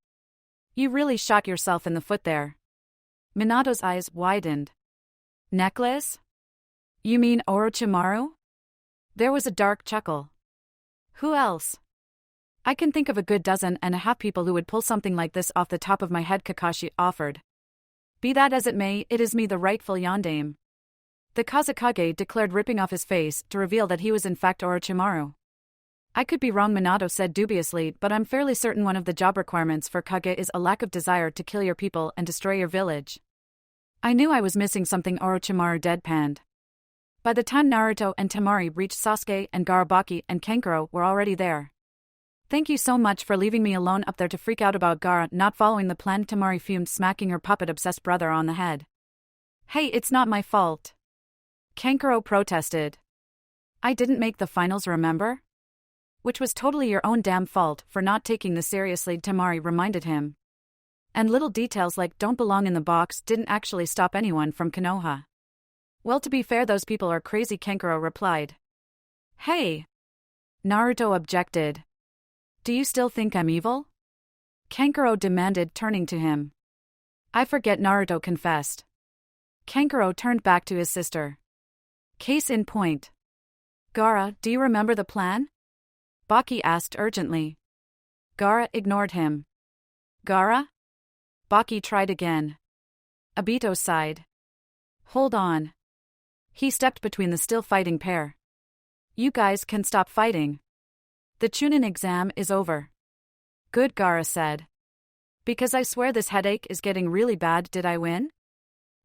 You really shot yourself in the foot there. Minato's eyes widened. Necklace? You mean Orochimaru? There was a dark chuckle. Who else? I can think of a good dozen and a half people who would pull something like this off the top of my head, Kakashi offered. Be that as it may, it is me, the rightful Yondaime. The Kazekage declared, ripping off his face to reveal that he was in fact Orochimaru. I could be wrong, Minato said dubiously, but I'm fairly certain one of the job requirements for Kage is a lack of desire to kill your people and destroy your village. I knew I was missing something, Orochimaru deadpanned. By the time Naruto and Temari reached, Sasuke and Garabaki and Kankuro were already there. Thank you so much for leaving me alone up there to freak out about Gaara not following the plan, Temari fumed, smacking her puppet-obsessed brother on the head. Hey, it's not my fault. Kankuro protested. I didn't make the finals, remember? Which was totally your own damn fault for not taking this seriously, Temari reminded him. And little details like don't belong in the box didn't actually stop anyone from Konoha. Well, to be fair, those people are crazy, Kankuro replied. Hey! Naruto objected. Do you still think I'm evil? Kankuro demanded, turning to him. I forget, Naruto confessed. Kankuro turned back to his sister. Case in point. Gaara, do you remember the plan? Baki asked urgently. Gaara ignored him. Gaara? Baki tried again. Obito sighed. Hold on. He stepped between the still fighting pair. You guys can stop fighting. The Chunin exam is over. Good, Gaara said. Because I swear this headache is getting really bad. Did I win?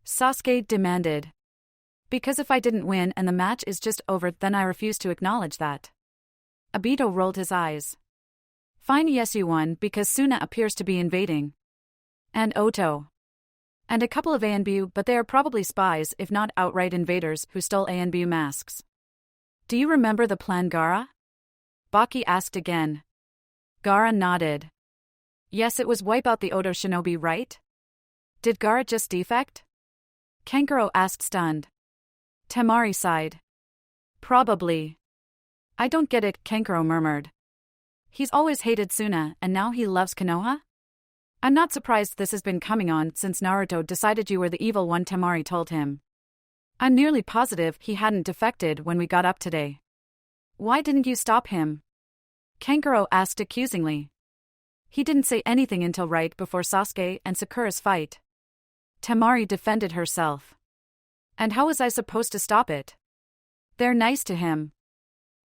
Sasuke demanded. Because if I didn't win and the match is just over, then I refuse to acknowledge that. Obito rolled his eyes. Fine, yes, you won because Suna appears to be invading. And Oto. And a couple of ANBU, but they are probably spies, if not outright invaders, who stole ANBU masks. Do you remember the plan, Gaara? Baki asked again. Gaara nodded. Yes, it was wipe out the Oto shinobi, right? Did Gaara just defect? Kankuro asked, stunned. Temari sighed. Probably. I don't get it, Kankuro murmured. He's always hated Suna, and now he loves Konoha? I'm not surprised this has been coming on since Naruto decided you were the evil one, Temari told him. I'm nearly positive he hadn't defected when we got up today. Why didn't you stop him? Kankuro asked accusingly. He didn't say anything until right before Sasuke and Sakura's fight. Temari defended herself. And how was I supposed to stop it? They're nice to him.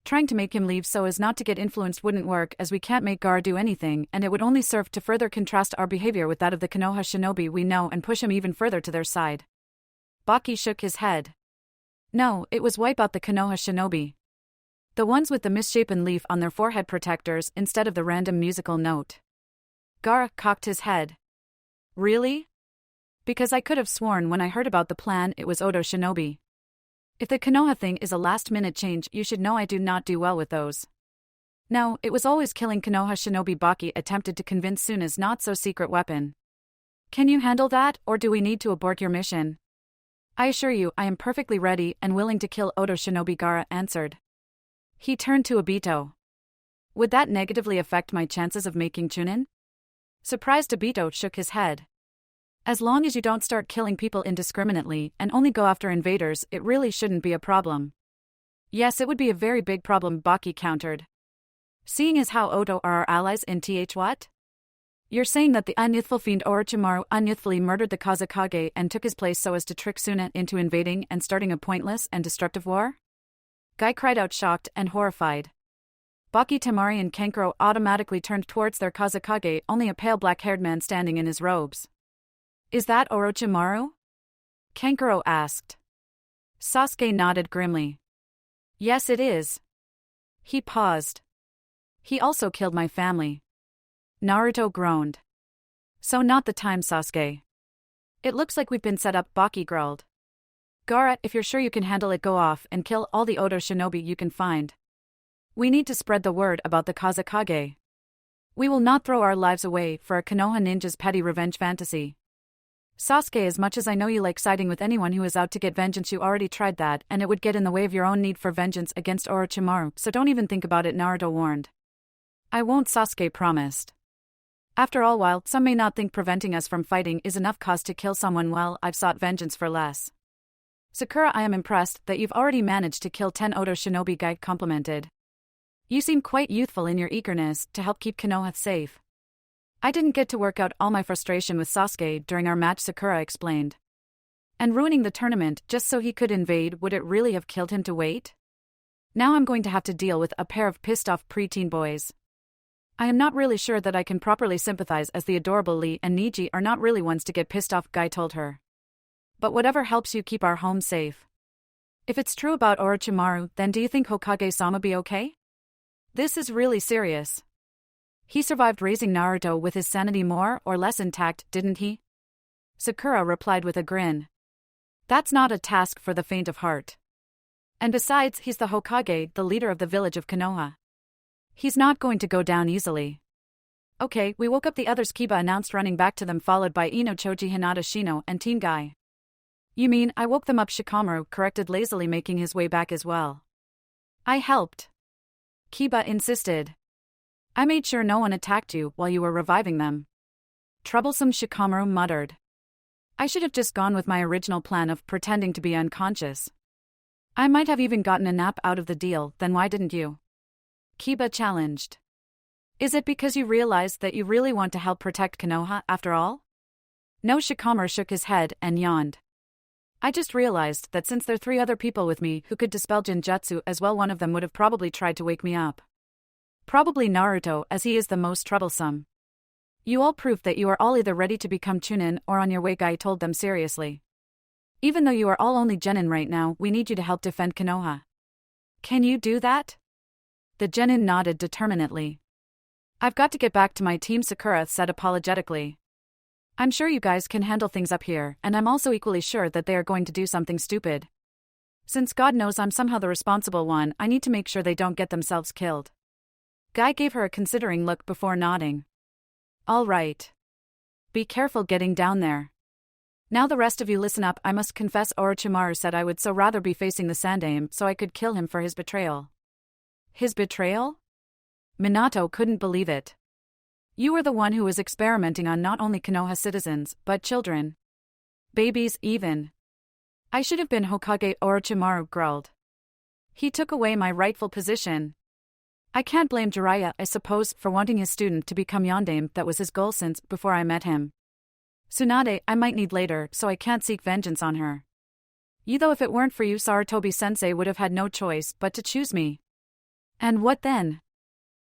Trying to make him leave so as not to get influenced wouldn't work, as we can't make Gaara do anything, and it would only serve to further contrast our behavior with that of the Konoha shinobi we know and push him even further to their side. Baki shook his head. No, it was wipe out the Konoha shinobi. The ones with the misshapen leaf on their forehead protectors instead of the random musical note. Gaara cocked his head. Really? Because I could have sworn when I heard about the plan it was Oto shinobi. If the Konoha thing is a last-minute change, you should know I do not do well with those. No, it was always killing Konoha shinobi. Baki attempted to convince Suna's not-so-secret weapon. Can you handle that, or do we need to abort your mission? I assure you, I am perfectly ready and willing to kill Oto shinobi, Gaara answered. He turned to Obito. Would that negatively affect my chances of making Chunin? Surprised, Obito shook his head. As long as you don't start killing people indiscriminately and only go after invaders, it really shouldn't be a problem. Yes, it would be a very big problem, Baki countered. Seeing as how Oto are our allies in what? You're saying that the unyouthful fiend Orochimaru unyouthfully murdered the Kazekage and took his place so as to trick Suna into invading and starting a pointless and destructive war? Guy cried out, shocked and horrified. Baki, Temari and Kankuro automatically turned towards their Kazekage, only a pale black-haired man standing in his robes. Is that Orochimaru? Kankuro asked. Sasuke nodded grimly. Yes, it is. He paused. He also killed my family. Naruto groaned. So not the time, Sasuke. It looks like we've been set up, Baki growled. Gaara, if you're sure you can handle it, go off and kill all the Oto shinobi you can find. We need to spread the word about the Kazekage. We will not throw our lives away for a Konoha ninja's petty revenge fantasy. Sasuke, as much as I know you like siding with anyone who is out to get vengeance, you already tried that, and it would get in the way of your own need for vengeance against Orochimaru, so don't even think about it, Naruto warned. I won't, Sasuke promised. After all, while some may not think preventing us from fighting is enough cause to kill someone, well, I've sought vengeance for less. Sakura, I am impressed that you've already managed to kill 10 Oto shinobi, Guy complimented. You seem quite youthful in your eagerness to help keep Konoha safe. I didn't get to work out all my frustration with Sasuke during our match, Sakura explained. And ruining the tournament just so he could invade, would it really have killed him to wait? Now I'm going to have to deal with a pair of pissed-off preteen boys. I am not really sure that I can properly sympathize, as the adorable Lee and Niji are not really ones to get pissed off, Guy told her. But whatever helps you keep our home safe. If it's true about Orochimaru, then do you think Hokage-sama be okay? This is really serious. He survived raising Naruto with his sanity more or less intact, didn't he? Sakura replied with a grin. That's not a task for the faint of heart. And besides, he's the Hokage, the leader of the village of Konoha. He's not going to go down easily. Okay, we woke up the others, Kiba announced, running back to them, followed by Ino, Choji, Hinata, Shino, and Team Guy. You mean, I woke them up, Shikamaru corrected lazily, making his way back as well. I helped. Kiba insisted. I made sure no one attacked you while you were reviving them. Troublesome, Shikamaru muttered. I should have just gone with my original plan of pretending to be unconscious. I might have even gotten a nap out of the deal, then why didn't you? Kiba challenged. Is it because you realized that you really want to help protect Konoha after all? No, Shikamaru shook his head and yawned. I just realized that since there are 3 other people with me who could dispel Jinjutsu as well, one of them would have probably tried to wake me up. Probably Naruto, as he is the most troublesome. You all prove that you are all either ready to become Chunin or on your way, Guy told them seriously. Even though you are all only Genin right now, we need you to help defend Konoha. Can you do that? The Genin nodded determinedly. I've got to get back to my team, Sakura said apologetically. I'm sure you guys can handle things up here, and I'm also equally sure that they are going to do something stupid. Since God knows I'm somehow the responsible one, I need to make sure they don't get themselves killed. Guy gave her a considering look before nodding. All right. Be careful getting down there. Now the rest of you listen up. I must confess Orochimaru said I would so rather be facing the Sandaime so I could kill him for his betrayal. His betrayal? Minato couldn't believe it. You were the one who was experimenting on not only Konoha citizens, but children. Babies even. I should have been Hokage, Orochimaru growled. He took away my rightful position. I can't blame Jiraiya, I suppose, for wanting his student to become Yondaime. That was his goal since before I met him. Tsunade I might need later, so I can't seek vengeance on her. You though if it weren't for you Sarutobi-sensei would have had no choice but to choose me. And what then?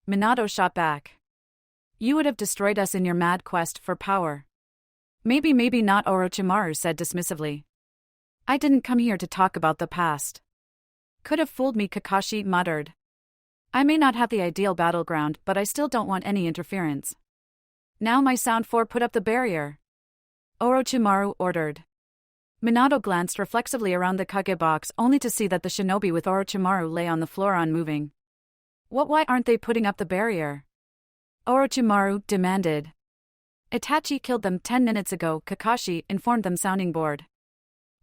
Minato shot back. You would have destroyed us in your mad quest for power. Maybe not, Orochimaru said dismissively. I didn't come here to talk about the past. Could have fooled me, Kakashi muttered. I may not have the ideal battleground, but I still don't want any interference. Now my sound 4 put up the barrier. Orochimaru ordered. Minato glanced reflexively around the Kage box only to see that the shinobi with Orochimaru lay on the floor unmoving. Why aren't they putting up the barrier? Orochimaru demanded. Itachi killed them 10 minutes ago, Kakashi informed them sounding bored.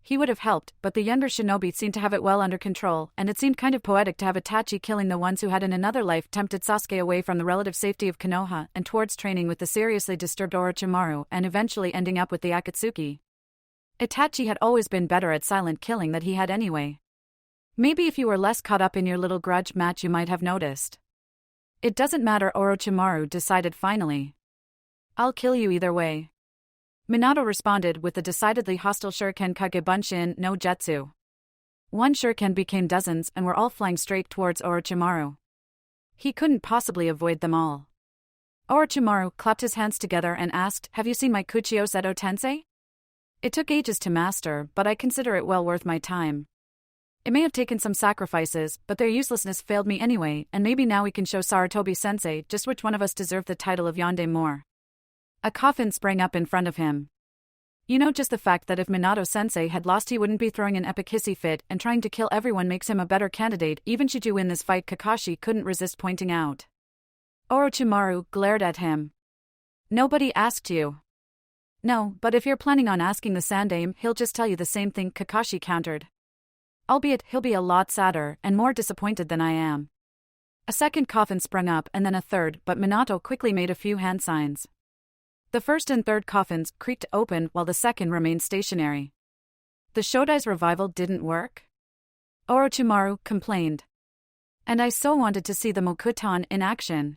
He would have helped, but the younger shinobi seemed to have it well under control, and it seemed kind of poetic to have Itachi killing the ones who had in another life tempted Sasuke away from the relative safety of Konoha and towards training with the seriously disturbed Orochimaru and eventually ending up with the Akatsuki. Itachi had always been better at silent killing than he had anyway. Maybe if you were less caught up in your little grudge match you might have noticed. It doesn't matter, Orochimaru decided finally. I'll kill you either way. Minato responded with a decidedly hostile shuriken Kage Bunshin no Jutsu. One shuriken became dozens and were all flying straight towards Orochimaru. He couldn't possibly avoid them all. Orochimaru clapped his hands together and asked, Have you seen my Kuchio Seto Tensei? It took ages to master, but I consider it well worth my time. It may have taken some sacrifices, but their uselessness failed me anyway, and maybe now we can show Sarutobi-sensei just which one of us deserved the title of Yondaime more. A coffin sprang up in front of him. You know, just the fact that if Minato-sensei had lost he wouldn't be throwing an epic hissy fit and trying to kill everyone makes him a better candidate even should you win this fight, Kakashi couldn't resist pointing out. Orochimaru glared at him. Nobody asked you. No, but if you're planning on asking the Sandaime, he'll just tell you the same thing, Kakashi countered. Albeit, he'll be a lot sadder and more disappointed than I am. A second coffin sprung up and then a third, but Minato quickly made a few hand signs. The first and third coffins creaked open while the second remained stationary. The Shodai's revival didn't work? Orochimaru complained. And I so wanted to see the Mokutan in action.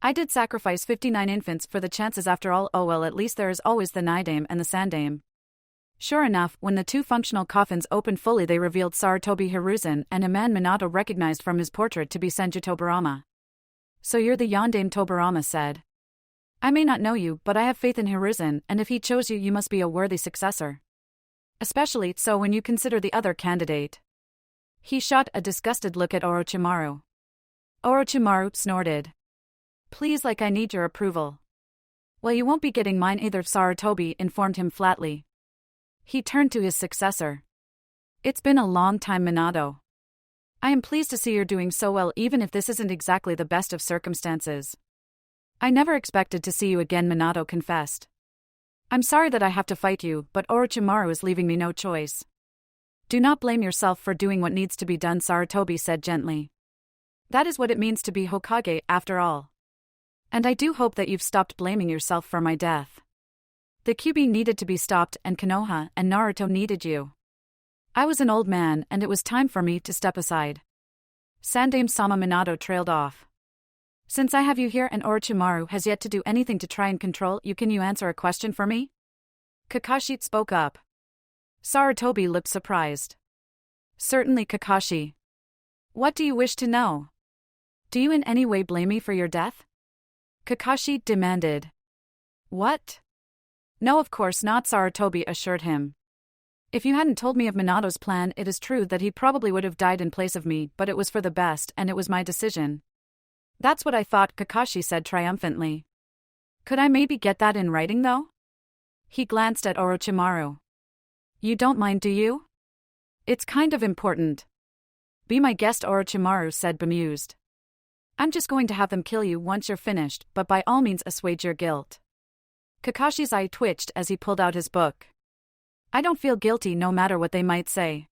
I did sacrifice 59 infants for the chances after all. Oh well, at least there is always the Nidaime and the Sandaime. Sure enough, when the two functional coffins opened fully they revealed Sarutobi Hiruzen and a man Minato recognized from his portrait to be Senju Tobirama. So you're the Yondaime, Tobirama said. I may not know you, but I have faith in Hiruzen, and if he chose you, you must be a worthy successor. Especially so when you consider the other candidate. He shot a disgusted look at Orochimaru. Orochimaru snorted. Please, like I need your approval. Well, you won't be getting mine either, Sarutobi informed him flatly. He turned to his successor. It's been a long time, Minato. I am pleased to see you're doing so well even if this isn't exactly the best of circumstances. I never expected to see you again, Minato confessed. I'm sorry that I have to fight you, but Orochimaru is leaving me no choice. Do not blame yourself for doing what needs to be done, Sarutobi said gently. That is what it means to be Hokage, after all. And I do hope that you've stopped blaming yourself for my death. The Kyuubi needed to be stopped and Konoha and Naruto needed you. I was an old man and it was time for me to step aside. Sandaime-sama Minato trailed off. Since I have you here and Orochimaru has yet to do anything to try and control you, can you answer a question for me? Kakashi spoke up. Sarutobi looked surprised. Certainly, Kakashi. What do you wish to know? Do you in any way blame me for your death? Kakashi demanded. What? No, of course not, Sarutobi assured him. If you hadn't told me of Minato's plan, it is true that he probably would have died in place of me, but it was for the best and it was my decision. That's what I thought, Kakashi said triumphantly. Could I maybe get that in writing though? He glanced at Orochimaru. You don't mind, do you? It's kind of important. Be my guest, Orochimaru said, bemused. I'm just going to have them kill you once you're finished, but by all means assuage your guilt. Kakashi's eye twitched as he pulled out his book. I don't feel guilty no matter what they might say.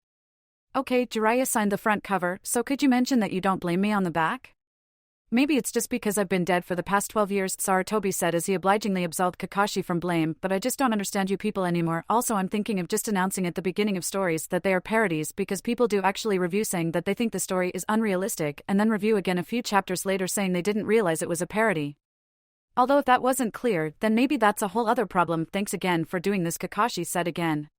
Okay, Jiraiya signed the front cover, so could you mention that you don't blame me on the back? Maybe it's just because I've been dead for the past 12 years, Sarutobi said as he obligingly absolved Kakashi from blame, but I just don't understand you people anymore. Also, I'm thinking of just announcing at the beginning of stories that they are parodies because people do actually review saying that they think the story is unrealistic and then review again a few chapters later saying they didn't realize it was a parody. Although if that wasn't clear, then maybe that's a whole other problem. Thanks again for doing this, Kakashi said again.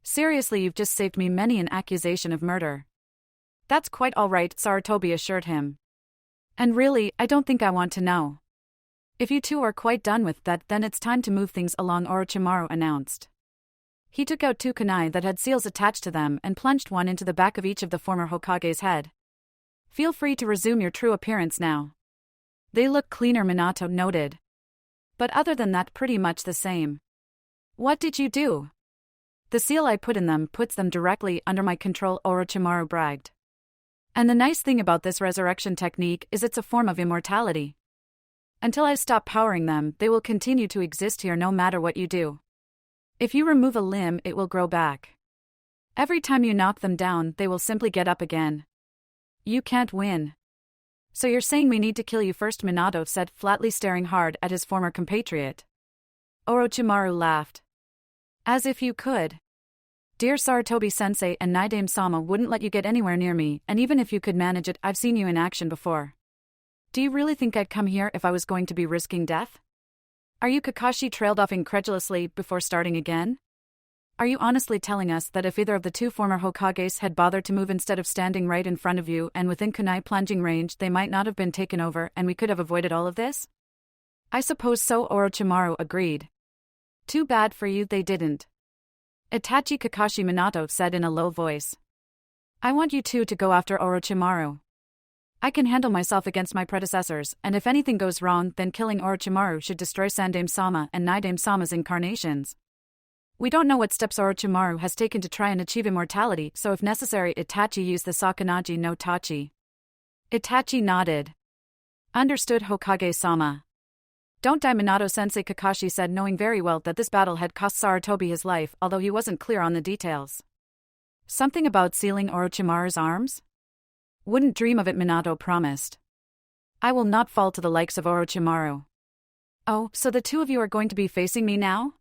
Seriously, you've just saved me many an accusation of murder. That's quite all right, Sarutobi assured him. And really, I don't think I want to know. If you two are quite done with that, then it's time to move things along, Orochimaru announced. He took out 2 kunai that had seals attached to them and plunged one into the back of each of the former Hokage's head. Feel free to resume your true appearance now. They look cleaner, Minato noted. But other than that, pretty much the same. What did you do? The seal I put in them puts them directly under my control, Orochimaru bragged. And the nice thing about this resurrection technique is it's a form of immortality. Until I stop powering them, they will continue to exist here no matter what you do. If you remove a limb, it will grow back. Every time you knock them down, they will simply get up again. You can't win. So you're saying we need to kill you first, Minato said, flatly staring hard at his former compatriot. Orochimaru laughed. As if you could. Dear Sarutobi-sensei and Naidame-sama wouldn't let you get anywhere near me, and even if you could manage it, I've seen you in action before. Do you really think I'd come here if I was going to be risking death? Are you? Kakashi trailed off incredulously before starting again. Are you honestly telling us that if either of the 2 former Hokages had bothered to move instead of standing right in front of you and within kunai plunging range, they might not have been taken over and we could have avoided all of this? I suppose so, Orochimaru agreed. Too bad for you they didn't. Itachi, Kakashi, Minato said in a low voice. I want you 2 to go after Orochimaru. I can handle myself against my predecessors, and if anything goes wrong, then killing Orochimaru should destroy Sandaime-sama and Naidame-sama's incarnations. We don't know what steps Orochimaru has taken to try and achieve immortality, so if necessary, Itachi use the Sakanagi no Tachi. Itachi nodded. Understood, Hokage-sama. Don't die, Minato-sensei, Kakashi said, knowing very well that this battle had cost Sarutobi his life, although he wasn't clear on the details. Something about sealing Orochimaru's arms? Wouldn't dream of it, Minato promised. I will not fall to the likes of Orochimaru. Oh, so the 2 of you are going to be facing me now?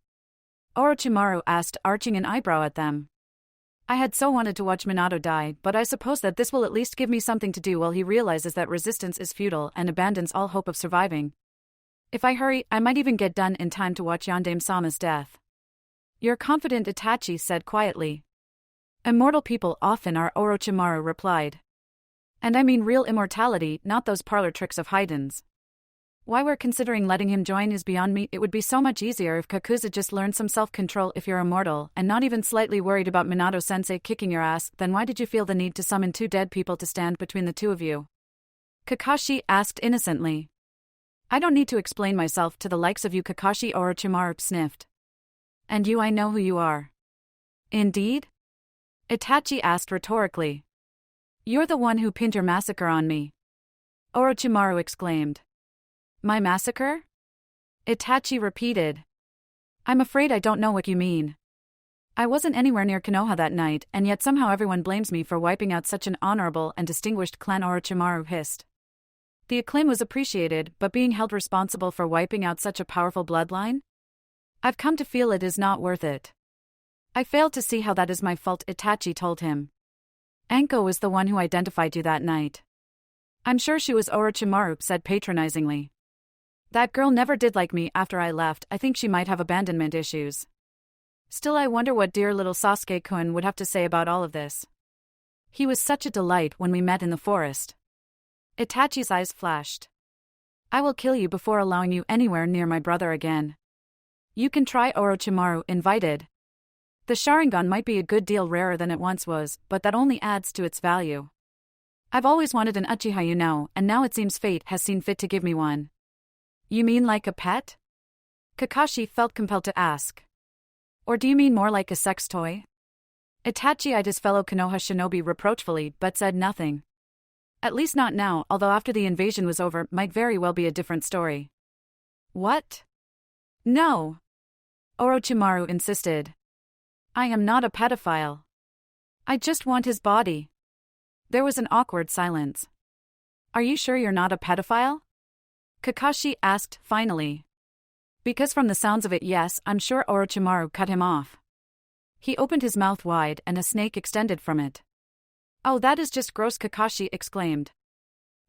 Orochimaru asked, arching an eyebrow at them. I had so wanted to watch Minato die, but I suppose that this will at least give me something to do while he realizes that resistance is futile and abandons all hope of surviving. If I hurry, I might even get done in time to watch Yondaime-sama's death. You're confident, Itachi said quietly. Immortal people often are, Orochimaru replied. And I mean real immortality, not those parlor tricks of Haydn's. Why we're considering letting him join is beyond me. It would be so much easier if Kakuza just learned some self-control if you're immortal, and not even slightly worried about Minato-sensei kicking your ass, then why did you feel the need to summon 2 dead people to stand between the 2 of you? Kakashi asked innocently. I don't need to explain myself to the likes of you, Kakashi, Orochimaru sniffed. And you, I know who you are. Indeed? Itachi asked rhetorically. You're the one who pinned your massacre on me. Orochimaru exclaimed. My massacre? Itachi repeated. I'm afraid I don't know what you mean. I wasn't anywhere near Konoha that night, and yet somehow everyone blames me for wiping out such an honorable and distinguished clan, Orochimaru hissed. The acclaim was appreciated, but being held responsible for wiping out such a powerful bloodline? I've come to feel it is not worth it. I failed to see how that is my fault, Itachi told him. Anko was the one who identified you that night. I'm sure she was, Orochimaru said patronizingly. That girl never did like me after I left. I think she might have abandonment issues. Still, I wonder what dear little Sasuke-kun would have to say about all of this. He was such a delight when we met in the forest. Itachi's eyes flashed. I will kill you before allowing you anywhere near my brother again. You can try, Orochimaru invited. The Sharingan might be a good deal rarer than it once was, but that only adds to its value. I've always wanted an Uchiha, you know, and now it seems fate has seen fit to give me one. You mean like a pet? Kakashi felt compelled to ask. Or do you mean more like a sex toy? Itachi eyed his fellow Konoha shinobi reproachfully but said nothing. At least not now, although after the invasion was over might very well be a different story. What? No. Orochimaru insisted. I am not a pedophile. I just want his body. There was an awkward silence. Are you sure you're not a pedophile? Kakashi asked finally. Because from the sounds of it, yes, I'm sure. Orochimaru cut him off. He opened his mouth wide and a snake extended from it. Oh, that is just gross, Kakashi exclaimed.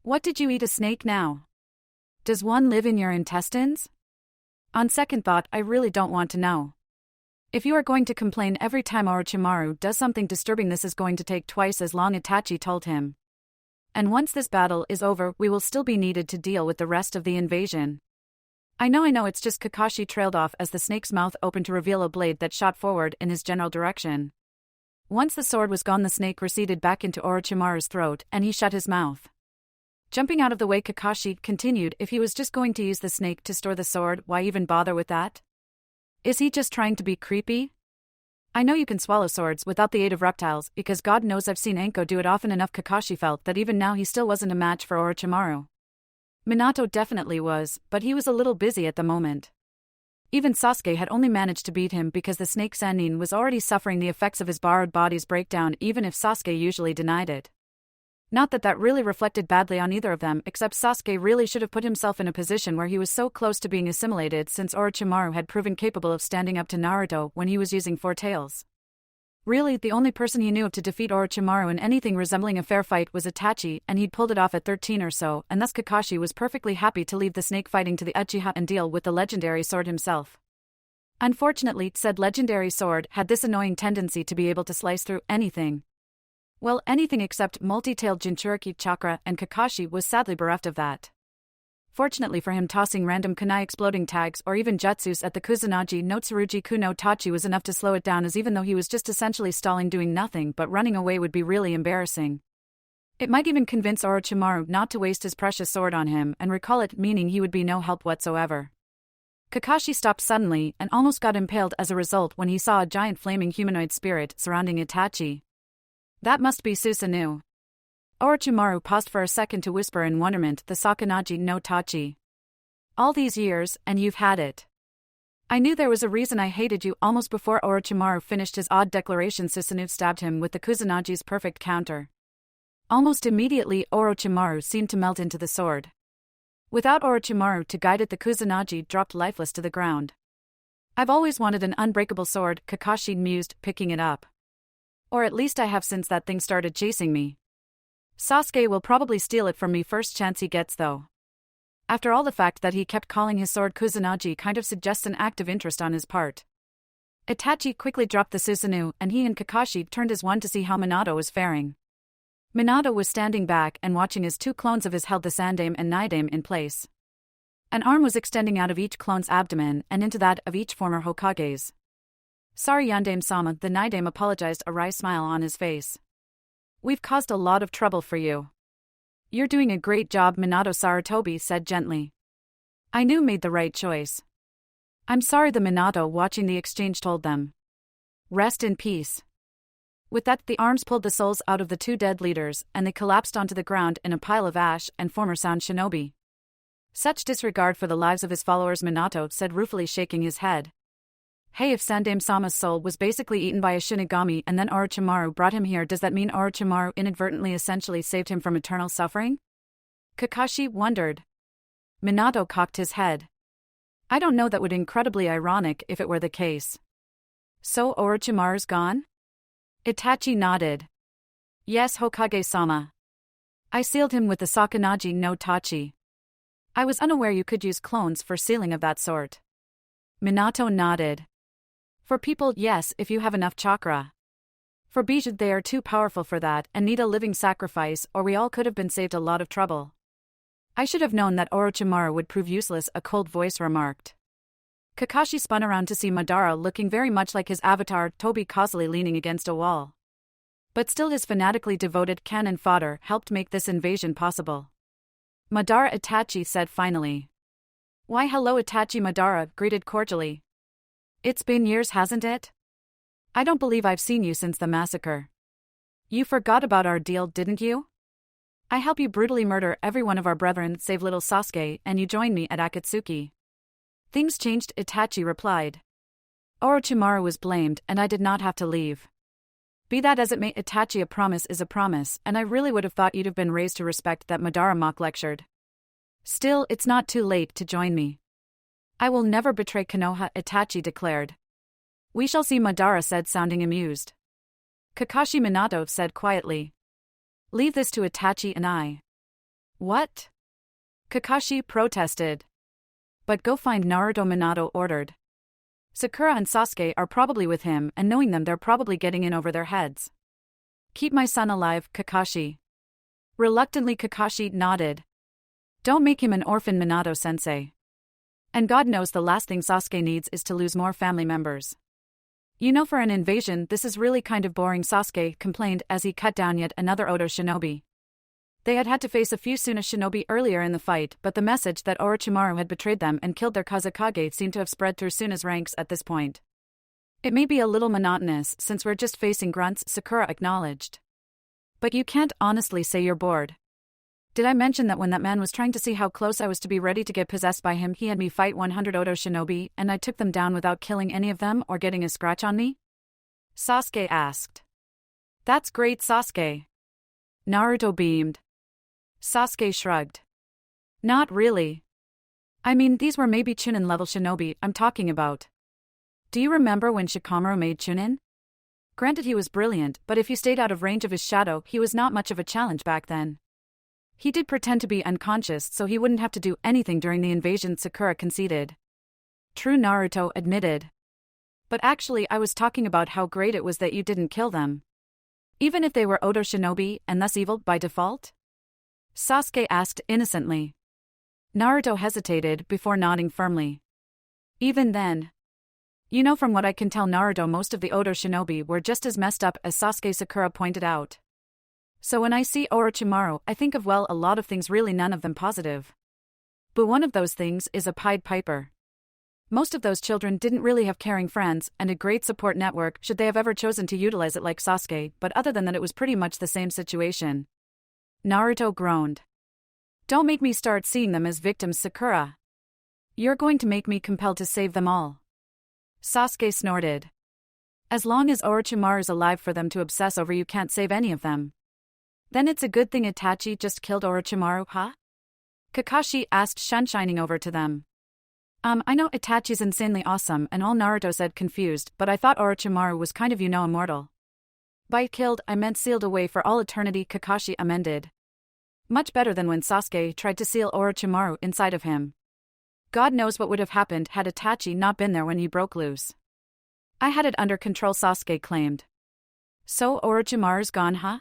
What did you eat a snake now? Does one live in your intestines? On second thought, I really don't want to know. If you are going to complain every time Orochimaru does something disturbing, this is going to take twice as long, Itachi told him. And once this battle is over, we will still be needed to deal with the rest of the invasion. I know, it's just. Kakashi trailed off as the snake's mouth opened to reveal a blade that shot forward in his general direction. Once the sword was gone, the snake receded back into Orochimaru's throat and he shut his mouth. Jumping out of the way, Kakashi continued, if he was just going to use the snake to store the sword, why even bother with that? Is he just trying to be creepy? I know you can swallow swords without the aid of reptiles, because God knows I've seen Anko do it often enough. Kakashi felt that even now he still wasn't a match for Orochimaru. Minato definitely was, but he was a little busy at the moment. Even Sasuke had only managed to beat him because the snake Sannin was already suffering the effects of his borrowed body's breakdown, even if Sasuke usually denied it. Not that that really reflected badly on either of them, except Sasuke really should have put himself in a position where he was so close to being assimilated, since Orochimaru had proven capable of standing up to Naruto when he was using Four Tails. Really, the only person he knew to defeat Orochimaru in anything resembling a fair fight was Itachi, and he'd pulled it off at 13 or so, and thus Kakashi was perfectly happy to leave the snake fighting to the Uchiha and deal with the legendary sword himself. Unfortunately, said legendary sword had this annoying tendency to be able to slice through anything. Well, anything except multi-tailed Jinchuriki chakra, and Kakashi was sadly bereft of that. Fortunately for him, tossing random kunai exploding tags or even jutsus at the Kusanagi no Tsurugi Kuno Tachi was enough to slow it down, as even though he was just essentially stalling, doing nothing but running away would be really embarrassing. It might even convince Orochimaru not to waste his precious sword on him and recall it, meaning he would be no help whatsoever. Kakashi stopped suddenly and almost got impaled as a result when he saw a giant flaming humanoid spirit surrounding Itachi. That must be Susanoo. Orochimaru paused for a second to whisper in wonderment, the Sakanagi no Tachi. All these years, and you've had it. I knew there was a reason I hated you. Almost before Orochimaru finished his odd declaration, Susanoo stabbed him with the Kusanagi's perfect counter. Almost immediately, Orochimaru seemed to melt into the sword. Without Orochimaru to guide it, the Kusanagi dropped lifeless to the ground. I've always wanted an unbreakable sword, Kakashi mused, picking it up. Or at least I have since that thing started chasing me. Sasuke will probably steal it from me first chance he gets, though. After all, the fact that he kept calling his sword Kusanagi kind of suggests an act of interest on his part. Itachi quickly dropped the Susanoo, and he and Kakashi turned as one to see how Minato was faring. Minato was standing back and watching as two clones of his held the Sandaime and Nidaime in place. An arm was extending out of each clone's abdomen and into that of each former Hokage's. Sorry, Yandaime-sama, the Nidaime apologized, a wry smile on his face. We've caused a lot of trouble for you. You're doing a great job, Minato Sarutobi said gently. I knew made the right choice. I'm sorry, the Minato watching the exchange told them. Rest in peace. With that, the arms pulled the souls out of the two dead leaders, and they collapsed onto the ground in a pile of ash and former sound shinobi. Such disregard for the lives of his followers, Minato said ruefully, shaking his head. Hey, if Sandaime-sama's soul was basically eaten by a Shinigami and then Orochimaru brought him here, does that mean Orochimaru inadvertently essentially saved him from eternal suffering? Kakashi wondered. Minato cocked his head. I don't know, that would be incredibly ironic if it were the case. So Orochimaru's gone? Itachi nodded. Yes, Hokage-sama. I sealed him with the Sakanagi no Tachi. I was unaware you could use clones for sealing of that sort. Minato nodded. For people, yes, if you have enough chakra. For Bijou, they are too powerful for that and need a living sacrifice, or we all could have been saved a lot of trouble. I should have known that Orochimaru would prove useless, a cold voice remarked. Kakashi spun around to see Madara looking very much like his avatar, Toby cosily leaning against a wall. But still, his fanatically devoted cannon fodder helped make this invasion possible. Madara, Itachi said finally. Why, hello, Itachi. Madara greeted cordially. It's been years, hasn't it? I don't believe I've seen you since the massacre. You forgot about our deal, didn't you? I help you brutally murder every one of our brethren save little Sasuke, and you join me at Akatsuki. Things changed, Itachi replied. Orochimaru was blamed, and I did not have to leave. Be that as it may, Itachi, a promise is a promise, and I really would have thought you'd have been raised to respect that, Madara mock lectured. Still, it's not too late to join me. I will never betray Konoha, Itachi declared. We shall see, Madara said, sounding amused. Kakashi Minato said quietly. Leave this to Itachi and I. What? Kakashi protested. But go find Naruto, Minato ordered. Sakura and Sasuke are probably with him, and knowing them, they're probably getting in over their heads. Keep my son alive, Kakashi. Reluctantly, Kakashi nodded. Don't make him an orphan, Minato-sensei. And God knows the last thing Sasuke needs is to lose more family members. You know, for an invasion, this is really kind of boring, Sasuke complained as he cut down yet another Odo shinobi. They had to face a few Suna shinobi earlier in the fight, but the message that Orochimaru had betrayed them and killed their Kazekage seemed to have spread through Suna's ranks at this point. It may be a little monotonous since we're just facing grunts, Sakura acknowledged. But you can't honestly say you're bored. Did I mention that when that man was trying to see how close I was to be ready to get possessed by him, he had me fight 100 Odo shinobi, and I took them down without killing any of them or getting a scratch on me? Sasuke asked. That's great, Sasuke. Naruto beamed. Sasuke shrugged. Not really. I mean, these were maybe Chunin-level shinobi I'm talking about. Do you remember when Shikamaru made Chunin? Granted, he was brilliant, but if you stayed out of range of his shadow, he was not much of a challenge back then. He did pretend to be unconscious so he wouldn't have to do anything during the invasion, Sakura conceded. True, Naruto admitted. But actually, I was talking about how great it was that you didn't kill them. Even if they were Odo shinobi and thus evil by default? Sasuke asked innocently. Naruto hesitated before nodding firmly. Even then. You know, from what I can tell, Naruto, most of the Odo shinobi were just as messed up as Sasuke, Sakura pointed out. So when I see Orochimaru, I think of, well, a lot of things, really none of them positive. But one of those things is a Pied Piper. Most of those children didn't really have caring friends and a great support network should they have ever chosen to utilize it like Sasuke, but other than that it was pretty much the same situation. Naruto groaned. Don't make me start seeing them as victims, Sakura. You're going to make me compelled to save them all. Sasuke snorted. As long as Orochimaru's alive for them to obsess over, you can't save any of them. Then it's a good thing Itachi just killed Orochimaru, huh? Kakashi asked, shining over to them. I know Itachi's insanely awesome and all, Naruto said confused, but I thought Orochimaru was kind of, immortal. By killed, I meant sealed away for all eternity, Kakashi amended. Much better than when Sasuke tried to seal Orochimaru inside of him. God knows what would have happened had Itachi not been there when he broke loose. I had it under control, Sasuke claimed. So Orochimaru's gone, huh?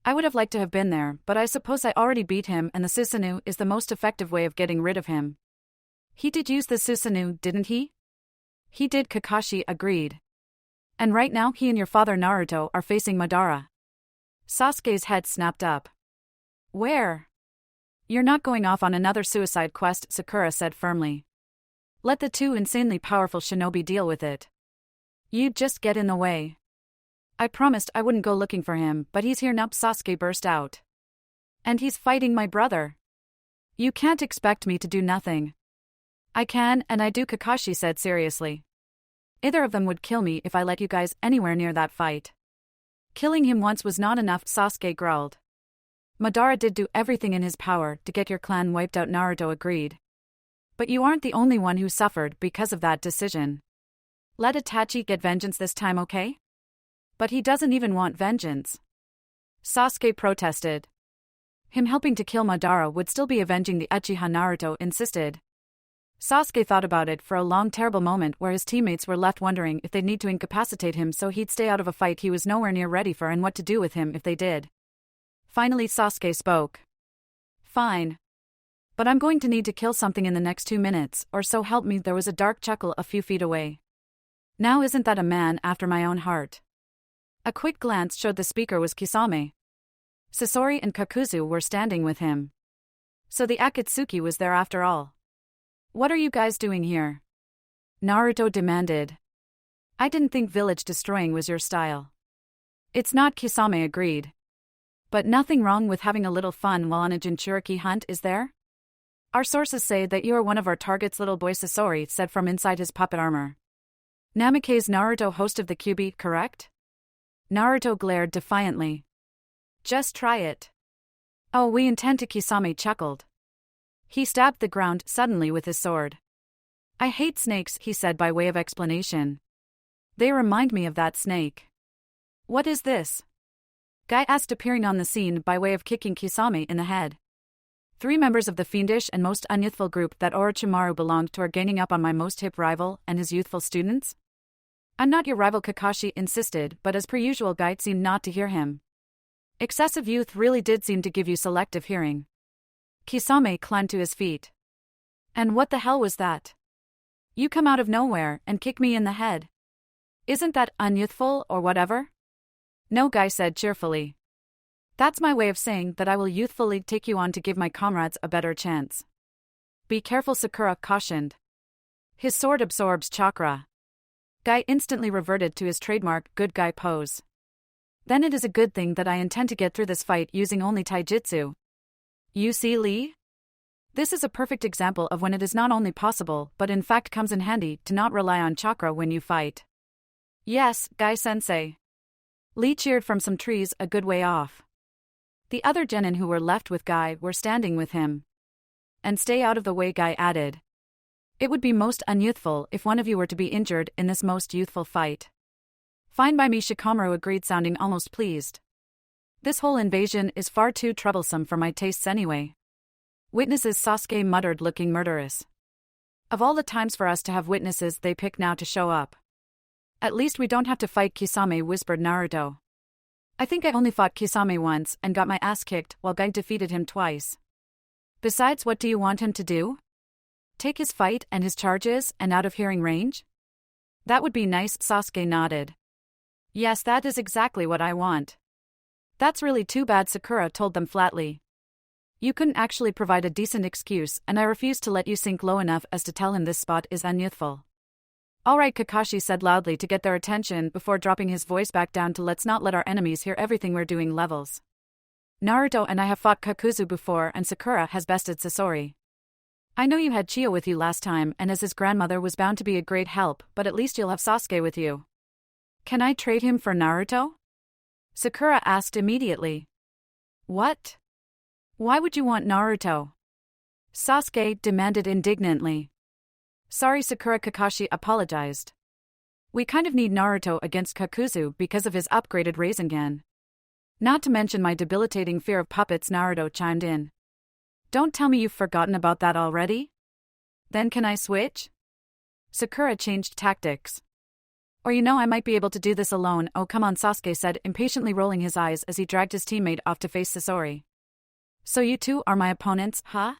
I would have liked to have been there, but I suppose I already beat him and the Susanoo is the most effective way of getting rid of him. He did use the Susanoo, didn't he? He did, Kakashi agreed. And right now he and your father Naruto are facing Madara. Sasuke's head snapped up. Where? You're not going off on another suicide quest, Sakura said firmly. Let the two insanely powerful shinobi deal with it. You'd just get in the way. I promised I wouldn't go looking for him, but he's here now, Sasuke burst out. And he's fighting my brother. You can't expect me to do nothing. I can, and I do, Kakashi said seriously. Either of them would kill me if I let you guys anywhere near that fight. Killing him once was not enough, Sasuke growled. Madara did do everything in his power to get your clan wiped out, Naruto agreed. But you aren't the only one who suffered because of that decision. Let Itachi get vengeance this time, okay? But he doesn't even want vengeance. Sasuke protested. Him helping to kill Madara would still be avenging the Uchiha, Naruto insisted. Sasuke thought about it for a long, terrible moment where his teammates were left wondering if they'd need to incapacitate him so he'd stay out of a fight he was nowhere near ready for and what to do with him if they did. Finally Sasuke spoke. Fine. But I'm going to need to kill something in the next 2 minutes, or so help me. There was a dark chuckle a few feet away. Now isn't that a man after my own heart? A quick glance showed the speaker was Kisame. Sasori and Kakuzu were standing with him. So the Akatsuki was there after all. What are you guys doing here? Naruto demanded. I didn't think village destroying was your style. It's not, Kisame agreed. But nothing wrong with having a little fun while on a Jinchuriki hunt, is there? Our sources say that you are one of our targets, little boy Sasori said from inside his puppet armor. Namikaze Naruto, host of the QB, correct? Naruto glared defiantly. Just try it. Oh, we intend to, Kisame chuckled. He stabbed the ground suddenly with his sword. I hate snakes, he said by way of explanation. They remind me of that snake. What is this? Guy asked, appearing on the scene by way of kicking Kisame in the head. 3 members of the fiendish and most unyouthful group that Orochimaru belonged to are ganging up on my most hip rival and his youthful students? I'm not your rival, Kakashi insisted, but as per usual Guy seemed not to hear him. Excessive youth really did seem to give you selective hearing. Kisame climbed to his feet. And what the hell was that? You come out of nowhere and kick me in the head. Isn't that unyouthful or whatever? No, Guy said cheerfully. That's my way of saying that I will youthfully take you on to give my comrades a better chance. Be careful, Sakura cautioned. His sword absorbs chakra. Guy instantly reverted to his trademark good guy pose. Then it is a good thing that I intend to get through this fight using only taijutsu. You see, Lee? This is a perfect example of when it is not only possible but in fact comes in handy to not rely on chakra when you fight. Yes, Guy-sensei. Lee cheered from some trees a good way off. The other genin who were left with Guy were standing with him. And stay out of the way, Guy added. It would be most unyouthful if one of you were to be injured in this most youthful fight. Fine by me, Shikamaru agreed, sounding almost pleased. This whole invasion is far too troublesome for my tastes anyway. Witnesses, Sasuke muttered, looking murderous. Of all the times for us to have witnesses, they pick now to show up. At least we don't have to fight, Kisame whispered Naruto. I think I only fought Kisame once and got my ass kicked while Guy defeated him twice. Besides, what do you want him to do? Take his fight and his charges and out of hearing range? That would be nice, Sasuke nodded. Yes, that is exactly what I want. That's really too bad, Sakura told them flatly. You couldn't actually provide a decent excuse and I refuse to let you sink low enough as to tell him this spot is unyouthful. All right, Kakashi said loudly to get their attention before dropping his voice back down to let's not let our enemies hear everything we're doing levels. Naruto and I have fought Kakuzu before and Sakura has bested Sasori. I know you had Chio with you last time and as his grandmother was bound to be a great help, but at least you'll have Sasuke with you. Can I trade him for Naruto? Sakura asked immediately. What? Why would you want Naruto? Sasuke demanded indignantly. Sorry, Sakura, Kakashi apologized. We kind of need Naruto against Kakuzu because of his upgraded Rasengan. Not to mention my debilitating fear of puppets, Naruto chimed in. Don't tell me you've forgotten about that already? Then can I switch? Sakura changed tactics. Or I might be able to do this alone. Oh come on, Sasuke said, impatiently rolling his eyes as he dragged his teammate off to face Sasori. So you two are my opponents, huh?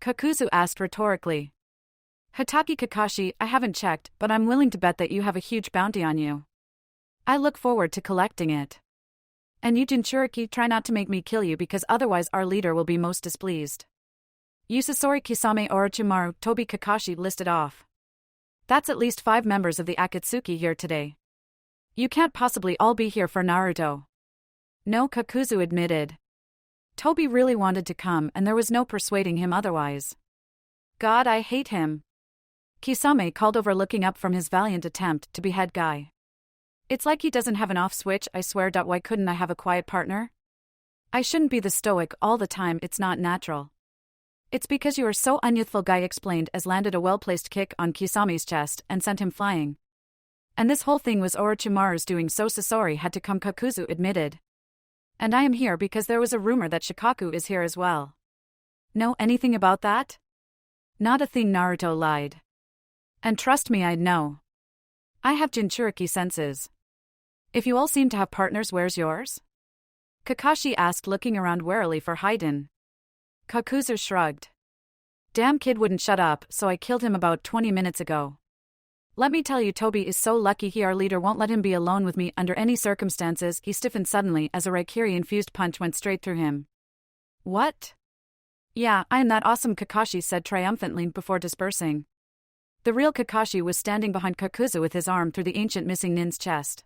Kakuzu asked rhetorically. Hatake Kakashi, I haven't checked, but I'm willing to bet that you have a huge bounty on you. I look forward to collecting it. And you Jinchuriki, try not to make me kill you because otherwise our leader will be most displeased. You Sasori, Kisame, Orochimaru, Tobi, Kakashi listed off. That's at least 5 members of the Akatsuki here today. You can't possibly all be here for Naruto. No, Kakuzu admitted. Tobi really wanted to come and there was no persuading him otherwise. God, I hate him. Kisame called over, looking up from his valiant attempt to behead Guy. It's like he doesn't have an off switch, I swear. Why couldn't I have a quiet partner? I shouldn't be the stoic all the time, it's not natural. It's because you are so unyouthful, Guy explained as landed a well-placed kick on Kisame's chest and sent him flying. And this whole thing was Orochimaru's doing, so Sasori had to come, Kakuzu admitted. And I am here because there was a rumor that Shikaku is here as well. Know anything about that? Not a thing, Naruto lied. And trust me, I'd know. I have Jinchuriki senses. If you all seem to have partners, where's yours? Kakashi asked, looking around warily for Haiden. Kakuzu shrugged. Damn kid wouldn't shut up, so I killed him about 20 minutes ago. Let me tell you, Tobi is so lucky our leader won't let him be alone with me under any circumstances. He stiffened suddenly as a Raikiri-infused punch went straight through him. What? Yeah, I am that awesome, Kakashi said triumphantly before dispersing. The real Kakashi was standing behind Kakuzu with his arm through the ancient missing nin's chest.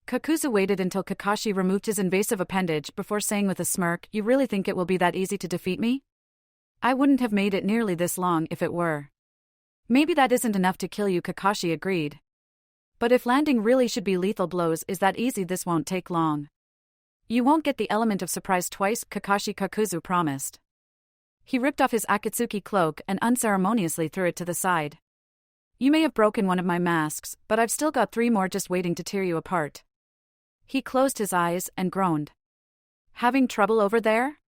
Kakuzu waited until Kakashi removed his invasive appendage before saying with a smirk, "You really think it will be that easy to defeat me? I wouldn't have made it nearly this long if it were." "Maybe that isn't enough to kill you," Kakashi agreed. "But if landing really should be lethal blows is that easy, this won't take long." "You won't get the element of surprise twice," Kakuzu promised. He ripped off his Akatsuki cloak and unceremoniously threw it to the side. "You may have broken one of my masks, but I've still got 3 more just waiting to tear you apart." He closed his eyes and groaned. "Having trouble over there?"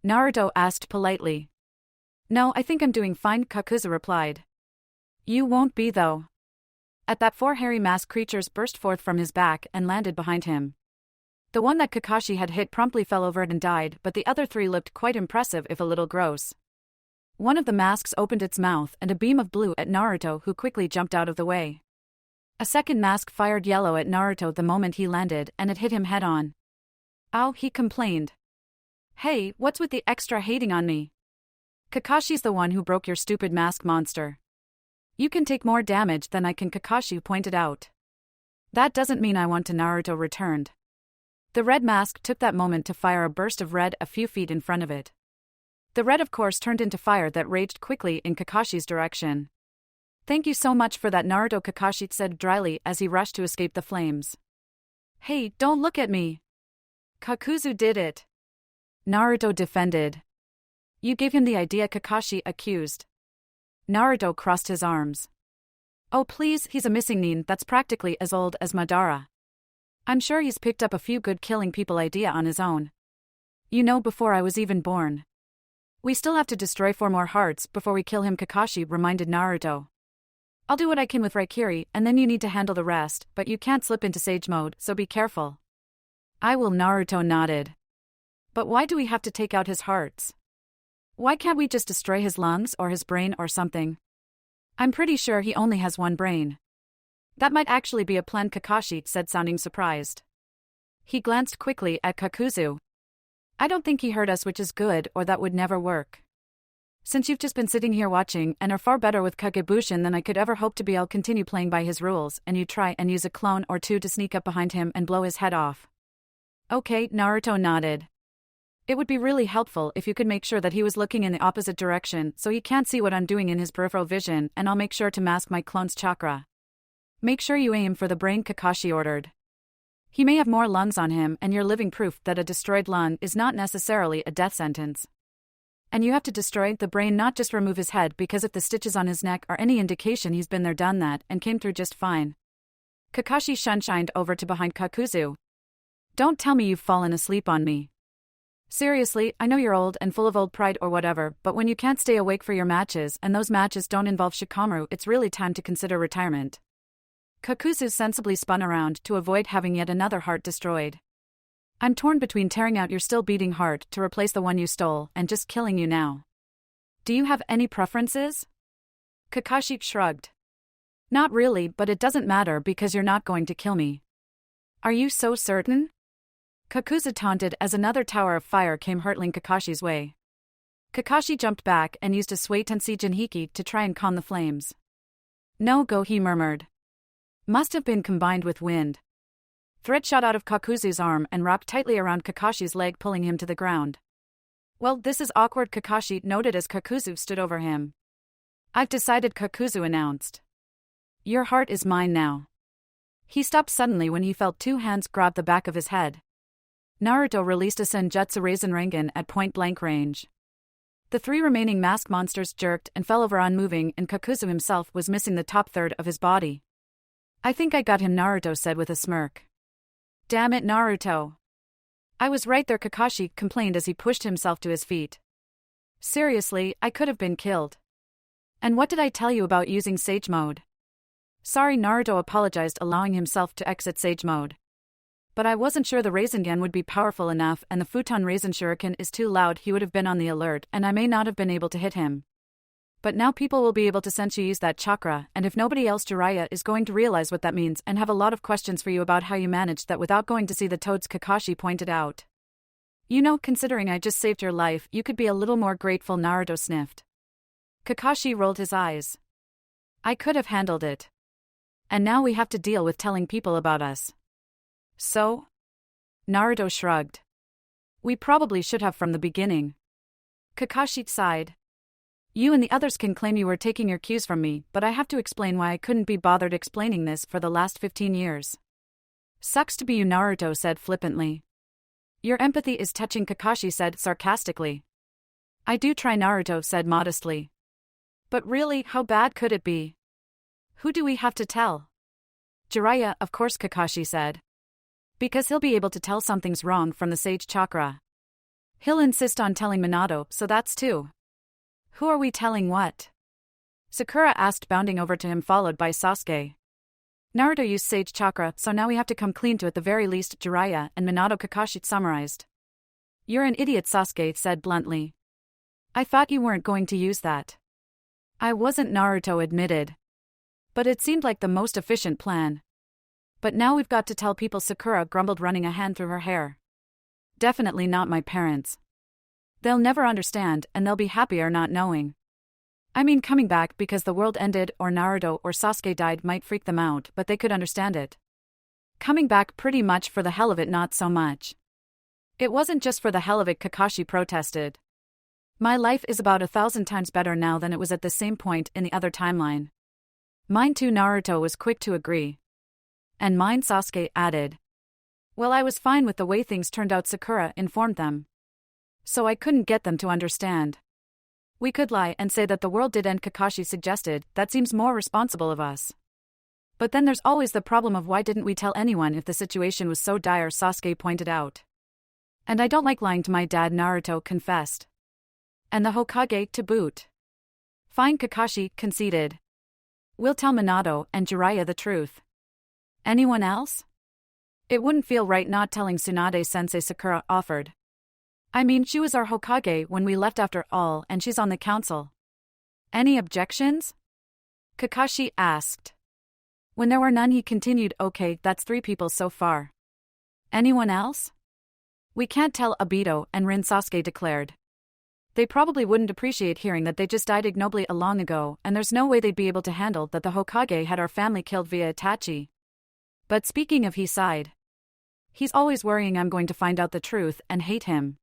Naruto asked politely. "No, I think I'm doing fine," Kakuzu replied. "You won't be though." At that 4 hairy masked creatures burst forth from his back and landed behind him. The one that Kakashi had hit promptly fell over and died, but the other 3 looked quite impressive if a little gross. One of the masks opened its mouth and a beam of blue at Naruto, who quickly jumped out of the way. A second mask fired yellow at Naruto the moment he landed, and it hit him head-on. "Ow," he complained. "Hey, what's with the extra hating on me? Kakashi's the one who broke your stupid mask, monster. You can take more damage than I can," Kakashi pointed out. "That doesn't mean I want to," Naruto returned. The red mask took that moment to fire a burst of red a few feet in front of it. The red of course turned into fire that raged quickly in Kakashi's direction. "Thank you so much for that," Naruto, Kakashi said dryly as he rushed to escape the flames. "Hey, don't look at me." "Kakuzu did it," Naruto defended. "You gave him the idea," Kakashi accused. Naruto crossed his arms. "Oh please, he's a missing nin that's practically as old as Madara. I'm sure he's picked up a few good killing people idea on his own. You know, before I was even born. We still have to destroy 4 more hearts before we kill him," Kakashi reminded Naruto. "I'll do what I can with Raikiri, and then you need to handle the rest, but you can't slip into Sage Mode, so be careful." "I will," Naruto nodded. "But why do we have to take out his hearts? Why can't we just destroy his lungs or his brain or something? I'm pretty sure he only has 1 brain." "That might actually be a plan," Kakashi said, sounding surprised. He glanced quickly at Kakuzu. "I don't think he heard us, which is good, or that would never work. Since you've just been sitting here watching and are far better with Kagebushin than I could ever hope to be, I'll continue playing by his rules, and you try and use a clone or 2 to sneak up behind him and blow his head off." "Okay," Naruto nodded. "It would be really helpful if you could make sure that he was looking in the opposite direction so he can't see what I'm doing in his peripheral vision, and I'll make sure to mask my clone's chakra." "Make sure you aim for the brain," Kakashi ordered. "He may have more lungs on him, and you're living proof that a destroyed lung is not necessarily a death sentence. And you have to destroy the brain, not just remove his head, because if the stitches on his neck are any indication, he's been there, done that, and came through just fine." Kakashi shunshined over to behind Kakuzu. "Don't tell me you've fallen asleep on me. Seriously, I know you're old and full of old pride or whatever, but when you can't stay awake for your matches and those matches don't involve Shikamaru, it's really time to consider retirement." Kakuzu sensibly spun around to avoid having yet another heart destroyed. "I'm torn between tearing out your still beating heart to replace the one you stole and just killing you now. Do you have any preferences?" Kakashi shrugged. "Not really, but it doesn't matter because you're not going to kill me." "Are you so certain?" Kakuzu taunted as another tower of fire came hurtling Kakashi's way. Kakashi jumped back and used a Sui Tensei Jinhiki to try and calm the flames. "No go," he murmured. "Must have been combined with wind." Thread shot out of Kakuzu's arm and wrapped tightly around Kakashi's leg, pulling him to the ground. "Well, this is awkward," Kakashi noted as Kakuzu stood over him. "I've decided," Kakuzu announced. "Your heart is mine now." He stopped suddenly when he felt 2 hands grab the back of his head. Naruto released a Senjutsu Raisin Rasengan at point-blank range. The 3 remaining mask monsters jerked and fell over unmoving, and Kakuzu himself was missing the top third of his body. "I think I got him," Naruto said with a smirk. "Damn it, Naruto. I was right there," Kakashi complained as he pushed himself to his feet. "Seriously, I could have been killed. And what did I tell you about using Sage Mode?" "Sorry," Naruto apologized, allowing himself to exit Sage Mode. "But I wasn't sure the Rasengan would be powerful enough, and the Futon Raisin Shuriken is too loud. He would have been on the alert, and I may not have been able to hit him. But now people will be able to sense you use that chakra, and if nobody else, Jiraiya is going to realize what that means and have a lot of questions for you about how you managed that without going to see the toads," Kakashi pointed out. "You know, considering I just saved your life, you could be a little more grateful," Naruto sniffed. Kakashi rolled his eyes. I could have handled it. And now we have to deal with telling people about us. So? Naruto shrugged. We probably should have from the beginning. Kakashi sighed. You and the others can claim you were taking your cues from me, but I have to explain why I couldn't be bothered explaining this for the last 15 years. Sucks to be you, Naruto said flippantly. Your empathy is touching, Kakashi said sarcastically. I do try, Naruto said modestly. But really, how bad could it be? Who do we have to tell? Jiraiya, of course, Kakashi said. Because he'll be able to tell something's wrong from the Sage Chakra. He'll insist on telling Minato, so that's two. Who are we telling what? Sakura asked, bounding over to him, followed by Sasuke. Naruto used Sage Chakra, so now we have to come clean to at the very least, Jiraiya and Minato, Kakashi summarized. You're an idiot, Sasuke said bluntly. I thought you weren't going to use that. I wasn't, Naruto admitted. But it seemed like the most efficient plan. But now we've got to tell people, Sakura grumbled, running a hand through her hair. Definitely not my parents. They'll never understand, and they'll be happier not knowing. I mean, coming back because the world ended or Naruto or Sasuke died might freak them out, but they could understand it. Coming back pretty much for the hell of it, not so much. It wasn't just for the hell of it, Kakashi protested. My life is about 1,000 times better now than it was at the same point in the other timeline. Mine too, Naruto was quick to agree. And mine, Sasuke added. Well, I was fine with the way things turned out, Sakura informed them. So I couldn't get them to understand. We could lie and say that the world did end, Kakashi suggested. That seems more responsible of us. But then there's always the problem of why didn't we tell anyone if the situation was so dire, Sasuke pointed out. And I don't like lying to my dad, Naruto confessed. And the Hokage to boot. Fine, Kakashi conceded. We'll tell Minato and Jiraiya the truth. Anyone else? It wouldn't feel right not telling Tsunade-sensei, Sakura offered. I mean, she was our Hokage when we left after all, and she's on the council. Any objections? Kakashi asked. When there were none, he continued, okay, that's 3 people so far. Anyone else? We can't tell Obito and Rin, Sasuke declared. They probably wouldn't appreciate hearing that they just died ignobly long ago, and there's no way they'd be able to handle that the Hokage had our family killed via Itachi. But speaking of, he sighed. He's always worrying I'm going to find out the truth and hate him.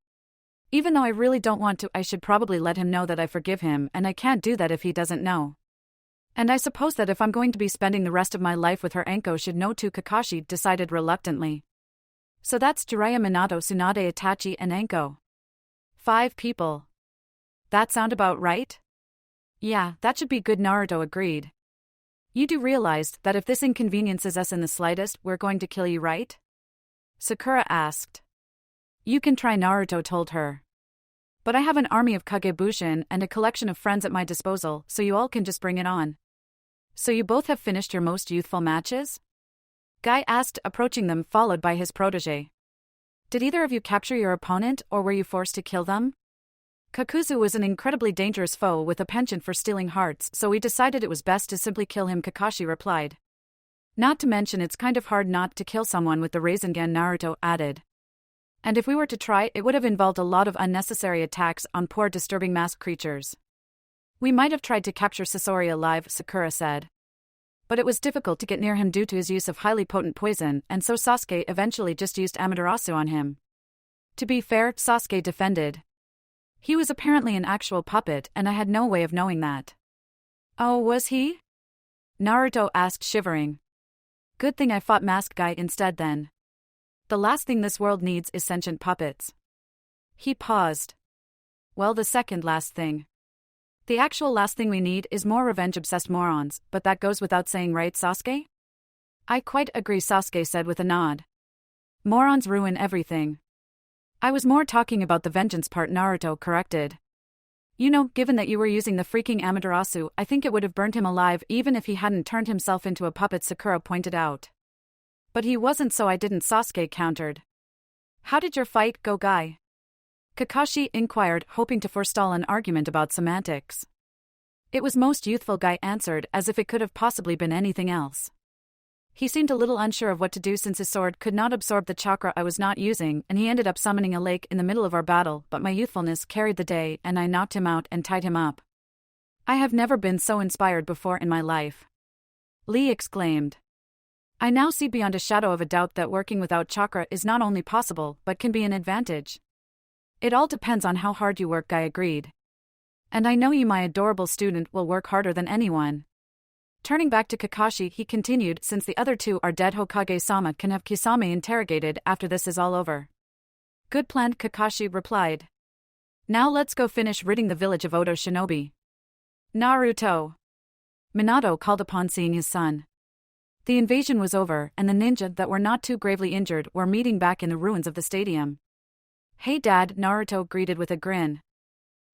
Even though I really don't want to, I should probably let him know that I forgive him, and I can't do that if he doesn't know. And I suppose that if I'm going to be spending the rest of my life with her, Anko should know too, Kakashi decided reluctantly. So that's Jiraiya, Minato, Tsunade, Itachi, and Anko. 5 people. That sound about right? Yeah, that should be good, Naruto agreed. You do realize that if this inconveniences us in the slightest, we're going to kill you, right? Sakura asked. You can try, Naruto told her. But I have an army of Kagebushin and a collection of friends at my disposal, so you all can just bring it on. So you both have finished your most youthful matches? Guy asked, approaching them, followed by his protege. Did either of you capture your opponent, or were you forced to kill them? Kakuzu was an incredibly dangerous foe with a penchant for stealing hearts, so we decided it was best to simply kill him, Kakashi replied. Not to mention it's kind of hard not to kill someone with the Rasengan, Naruto added. And if we were to try, it would have involved a lot of unnecessary attacks on poor disturbing masked creatures. We might have tried to capture Sasori alive, Sakura said. But it was difficult to get near him due to his use of highly potent poison, and so Sasuke eventually just used Amaterasu on him. To be fair, Sasuke defended. He was apparently an actual puppet, and I had no way of knowing that. Oh, was he? Naruto asked, shivering. Good thing I fought Masked Guy instead then. The last thing this world needs is sentient puppets. He paused. Well, the second last thing. The actual last thing we need is more revenge-obsessed morons, but that goes without saying, right, Sasuke? I quite agree, Sasuke said with a nod. Morons ruin everything. I was more talking about the vengeance part, Naruto corrected. You know, given that you were using the freaking Amaterasu, I think it would have burned him alive even if he hadn't turned himself into a puppet, Sakura pointed out. But he wasn't, so I didn't, Sasuke countered. How did your fight go, Guy? Kakashi inquired, hoping to forestall an argument about semantics. It was most youthful, Guy answered, as if it could have possibly been anything else. He seemed a little unsure of what to do since his sword could not absorb the chakra I was not using, and he ended up summoning a lake in the middle of our battle, but my youthfulness carried the day, and I knocked him out and tied him up. I have never been so inspired before in my life. Lee exclaimed. I now see beyond a shadow of a doubt that working without chakra is not only possible but can be an advantage. It all depends on how hard you work, Guy agreed. And I know you, my adorable student, will work harder than anyone. Turning back to Kakashi, he continued, since the other two are dead, Hokage-sama can have Kisame interrogated after this is all over. Good plan, Kakashi replied. Now let's go finish ridding the village of Oto shinobi. Naruto. Minato called upon, seeing his son. The invasion was over, and the ninja that were not too gravely injured were meeting back in the ruins of the stadium. Hey Dad, Naruto greeted with a grin.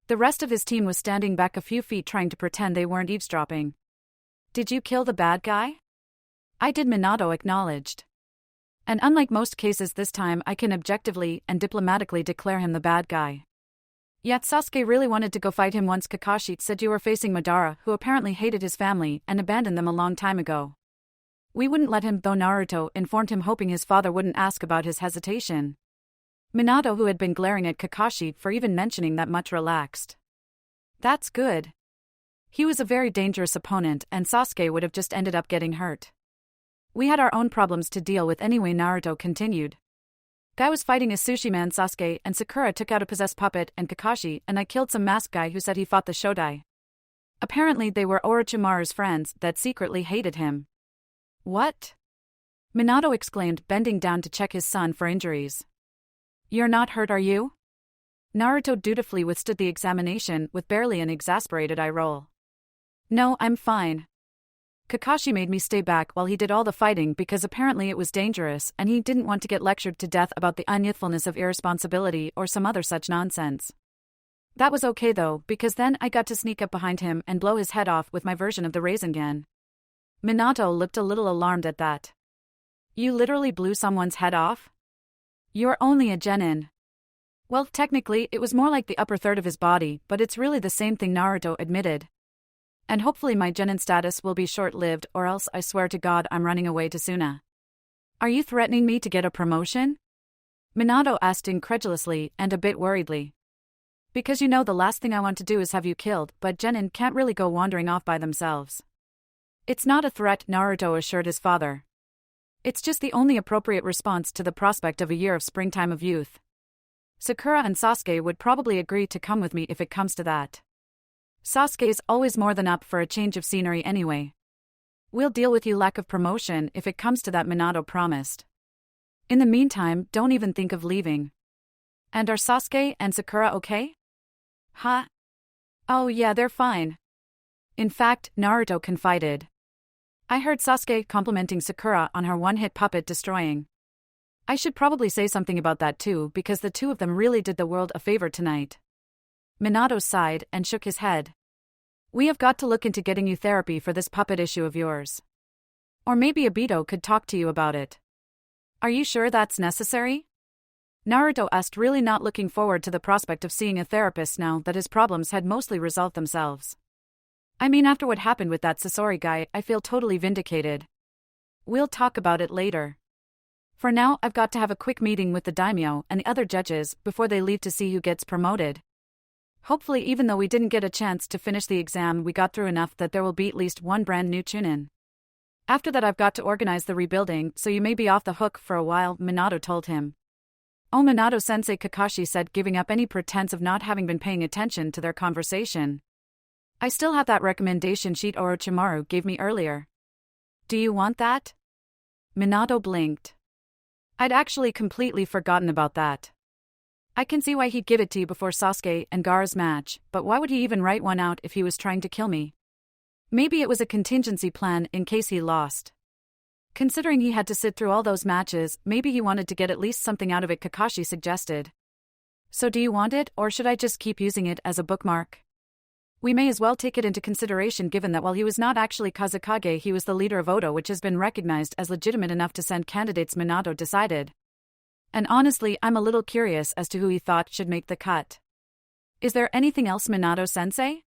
The rest of his team was standing back a few feet trying to pretend they weren't eavesdropping. Did you kill the bad guy? I did, Minato acknowledged. And unlike most cases, this time I can objectively and diplomatically declare him the bad guy. Yet Sasuke really wanted to go fight him once Kakashi said you were facing Madara, who apparently hated his family and abandoned them a long time ago. We wouldn't let him, though, Naruto informed him, hoping his father wouldn't ask about his hesitation. Minato, who had been glaring at Kakashi for even mentioning that much, relaxed. That's good. He was a very dangerous opponent, and Sasuke would have just ended up getting hurt. We had our own problems to deal with anyway, Naruto continued. Guy was fighting a sushi man, Sasuke, and Sakura took out a possessed puppet, and Kakashi and I killed some masked guy who said he fought the Shodai. Apparently they were Orochimaru's friends that secretly hated him. What? Minato exclaimed, bending down to check his son for injuries. You're not hurt, are you? Naruto dutifully withstood the examination with barely an exasperated eye roll. No, I'm fine. Kakashi made me stay back while he did all the fighting because apparently it was dangerous and he didn't want to get lectured to death about the unyouthfulness of irresponsibility or some other such nonsense. That was okay though, because then I got to sneak up behind him and blow his head off with my version of the Rasengan. Minato looked a little alarmed at that. You literally blew someone's head off? You're only a genin. Well, technically it was more like the upper third of his body, but it's really the same thing, Naruto admitted. And hopefully my genin status will be short-lived, or else I swear to God I'm running away to Suna. Are you threatening me to get a promotion? Minato asked incredulously and a bit worriedly. Because you know the last thing I want to do is have you killed, but genin can't really go wandering off by themselves. It's not a threat, Naruto assured his father. It's just the only appropriate response to the prospect of a year of springtime of youth. Sakura and Sasuke would probably agree to come with me if it comes to that. Sasuke's always more than up for a change of scenery anyway. We'll deal with you lack of promotion if it comes to that, Minato promised. In the meantime, don't even think of leaving. And are Sasuke and Sakura okay? Huh? Oh yeah, they're fine. In fact, Naruto confided. I heard Sasuke complimenting Sakura on her one-hit puppet destroying. I should probably say something about that too, because the two of them really did the world a favor tonight. Minato sighed and shook his head. We have got to look into getting you therapy for this puppet issue of yours. Or maybe Obito could talk to you about it. Are you sure that's necessary? Naruto asked, really not looking forward to the prospect of seeing a therapist now that his problems had mostly resolved themselves. I mean, after what happened with that Sasori guy, I feel totally vindicated. We'll talk about it later. For now, I've got to have a quick meeting with the daimyo and the other judges before they leave to see who gets promoted. Hopefully, even though we didn't get a chance to finish the exam, we got through enough that there will be at least one brand new Chunin. After that, I've got to organize the rebuilding, so you may be off the hook for a while, Minato told him. Oh, Minato-sensei, Kakashi said, giving up any pretense of not having been paying attention to their conversation. I still have that recommendation sheet Orochimaru gave me earlier. Do you want that? Minato blinked. I'd actually completely forgotten about that. I can see why he'd give it to you before Sasuke and Gaara's match, but why would he even write one out if he was trying to kill me? Maybe it was a contingency plan in case he lost. Considering he had to sit through all those matches, maybe he wanted to get at least something out of it, Kakashi suggested. So do you want it, or should I just keep using it as a bookmark? We may as well take it into consideration given that while he was not actually Kazekage, he was the leader of Oto, which has been recognized as legitimate enough to send candidates, Minato decided. And honestly, I'm a little curious as to who he thought should make the cut. Is there anything else, Minato-sensei?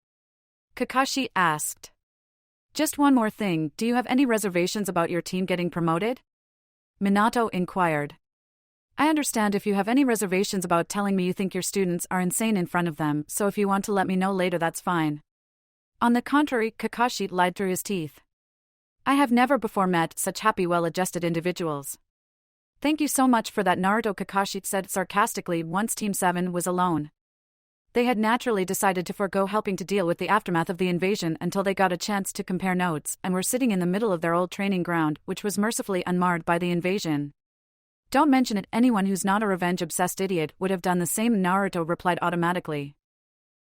Kakashi asked. Just one more thing, do you have any reservations about your team getting promoted? Minato inquired. I understand if you have any reservations about telling me you think your students are insane in front of them, so if you want to let me know later, that's fine. On the contrary, Kakashi lied through his teeth. I have never before met such happy, well-adjusted individuals. Thank you so much for that, Naruto, Kakashi said sarcastically once Team 7 was alone. They had naturally decided to forego helping to deal with the aftermath of the invasion until they got a chance to compare notes and were sitting in the middle of their old training ground, which was mercifully unmarred by the invasion. Don't mention it, anyone who's not a revenge-obsessed idiot would have done the same, Naruto replied automatically.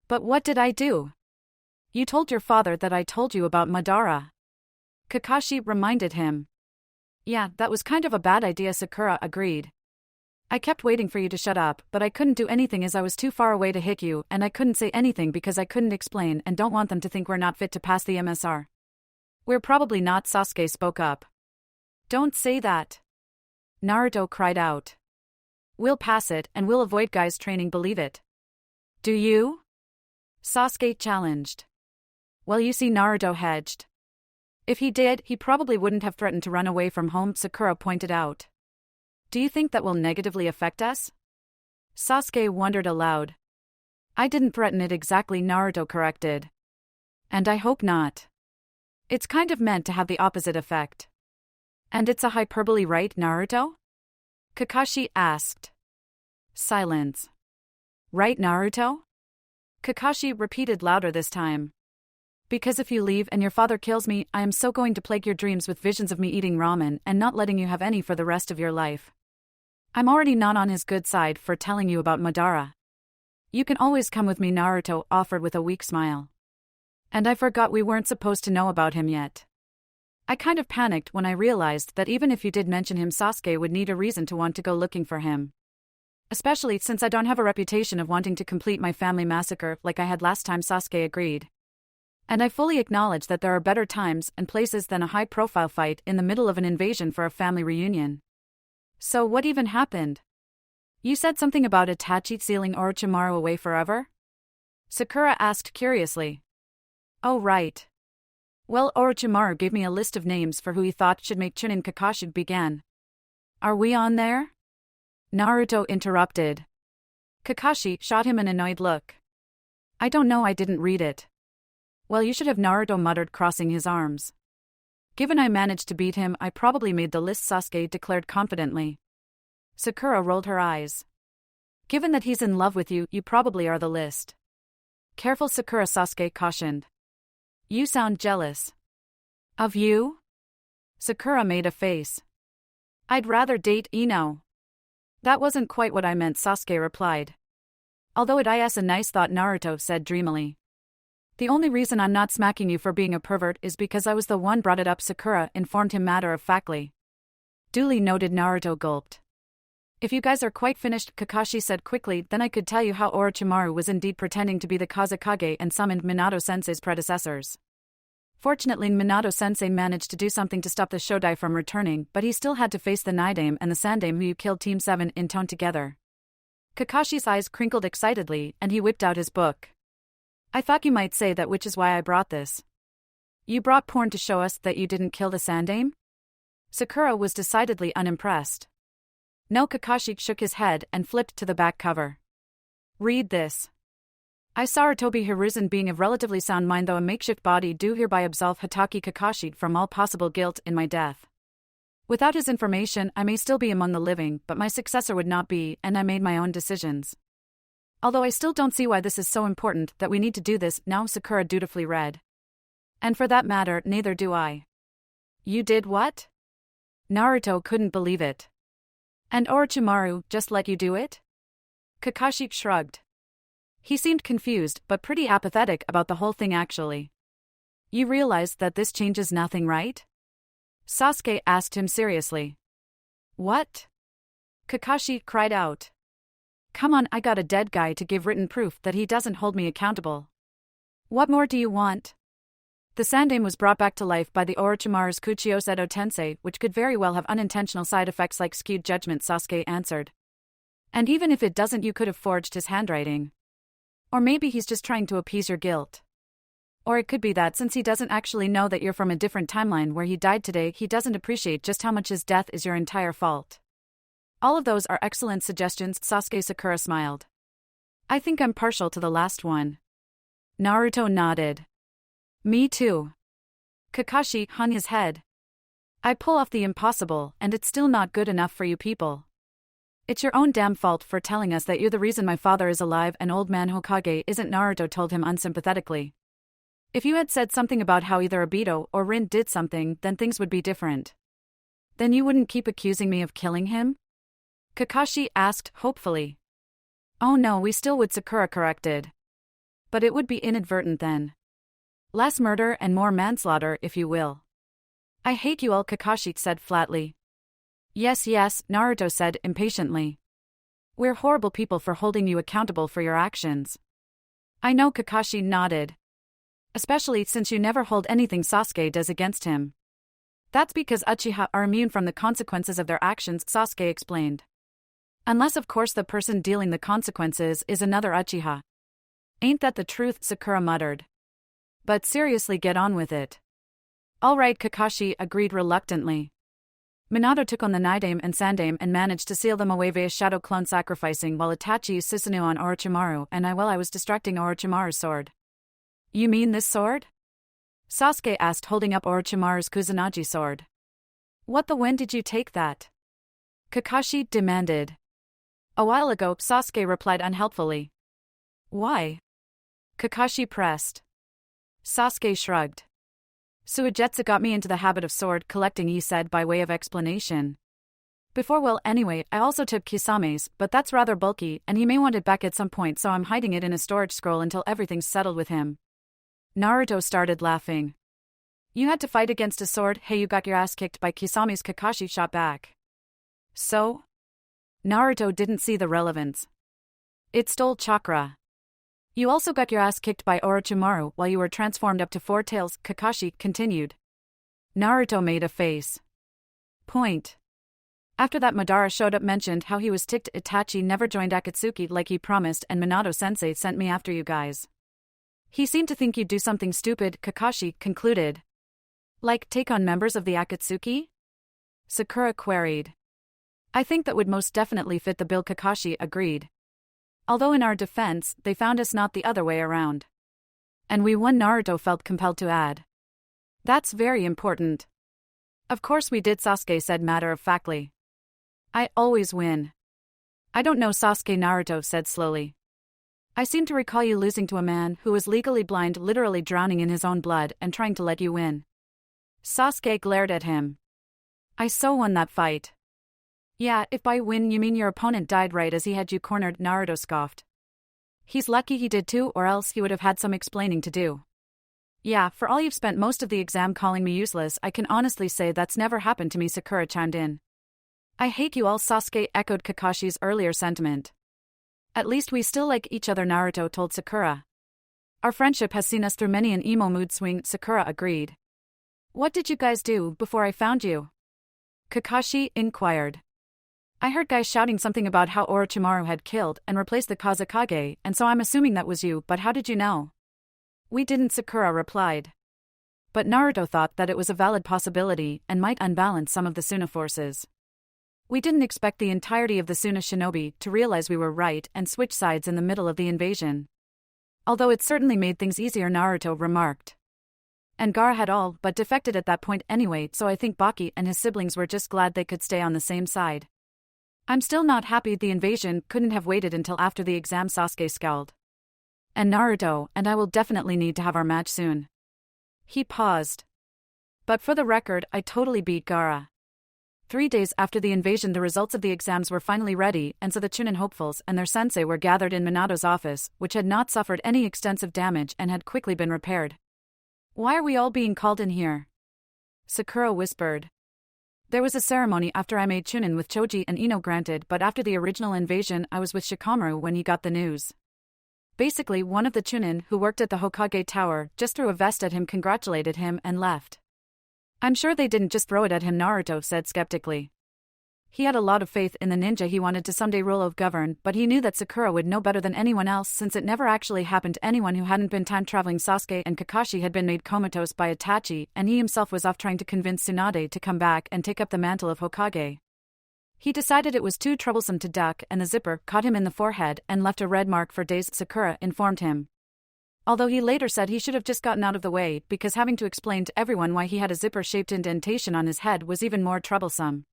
But what did I do? You told your father that I told you about Madara. Kakashi reminded him. Yeah, that was kind of a bad idea, Sakura agreed. I kept waiting for you to shut up, but I couldn't do anything as I was too far away to hit you, and I couldn't say anything because I couldn't explain and don't want them to think we're not fit to pass the MSR. We're probably not, Sasuke spoke up. Don't say that. Naruto cried out. We'll pass it and we'll avoid guys training, believe it. Do you? Sasuke challenged. Well, you see, Naruto hedged. If he did, he probably wouldn't have threatened to run away from home, Sakura pointed out. Do you think that will negatively affect us? Sasuke wondered aloud. I didn't threaten it exactly, Naruto corrected. And I hope not. It's kind of meant to have the opposite effect. And it's a hyperbole, right, Naruto? Kakashi asked. Silence. Right, Naruto? Kakashi repeated louder this time. Because if you leave and your father kills me, I am so going to plague your dreams with visions of me eating ramen and not letting you have any for the rest of your life. I'm already not on his good side for telling you about Madara. You can always come with me, Naruto offered with a weak smile. And I forgot we weren't supposed to know about him yet. I kind of panicked when I realized that even if you did mention him, Sasuke would need a reason to want to go looking for him. Especially since I don't have a reputation of wanting to complete my family massacre like I had last time, Sasuke agreed. And I fully acknowledge that there are better times and places than a high-profile fight in the middle of an invasion for a family reunion. So what even happened? You said something about Itachi sealing Orochimaru away forever? Sakura asked curiously. Oh right. Well, Orochimaru gave me a list of names for who he thought should make Chunin. Kakashi began. Are we on there? Naruto interrupted. Kakashi shot him an annoyed look. I don't know, I didn't read it. Well, you should have, Naruto muttered, crossing his arms. Given I managed to beat him, I probably made the list, Sasuke declared confidently. Sakura rolled her eyes. Given that he's in love with you, you probably are the list. Careful, Sakura, Sasuke cautioned. You sound jealous. Of you? Sakura made a face. I'd rather date Ino. That wasn't quite what I meant, Sasuke replied. Although it is a nice thought, Naruto said dreamily. The only reason I'm not smacking you for being a pervert is because I was the one brought it up, Sakura informed him matter-of-factly. Duly noted, Naruto gulped. If you guys are quite finished, Kakashi said quickly, then I could tell you how Orochimaru was indeed pretending to be the Kazekage and summoned Minato-sensei's predecessors. Fortunately, Minato-sensei managed to do something to stop the Shodai from returning, but he still had to face the Naidame and the Sandame who you killed Team 7 in tone together. Kakashi's eyes crinkled excitedly, and he whipped out his book. I thought you might say that, which is why I brought this. You brought porn to show us that you didn't kill the Sandame? Sakura was decidedly unimpressed. No, Kakashi shook his head and flipped to the back cover. Read this. I, Sarutobi Hiruzen, being of relatively sound mind though a makeshift body, do hereby absolve Hatake Kakashi from all possible guilt in my death. Without his information, I may still be among the living, but my successor would not be, and I made my own decisions. Although I still don't see why this is so important that we need to do this now, Sakura dutifully read. And for that matter, neither do I. You did what? Naruto couldn't believe it. And Orochimaru just let you do it? Kakashi shrugged. He seemed confused but pretty apathetic about the whole thing actually. You realize that this changes nothing, right? Sasuke asked him seriously. What? Kakashi cried out. Come on, I got a dead guy to give written proof that he doesn't hold me accountable. What more do you want? The Sandame was brought back to life by the Orochimaru's Kuchiyoseido Tensei, which could very well have unintentional side effects like skewed judgment, Sasuke answered. And even if it doesn't, you could have forged his handwriting. Or maybe he's just trying to appease your guilt. Or it could be that since he doesn't actually know that you're from a different timeline where he died today, he doesn't appreciate just how much his death is your entire fault. All of those are excellent suggestions, Sasuke. Sakura smiled. I think I'm partial to the last one. Naruto nodded. Me too. Kakashi hung his head. I pull off the impossible, and it's still not good enough for you people. It's your own damn fault for telling us that you're the reason my father is alive and old man Hokage isn't, Naruto told him unsympathetically. If you had said something about how either Obito or Rin did something, then things would be different. Then you wouldn't keep accusing me of killing him? Kakashi asked hopefully. Oh no, we still would, Sakura corrected. But it would be inadvertent then. Less murder and more manslaughter, if you will. I hate you all, Kakashi said flatly. Yes, Naruto said impatiently. We're horrible people for holding you accountable for your actions. I know, Kakashi nodded. Especially since you never hold anything Sasuke does against him. That's because Uchiha are immune from the consequences of their actions, Sasuke explained. Unless of course the person dealing the consequences is another Uchiha. Ain't that the truth, Sakura muttered. But seriously, get on with it. Alright, Kakashi agreed reluctantly. Minato took on the Nidaime and Sandaime and managed to seal them away via shadow clone sacrificing while Itachi used Susanoo on Orochimaru and I was distracting Orochimaru's sword. You mean this sword? Sasuke asked, holding up Orochimaru's Kusanagi sword. What the when did you take that? Kakashi demanded. A while ago, Sasuke replied unhelpfully. Why? Kakashi pressed. Sasuke shrugged. Suigetsu got me into the habit of sword collecting, he said by way of explanation. Anyway, I also took Kisame's, but that's rather bulky and he may want it back at some point, so I'm hiding it in a storage scroll until everything's settled with him. Naruto started laughing. You had to fight against a sword? Hey, you got your ass kicked by Kisame's, Kakashi shot back. So? Naruto didn't see the relevance. It stole chakra. You also got your ass kicked by Orochimaru while you were transformed up to 4 tails, Kakashi continued. Naruto made a face. Point. After that, Madara showed up, mentioned how he was ticked Itachi never joined Akatsuki like he promised, and Minato-sensei sent me after you guys. He seemed to think you'd do something stupid, Kakashi concluded. Like take on members of the Akatsuki? Sakura queried. I think that would most definitely fit the bill, Kakashi agreed. Although in our defense, they found us, not the other way around. And we won, Naruto felt compelled to add. That's very important. Of course we did, Sasuke said matter-of-factly. I always win. I don't know, Sasuke, Naruto said slowly. I seem to recall you losing to a man who was legally blind, literally drowning in his own blood and trying to let you win. Sasuke glared at him. I so won that fight. Yeah, if by win you mean your opponent died right as he had you cornered, Naruto scoffed. He's lucky he did too, or else he would have had some explaining to do. Yeah, for all you've spent most of the exam calling me useless, I can honestly say that's never happened to me, Sakura chimed in. I hate you all, Sasuke echoed Kakashi's earlier sentiment. At least we still like each other, Naruto told Sakura. Our friendship has seen us through many an emo mood swing, Sakura agreed. What did you guys do before I found you? Kakashi inquired. I heard guys shouting something about how Orochimaru had killed and replaced the Kazekage, and so I'm assuming that was you, but how did you know? We didn't, Sakura replied. But Naruto thought that it was a valid possibility and might unbalance some of the Suna forces. We didn't expect the entirety of the Suna shinobi to realize we were right and switch sides in the middle of the invasion. Although it certainly made things easier, Naruto remarked. And Gaara had all but defected at that point anyway, so I think Baki and his siblings were just glad they could stay on the same side. I'm still not happy the invasion couldn't have waited until after the exam, Sasuke scowled. And Naruto and I will definitely need to have our match soon. He paused. But for the record, I totally beat Gaara. 3 days after the invasion, the results of the exams were finally ready, and so the Chunin hopefuls and their sensei were gathered in Minato's office, which had not suffered any extensive damage and had quickly been repaired. Why are we all being called in here? Sakura whispered. There was a ceremony after I made Chunin with Choji and Ino, granted, but after the original invasion I was with Shikamaru when he got the news. Basically, one of the Chunin who worked at the Hokage Tower just threw a vest at him, congratulated him, and left. I'm sure they didn't just throw it at him, Naruto said skeptically. He had a lot of faith in the ninja he wanted to someday rule or govern, but he knew that Sakura would know better than anyone else since it never actually happened to anyone who hadn't been time-traveling. Sasuke and Kakashi had been made comatose by Itachi, and he himself was off trying to convince Tsunade to come back and take up the mantle of Hokage. He decided it was too troublesome to duck, and the zipper caught him in the forehead and left a red mark for days, Sakura informed him. Although he later said he should have just gotten out of the way because having to explain to everyone why he had a zipper-shaped indentation on his head was even more troublesome.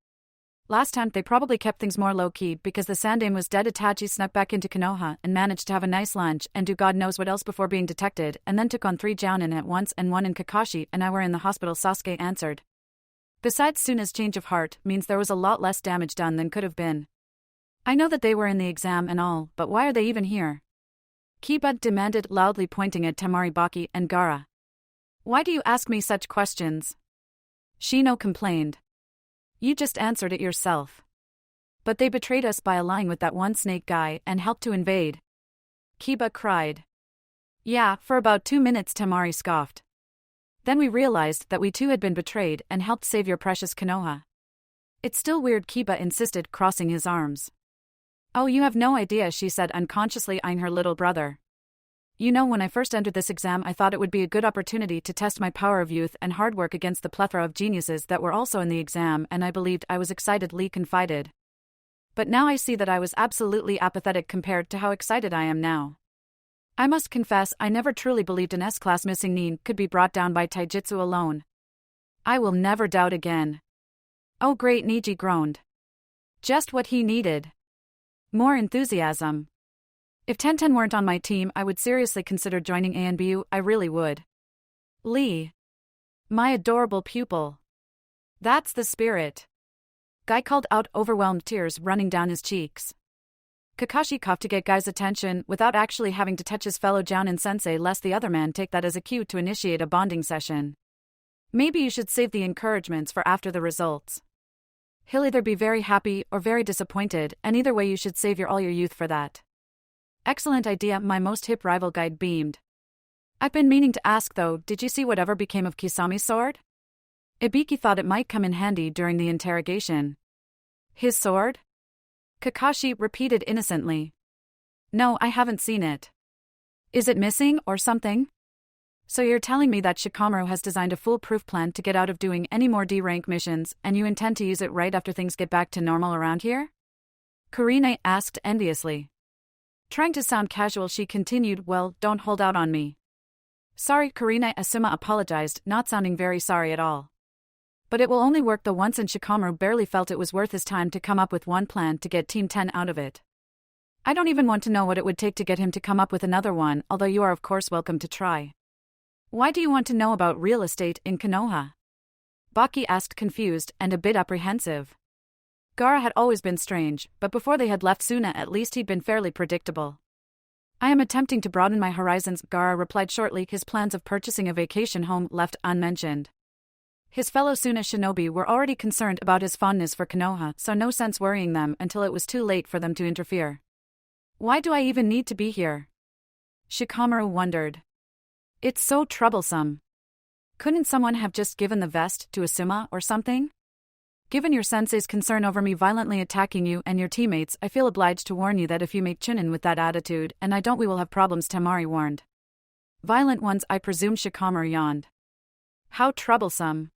Last time they probably kept things more low-key because the Sandaime was dead. Itachi snuck back into Konoha and managed to have a nice lunch and do God knows what else before being detected, and then took on 3 Jounin at once and 1 in Kakashi and I were in the hospital, Sasuke answered. Besides, Suna's change of heart means there was a lot less damage done than could have been. I know that they were in the exam and all, but why are they even here? Kiba demanded, loudly pointing at Temari, Baki, and Gaara. Why do you ask me such questions? Shino complained. You just answered it yourself. But they betrayed us by allying with that one snake guy and helped to invade. Kiba cried. Yeah, for about 2 minutes, Temari scoffed. Then we realized that we too had been betrayed and helped save your precious Konoha. It's still weird, Kiba insisted, crossing his arms. Oh, you have no idea, she said, unconsciously eyeing her little brother. You know, when I first entered this exam, I thought it would be a good opportunity to test my power of youth and hard work against the plethora of geniuses that were also in the exam, and I believed I was excited, Lee confided. But now I see that I was absolutely apathetic compared to how excited I am now. I must confess, I never truly believed an S-class missing Nin could be brought down by taijutsu alone. I will never doubt again. Oh great, Niji groaned. Just what he needed. More enthusiasm. If Tenten weren't on my team, I would seriously consider joining ANBU, I really would. Lee. My adorable pupil. That's the spirit. Guy called out, overwhelmed, tears running down his cheeks. Kakashi coughed to get Guy's attention without actually having to touch his fellow Jounin sensei, lest the other man take that as a cue to initiate a bonding session. Maybe you should save the encouragements for after the results. He'll either be very happy or very disappointed, and either way you should save all your youth for that. Excellent idea, my most hip rival, Guide beamed. I've been meaning to ask though, did you see whatever became of Kisami's sword? Ibiki thought it might come in handy during the interrogation. His sword? Kakashi repeated innocently. No, I haven't seen it. Is it missing or something? So you're telling me that Shikamaru has designed a foolproof plan to get out of doing any more D-rank missions, and you intend to use it right after things get back to normal around here? Kurine asked enviously. Trying to sound casual, she continued, well, don't hold out on me. Sorry, Kurine, Asuma apologized, not sounding very sorry at all. But it will only work the once, and Shikamaru barely felt it was worth his time to come up with one plan to get Team 10 out of it. I don't even want to know what it would take to get him to come up with another one, although you are of course welcome to try. Why do you want to know about real estate in Konoha? Baki asked, confused and a bit apprehensive. Gaara had always been strange, but before they had left Suna at least he'd been fairly predictable. I am attempting to broaden my horizons, Gaara replied shortly, his plans of purchasing a vacation home left unmentioned. His fellow Suna shinobi were already concerned about his fondness for Konoha, so no sense worrying them until it was too late for them to interfere. Why do I even need to be here? Shikamaru wondered. It's so troublesome. Couldn't someone have just given the vest to Asuma or something? Given your sensei's concern over me violently attacking you and your teammates, I feel obliged to warn you that if you make Chunin with that attitude, and I don't, we will have problems, Temari warned. Violent ones, I presume, Shikamaru yawned. How troublesome.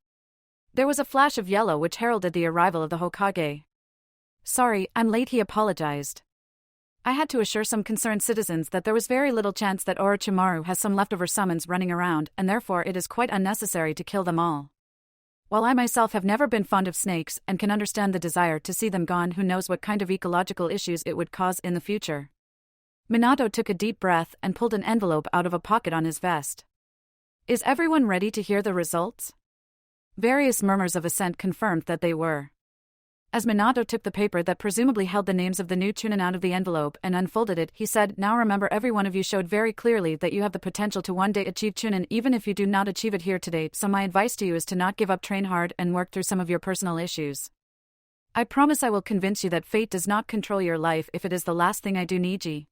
There was a flash of yellow which heralded the arrival of the Hokage. Sorry, I'm late, he apologized. I had to assure some concerned citizens that there was very little chance that Orochimaru has some leftover summons running around, and therefore it is quite unnecessary to kill them all. While I myself have never been fond of snakes and can understand the desire to see them gone, who knows what kind of ecological issues it would cause in the future. Minato took a deep breath and pulled an envelope out of a pocket on his vest. Is everyone ready to hear the results? Various murmurs of assent confirmed that they were. As Minato took the paper that presumably held the names of the new Chunin out of the envelope and unfolded it, he said, now remember, every one of you showed very clearly that you have the potential to one day achieve Chunin, even if you do not achieve it here today, so my advice to you is to not give up, train hard, and work through some of your personal issues. I promise I will convince you that fate does not control your life if it is the last thing I do, Niji.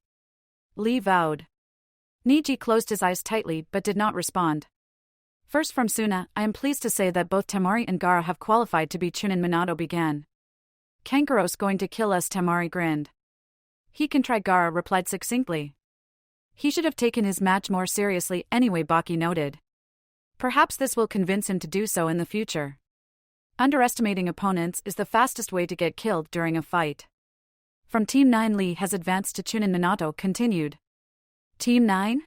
Lee vowed. Niji closed his eyes tightly but did not respond. First from Suna, I am pleased to say that both Temari and Gaara have qualified to be Chunin, Minato began. Kankuro's going to kill us, Temari grinned. He can try, Gaara replied succinctly. He should have taken his match more seriously anyway, Baki noted. Perhaps this will convince him to do so in the future. Underestimating opponents is the fastest way to get killed during a fight. From Team 9, Lee has advanced to Chunin, Minato continued. Team 9?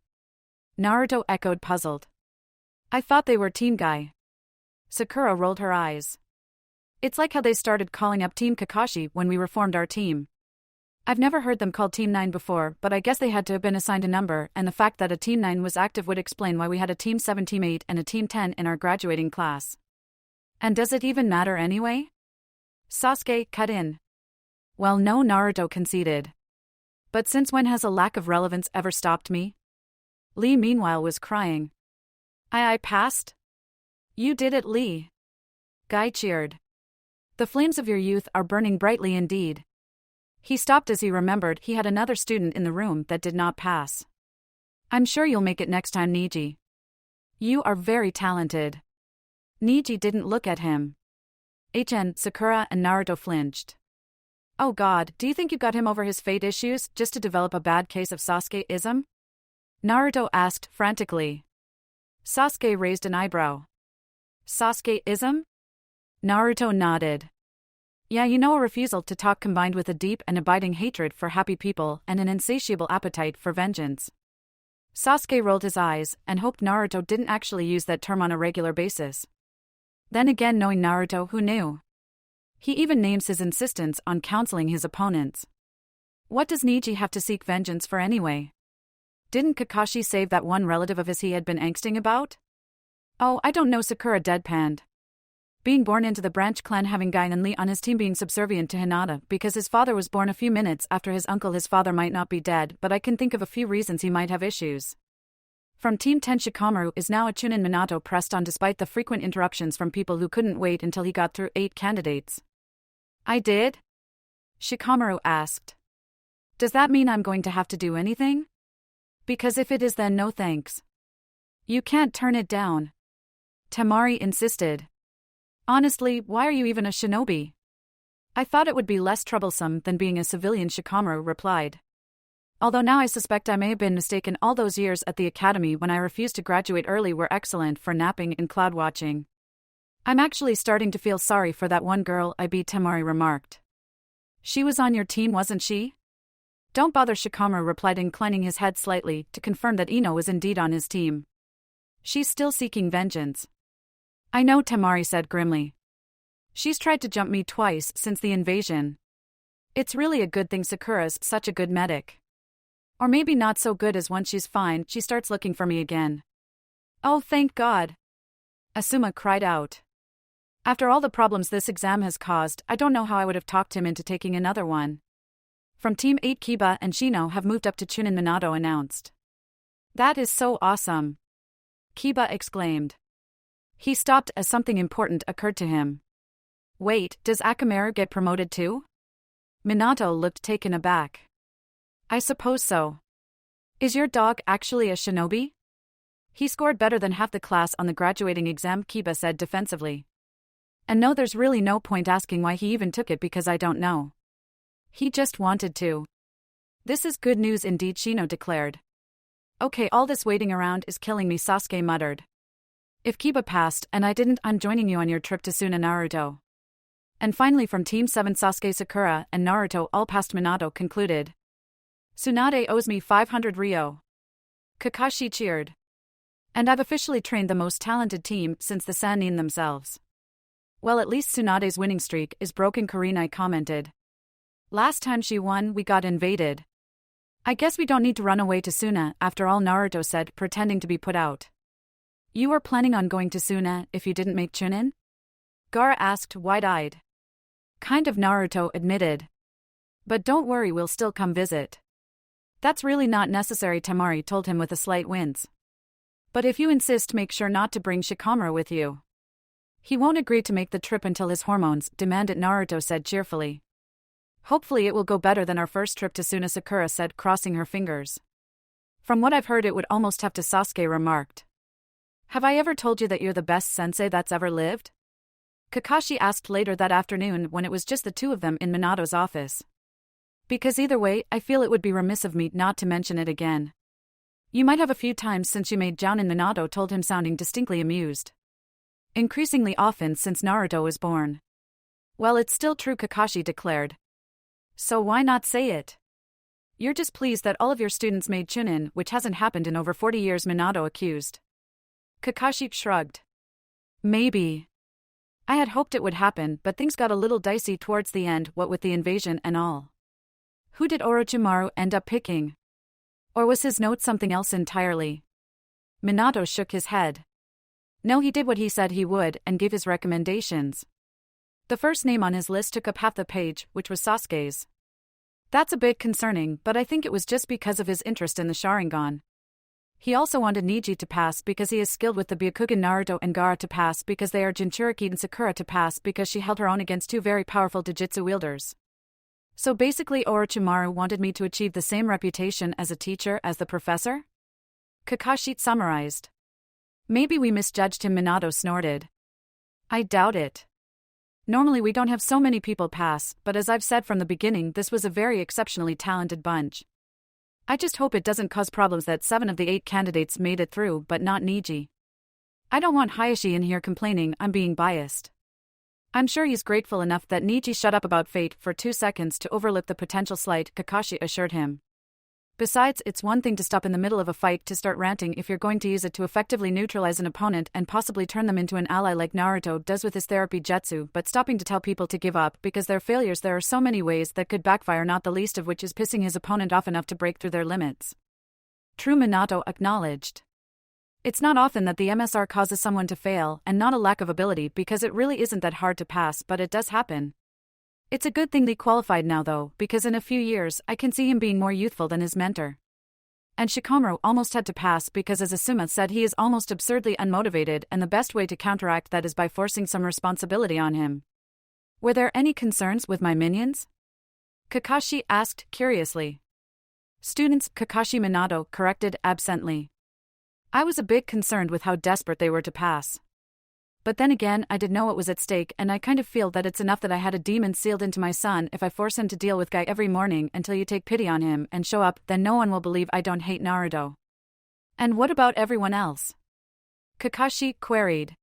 Naruto echoed, puzzled. I thought they were Team Guy. Sakura rolled her eyes. It's like how they started calling up Team Kakashi when we reformed our team. I've never heard them called Team 9 before, but I guess they had to have been assigned a number, and the fact that a Team 9 was active would explain why we had a Team 7, Team 8, and a Team 10 in our graduating class. And does it even matter anyway? Sasuke cut in. Well, no, Naruto conceded. But since when has a lack of relevance ever stopped me? Lee meanwhile was crying. I passed? You did it, Lee. Guy cheered. The flames of your youth are burning brightly indeed. He stopped as he remembered he had another student in the room that did not pass. I'm sure you'll make it next time, Niji. You are very talented. Niji didn't look at him. Sakura and Naruto flinched. Oh god, do you think you got him over his fate issues just to develop a bad case of Sasuke-ism? Naruto asked frantically. Sasuke raised an eyebrow. Sasuke-ism? Naruto nodded. Yeah, a refusal to talk combined with a deep and abiding hatred for happy people and an insatiable appetite for vengeance. Sasuke rolled his eyes and hoped Naruto didn't actually use that term on a regular basis. Then again, knowing Naruto, who knew? He even names his insistence on counseling his opponents. What does Niji have to seek vengeance for anyway? Didn't Kakashi save that one relative of his he had been angsting about? Oh, I don't know, Sakura deadpanned. Being born into the branch clan, having Guy and Lee on his team, being subservient to Hinata because his father was born a few minutes after his uncle. His father might not be dead, but I can think of a few reasons he might have issues. From Team 10, Shikamaru is now a Chunin. Minato pressed on despite the frequent interruptions from people who couldn't wait until he got through 8 candidates. I did? Shikamaru asked. Does that mean I'm going to have to do anything? Because if it is, then no thanks. You can't turn it down. Temari insisted. Honestly, why are you even a shinobi? I thought it would be less troublesome than being a civilian, Shikamaru replied. Although now I suspect I may have been mistaken. All those years at the academy when I refused to graduate early were excellent for napping and cloud watching. I'm actually starting to feel sorry for that one girl I beat, Temari remarked. She was on your team, wasn't she? Don't bother, Shikamaru replied, inclining his head slightly to confirm that Ino was indeed on his team. She's still seeking vengeance. I know, Temari said grimly. She's tried to jump me twice since the invasion. It's really a good thing Sakura's such a good medic. Or maybe not so good, as once she's fine, she starts looking for me again. Oh, thank God. Asuma cried out. After all the problems this exam has caused, I don't know how I would have talked him into taking another one. From Team 8, Kiba and Shino have moved up to Chunin, Minato announced. That is so awesome. Kiba exclaimed. He stopped as something important occurred to him. Wait, does Akamaru get promoted too? Minato looked taken aback. I suppose so. Is your dog actually a shinobi? He scored better than half the class on the graduating exam, Kiba said defensively. And no, there's really no point asking why he even took it, because I don't know. He just wanted to. This is good news indeed, Shino declared. Okay, all this waiting around is killing me, Sasuke muttered. If Kiba passed and I didn't, I'm joining you on your trip to Suna, Naruto. And finally, from Team 7, Sasuke, Sakura, and Naruto all passed, Minato concluded. Tsunade owes me 500 Ryo. Kakashi cheered. And I've officially trained the most talented team since the Sannin themselves. Well, at least Tsunade's winning streak is broken, Kurenai commented. Last time she won, we got invaded. I guess we don't need to run away to Suna after all, Naruto said, pretending to be put out. You were planning on going to Suna if you didn't make Chunin? Gaara asked, wide-eyed. Kind of, Naruto admitted. But don't worry, we'll still come visit. That's really not necessary, Temari told him with a slight wince. But if you insist, make sure not to bring Shikamaru with you. He won't agree to make the trip until his hormones demand it, Naruto said cheerfully. Hopefully it will go better than our first trip to Suna, Sakura said, crossing her fingers. From what I've heard, it would almost have to, Sasuke remarked. Have I ever told you that you're the best sensei that's ever lived? Kakashi asked later that afternoon when it was just the two of them in Minato's office. Because either way, I feel it would be remiss of me not to mention it again. You might have a few times since you made Jounin, Minato told him, sounding distinctly amused. Increasingly often since Naruto was born. Well, it's still true, Kakashi declared. So why not say it? You're just pleased that all of your students made Chunin, which hasn't happened in over 40 years, Minato accused. Kakashi shrugged. Maybe. I had hoped it would happen, but things got a little dicey towards the end, what with the invasion and all. Who did Orochimaru end up picking? Or was his note something else entirely? Minato shook his head. No, he did what he said he would, and gave his recommendations. The first name on his list took up half the page, which was Sasuke's. That's a bit concerning, but I think it was just because of his interest in the Sharingan. He also wanted Neji to pass because he is skilled with the Byakugan, Naruto and Gaara to pass because they are Jinchuriki, and Sakura to pass because she held her own against two very powerful Jujutsu wielders. So basically Orochimaru wanted me to achieve the same reputation as a teacher as the professor? Kakashi summarized. Maybe we misjudged him, Minato snorted. I doubt it. Normally we don't have so many people pass, but as I've said from the beginning, this was a very exceptionally talented bunch. I just hope it doesn't cause problems that 7 of the 8 candidates made it through but not Neji. I don't want Hayashi in here complaining I'm being biased. I'm sure he's grateful enough that Neji shut up about fate for 2 seconds to overlook the potential slight, Kakashi assured him. Besides, it's one thing to stop in the middle of a fight to start ranting if you're going to use it to effectively neutralize an opponent and possibly turn them into an ally like Naruto does with his therapy jutsu, but stopping to tell people to give up because they're failures, there are so many ways that could backfire, not the least of which is pissing his opponent off enough to break through their limits. True, Minato acknowledged. It's not often that the MSR causes someone to fail, and not a lack of ability because it really isn't that hard to pass, but it does happen. It's a good thing they qualified now though, because in a few years I can see him being more youthful than his mentor. And Shikamaru almost had to pass because, as Asuma said, he is almost absurdly unmotivated, and the best way to counteract that is by forcing some responsibility on him. Were there any concerns with my minions? Kakashi asked curiously. Students, Kakashi Minato corrected absently. I was a bit concerned with how desperate they were to pass. But then again, I did know what was at stake, and I kind of feel that it's enough that I had a demon sealed into my son. If I force him to deal with Guy every morning until you take pity on him and show up, then no one will believe I don't hate Naruto. And what about everyone else? Kakashi queried.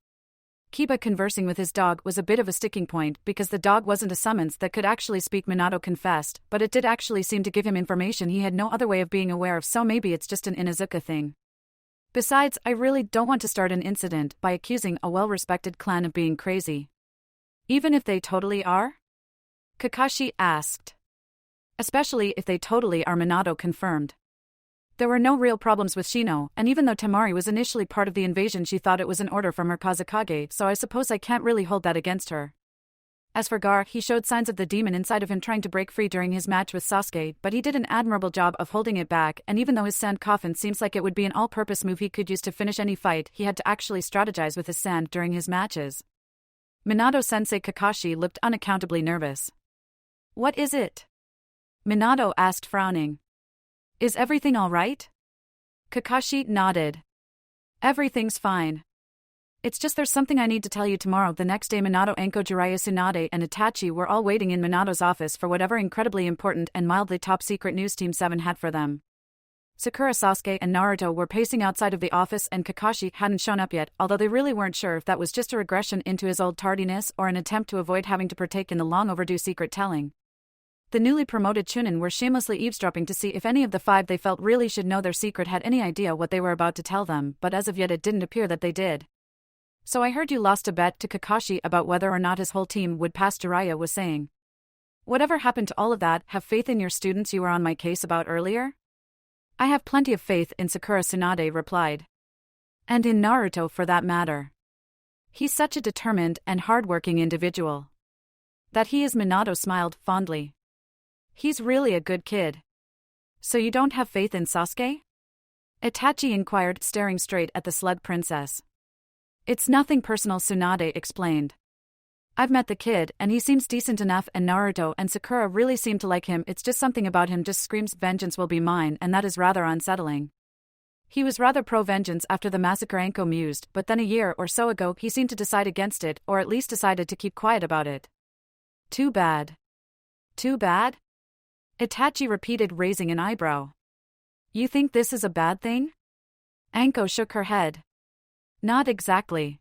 Kiba conversing with his dog was a bit of a sticking point because the dog wasn't a summons that could actually speak, Minato confessed, but it did actually seem to give him information he had no other way of being aware of, so maybe it's just an Inuzuka thing. Besides, I really don't want to start an incident by accusing a well-respected clan of being crazy. Even if they totally are? Kakashi asked. Especially if they totally are, Minato confirmed. There were no real problems with Shino, and even though Temari was initially part of the invasion, she thought it was an order from her Kazekage, so I suppose I can't really hold that against her. As for Gar, he showed signs of the demon inside of him trying to break free during his match with Sasuke, but he did an admirable job of holding it back, and even though his sand coffin seems like it would be an all-purpose move he could use to finish any fight, he had to actually strategize with his sand during his matches. Minato-sensei Kakashi looked unaccountably nervous. What is it? Minato asked, frowning. Is everything all right? Kakashi nodded. Everything's fine. It's just there's something I need to tell you tomorrow. The next day, Minato, Anko, Jiraiya, Tsunade, and Itachi were all waiting in Minato's office for whatever incredibly important and mildly top-secret news Team 7 had for them. Sakura, Sasuke, and Naruto were pacing outside of the office, and Kakashi hadn't shown up yet, although they really weren't sure if that was just a regression into his old tardiness or an attempt to avoid having to partake in the long-overdue secret telling. The newly promoted Chunin were shamelessly eavesdropping to see if any of the 5 they felt really should know their secret had any idea what they were about to tell them, but as of yet it didn't appear that they did. So I heard you lost a bet to Kakashi about whether or not his whole team would pass, Jiraiya was saying. Whatever happened to all of that? Have faith in your students you were on my case about earlier? I have plenty of faith in Sakura, Tsunade replied. And in Naruto for that matter. He's such a determined and hard-working individual. That he is, Minato smiled fondly. He's really a good kid. So you don't have faith in Sasuke? Itachi inquired, staring straight at the slug princess. It's nothing personal, Tsunade explained. I've met the kid, and he seems decent enough, and Naruto and Sakura really seem to like him. It's just something about him just screams vengeance will be mine, and that is rather unsettling. He was rather pro-vengeance after the massacre, Anko mused, but then a year or so ago he seemed to decide against it, or at least decided to keep quiet about it. Too bad. Too bad? Itachi repeated, raising an eyebrow. You think this is a bad thing? Anko shook her head. Not exactly.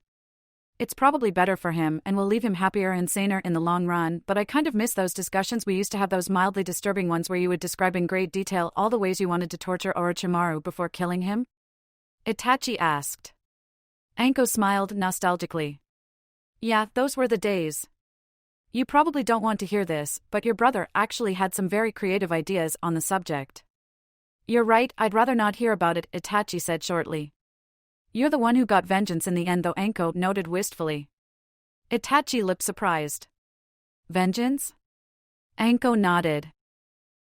It's probably better for him and will leave him happier and saner in the long run, but I kind of miss those discussions we used to have, those mildly disturbing ones where you would describe in great detail all the ways you wanted to torture Orochimaru before killing him. Itachi asked. Anko smiled nostalgically. Yeah, those were the days. You probably don't want to hear this, but your brother actually had some very creative ideas on the subject. You're right, I'd rather not hear about it, Itachi said shortly. You're the one who got vengeance in the end, though, Anko noted wistfully. Itachi looked surprised. Vengeance? Anko nodded.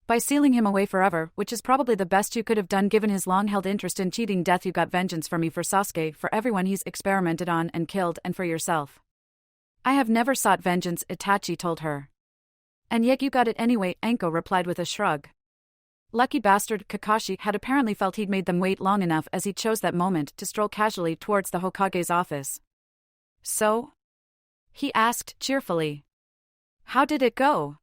By sealing him away forever, which is probably the best you could have done given his long-held interest in cheating death, you got vengeance for me, for Sasuke, for everyone he's experimented on and killed, and for yourself. I have never sought vengeance, Itachi told her. And yet you got it anyway, Anko replied with a shrug. Lucky bastard, Kakashi had apparently felt he'd made them wait long enough as he chose that moment to stroll casually towards the Hokage's office. So? He asked cheerfully. How did it go?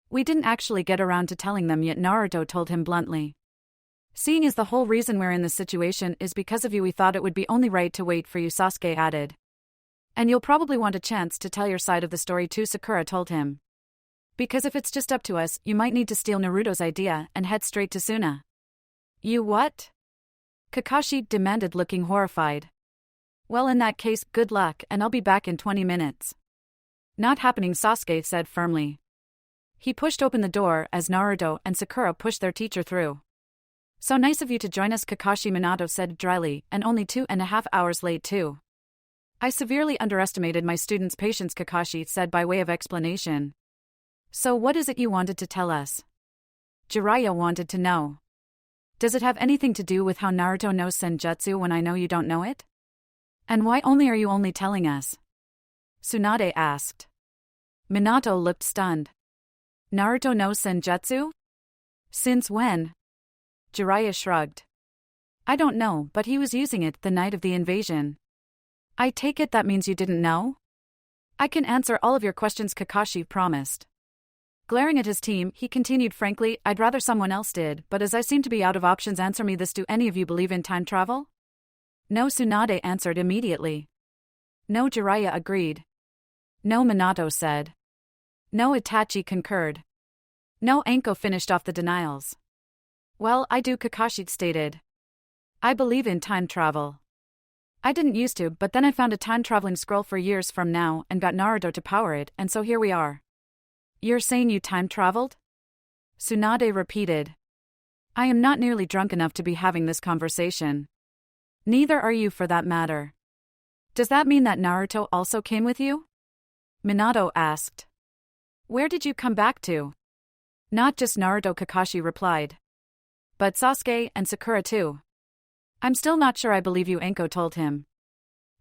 We didn't actually get around to telling them yet, Naruto told him bluntly. Seeing as the whole reason we're in this situation is because of you, we thought it would be only right to wait for you, Sasuke added. And you'll probably want a chance to tell your side of the story too, Sakura told him. Because if it's just up to us, you might need to steal Naruto's idea and head straight to Suna. You what? Kakashi demanded, looking horrified. Well, in that case, good luck, and I'll be back in 20 minutes. Not happening, Sasuke said firmly. He pushed open the door as Naruto and Sakura pushed their teacher through. So nice of you to join us, Kakashi, Minato said dryly, and only 2.5 hours late too. I severely underestimated my students' patience, Kakashi said by way of explanation. So what is it you wanted to tell us? Jiraiya wanted to know. Does it have anything to do with how Naruto knows Senjutsu when I know you don't know it? And why are you only telling us? Tsunade asked. Minato looked stunned. Naruto knows Senjutsu? Since when? Jiraiya shrugged. I don't know, but he was using it the night of the invasion. I take it that means you didn't know? I can answer all of your questions, Kakashi promised. Glaring at his team, he continued, frankly, I'd rather someone else did, but as I seem to be out of options, answer me this: do any of you believe in time travel? No, Tsunade answered immediately. No, Jiraiya agreed. No, Minato said. No, Itachi concurred. No, Anko finished off the denials. Well, I do, Kakashi stated. I believe in time travel. I didn't used to, but then I found a time-traveling scroll for years from now and got Naruto to power it, and so here we are. You're saying you time-traveled? Tsunade repeated. I am not nearly drunk enough to be having this conversation. Neither are you, for that matter. Does that mean that Naruto also came with you? Minato asked. Where did you come back to? Not just Naruto, Kakashi replied. But Sasuke and Sakura too. I'm still not sure I believe you, Anko told him.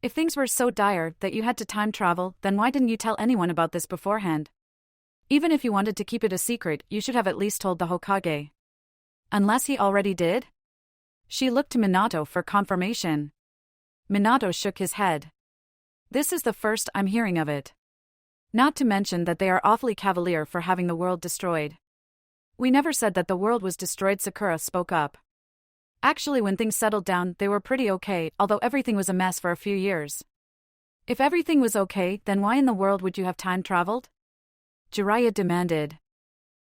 If things were so dire that you had to time travel, then why didn't you tell anyone about this beforehand? Even if you wanted to keep it a secret, you should have at least told the Hokage. Unless he already did? She looked to Minato for confirmation. Minato shook his head. This is the first I'm hearing of it. Not to mention that they are awfully cavalier for having the world destroyed. We never said that the world was destroyed, Sakura spoke up. Actually, when things settled down, they were pretty okay, although everything was a mess for a few years. If everything was okay, then why in the world would you have time traveled? Jiraiya demanded.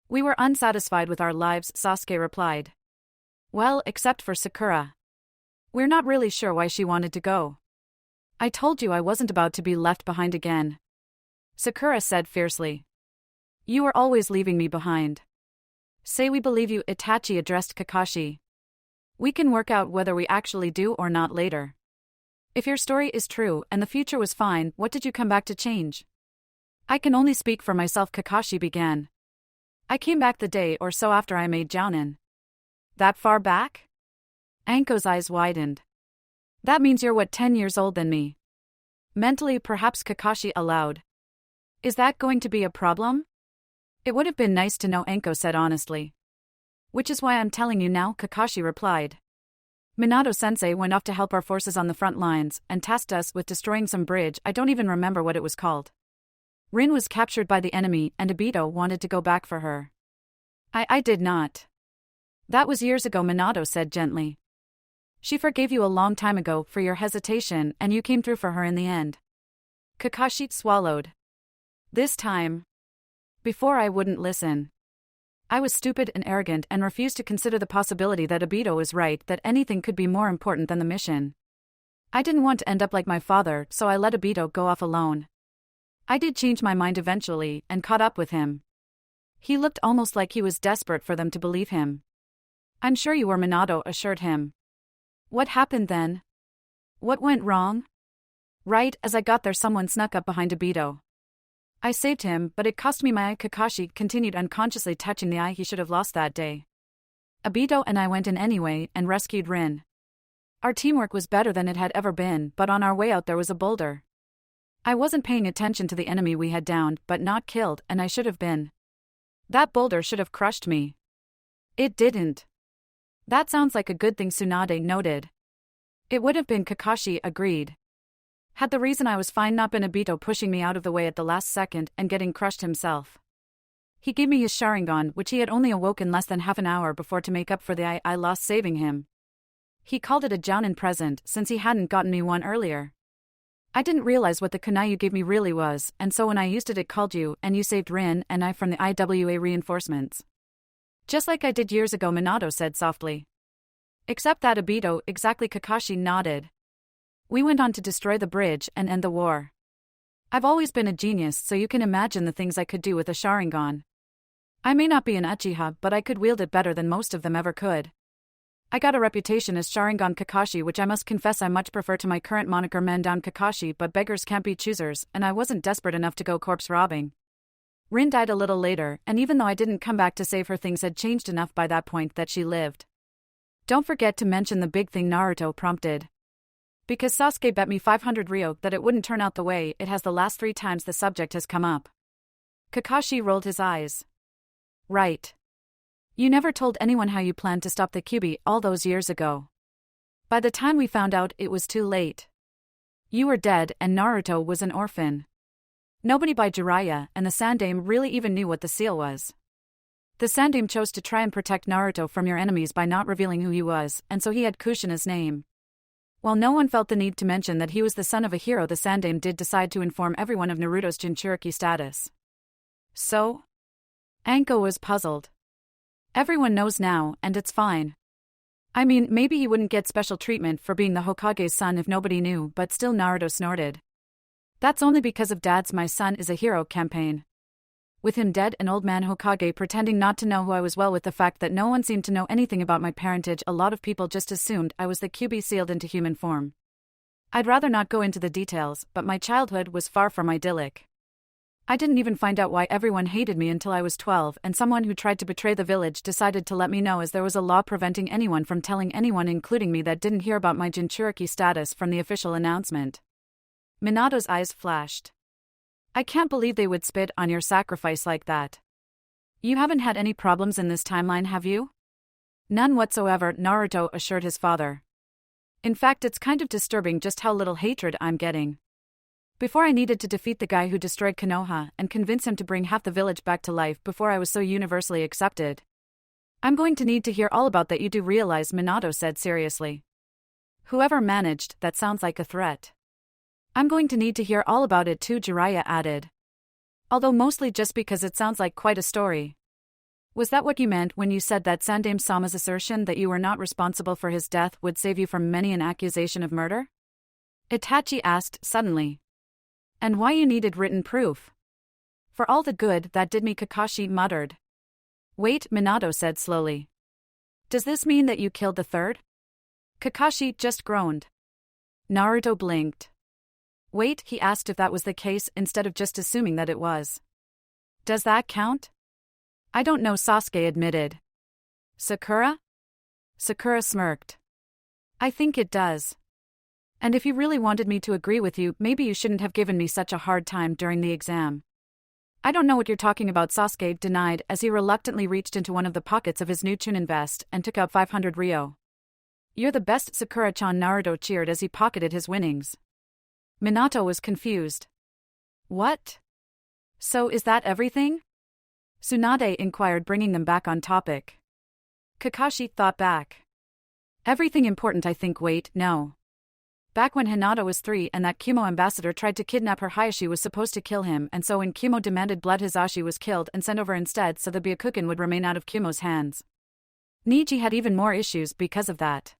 We were unsatisfied with our lives, Sasuke replied. Well, except for Sakura. We're not really sure why she wanted to go. I told you I wasn't about to be left behind again. Sakura said fiercely. You were always leaving me behind. Say we believe you, Itachi addressed Kakashi. We can work out whether we actually do or not later. If your story is true and the future was fine, what did you come back to change? I can only speak for myself, Kakashi began. I came back the day or so after I made Jounin. That far back? Anko's eyes widened. That means you're 10 years old than me. Mentally, perhaps, Kakashi allowed. Is that going to be a problem? It would have been nice to know, Anko said honestly. Which is why I'm telling you now, Kakashi replied. Minato-sensei went off to help our forces on the front lines and tasked us with destroying some bridge. I don't even remember what it was called. Rin was captured by the enemy and Obito wanted to go back for her. I did not. That was years ago, Minato said gently. She forgave you a long time ago for your hesitation and you came through for her in the end. Kakashi swallowed. This time. Before I wouldn't listen. I was stupid and arrogant and refused to consider the possibility that Obito was right, that anything could be more important than the mission. I didn't want to end up like my father, so I let Obito go off alone. I did change my mind eventually, and caught up with him. He looked almost like he was desperate for them to believe him. I'm sure you were, Minato assured him. What happened then? What went wrong? Right as I got there, someone snuck up behind Obito. I saved him, but it cost me my eye. Kakashi continued, unconsciously touching the eye he should have lost that day. Obito and I went in anyway and rescued Rin. Our teamwork was better than it had ever been, but on our way out there was a boulder. I wasn't paying attention to the enemy we had downed, but not killed, and I should have been. That boulder should have crushed me. It didn't. That sounds like a good thing, Tsunade noted. It would have been, Kakashi agreed. Had the reason I was fine not been Obito pushing me out of the way at the last second and getting crushed himself. He gave me his Sharingan, which he had only awoken less than half an hour before, to make up for the eye I lost saving him. He called it a Jounin present, since he hadn't gotten me one earlier. I didn't realize what the kunai you gave me really was, and so when I used it, it called you, and you saved Rin and I from the IWA reinforcements. Just like I did years ago, Minato said softly. Except that Obito, exactly, Kakashi nodded. We went on to destroy the bridge and end the war. I've always been a genius, so you can imagine the things I could do with a Sharingan. I may not be an Uchiha, but I could wield it better than most of them ever could. I got a reputation as Sharingan Kakashi, which I must confess I much prefer to my current moniker Man Down Kakashi, but beggars can't be choosers, and I wasn't desperate enough to go corpse robbing. Rin died a little later, and even though I didn't come back to save her, things had changed enough by that point that she lived. Don't forget to mention the big thing, Naruto prompted. Because Sasuke bet me 500 ryo that it wouldn't turn out the way it has the last 3 times the subject has come up. Kakashi rolled his eyes. Right. You never told anyone how you planned to stop the Kyuubi all those years ago. By the time we found out, it was too late. You were dead and Naruto was an orphan. Nobody by Jiraiya and the Sandaime really even knew what the seal was. The Sandaime chose to try and protect Naruto from your enemies by not revealing who he was, and so he had Kushina's name. While no one felt the need to mention that he was the son of a hero, the Sandaime did decide to inform everyone of Naruto's Jinchuriki status. So? Anko was puzzled. Everyone knows now, and it's fine. I mean, maybe he wouldn't get special treatment for being the Hokage's son if nobody knew, but still, Naruto snorted. That's only because of Dad's "My son is a hero" campaign. With him dead, an old man Hokage pretending not to know who I was, well, with the fact that no one seemed to know anything about my parentage, a lot of people just assumed I was the Kyuubi sealed into human form. I'd rather not go into the details, but my childhood was far from idyllic. I didn't even find out why everyone hated me until I was 12, and someone who tried to betray the village decided to let me know, as there was a law preventing anyone from telling anyone, including me, that didn't hear about my Jinchuriki status from the official announcement. Minato's eyes flashed. I can't believe they would spit on your sacrifice like that. You haven't had any problems in this timeline, have you? None whatsoever, Naruto assured his father. In fact, it's kind of disturbing just how little hatred I'm getting. Before, I needed to defeat the guy who destroyed Konoha and convince him to bring half the village back to life before I was so universally accepted. I'm going to need to hear all about that. You do realize, Minato said seriously. Whoever managed, that sounds like a threat. I'm going to need to hear all about it too, Jiraiya added. Although mostly just because it sounds like quite a story. Was that what you meant when you said that Sandaime Sama's assertion that you were not responsible for his death would save you from many an accusation of murder? Itachi asked suddenly. And why you needed written proof? For all the good that did me, Kakashi muttered. Wait, Minato said slowly. Does this mean that you killed the third? Kakashi just groaned. Naruto blinked. Wait, he asked if that was the case instead of just assuming that it was. Does that count? I don't know, Sasuke admitted. Sakura? Sakura smirked. I think it does. And if you really wanted me to agree with you, maybe you shouldn't have given me such a hard time during the exam. I don't know what you're talking about, Sasuke denied as he reluctantly reached into one of the pockets of his new Chunin vest and took out 500 ryo. You're the best, Sakura-chan, Naruto cheered as he pocketed his winnings. Minato was confused. What? So is that everything? Tsunade inquired, bringing them back on topic. Kakashi thought back. Everything important, I think. Wait, no. Back when Hinata was 3 and that Kumo ambassador tried to kidnap her, Hayashi was supposed to kill him, and so when Kumo demanded blood, Hizashi was killed and sent over instead so the Byakugan would remain out of Kumo's hands. Niji had even more issues because of that.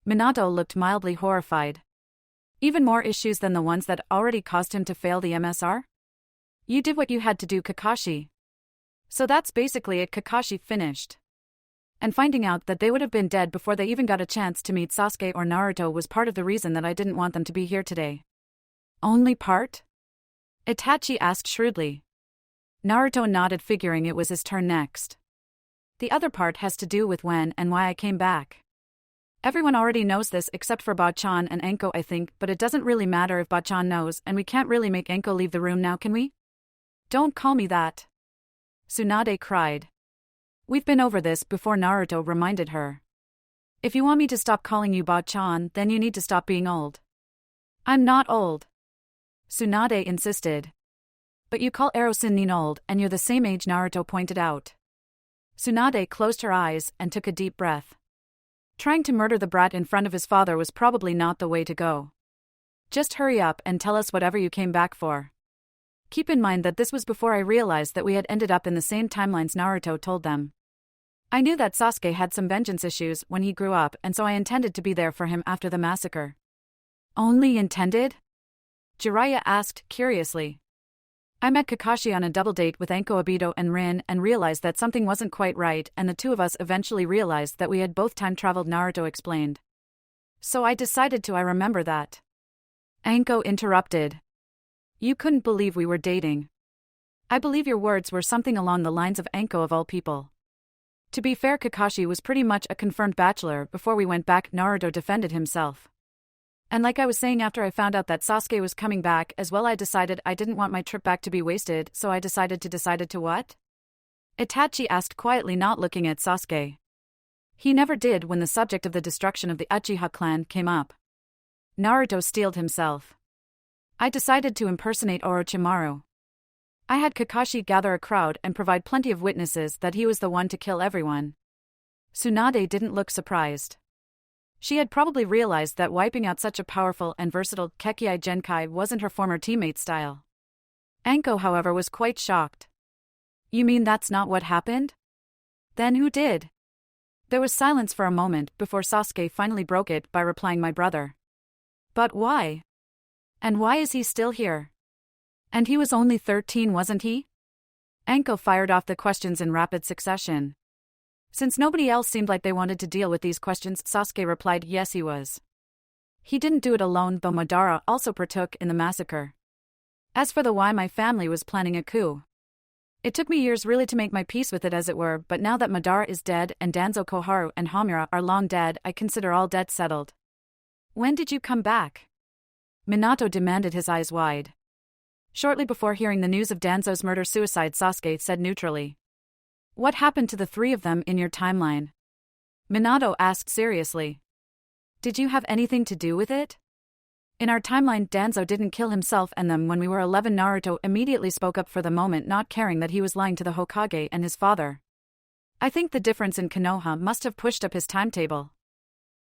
Minato looked mildly horrified. Even more issues than the ones that already caused him to fail the MSR? You did what you had to do, Kakashi. So that's basically it, Kakashi finished. And finding out that they would have been dead before they even got a chance to meet Sasuke or Naruto was part of the reason that I didn't want them to be here today. Only part? Itachi asked shrewdly. Naruto nodded, figuring it was his turn next. The other part has to do with when and why I came back. Everyone already knows this except for Bachan and Anko, I think, but it doesn't really matter if Bachan knows, and we can't really make Anko leave the room now, can we? Don't call me that. Tsunade cried. We've been over this before, Naruto reminded her. If you want me to stop calling you Bachan, then you need to stop being old. I'm not old. Tsunade insisted. But you call Erosin old, and you're the same age, Naruto pointed out. Tsunade closed her eyes and took a deep breath. Trying to murder the brat in front of his father was probably not the way to go. Just hurry up and tell us whatever you came back for. Keep in mind that this was before I realized that we had ended up in the same timelines, Naruto told them. I knew that Sasuke had some vengeance issues when he grew up, and so I intended to be there for him after the massacre. Only intended? Jiraiya asked curiously. I met Kakashi on a double date with Anko, Obito, and Rin and realized that something wasn't quite right, and the two of us eventually realized that we had both time-traveled, Naruto explained. So I decided to. I remember that. Anko interrupted. You couldn't believe we were dating. I believe your words were something along the lines of Anko of all people. To be fair, Kakashi was pretty much a confirmed bachelor before we went back, Naruto defended himself. And like I was saying, after I found out that Sasuke was coming back as well, I decided I didn't want my trip back to be wasted, so I decided to what? Itachi asked quietly, not looking at Sasuke. He never did when the subject of the destruction of the Uchiha clan came up. Naruto steeled himself. I decided to impersonate Orochimaru. I had Kakashi gather a crowd and provide plenty of witnesses that he was the one to kill everyone. Tsunade didn't look surprised. She had probably realized that wiping out such a powerful and versatile Kekkei Genkai wasn't her former teammate's style. Anko, however, was quite shocked. You mean that's not what happened? Then who did? There was silence for a moment before Sasuke finally broke it by replying, my brother. But why? And why is he still here? And he was only 13, wasn't he? Anko fired off the questions in rapid succession. Since nobody else seemed like they wanted to deal with these questions, Sasuke replied, yes, he was. He didn't do it alone, though Madara also partook in the massacre. As for the why, my family was planning a coup. It took me years really to make my peace with it, as it were, but now that Madara is dead and Danzo, Koharu, and Hamura are long dead, I consider all debts settled. When did you come back? Minato demanded, his eyes wide. Shortly before hearing the news of Danzo's murder-suicide, Sasuke said neutrally. What happened to the three of them in your timeline? Minato asked seriously. Did you have anything to do with it? In our timeline, Danzo didn't kill himself and them when we were 11. Naruto immediately spoke up for the moment, not caring that he was lying to the Hokage and his father. I think the difference in Konoha must have pushed up his timetable.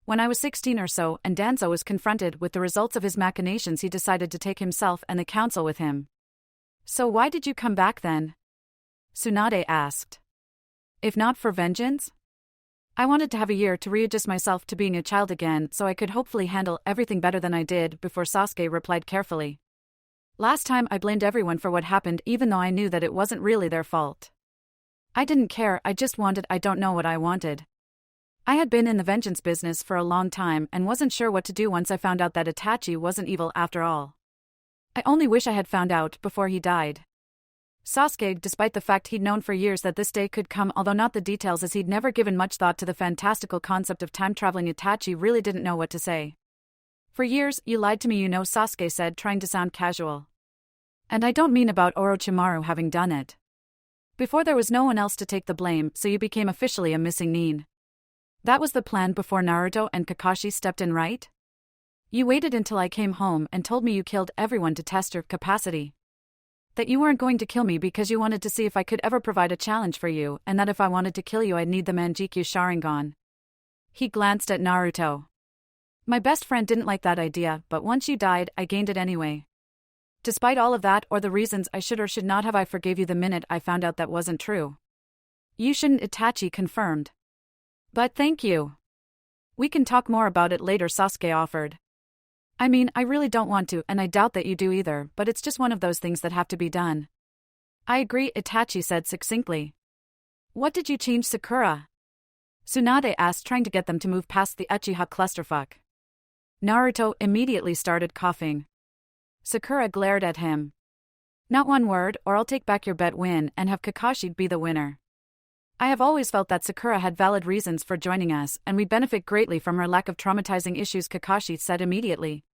When I was 16 or so and Danzo was confronted with the results of his machinations, he decided to take himself and the council with him. So why did you come back then? Tsunade asked. If not for vengeance? I wanted to have a year to readjust myself to being a child again so I could hopefully handle everything better than I did before. Sasuke replied carefully. Last time I blamed everyone for what happened even though I knew that it wasn't really their fault. I didn't care, I just wanted, I don't know what I wanted. I had been in the vengeance business for a long time and wasn't sure what to do once I found out that Itachi wasn't evil after all. I only wish I had found out before he died. Sasuke, despite the fact he'd known for years that this day could come, although not the details, as he'd never given much thought to the fantastical concept of time-traveling, Itachi really didn't know what to say. For years, you lied to me, you know, Sasuke said, trying to sound casual. And I don't mean about Orochimaru having done it. Before there was no one else to take the blame, so you became officially a missing nin. That was the plan before Naruto and Kakashi stepped in, right? You waited until I came home and told me you killed everyone to test your capacity. That you weren't going to kill me because you wanted to see if I could ever provide a challenge for you, and that if I wanted to kill you I'd need the Manjikyu Sharingan. He glanced at Naruto. My best friend didn't like that idea, but once you died, I gained it anyway. Despite all of that or the reasons I should or should not have, I forgave you the minute I found out that wasn't true. You shouldn't, Itachi confirmed. But thank you. We can talk more about it later, Sasuke offered. I mean, I really don't want to, and I doubt that you do either, but it's just one of those things that have to be done. I agree, Itachi said succinctly. What did you change, Sakura? Tsunade asked, trying to get them to move past the Uchiha clusterfuck. Naruto immediately started coughing. Sakura glared at him. Not one word, or I'll take back your bet win and have Kakashi be the winner. I have always felt that Sakura had valid reasons for joining us, and we'd benefit greatly from her lack of traumatizing issues, Kakashi said immediately.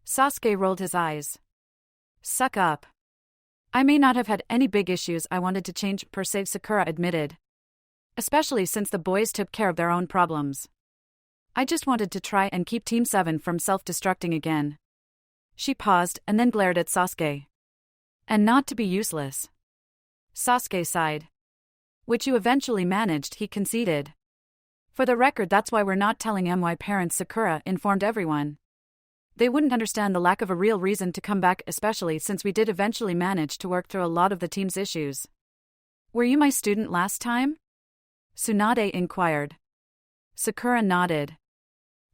Sasuke rolled his eyes. Suck up. I may not have had any big issues I wanted to change per se, Sakura admitted. Especially since the boys took care of their own problems. I just wanted to try and keep Team 7 from self-destructing again. She paused and then glared at Sasuke. And not to be useless. Sasuke sighed. Which you eventually managed, he conceded. For the record, that's why we're not telling MY parents, Sakura informed everyone. They wouldn't understand the lack of a real reason to come back, especially since we did eventually manage to work through a lot of the team's issues. Were you my student last time? Tsunade inquired. Sakura nodded.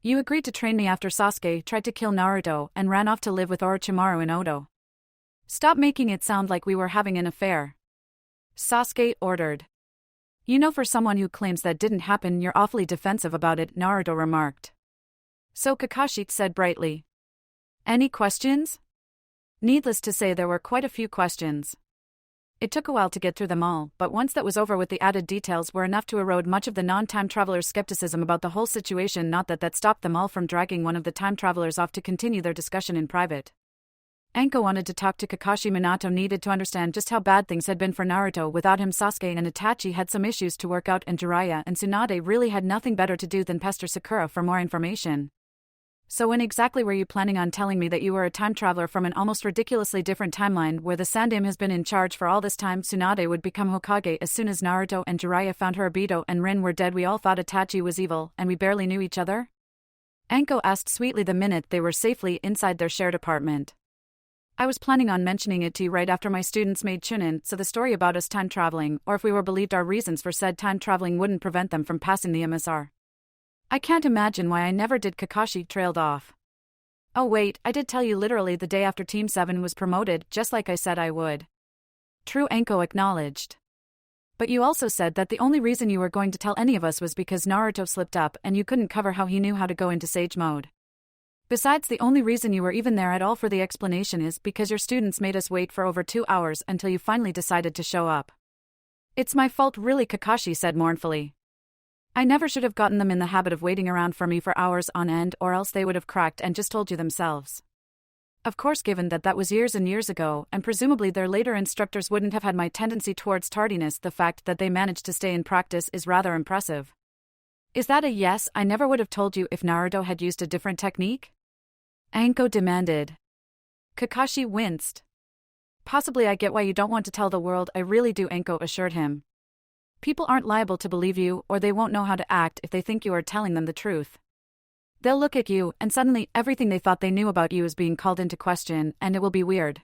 You agreed to train me after Sasuke tried to kill Naruto and ran off to live with Orochimaru and Oto. Stop making it sound like we were having an affair. Sasuke ordered. You know, for someone who claims that didn't happen, you're awfully defensive about it, Naruto remarked. So Kakashi said brightly. Any questions? Needless to say, there were quite a few questions. It took a while to get through them all, but once that was over with, the added details were enough to erode much of the non-time travelers' skepticism about the whole situation, not that stopped them all from dragging one of the time travelers off to continue their discussion in private. Anko wanted to talk to Kakashi. Minato needed to understand just how bad things had been for Naruto without him. Sasuke and Itachi had some issues to work out, and Jiraiya and Tsunade really had nothing better to do than pester Sakura for more information. So when exactly were you planning on telling me that you were a time traveler from an almost ridiculously different timeline where the Sandaime has been in charge for all this time? Tsunade would become Hokage as soon as Naruto and Jiraiya found her. Obito and Rin were dead. We all thought Itachi was evil, and we barely knew each other? Anko asked sweetly the minute they were safely inside their shared apartment. I was planning on mentioning it to you right after my students made Chunin, so the story about us time traveling, or if we were believed our reasons for said time traveling, wouldn't prevent them from passing the MSR. I can't imagine why I never did. Kakashi trailed off. Oh wait, I did tell you literally the day after Team 7 was promoted, just like I said I would. True, Anko acknowledged. But you also said that the only reason you were going to tell any of us was because Naruto slipped up and you couldn't cover how he knew how to go into Sage mode. Besides, the only reason you were even there at all for the explanation is because your students made us wait for over 2 hours until you finally decided to show up. It's my fault really, Kakashi said mournfully. I never should have gotten them in the habit of waiting around for me for hours on end, or else they would have cracked and just told you themselves. Of course, given that was years and years ago, and presumably their later instructors wouldn't have had my tendency towards tardiness, the fact that they managed to stay in practice is rather impressive. Is that a yes? I never would have told you if Naruto had used a different technique? Anko demanded. Kakashi winced. Possibly. I get why you don't want to tell the world, I really do, Anko assured him. People aren't liable to believe you, or they won't know how to act if they think you are telling them the truth. They'll look at you, and suddenly everything they thought they knew about you is being called into question, and it will be weird.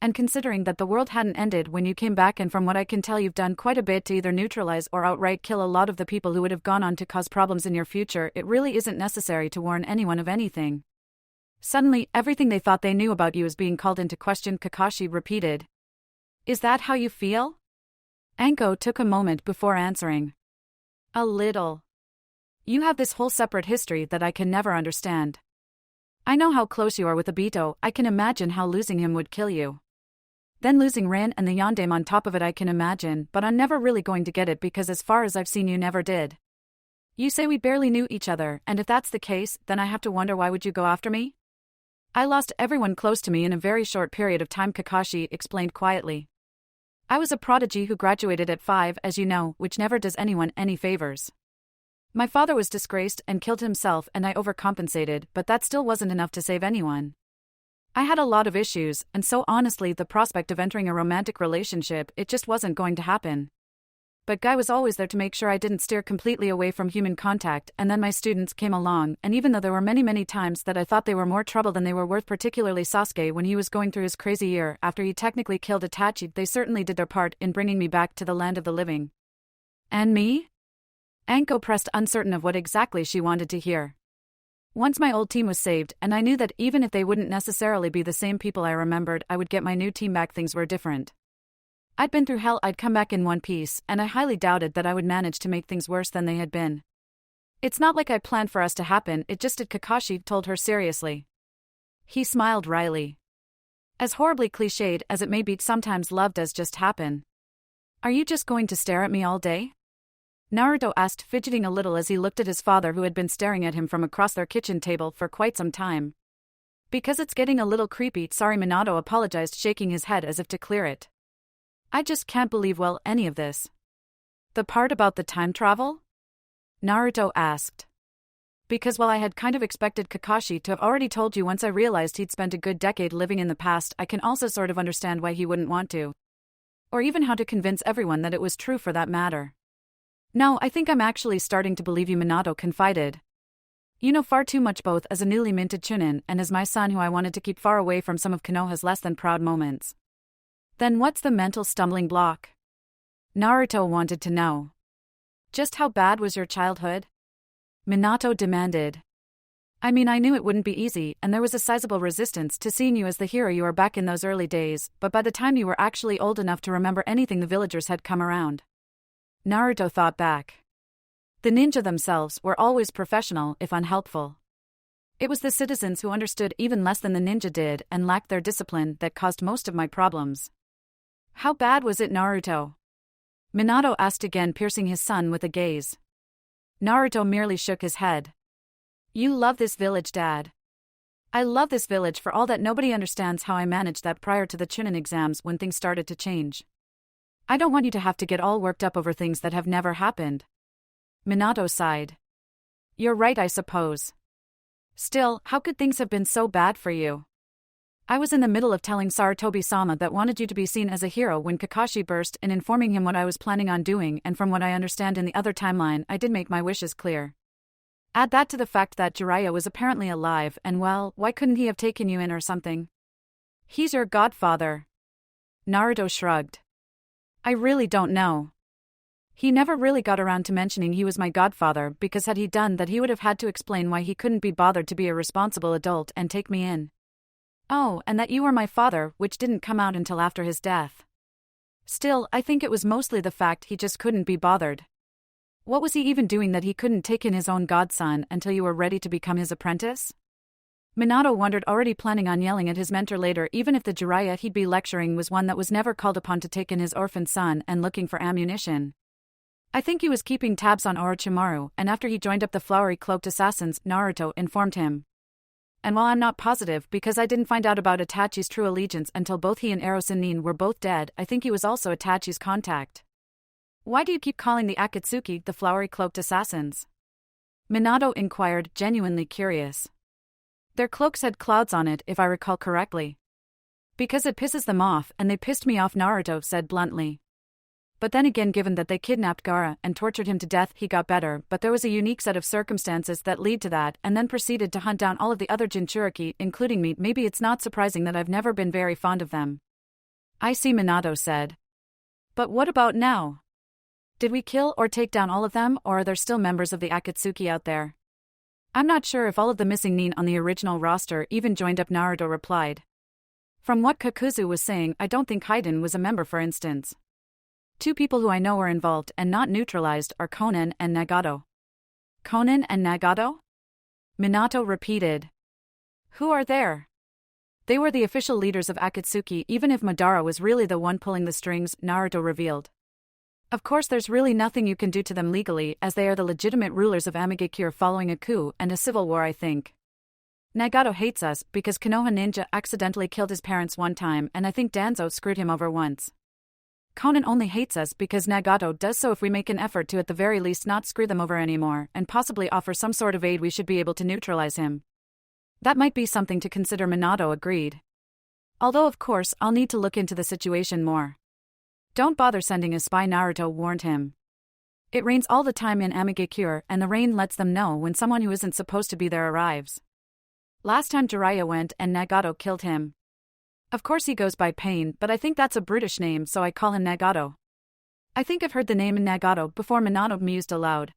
And considering that the world hadn't ended when you came back, and from what I can tell you've done quite a bit to either neutralize or outright kill a lot of the people who would have gone on to cause problems in your future, it really isn't necessary to warn anyone of anything. Suddenly, everything they thought they knew about you is being called into question, Kakashi repeated. Is that how you feel? Anko took a moment before answering. A little. You have this whole separate history that I can never understand. I know how close you are with Obito. I can imagine how losing him would kill you. Then losing Rin and the Yondaime on top of it, I can imagine, but I'm never really going to get it because as far as I've seen you never did. You say we barely knew each other, and if that's the case, then I have to wonder, why would you go after me? I lost everyone close to me in a very short period of time, Kakashi explained quietly. I was a prodigy who graduated at 5, as you know, which never does anyone any favors. My father was disgraced and killed himself, and I overcompensated, but that still wasn't enough to save anyone. I had a lot of issues, and so honestly the prospect of entering a romantic relationship, it just wasn't going to happen. But Guy was always there to make sure I didn't steer completely away from human contact, and then my students came along, and even though there were many times that I thought they were more trouble than they were worth, particularly Sasuke when he was going through his crazy year after he technically killed Itachi, they certainly did their part in bringing me back to the land of the living. And me? Anko pressed, uncertain of what exactly she wanted to hear. Once my old team was saved, and I knew that even if they wouldn't necessarily be the same people I remembered, I would get my new team back. Things were different. I'd been through hell, I'd come back in one piece, and I highly doubted that I would manage to make things worse than they had been. It's not like I planned for us to happen, it just did, Kakashi told her seriously. He smiled wryly. As horribly cliched as it may be, sometimes love does just happen. Are you just going to stare at me all day? Naruto asked, fidgeting a little as he looked at his father, who had been staring at him from across their kitchen table for quite some time. Because it's getting a little creepy, sorry, Minato apologized, shaking his head as if to clear it. I just can't believe, well, any of this. The part about the time travel? Naruto asked. Because while I had kind of expected Kakashi to have already told you once I realized he'd spent a good decade living in the past, I can also sort of understand why he wouldn't want to. Or even how to convince everyone that it was true, for that matter. No, I think I'm actually starting to believe you, Minato confided. You know far too much, both as a newly minted Chunin and as my son, who I wanted to keep far away from some of Konoha's less than proud moments. Then what's the mental stumbling block? Naruto wanted to know. Just how bad was your childhood? Minato demanded. I mean, I knew it wouldn't be easy, and there was a sizable resistance to seeing you as the hero you were back in those early days, but by the time you were actually old enough to remember anything, the villagers had come around. Naruto thought back. The ninja themselves were always professional, if unhelpful. It was the citizens who understood even less than the ninja did and lacked their discipline that caused most of my problems. How bad was it, Naruto? Minato asked again, piercing his son with a gaze. Naruto merely shook his head. You love this village, Dad. I love this village for all that. Nobody understands how I managed that prior to the Chunin exams when things started to change. I don't want you to have to get all worked up over things that have never happened. Minato sighed. You're right, I suppose. Still, how could things have been so bad for you? I was in the middle of telling Sarutobi-sama that wanted you to be seen as a hero when Kakashi burst in, informing him what I was planning on doing, and from what I understand in the other timeline, I did make my wishes clear. Add that to the fact that Jiraiya was apparently alive, and well, why couldn't he have taken you in or something? He's your godfather. Naruto shrugged. I really don't know. He never really got around to mentioning he was my godfather, because had he done that, he would have had to explain why he couldn't be bothered to be a responsible adult and take me in. Oh, and that you were my father, which didn't come out until after his death. Still, I think it was mostly the fact he just couldn't be bothered. What was he even doing that he couldn't take in his own godson until you were ready to become his apprentice? Minato wondered, already planning on yelling at his mentor later, even if the Jiraiya he'd be lecturing was one that was never called upon to take in his orphan son and looking for ammunition. I think he was keeping tabs on Orochimaru, and after he joined up the flowery cloaked assassins, Naruto informed him. And while I'm not positive because I didn't find out about Itachi's true allegiance until both he and Erosin were both dead, I think he was also Itachi's contact. Why do you keep calling the Akatsuki the flowery cloaked assassins? Minato inquired, genuinely curious. Their cloaks had clouds on it, if I recall correctly. Because it pisses them off, and they pissed me off, Naruto said bluntly. But then again, given that they kidnapped Gaara and tortured him to death, he got better, but there was a unique set of circumstances that lead to that, and then proceeded to hunt down all of the other Jinchuriki, including me. Maybe it's not surprising that I've never been very fond of them. I see, Minato said. But what about now? Did we kill or take down all of them, or are there still members of the Akatsuki out there? I'm not sure if all of the missing nin on the original roster even joined up, Naruto replied. From what Kakuzu was saying, I don't think Haiden was a member, for instance. Two people who I know are involved and not neutralized are Konan and Nagato. Konan and Nagato? Minato repeated. Who are there? They were the official leaders of Akatsuki, even if Madara was really the one pulling the strings, Naruto revealed. Of course, there's really nothing you can do to them legally, as they are the legitimate rulers of Amigakure following a coup and a civil war, I think. Nagato hates us because Konoha Ninja accidentally killed his parents one time, and I think Danzo screwed him over once. Konan only hates us because Nagato does so if we make an effort to at the very least not screw them over anymore, and possibly offer some sort of aid, we should be able to neutralize him. That might be something to consider, Minato agreed. Although of course I'll need to look into the situation more. Don't bother sending a spy, Naruto warned him. It rains all the time in Amigakure, and the rain lets them know when someone who isn't supposed to be there arrives. Last time Jiraiya went and Nagato killed him. Of course he goes by Pain, but I think that's a brutish name, so I call him Nagato. I think I've heard the name Nagato before, Minato mused aloud.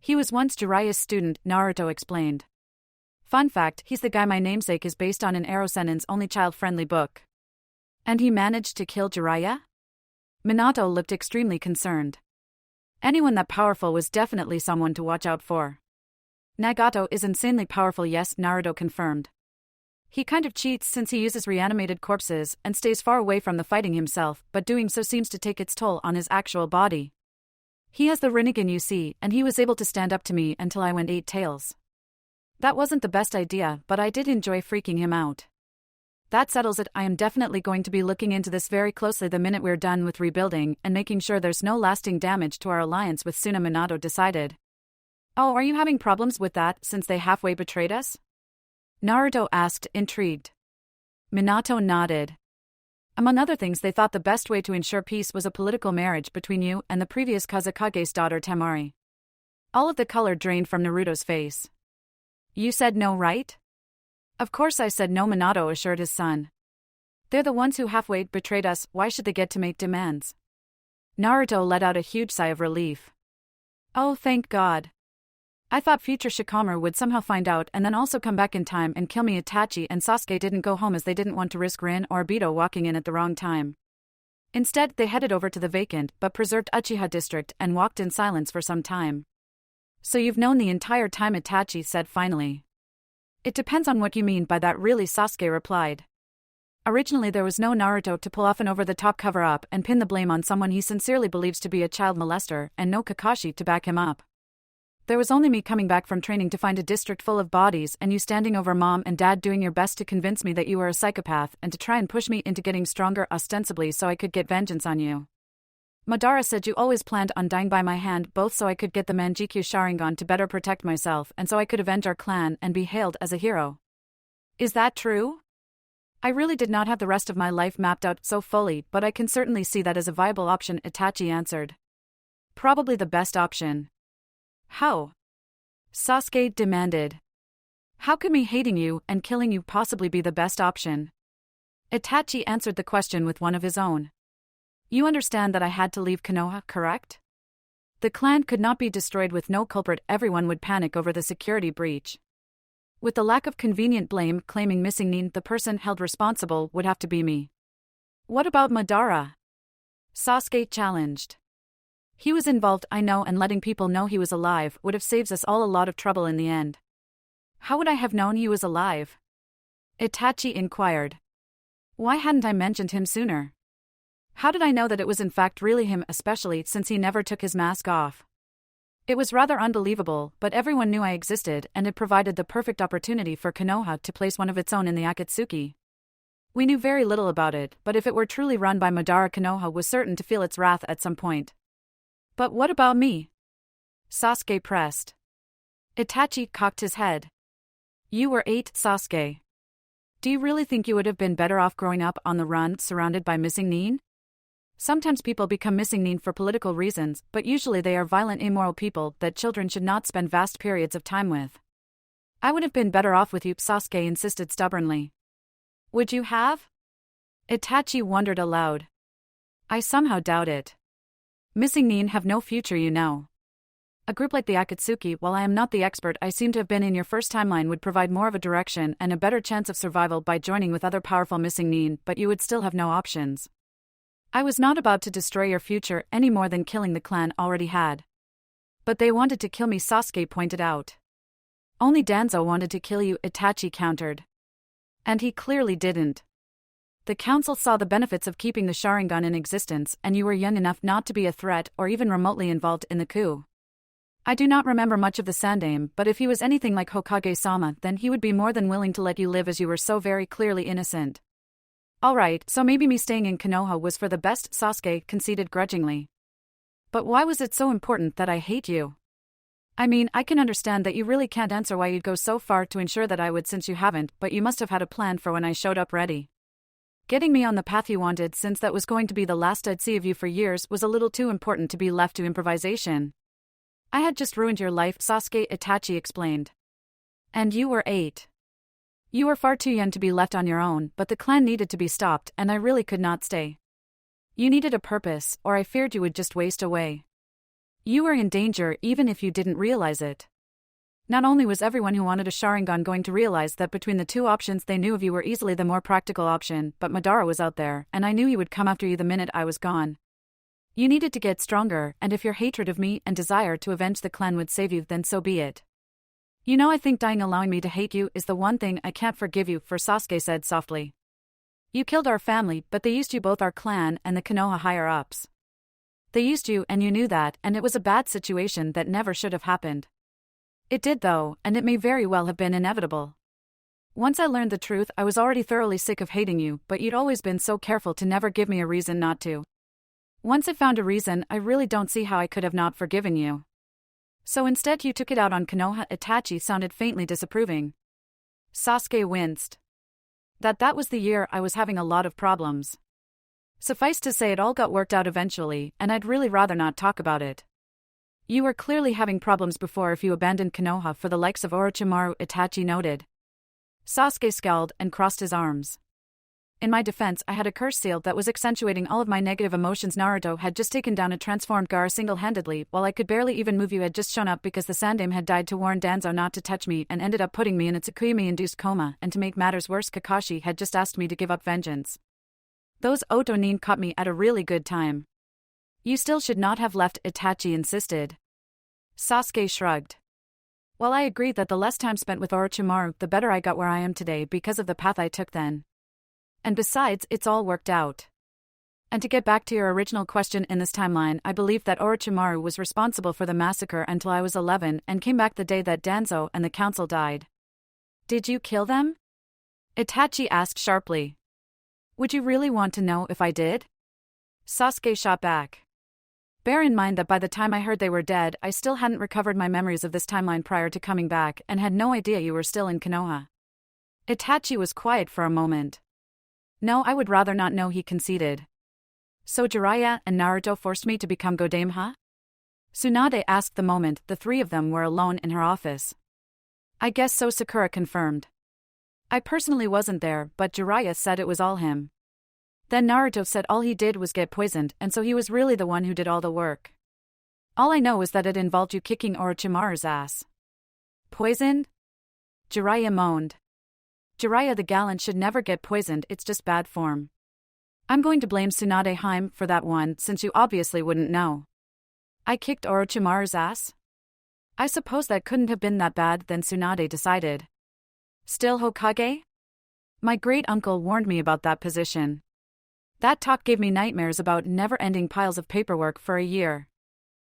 He was once Jiraiya's student, Naruto explained. Fun fact, he's the guy my namesake is based on in Erosenen's only child-friendly book. And he managed to kill Jiraiya? Minato looked extremely concerned. Anyone that powerful was definitely someone to watch out for. Nagato is insanely powerful, yes, Naruto confirmed. He kind of cheats since he uses reanimated corpses and stays far away from the fighting himself, but doing so seems to take its toll on his actual body. He has the Rinnegan, you see, and he was able to stand up to me until I went 8 tails. That wasn't the best idea, but I did enjoy freaking him out. That settles it. I am definitely going to be looking into this very closely the minute we're done with rebuilding and making sure there's no lasting damage to our alliance with Suna, Minato decided. Oh, are you having problems with that since they halfway betrayed us? Naruto asked, intrigued. Minato nodded. Among other things, they thought the best way to ensure peace was a political marriage between you and the previous Kazekage's daughter Temari. All of the color drained from Naruto's face. You said no, right? Of course I said no, Minato assured his son. They're the ones who halfway betrayed us, why should they get to make demands? Naruto let out a huge sigh of relief. Oh, thank God. I thought future Shikamaru would somehow find out and then also come back in time and kill me. Itachi and Sasuke didn't go home as they didn't want to risk Rin or Obito walking in at the wrong time. Instead, they headed over to the vacant but preserved Uchiha district and walked in silence for some time. So you've known the entire time, Itachi said finally. It depends on what you mean by that, really, Sasuke replied. Originally there was no Naruto to pull off an over-the-top cover-up and pin the blame on someone he sincerely believes to be a child molester, and no Kakashi to back him up. There was only me coming back from training to find a district full of bodies and you standing over Mom and Dad doing your best to convince me that you were a psychopath and to try and push me into getting stronger ostensibly so I could get vengeance on you. Madara said you always planned on dying by my hand, both so I could get the Manjikyu Sharingan to better protect myself and so I could avenge our clan and be hailed as a hero. Is that true? I really did not have the rest of my life mapped out so fully, but I can certainly see that as a viable option, Itachi answered. Probably the best option. How? Sasuke demanded. How could me hating you and killing you possibly be the best option? Itachi answered the question with one of his own. You understand that I had to leave Konoha, correct? The clan could not be destroyed with no culprit. Everyone would panic over the security breach. With the lack of convenient blame claiming missing Nin, the person held responsible would have to be me. What about Madara? Sasuke challenged. He was involved, I know, and letting people know he was alive would have saved us all a lot of trouble in the end. How would I have known he was alive? Itachi inquired. Why hadn't I mentioned him sooner? How did I know that it was in fact really him, especially since he never took his mask off? It was rather unbelievable, but everyone knew I existed and it provided the perfect opportunity for Konoha to place one of its own in the Akatsuki. We knew very little about it, but if it were truly run by Madara, Konoha was certain to feel its wrath at some point. But what about me? Sasuke pressed. Itachi cocked his head. You were 8, Sasuke. Do you really think you would have been better off growing up on the run, surrounded by missing Nin? Sometimes people become missing Nin for political reasons, but usually they are violent, immoral people that children should not spend vast periods of time with. I would have been better off with you, Sasuke insisted stubbornly. Would you have? Itachi wondered aloud. I somehow doubt it. Missing Nin have no future, you know. A group like the Akatsuki, while I am not the expert I seem to have been in your first timeline, would provide more of a direction and a better chance of survival by joining with other powerful missing Nin, but you would still have no options. I was not about to destroy your future any more than killing the clan already had. But they wanted to kill me, Sasuke pointed out. Only Danzo wanted to kill you, Itachi countered. And he clearly didn't. The council saw the benefits of keeping the Sharingan in existence, and you were young enough not to be a threat or even remotely involved in the coup. I do not remember much of the Sandaime, but if he was anything like Hokage-sama, then he would be more than willing to let you live as you were so very clearly innocent. Alright, so maybe me staying in Konoha was for the best, Sasuke conceded grudgingly. But why was it so important that I hate you? I mean, I can understand that you really can't answer why you'd go so far to ensure that I would, since you haven't, but you must have had a plan for when I showed up ready. Getting me on the path you wanted, since that was going to be the last I'd see of you for years, was a little too important to be left to improvisation. I had just ruined your life, Sasuke Itachi explained. And you were 8. You were far too young to be left on your own, but the clan needed to be stopped and I really could not stay. You needed a purpose, or I feared you would just waste away. You were in danger even if you didn't realize it. Not only was everyone who wanted a Sharingan going to realize that between the two options they knew of you were easily the more practical option, but Madara was out there, and I knew he would come after you the minute I was gone. You needed to get stronger, and if your hatred of me and desire to avenge the clan would save you, then so be it. You know, I think dying allowing me to hate you is the one thing I can't forgive you for, Sasuke said softly. You killed our family, but they used you, both our clan and the Konoha higher-ups. They used you and you knew that, and it was a bad situation that never should have happened. It did though, and it may very well have been inevitable. Once I learned the truth, I was already thoroughly sick of hating you, but you'd always been so careful to never give me a reason not to. Once I found a reason, I really don't see how I could have not forgiven you. So instead you took it out on Konoha. Itachi sounded faintly disapproving. Sasuke winced. That was the year I was having a lot of problems. Suffice to say, it all got worked out eventually, and I'd really rather not talk about it. You were clearly having problems before if you abandoned Konoha for the likes of Orochimaru, Itachi noted. Sasuke scowled and crossed his arms. In my defense, I had a curse sealed that was accentuating all of my negative emotions. Naruto had just taken down a transformed Gaara single-handedly, while I could barely even move. You had just shown up because the Sandaime had died to warn Danzo not to touch me and ended up putting me in a Tsukuyomi-induced coma, and to make matters worse, Kakashi had just asked me to give up vengeance. Those Otonin caught me at a really good time. You still should not have left, Itachi insisted. Sasuke shrugged. Well, I agree that the less time spent with Orochimaru, the better I got where I am today because of the path I took then. And besides, it's all worked out. And to get back to your original question, in this timeline, I believe that Orochimaru was responsible for the massacre until I was 11 and came back the day that Danzo and the council died. Did you kill them? Itachi asked sharply. Would you really want to know if I did? Sasuke shot back. Bear in mind that by the time I heard they were dead, I still hadn't recovered my memories of this timeline prior to coming back and had no idea you were still in Konoha. Itachi was quiet for a moment. No, I would rather not know, he conceded. So Jiraiya and Naruto forced me to become Godame, huh? Tsunade asked the moment the three of them were alone in her office. I guess so, Sakura confirmed. I personally wasn't there, but Jiraiya said it was all him. Then Naruto said all he did was get poisoned, and so he was really the one who did all the work. All I know is that it involved you kicking Orochimaru's ass. Poisoned? Jiraiya moaned. Jiraiya the gallant should never get poisoned, it's just bad form. I'm going to blame Tsunade Haim for that one, since you obviously wouldn't know. I kicked Orochimaru's ass? I suppose that couldn't have been that bad, then Tsunade decided. Still Hokage? My great-uncle warned me about that position. That talk gave me nightmares about never-ending piles of paperwork for a year.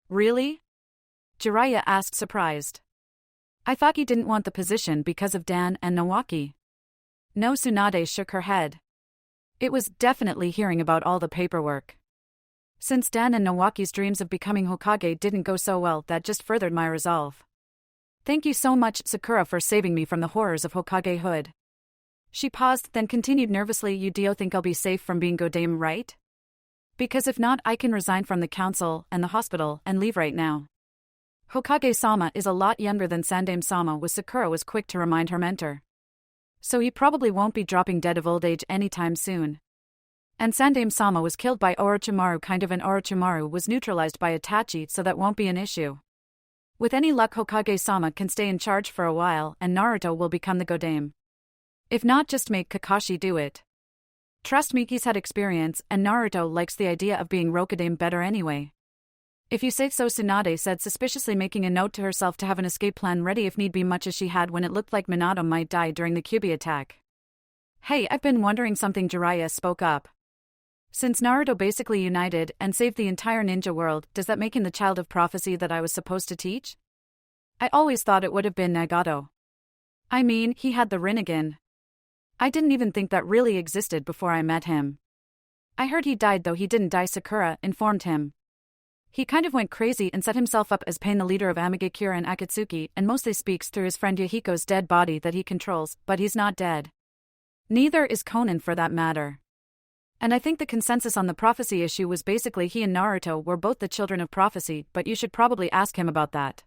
Really? Jiraiya asked, surprised. I thought he didn't want the position because of Dan and Nawaki. No, Tsunade shook her head. It was definitely hearing about all the paperwork. Since Dan and Nawaki's dreams of becoming Hokage didn't go so well, that just furthered my resolve. Thank you so much, Sakura, for saving me from the horrors of Hokagehood. She paused, then continued nervously, you do think I'll be safe from being Godame, right? Because if not, I can resign from the council and the hospital and leave right now. Hokage-sama is a lot younger than Sandaime-sama, Sakura was quick to remind her mentor. So he probably won't be dropping dead of old age anytime soon. And Sandaime-sama was killed by Orochimaru, and Orochimaru was neutralized by Itachi, so that won't be an issue. With any luck, Hokage-sama can stay in charge for a while, and Naruto will become the Godame. If not, just make Kakashi do it. Trust me, he's had experience, and Naruto likes the idea of being Rokodame better anyway. If you say so, Tsunade said suspiciously, making a note to herself to have an escape plan ready if need be, much as she had when it looked like Minato might die during the Kyuubi attack. Hey, I've been wondering something, Jiraiya spoke up. Since Naruto basically united and saved the entire ninja world, does that make him the child of prophecy that I was supposed to teach? I always thought it would have been Nagato. I mean, he had the Rinnegan. I didn't even think that really existed before I met him. I heard he died, though he didn't die, Sakura informed him. He kind of went crazy and set himself up as Pain, the leader of Amigakure and Akatsuki, and mostly speaks through his friend Yahiko's dead body that he controls, but he's not dead. Neither is Conan for that matter. And I think the consensus on the prophecy issue was basically he and Naruto were both the children of prophecy, but you should probably ask him about that.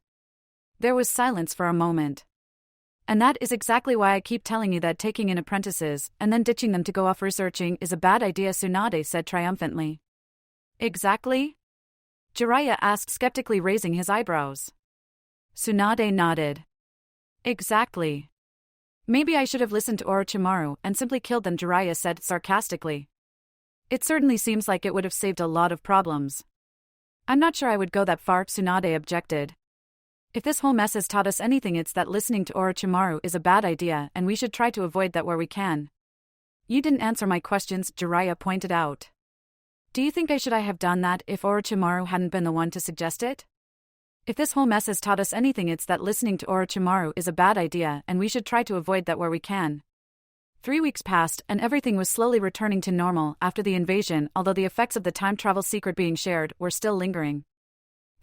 There was silence for a moment. And that is exactly why I keep telling you that taking in apprentices, and then ditching them to go off researching is a bad idea, Tsunade said triumphantly. Exactly? Jiraiya asked skeptically, raising his eyebrows. Tsunade nodded. Exactly. Maybe I should have listened to Orochimaru and simply killed them, Jiraiya said sarcastically. It certainly seems like it would have saved a lot of problems. I'm not sure I would go that far, Tsunade objected. If this whole mess has taught us anything, it's that listening to Orochimaru is a bad idea and we should try to avoid that where we can. You didn't answer my questions, Jiraiya pointed out. Do you think I have done that if Orochimaru hadn't been the one to suggest it? If this whole mess has taught us anything, it's that listening to Orochimaru is a bad idea and we should try to avoid that where we can. 3 weeks passed and everything was slowly returning to normal after the invasion, although the effects of the time travel secret being shared were still lingering.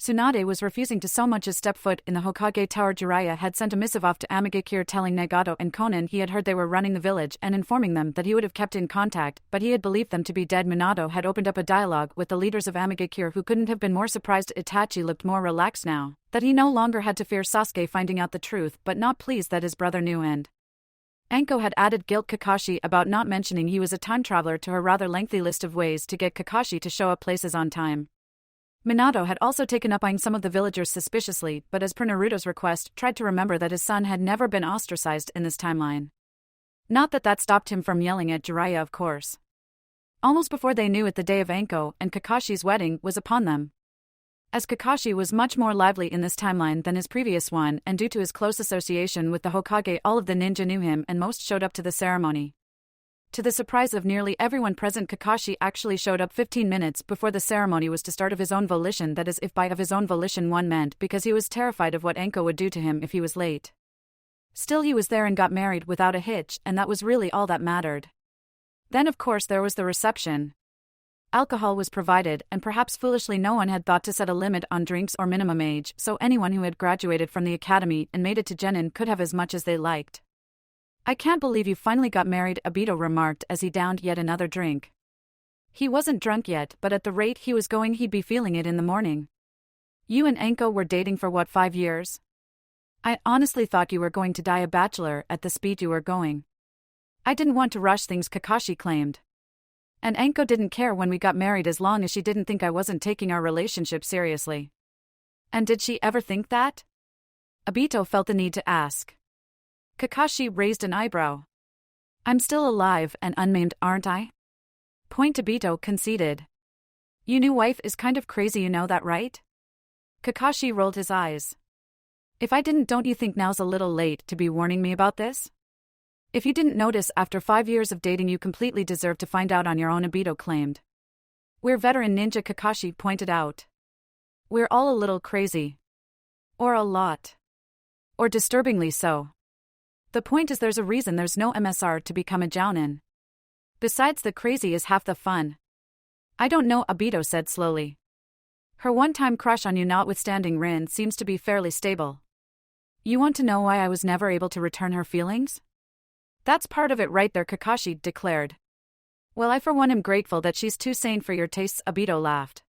Tsunade was refusing to so much as step foot in the Hokage Tower. Jiraiya had sent a missive off to Amigakure telling Nagato and Konan he had heard they were running the village and informing them that he would have kept in contact, but he had believed them to be dead. Minato had opened up a dialogue with the leaders of Amigakure, who couldn't have been more surprised. Itachi looked more relaxed now, that he no longer had to fear Sasuke finding out the truth, but not pleased that his brother knew. And Anko had added guilt Kakashi about not mentioning he was a time traveler to her rather lengthy list of ways to get Kakashi to show up places on time. Minato had also taken up eyeing some of the villagers suspiciously, but as per Naruto's request, tried to remember that his son had never been ostracized in this timeline. Not that that stopped him from yelling at Jiraiya, of course. Almost before they knew it, the day of Anko and Kakashi's wedding was upon them. As Kakashi was much more lively in this timeline than his previous one, and due to his close association with the Hokage, all of the ninja knew him and most showed up to the ceremony. To the surprise of nearly everyone present, Kakashi actually showed up 15 minutes before the ceremony was to start of his own volition, that is, if by of his own volition one meant because he was terrified of what Anko would do to him if he was late. Still, he was there and got married without a hitch, and that was really all that mattered. Then of course there was the reception. Alcohol was provided, and perhaps foolishly no one had thought to set a limit on drinks or minimum age, so anyone who had graduated from the academy and made it to Genin could have as much as they liked. I can't believe you finally got married, Obito remarked as he downed yet another drink. He wasn't drunk yet, but at the rate he was going he'd be feeling it in the morning. You and Anko were dating for what, 5 years? I honestly thought you were going to die a bachelor at the speed you were going. I didn't want to rush things, Kakashi claimed. And Anko didn't care when we got married as long as she didn't think I wasn't taking our relationship seriously. And did she ever think that? Obito felt the need to ask. Kakashi raised an eyebrow. I'm still alive and unmaimed, aren't I? Point Obito conceded. Your new wife is kind of crazy, you know that, right? Kakashi rolled his eyes. If I didn't, don't you think now's a little late to be warning me about this? If you didn't notice after 5 years of dating, you completely deserve to find out on your own, Obito claimed. We're veteran ninja, Kakashi pointed out. We're all a little crazy. Or a lot. Or disturbingly so. The point is there's a reason there's no MSR to become a jounin. Besides, the crazy is half the fun. I don't know, Obito said slowly. Her one-time crush on you notwithstanding, Rin seems to be fairly stable. You want to know why I was never able to return her feelings? That's part of it right there, Kakashi declared. Well, I for one am grateful that she's too sane for your tastes, Obito laughed.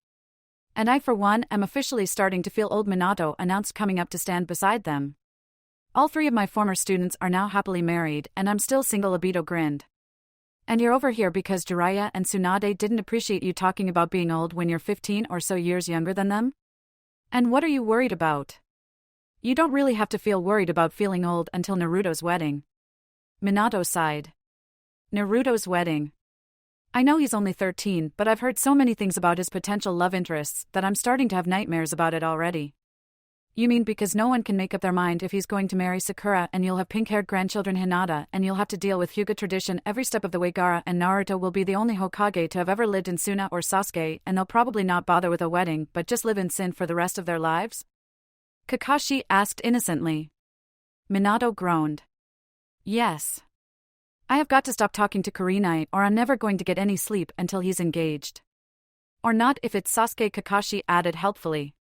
And I for one am officially starting to feel old, Minato announced, coming up to stand beside them. All 3 of my former students are now happily married, and I'm still single, Obito grinned. And you're over here because Jiraiya and Tsunade didn't appreciate you talking about being old when you're 15 or so years younger than them? And what are you worried about? You don't really have to feel worried about feeling old until Naruto's wedding. Minato sighed. Naruto's wedding. I know he's only 13, but I've heard so many things about his potential love interests that I'm starting to have nightmares about it already. You mean because no one can make up their mind if he's going to marry Sakura, and you'll have pink-haired grandchildren Hinata, and you'll have to deal with Hyuga tradition every step of the way. Gaara and Naruto will be the only Hokage to have ever lived in Suna or Sasuke, and they'll probably not bother with a wedding but just live in sin for the rest of their lives? Kakashi asked innocently. Minato groaned. Yes. I have got to stop talking to Kurenai or I'm never going to get any sleep until he's engaged. Or not if it's Sasuke, Kakashi added helpfully.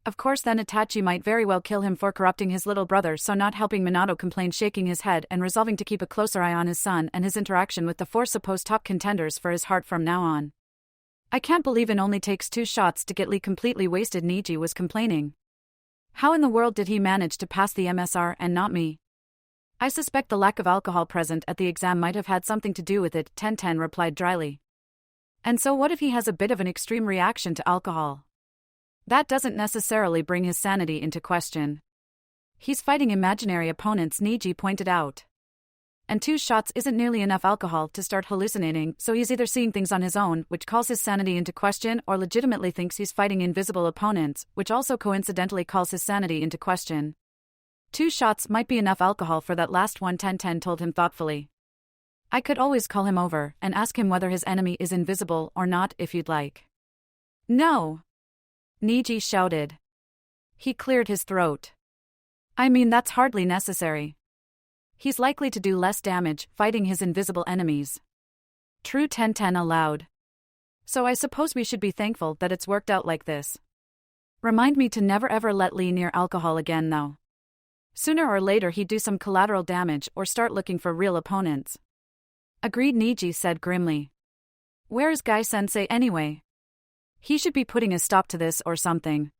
Of course then Itachi might very well kill him for corrupting his little brother, so not helping Minato complained, shaking his head and resolving to keep a closer eye on his son and his interaction with the four supposed top contenders for his heart from now on. I can't believe it only takes 2 shots to get Lee completely wasted, Niji was complaining. How in the world did he manage to pass the MSR and not me? I suspect the lack of alcohol present at the exam might have had something to do with it, Tenten replied dryly. And so what if he has a bit of an extreme reaction to alcohol? That doesn't necessarily bring his sanity into question. He's fighting imaginary opponents, Niji pointed out. And 2 shots isn't nearly enough alcohol to start hallucinating, so he's either seeing things on his own, which calls his sanity into question, or legitimately thinks he's fighting invisible opponents, which also coincidentally calls his sanity into question. 2 shots might be enough alcohol for that last one, Tenten told him thoughtfully. I could always call him over and ask him whether his enemy is invisible or not if you'd like. No! Niji shouted. He cleared his throat. I mean, that's hardly necessary. He's likely to do less damage fighting his invisible enemies. True, Tenten allowed. So I suppose we should be thankful that it's worked out like this. Remind me to never ever let Lee near alcohol again though. Sooner or later he'd do some collateral damage or start looking for real opponents. Agreed, Niji said grimly. Where's Guy-sensei anyway? He should be putting a stop to this or something.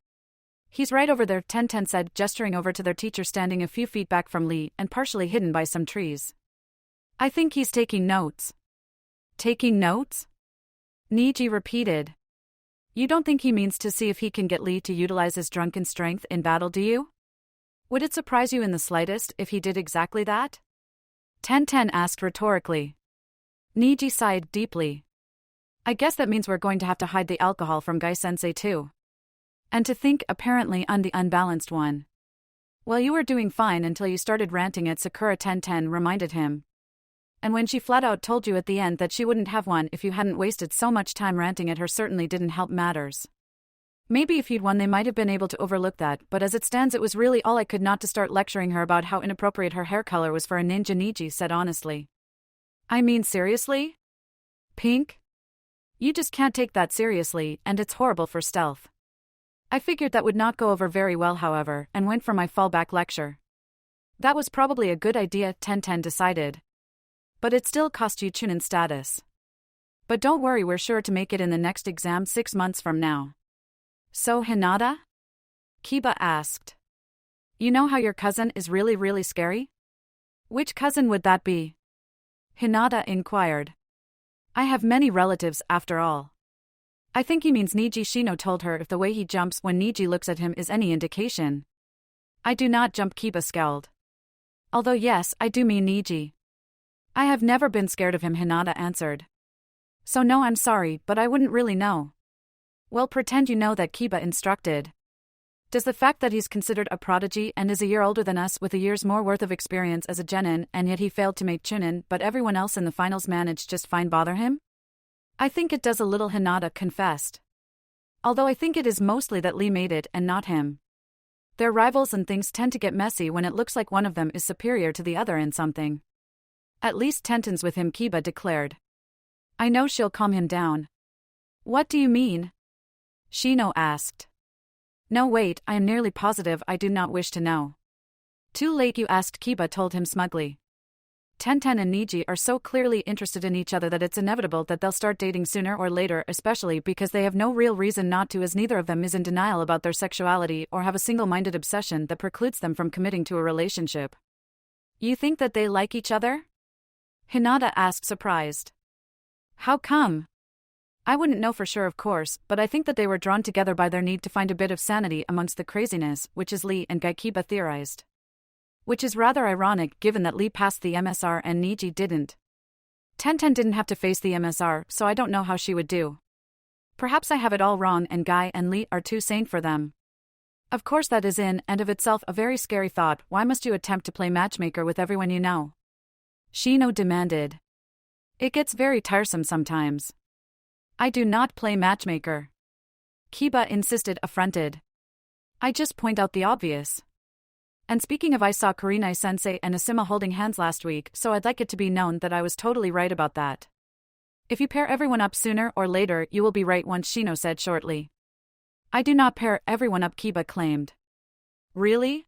He's right over there, Tenten said, gesturing over to their teacher standing a few feet back from Lee and partially hidden by some trees. I think he's taking notes. Taking notes? Niji repeated. You don't think he means to see if he can get Lee to utilize his drunken strength in battle, do you? Would it surprise you in the slightest if he did exactly that? Tenten asked rhetorically. Niji sighed deeply. I guess that means we're going to have to hide the alcohol from Guy-sensei too. And to think, apparently I'm the unbalanced one. Well, you were doing fine until you started ranting at Sakura, Tenten reminded him. And when she flat out told you at the end that she wouldn't have one if you hadn't wasted so much time ranting at her, certainly didn't help matters. Maybe if you'd won they might have been able to overlook that, but as it stands it was really all I could not to start lecturing her about how inappropriate her hair color was for a ninja, Niji said honestly. I mean seriously? Pink? You just can't take that seriously, and it's horrible for stealth. I figured that would not go over very well however, and went for my fallback lecture. That was probably a good idea, Tenten decided. But it still cost you Chunin status. But don't worry, we're sure to make it in the next exam 6 months from now. So Hinata? Kiba asked. You know how your cousin is really, really scary? Which cousin would that be? Hinata inquired. I have many relatives after all. I think he means Niji. Shino told her if the way he jumps when Niji looks at him is any indication. I do not jump, Kiba scowled. Although yes, I do mean Niji. I have never been scared of him, Hinata answered. So no, I'm sorry, but I wouldn't really know. Well, pretend you know that, Kiba instructed. Does the fact that he's considered a prodigy and is a year older than us with a year's more worth of experience as a genin and yet he failed to make Chunin but everyone else in the finals managed just fine bother him? I think it does a little, Hinata confessed. Although I think it is mostly that Lee made it and not him. They're rivals and things tend to get messy when it looks like one of them is superior to the other in something. At least Tenten's with him, Kiba declared. I know she'll calm him down. What do you mean? Shino asked. No wait, I am nearly positive I do not wish to know. Too late you asked, Kiba told him smugly. Tenten and Niji are so clearly interested in each other that it's inevitable that they'll start dating sooner or later, especially because they have no real reason not to, as neither of them is in denial about their sexuality or have a single-minded obsession that precludes them from committing to a relationship. You think that they like each other? Hinata asked, surprised. How come? I wouldn't know for sure, of course, but I think that they were drawn together by their need to find a bit of sanity amongst the craziness, which is Lee and Guy, Kiba theorized. Which is rather ironic given that Lee passed the MSR and Niji didn't. Tenten didn't have to face the MSR, so I don't know how she would do. Perhaps I have it all wrong and Guy and Lee are too sane for them. Of course that is in and of itself a very scary thought. Why must you attempt to play matchmaker with everyone you know? Shino demanded. It gets very tiresome sometimes. I do not play matchmaker. Kiba insisted, affronted. I just point out the obvious. And speaking of, I saw Kurenai-sensei and Asima holding hands last week, so I'd like it to be known that I was totally right about that. If you pair everyone up sooner or later, you will be right once, Shino said shortly. I do not pair everyone up, Kiba claimed. Really?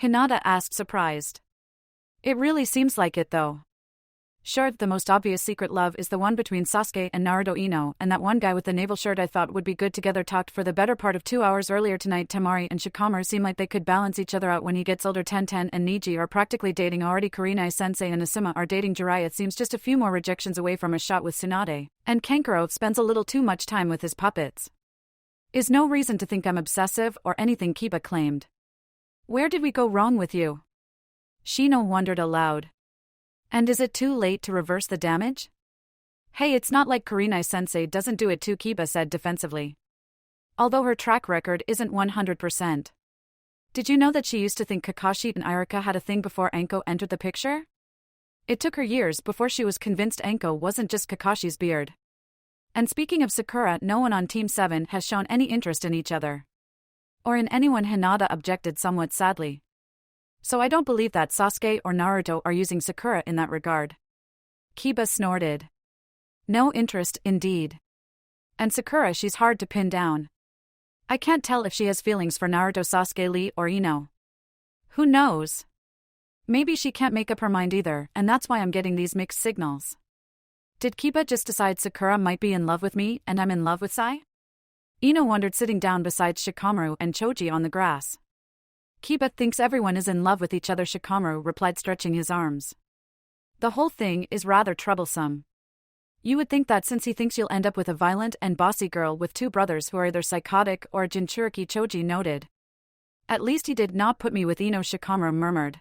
Hinata asked, surprised. It really seems like it though. Sure, the most obvious secret love is the one between Sasuke and Naruto Ino, and that one guy with the navel shirt I thought would be good together talked for the better part of 2 hours earlier tonight. Temari and Shikamaru seem like they could balance each other out when he gets older. Tenten and Niji are practically dating already. Kurenai-sensei and Asuma are dating. Jiraiya seems just a few more rejections away from a shot with Tsunade, and Kankuro spends a little too much time with his puppets. Is no reason to think I'm obsessive or anything, Kiba claimed. Where did we go wrong with you? Shino wondered aloud. And is it too late to reverse the damage? Hey, it's not like Kurenai-sensei doesn't do it too, Kiba said defensively. Although her track record isn't 100%. Did you know that she used to think Kakashi and Iruka had a thing before Anko entered the picture? It took her years before she was convinced Anko wasn't just Kakashi's beard. And speaking of Sakura, no one on Team 7 has shown any interest in each other. Or in anyone, Hinata objected somewhat sadly. So I don't believe that Sasuke or Naruto are using Sakura in that regard. Kiba snorted. No interest, indeed. And Sakura, she's hard to pin down. I can't tell if she has feelings for Naruto, Sasuke, Lee, or Ino. Who knows? Maybe she can't make up her mind either, and that's why I'm getting these mixed signals. Did Kiba just decide Sakura might be in love with me and I'm in love with Sai? Ino wondered, sitting down beside Shikamaru and Choji on the grass. Kiba thinks everyone is in love with each other, Shikamaru replied, stretching his arms. The whole thing is rather troublesome. You would think that since he thinks you'll end up with a violent and bossy girl with 2 brothers who are either psychotic or Jinchuriki, Choji noted. At least he did not put me with Ino, Shikamaru murmured.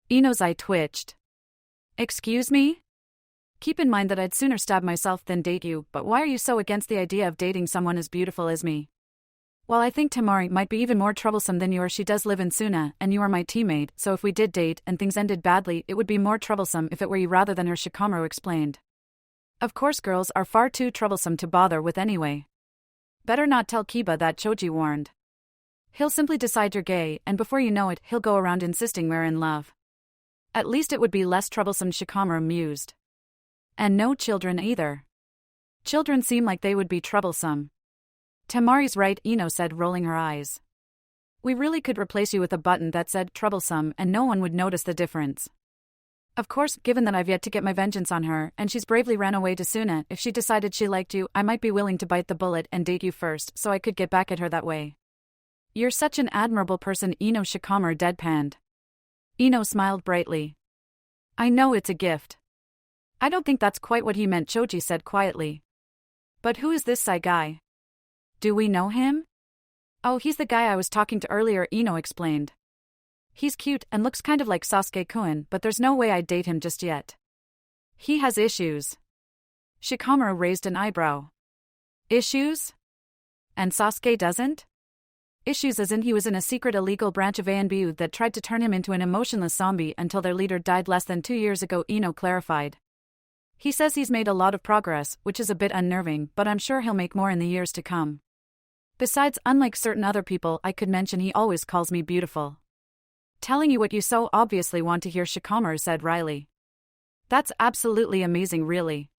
Ino's eye twitched. Excuse me? Keep in mind that I'd sooner stab myself than date you, but why are you so against the idea of dating someone as beautiful as me? Well, I think Temari might be even more troublesome than you are. She does live in Suna, and you are my teammate, so if we did date and things ended badly, it would be more troublesome if it were you rather than her, Shikamaru explained. Of course, girls are far too troublesome to bother with anyway. Better not tell Kiba that, Choji warned. He'll simply decide you're gay, and before you know it, he'll go around insisting we're in love. At least it would be less troublesome, Shikamaru mused. And no children either. Children seem like they would be troublesome. Temari's right, Ino said, rolling her eyes. We really could replace you with a button that said troublesome and no one would notice the difference. Of course, given that I've yet to get my vengeance on her and she's bravely ran away to Suna, if she decided she liked you, I might be willing to bite the bullet and date you first so I could get back at her that way. You're such an admirable person, Ino, Shikamaru deadpanned. Ino smiled brightly. I know it's a gift. I don't think that's quite what he meant, Choji said quietly. But who is this Sai guy? Do we know him? Oh, he's the guy I was talking to earlier, Ino explained. He's cute and looks kind of like Sasuke-kun, but there's no way I'd date him just yet. He has issues. Shikamaru raised an eyebrow. Issues? And Sasuke doesn't? Issues as in he was in a secret illegal branch of ANBU that tried to turn him into an emotionless zombie until their leader died less than 2 years ago, Ino clarified. He says he's made a lot of progress, which is a bit unnerving, but I'm sure he'll make more in the years to come. Besides, unlike certain other people I could mention, he always calls me beautiful. Telling you what you so obviously want to hear, Shikamaru said wryly. That's absolutely amazing, really.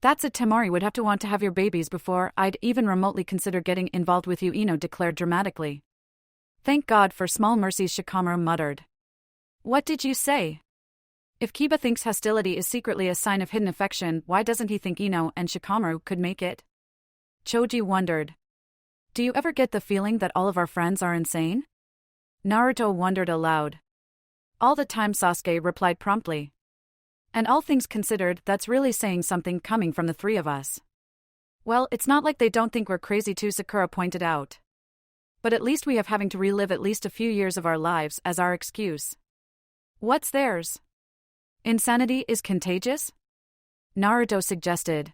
That's it. Temari would have to want to have your babies before I'd even remotely consider getting involved with you, Ino declared dramatically. Thank God for small mercies, Shikamaru muttered. What did you say? If Kiba thinks hostility is secretly a sign of hidden affection, why doesn't he think Ino and Shikamaru could make it? Choji wondered. Do you ever get the feeling that all of our friends are insane? Naruto wondered aloud. All the time, Sasuke replied promptly. And all things considered, that's really saying something coming from the 3 of us. Well, it's not like they don't think we're crazy too, Sakura pointed out. But at least we have having to relive at least a few years of our lives as our excuse. What's theirs? Insanity is contagious? Naruto suggested.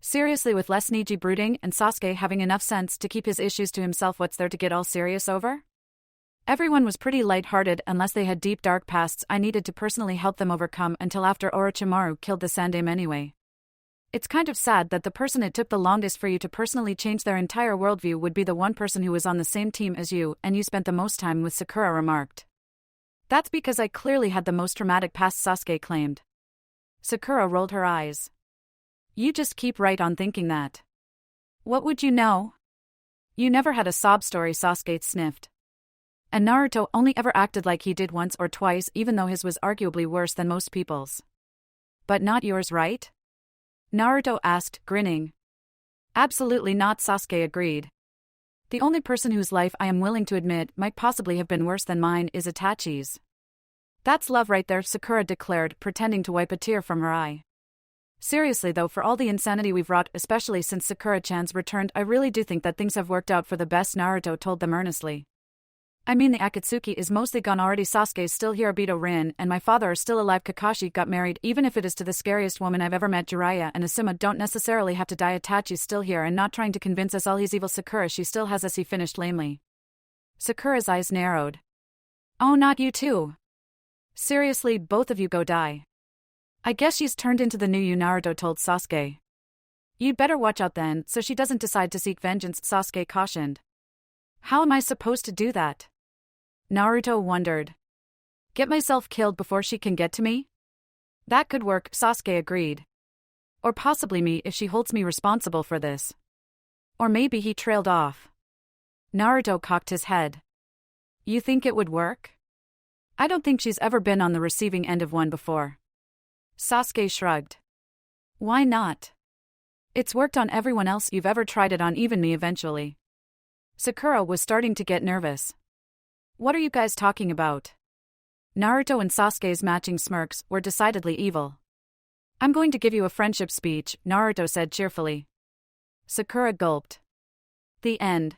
Seriously, with less Niji brooding and Sasuke having enough sense to keep his issues to himself, what's there to get all serious over? Everyone was pretty light-hearted unless they had deep dark pasts I needed to personally help them overcome until after Orochimaru killed the Sandaime anyway. It's kind of sad that the person it took the longest for you to personally change their entire worldview would be the one person who was on the same team as you and you spent the most time with, Sakura remarked. That's because I clearly had the most traumatic past, Sasuke claimed. Sakura rolled her eyes. You just keep right on thinking that. What would you know? You never had a sob story, Sasuke sniffed. And Naruto only ever acted like he did once or twice, even though his was arguably worse than most people's. But not yours, right? Naruto asked, grinning. Absolutely not, Sasuke agreed. The only person whose life I am willing to admit might possibly have been worse than mine is Itachi's. That's love right there, Sakura declared, pretending to wipe a tear from her eye. Seriously though, for all the insanity we've wrought, especially since Sakura-chan's returned, I really do think that things have worked out for the best, Naruto told them earnestly. I mean, the Akatsuki is mostly gone already, Sasuke's still here, Obito Rin and my father are still alive, Kakashi got married, even if it is to the scariest woman I've ever met, Jiraiya and Asuma don't necessarily have to die, Itachi's still here and not trying to convince us all he's evil, Sakura, she still has us, he finished lamely. Sakura's eyes narrowed. Oh, not you too. Seriously, both of you go die. I guess she's turned into the new you, Naruto told Sasuke. You'd better watch out then, so she doesn't decide to seek vengeance, Sasuke cautioned. How am I supposed to do that? Naruto wondered. Get myself killed before she can get to me? That could work, Sasuke agreed. Or possibly me if she holds me responsible for this. Or maybe he trailed off. Naruto cocked his head. You think it would work? I don't think she's ever been on the receiving end of one before. Sasuke shrugged. Why not? It's worked on everyone else, you've ever tried it on even me eventually. Sakura was starting to get nervous. What are you guys talking about? Naruto and Sasuke's matching smirks were decidedly evil. I'm going to give you a friendship speech, Naruto said cheerfully. Sakura gulped. The end.